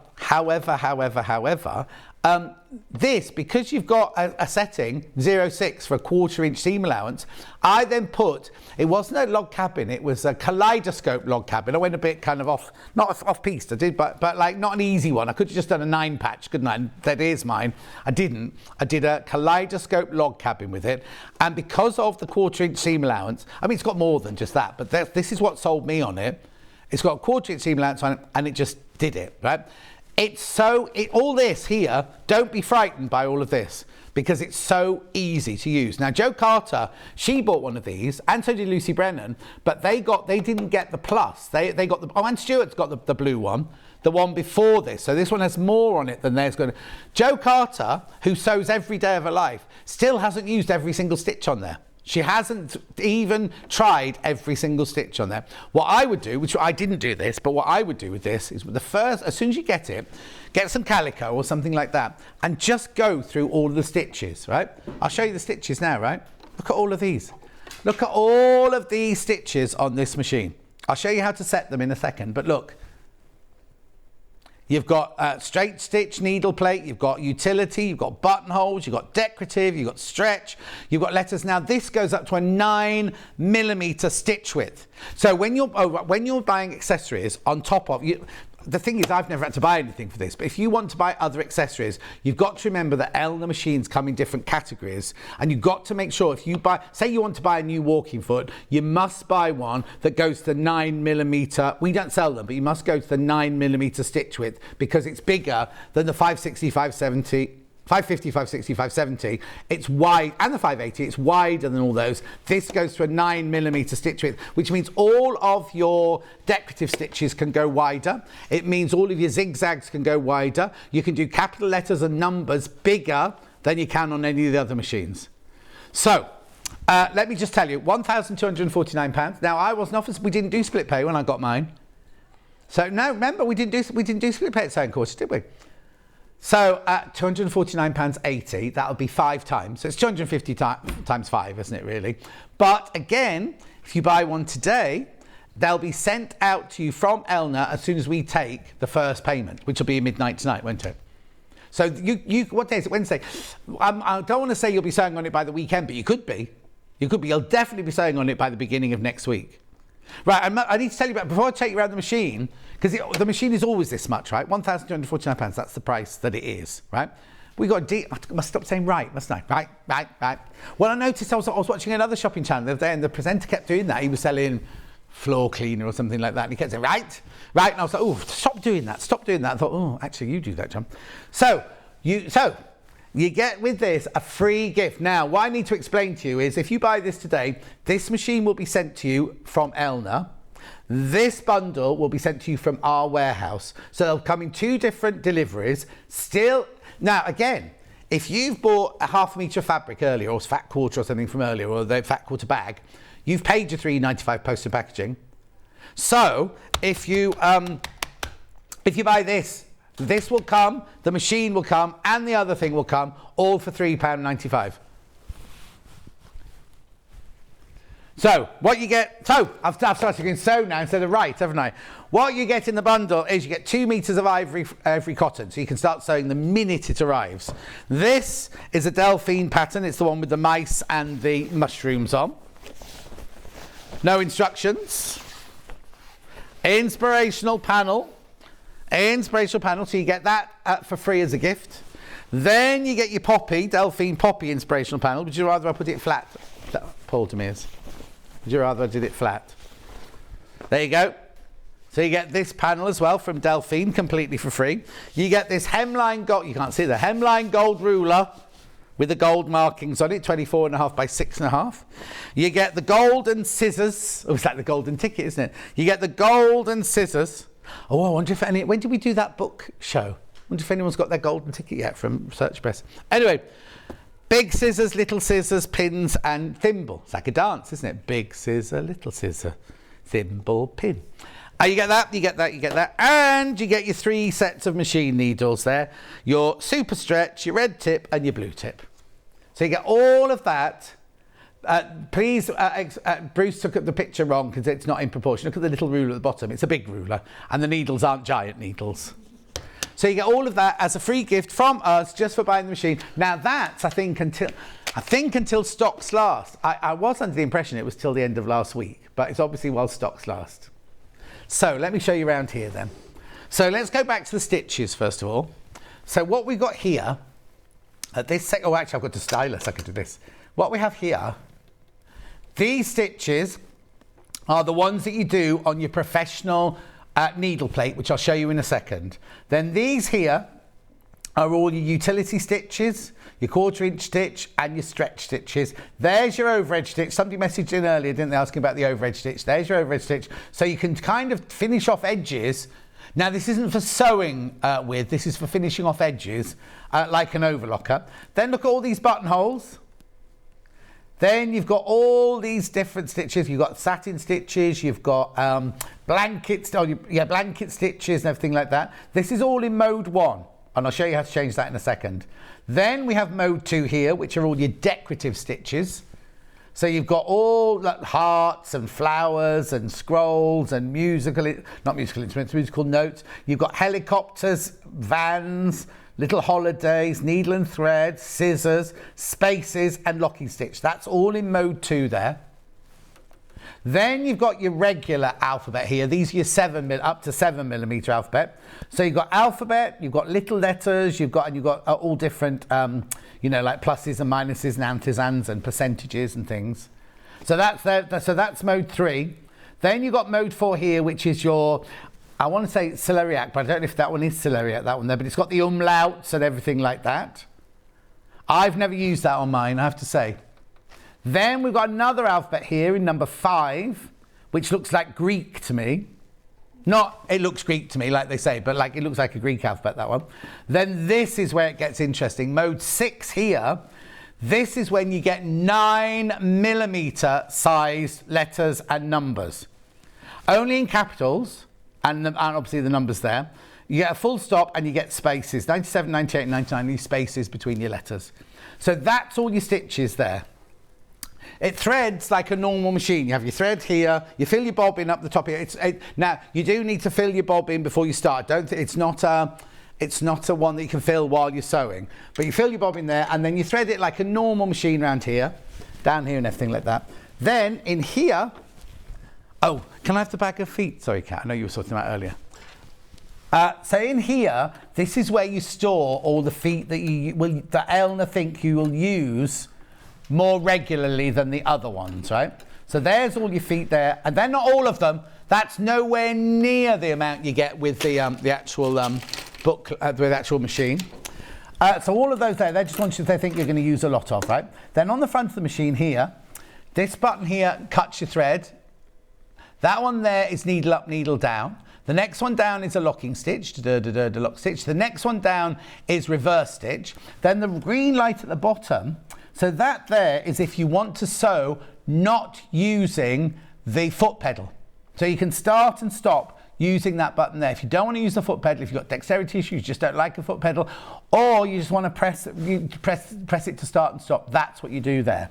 this, because you've got a setting 0.6 for a 1/4 inch seam allowance, I then put, it wasn't a log cabin, it was a kaleidoscope log cabin. I went a bit kind of not off piste, I did, but like not an easy one. I could have just done a 9 patch, couldn't I? That is mine. I didn't. I did a kaleidoscope log cabin with it. And because of the 1/4 inch seam allowance, I mean, it's got more than just that, but this is what sold me on it. It's got a 1/4 inch seam allowance on it, and it just did it, right? All this here, don't be frightened by all of this, because it's so easy to use. Now, Jo Carter, she bought one of these, and so did Lucy Brennan, but they didn't get the plus. They got and Stuart's got the blue one, the one before this. So this one has more on it than theirs going to. Jo Carter, who sews every day of her life, still hasn't used every single stitch on there. She hasn't even tried every single stitch on there. What I would do, which I didn't do this, but what I would do with this is as soon as you get it, get some calico or something like that, and just go through all of the stitches, right? I'll show you the stitches now, right? Look at all of these. Look at all of these stitches on this machine. I'll show you how to set them in a second, but look. You've got straight stitch needle plate, you've got utility, you've got buttonholes, you've got decorative, you've got stretch, you've got letters. Now this goes up to a 9mm stitch width. So when you're buying accessories on top of the thing is, I've never had to buy anything for this, but if you want to buy other accessories, you've got to remember that Elna machines come in different categories, and you've got to make sure if you say you want to buy a new walking foot, you must buy one that goes to 9mm. We don't sell them, but you must go to the 9mm stitch width, because it's bigger than the 560, 570, 550, 560, 570, it's wide, and the 580, it's wider than all those. This goes to a 9mm stitch width, which means all of your decorative stitches can go wider. It means all of your zigzags can go wider. You can do capital letters and numbers bigger than you can on any of the other machines. So, let me just tell you, £1,249. Now, I wasn't offered, we didn't do split pay when I got mine. So, no, remember, we didn't do split pay at Sewing Quarter, did we? So at £249.80, that'll be 5 times. So it's 250 times 5, isn't it, really? But again, if you buy one today, they'll be sent out to you from Elna as soon as we take the first payment, which will be midnight tonight, won't it? So what day is it? Wednesday. I don't want to say you'll be sewing on it by the weekend, but you could be. You'll definitely be sewing on it by the beginning of next week. Right, I need to tell you about, before I take you around the machine, because the machine is always this much, right? £1,249, that's the price that it is, right? We got I must stop saying right, mustn't I? Right. Well, I noticed I was watching another shopping channel the other day, and the presenter kept doing that. He was selling floor cleaner or something like that, and he kept saying, right. And I was like, oh, stop doing that. I thought, oh, actually, you do that, John. So you get with this a free gift. Now, what I need to explain to you is if you buy this today, this machine will be sent to you from Elna. This bundle will be sent to you from our warehouse. So they'll come in 2 different deliveries. Now, again, if you've bought a ½ metre of fabric earlier, or fat quarter or something from earlier, or the fat quarter bag, you've paid your £3.95 post and packaging. So if you buy this will come, the machine will come, and the other thing will come, all for £3.95. So, what you get, I've started going so now instead of right, haven't I? What you get in the bundle is you get 2 metres of ivory cotton, so you can start sewing the minute it arrives. This is a Delphine pattern, it's the one with the mice and the mushrooms on. No instructions. Inspirational panel, so you get that for free as a gift. Then you get your Delphine Poppy inspirational panel. Would you rather I put it flat, Paul Demirs? Would you rather I did it flat? There you go. So you get this panel as well from Delphine, completely for free. You get this hemline gold, you can't see the hemline gold ruler with the gold markings on it, 24.5 by 6.5. You get the golden scissors. Oh, it's like the golden ticket, isn't it? You get the golden scissors. Oh, I wonder if when did we do that book show? I wonder if anyone's got their golden ticket yet from Search Press. Anyway, big scissors, little scissors, pins and thimble. It's like a dance, isn't it? Big scissor, little scissor, thimble, pin. You get that, you get that, you get that, and you get your 3 sets of machine needles there. Your super stretch, your red tip and your blue tip. So you get all of that. Please, Bruce took the picture wrong because it's not in proportion. Look at the little ruler at the bottom. It's a big ruler and the needles aren't giant needles. So you get all of that as a free gift from us just for buying the machine. Now that's, I think until stocks last. I was under the impression it was till the end of last week, but it's obviously while stocks last. So let me show you around here then. So let's go back to the stitches first of all. So what we've got here, at this oh actually I've got the stylus, I could do this. What we have here, these stitches are the ones that you do on your professional needle plate, which I'll show you in a second. Then these here are all your utility stitches, your 1/4 inch stitch and your stretch stitches. There's your overedge stitch. Somebody messaged in earlier, didn't they, asking about the overedge stitch. There's your overedge stitch. So you can kind of finish off edges. Now this isn't for sewing with, this is for finishing off edges like an overlocker. Then look at all these buttonholes. Then you've got all these different stitches. You've got satin stitches, you've got blanket stitches and everything like that. This is all in mode 1. And I'll show you how to change that in a second. Then we have mode 2 here, which are all your decorative stitches. So you've got all like, hearts and flowers and scrolls and musical notes. You've got helicopters, vans, little holidays, needle and thread, scissors, spaces and locking stitch. That's all in mode 2 there. Then you've got your regular alphabet here. These are your up to 7mm alphabet. So you've got alphabet, you've got little letters, you've got all different, like pluses and minuses and antisans and percentages and things. So that's mode 3. Then you've got mode 4 here, which is your, I want to say celeriac, but I don't know if that one is celeriac, that one there, but it's got the umlauts and everything like that. I've never used that on mine, I have to say. Then we've got another alphabet here in number 5, which looks like Greek to me. It looks Greek to me, like they say, but it looks like a Greek alphabet, that one. Then this is where it gets interesting. Mode 6 here, this is when you get 9mm sized letters and numbers. Only in capitals, and obviously the numbers there. You get a full stop and you get spaces, 97, 98, 99, these spaces between your letters. So that's all your stitches there. It threads like a normal machine. You have your thread here, you fill your bobbin up the top here. Now, you do need to fill your bobbin before you start. It's not a one that you can fill while you're sewing. But you fill your bobbin there and then you thread it like a normal machine around here, down here and everything like that. Then in here, oh, can I have the bag of feet? Sorry, Kat, I know you were sorting about earlier. So in here, this is where you store all the feet that Eleanor think you will use more regularly than the other ones, right? So there's all your feet there, and they're not all of them. That's nowhere near the amount you get with the actual book, with the actual machine. So all of those there, they're just ones they think you're going to use a lot of, right? Then on the front of the machine here, this button here cuts your thread. That one there is needle up, needle down. The next one down is a locking stitch, lock stitch. The next one down is reverse stitch. Then the green light at the bottom, so that there is if you want to sew not using the foot pedal. So you can start and stop using that button there. If you don't want to use the foot pedal, if you've got dexterity issues, you just don't like a foot pedal, or you just want to press it to start and stop, that's what you do there.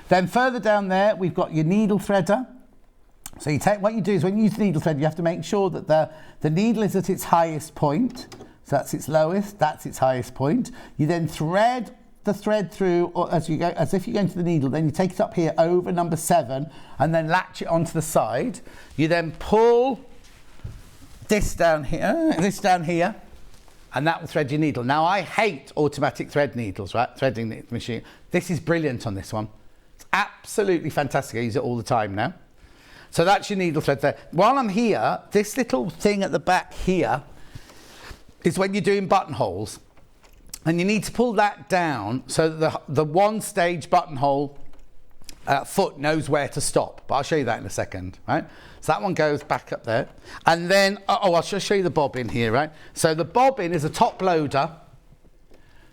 Then further down there, we've got your needle threader. So what you do is when you use the needle thread, you have to make sure that the needle is at its highest point. So that's its lowest, that's its highest point. You then thread the thread through, or as if you're going to the needle, then you take it up here over number 7 and then latch it onto the side. You then pull this down here, and that will thread your needle. Now I hate automatic thread needles, right? Threading the machine. This is brilliant on this one. It's absolutely fantastic. I use it all the time now. So that's your needle thread there. While I'm here, this little thing at the back here is when you're doing buttonholes. And you need to pull that down so that the one stage buttonhole foot knows where to stop. But I'll show you that in a second, right? So that one goes back up there. And then, I'll just show you the bobbin here, right? So the bobbin is a top loader.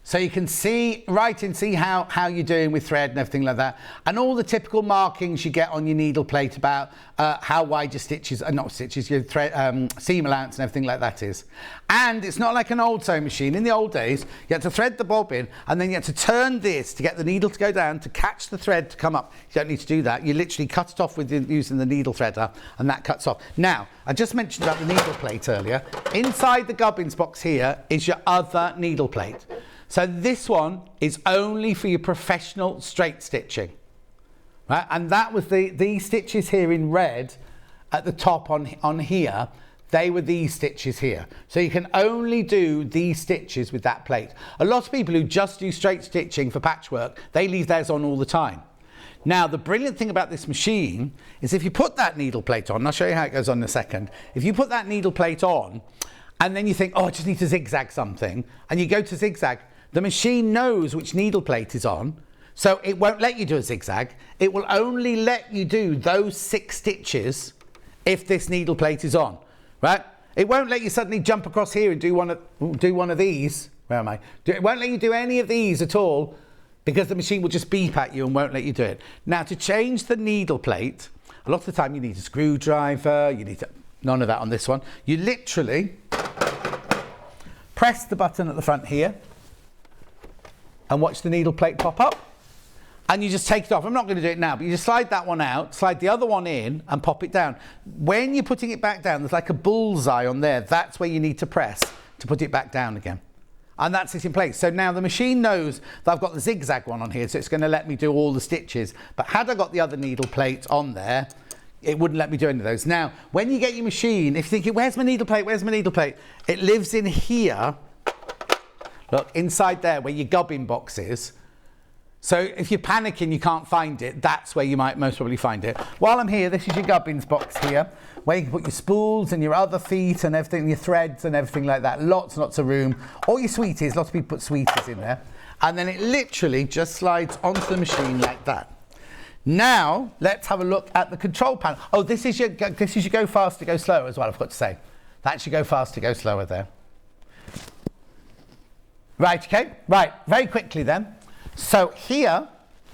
So you can see how you're doing with thread and everything like that. And all the typical markings you get on your needle plate about how wide your stitches, your thread, seam allowance and everything like that is. And it's not like an old sewing machine. In the old days, you had to thread the bobbin and then you had to turn this to get the needle to go down, to catch the thread to come up. You don't need to do that. You literally cut it off using the needle threader and that cuts off. Now, I just mentioned about the needle plate earlier. Inside the gubbins box here is your other needle plate. So this one is only for your professional straight stitching, right? And that was these stitches here in red at the top on here, they were these stitches here. So you can only do these stitches with that plate. A lot of people who just do straight stitching for patchwork, they leave theirs on all the time. Now, the brilliant thing about this machine is if you put that needle plate on, I'll show you how it goes on in a second. If you put that needle plate on and then you think, oh, I just need to zigzag something, and you go to zigzag, the machine knows which needle plate is on, so it won't let you do a zigzag. It will only let you do those 6 stitches if this needle plate is on, right? It won't let you suddenly jump across here and do one of these. Where am I? It won't let you do any of these at all because the machine will just beep at you and won't let you do it. Now, to change the needle plate, a lot of the time you need a screwdriver, none of that on this one. You literally press the button at the front here and watch the needle plate pop up, and you just take it off. I'm not going to do it now, but you just slide that one out, slide the other one in and pop it down. When you're putting it back down, there's like a bullseye on there. That's where you need to press to put it back down again. And that's it in place. So now the machine knows that I've got the zigzag one on here, so it's going to let me do all the stitches. But had I got the other needle plate on there, it wouldn't let me do any of those. Now, when you get your machine, if you're thinking, where's my needle plate? Where's my needle plate? It lives in here. Look, inside there where your gubbin box is. So if you're panicking you can't find it, that's where you might most probably find it. While I'm here, this is your gubbins box here, where you can put your spools and your other feet and everything, your threads and everything like that. Lots and lots of room. All your sweeties, lots of people put sweeties in there. And then it literally just slides onto the machine like that. Now, let's have a look at the control panel. Oh, this is your go faster, go slower as well, I've got to say. That's your go faster, go slower there. Right, okay, right, very quickly then. So here,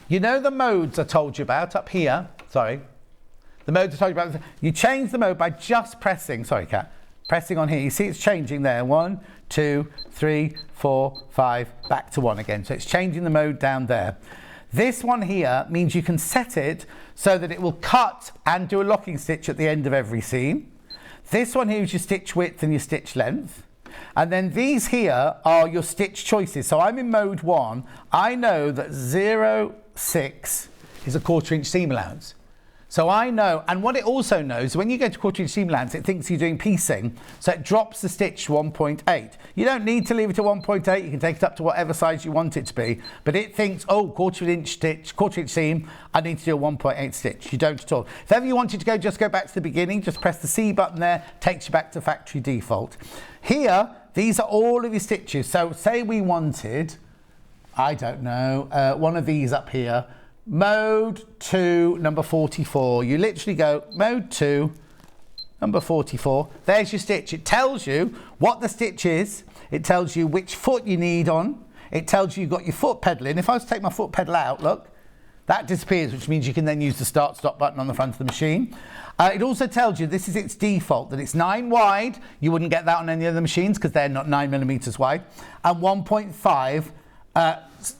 you know the modes I told you about up here, sorry. The modes I told you about, you change the mode by just pressing, sorry Kat, pressing on here. You see it's changing there, 1, 2, 3, 4, 5, back to 1 again. So it's changing the mode down there. This one here means you can set it so that it will cut and do a locking stitch at the end of every seam. This one here is your stitch width and your stitch length. And then these here are your stitch choices. So I'm in mode 1. I know that 0.6 is a 1/4 inch seam allowance. So I know, and what it also knows, when you go to 1/4 inch seam allowance, it thinks you're doing piecing, so it drops the stitch to 1.8. You don't need to leave it at 1.8, you can take it up to whatever size you want it to be, but it thinks, oh, 1/4 inch stitch, 1/4 inch seam, I need to do a 1.8 stitch. You don't at all. If ever you wanted to go, just go back to the beginning, just press the C button there, takes you back to factory default. Here, these are all of your stitches. So say we wanted, I don't know, one of these up here, Mode 2, number 44. You literally go, Mode 2, number 44. There's your stitch. It tells you what the stitch is. It tells you which foot you need on. It tells you you've got your foot pedal in. If I was to take my foot pedal out, look, that disappears, which means you can then use the start-stop button on the front of the machine. It also tells you this is its default, that it's 9 wide. You wouldn't get that on any other machines because they're not 9mm wide. And 1.5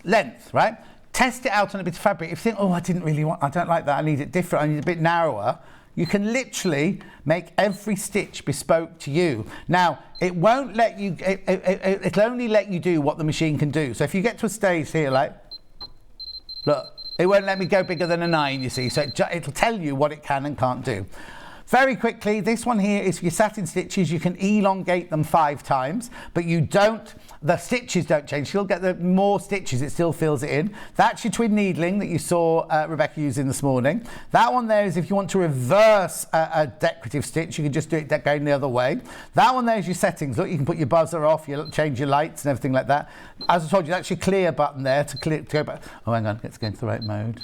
length, right? Test it out on a bit of fabric. If you think, oh, I don't like that, I need it different, I need it a bit narrower, you can literally make every stitch bespoke to you. Now, it won't let you, it'll only let you do what the machine can do. So if you get to a stage here, like, look, it won't let me go bigger than a 9, you see, so it'll tell you what it can and can't do. Very quickly, this one here is for your satin stitches. You can elongate them 5 times, but you don't, the stitches don't change. You'll get the more stitches, it still fills it in. That's your twin needling that you saw Rebecca using this morning. That one there is if you want to reverse a decorative stitch, you can just do it going the other way. That one there is your settings. Look, you can put your buzzer off, you change your lights and everything like that. As I told you, that's your clear button there to go back. Oh, hang on, let's go into the right mode.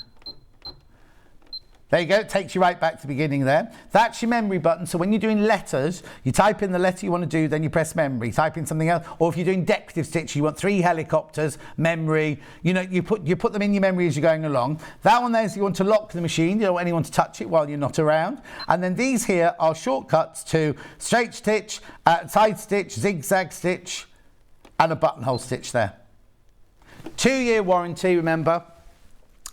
There you go, it takes you right back to the beginning there. That's your memory button, so when you're doing letters, you type in the letter you want to do, then you press memory, type in something else, or if you're doing decorative stitch, you want 3 helicopters, memory, you know, you put them in your memory as you're going along. That one there is you want to lock the machine, you don't want anyone to touch it while you're not around. And then these here are shortcuts to straight stitch, side stitch, zigzag stitch, and a buttonhole stitch there. 2-year warranty, remember.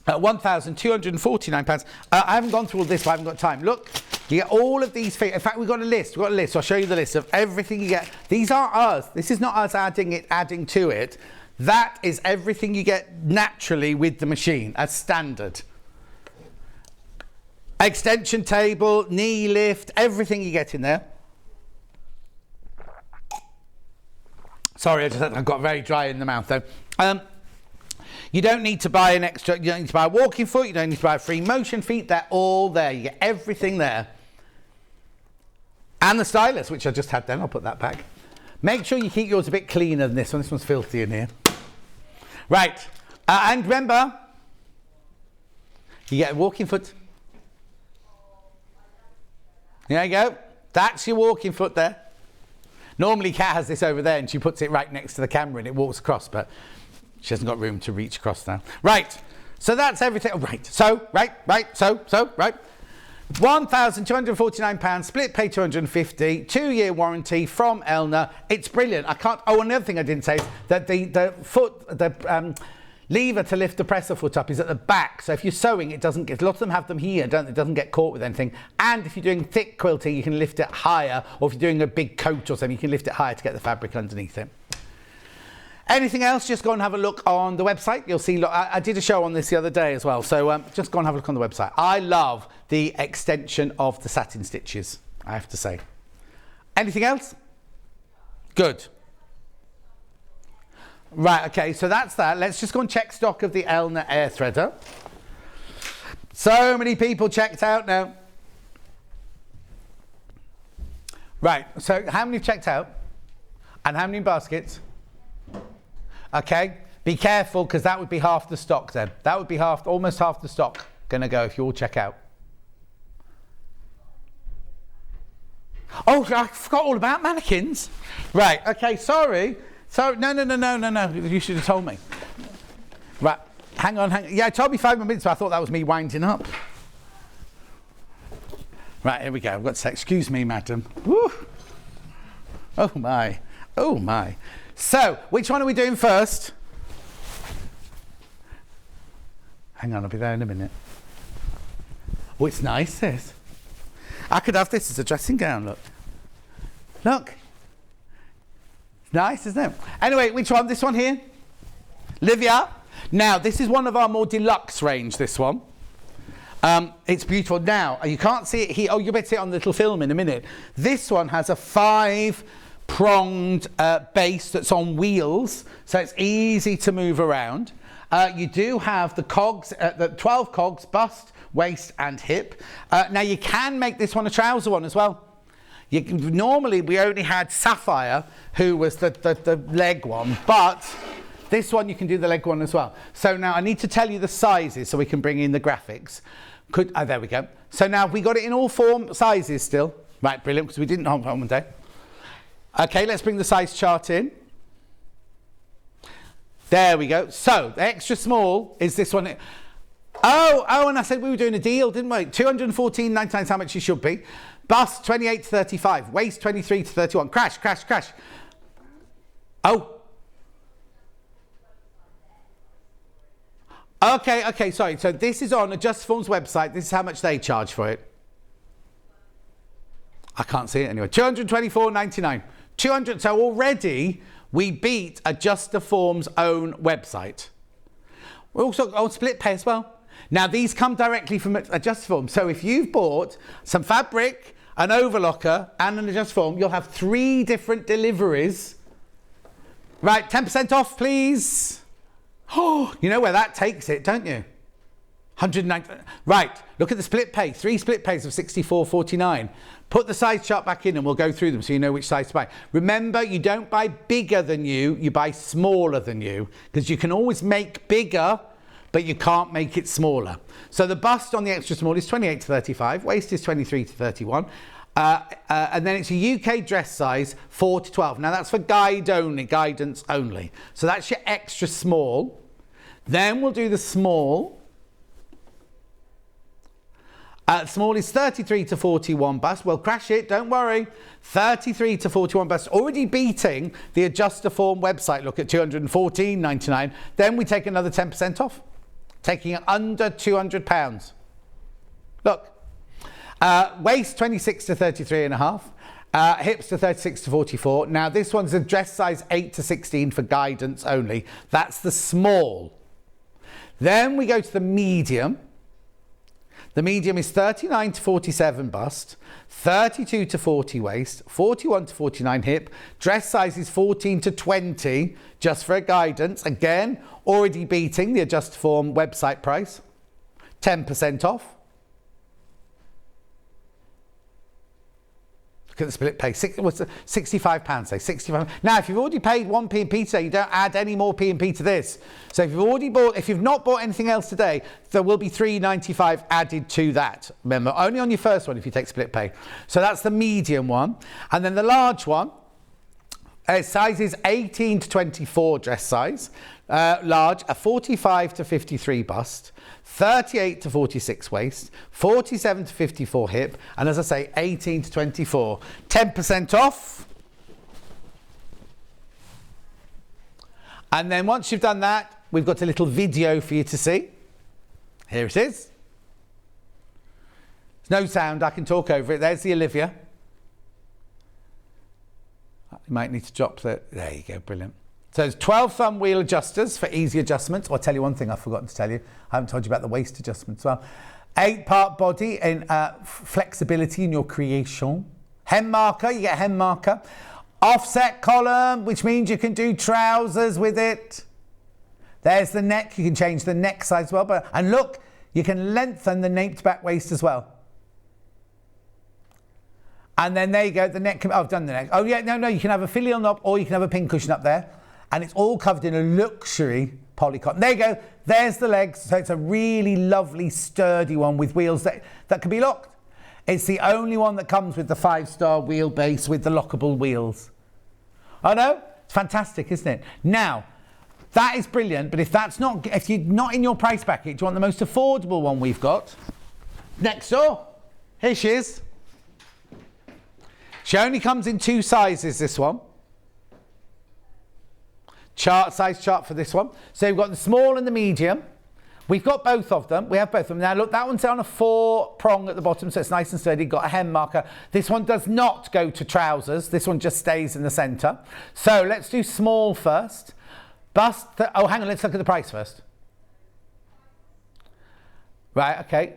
£1,249. I haven't gone through all this, but I haven't got time. Look, you get all of these things. In fact, we've got a list. I'll show you the list of everything you get. These aren't us. This is not us adding to it. That is everything you get naturally with the machine as standard. Extension table, knee lift, everything you get in there. Sorry, I got very dry in the mouth though. You don't need to buy an extra, you don't need to buy a walking foot, you don't need to buy a free motion feet, they're all there. You get everything there. And the stylus, which I just had then, I'll put that back. Make sure you keep yours a bit cleaner than this one. This one's filthy in here. Right, and remember, you get a walking foot. There you go. That's your walking foot there. Normally Kat has this over there and she puts it right next to the camera and it walks across, but she hasn't got room to reach across now. Right, so that's everything. Oh, right, so, right. £1,249, split pay 250, 2-year warranty from Elna. It's brilliant. I can't, oh, another thing I didn't say is that the lever to lift the presser foot up is at the back. So if you're sewing, it doesn't get, a lot of them have them here, it doesn't get caught with anything. And if you're doing thick quilting, you can lift it higher, or if you're doing a big coat or something, you can lift it higher to get the fabric underneath it. Anything else, just go and have a look on the website. You'll see, look, I did a show on this the other day as well, so just go and have a look on the website. I love the extension of the satin stitches, I have to say. Anything else? Good. Right, okay, so that's that. Let's just go and check stock of the Elna air threader. So many people checked out now. Right, so how many checked out? And how many baskets? Okay, be careful because that would be half the stock then. That would be almost half the stock going to go if you all check out. Oh, I forgot all about mannequins. Right, okay, sorry. So, no, you should have told me. Right, hang on. Yeah, it told me 5 more minutes, but I thought that was me winding up. Right, here we go. I've got to say, excuse me, madam. Woo. Oh, my. So, which one are we doing first? Hang on, I'll be there in a minute. Oh, it's nice, this. I could have this as a dressing gown, look. Look. It's nice, isn't it? Anyway, which one? This one here? Livia. Now, this is one of our more deluxe range, this one. It's beautiful. Now, you can't see it here. Oh, you'll be able to see it on the little film in a minute. This one has a 5-pronged base that's on wheels, so it's easy to move around. You do have the cogs, the 12 cogs, bust, waist and hip. Now you can make this one a trouser one as well. Normally we only had Sapphire, who was the leg one, but this one you can do the leg one as well. So now I need to tell you the sizes so we can bring in the graphics. There we go. So now we got it in all 4 sizes still. Right, brilliant, because we didn't on one day. Okay, let's bring the size chart in. There we go. So, the extra small is this one. Oh, and I said we were doing a deal, didn't we? $214.99 is how much it should be. Bust, 28 to 35. Waist, 23 to 31. Crash. Oh. Okay, sorry. So, this is on Adjust Form's website. This is how much they charge for it. I can't see it anyway. $224.99. 200. So already we beat Adjuster Form's own website. We're also on split pay as well. Now these come directly from Adjuster Form. So if you've bought some fabric, an overlocker and an adjust form, you'll have 3 different deliveries. Right, 10% off, please. Oh, you know where that takes it, don't you? 190. Right, look at the split pay. 3 split pays of 64.49. Put the size chart back in and we'll go through them so you know which size to buy. Remember, you don't buy bigger than you buy smaller than you, because you can always make bigger, but you can't make it smaller. So the bust on the extra small is 28 to 35, waist is 23 to 31. And then it's a UK dress size 4 to 12. Now that's for guidance only. So that's your extra small. Then we'll do the small. Small is 33 to 41 bust. We'll crash it, don't worry. 33 to 41 bust, already beating the adjuster form website look at £214.99. Then we take another 10% off, taking it under £200. Look, waist 26 to 33 and a half. Hips to 36 to 44. Now this one's a dress size 8 to 16 for guidance only. That's the small. Then we go to the medium. The medium is 39 to 47 bust, 32 to 40 waist, 41 to 49 hip. Dress size is 14 to 20, just for a guidance. Again, already beating the adjust form website price. 10% off. Look at the split pay. What's the £65, say, £65. Now, if you've already paid 1p&p today, you don't add any more p&p to this. So if you've not bought anything else today, there will be £3.95 added to that. Remember, only on your first one if you take split pay. So that's the medium one. And then the large one, size is 18 to 24 dress size. Large, a 45 to 53 bust, 38 to 46 waist, 47 to 54 hip, and as I say, 18 to 24. 10% off. And then once you've done that, we've got a little video for you to see. Here it is. There's no sound, I can talk over it. There's the Olivia. You might need to drop that. There you go, brilliant. So there's 12 thumb wheel adjusters for easy adjustments. I'll tell you one thing I've forgotten to tell you. I haven't told you about the waist adjustment as well. 8-part body and flexibility in your creation. Hem marker, you get a hem marker. Offset column, which means you can do trousers with it. There's the neck, you can change the neck size as well. And look, you can lengthen the naped back waist as well. And then there you go, the neck, I've done the neck. Oh yeah, no, you can have a filial knob or you can have a pin cushion up there. And it's all covered in a luxury polycotton. There you go, there's the legs. So it's a really lovely, sturdy one with wheels that can be locked. It's the only one that comes with the 5-star wheelbase with the lockable wheels. I know, it's fantastic, isn't it? Now, that is brilliant, but if you're not in your price bracket, do you want the most affordable one we've got? Next door, here she is. She only comes in 2 sizes, this one. Size chart for this one. So you've got the small and the medium. We've got both of them. We have both of them. Now look, that one's on a 4-prong at the bottom, so it's nice and sturdy. Got a hem marker. This one does not go to trousers. This one just stays in the centre. So let's do small first. Bust, oh hang on, let's look at the price first. Right, okay.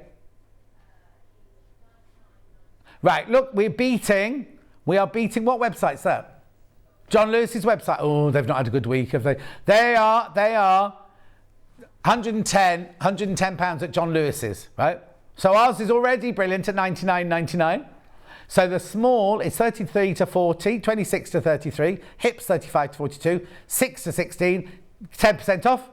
Right, look, we are beating what website's that? John Lewis's website. Oh, they've not had a good week, have they? They are £110 at John Lewis's, right? So ours is already brilliant at $99.99. So the small is 33 to 40, 26 to 33, hips 35 to 42, 6 to 16, 10% off.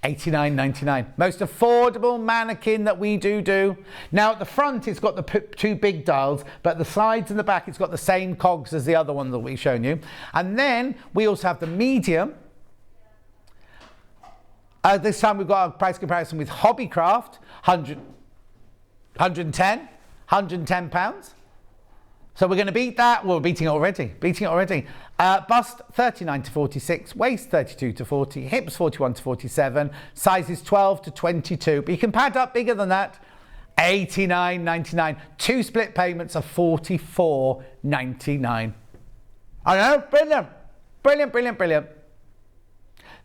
$89.99. Most affordable mannequin that we do. Now at the front it's got the 2 big dials, but at the sides and the back it's got the same cogs as the other one that we've shown you. And then we also have the medium. This time we've got a price comparison with Hobbycraft, £110. So we're going to beat that. Well, we're beating it already. Bust 39 to 46, waist 32 to 40, hips 41 to 47, sizes 12 to 22. But you can pad up bigger than that. $89.99. 2 split payments of $44.99. I know, brilliant.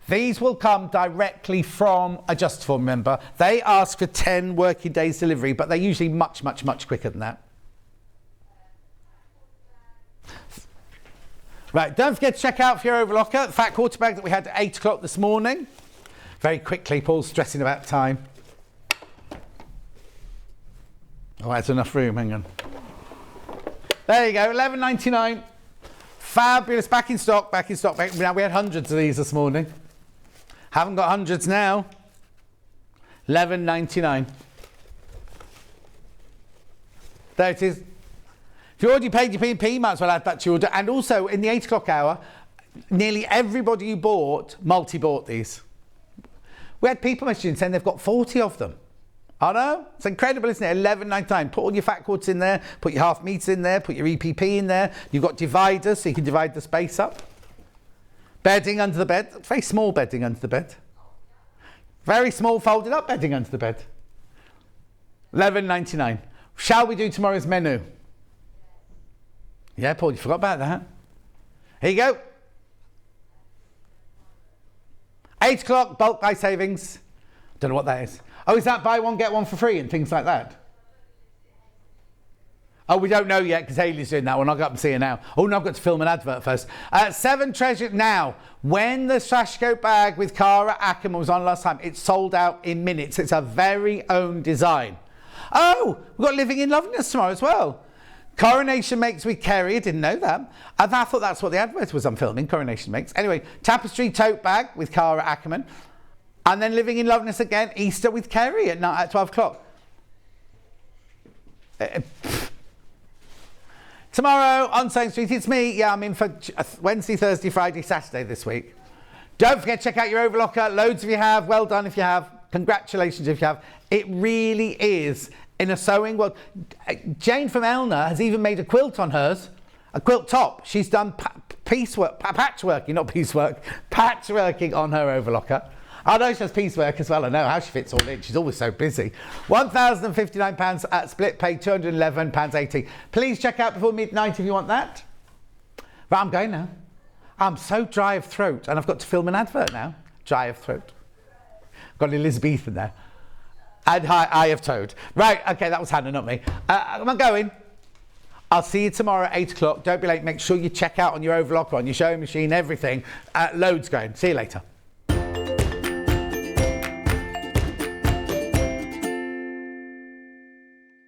These will come directly from Adjust Form, remember. They ask for 10 working days delivery, but they're usually much quicker than that. Right, don't forget to check out for your overlocker, the fat quarter bag that we had at 8 o'clock this morning. Very quickly, Paul's stressing about time. Oh, that's enough room, hang on. There you go, $11.99. Fabulous, back in stock. Now, we had hundreds of these this morning. Haven't got hundreds now. $11.99. There it is. If you already paid your P&P, you might as well add that to your order. And also, in the 8 o'clock hour, nearly everybody who bought, multi-bought these. We had people messaging saying they've got 40 of them. I know, it's incredible, isn't it? $11.99. Put all your fat quarters in there, put your half meters in there, put your EPP in there. You've got dividers, so you can divide the space up. Bedding under the bed. Very small bedding under the bed. Very small folded up bedding under the bed. $11.99. Shall we do tomorrow's menu? Yeah, Paul, you forgot about that. Here you go. 8 o'clock, bulk buy savings. Don't know what that is. Oh, is that buy one, get one for free and things like that? Oh, we don't know yet because Hayley's doing that one. I'll go up and see her now. Oh, no, I've got to film an advert first. 7 treasure. Now, when the Sashcoat bag with Cara Ackerman was on last time, it sold out in minutes. It's a very own design. Oh, we've got Living in Loveliness tomorrow as well. Coronation Makes with Kerry. I didn't know that. I thought that's what the advert was I'm filming, Coronation Makes. Anyway, Tapestry tote bag with Cara Ackerman. And then Living in Loveliness again, Easter with Kerry at 12 o'clock. Tomorrow on Sewing Street, it's me. Yeah, I'm in for Wednesday, Thursday, Friday, Saturday this week. Don't forget to check out your overlocker. Loads of you have. Well done if you have. Congratulations if you have. It really is in a sewing world. Jane from Elna has even made a quilt on hers, a quilt top. She's done patchworking, not piecework, patchworking on her overlocker. I know she has piecework as well. I know how she fits all in. She's always so busy. £1,059 at split pay, £211.80. Please check out before midnight if you want that. Right, I'm going now. I'm so dry of throat, and I've got to film an advert now. Dry of throat. Got an Elizabethan there. And I have toad. Right, okay, that was Hannah, not me. I'm going. I'll see you tomorrow at 8 o'clock. Don't be late. Make sure you check out on your overlocker, on your sewing machine, everything. Loads going. See you later.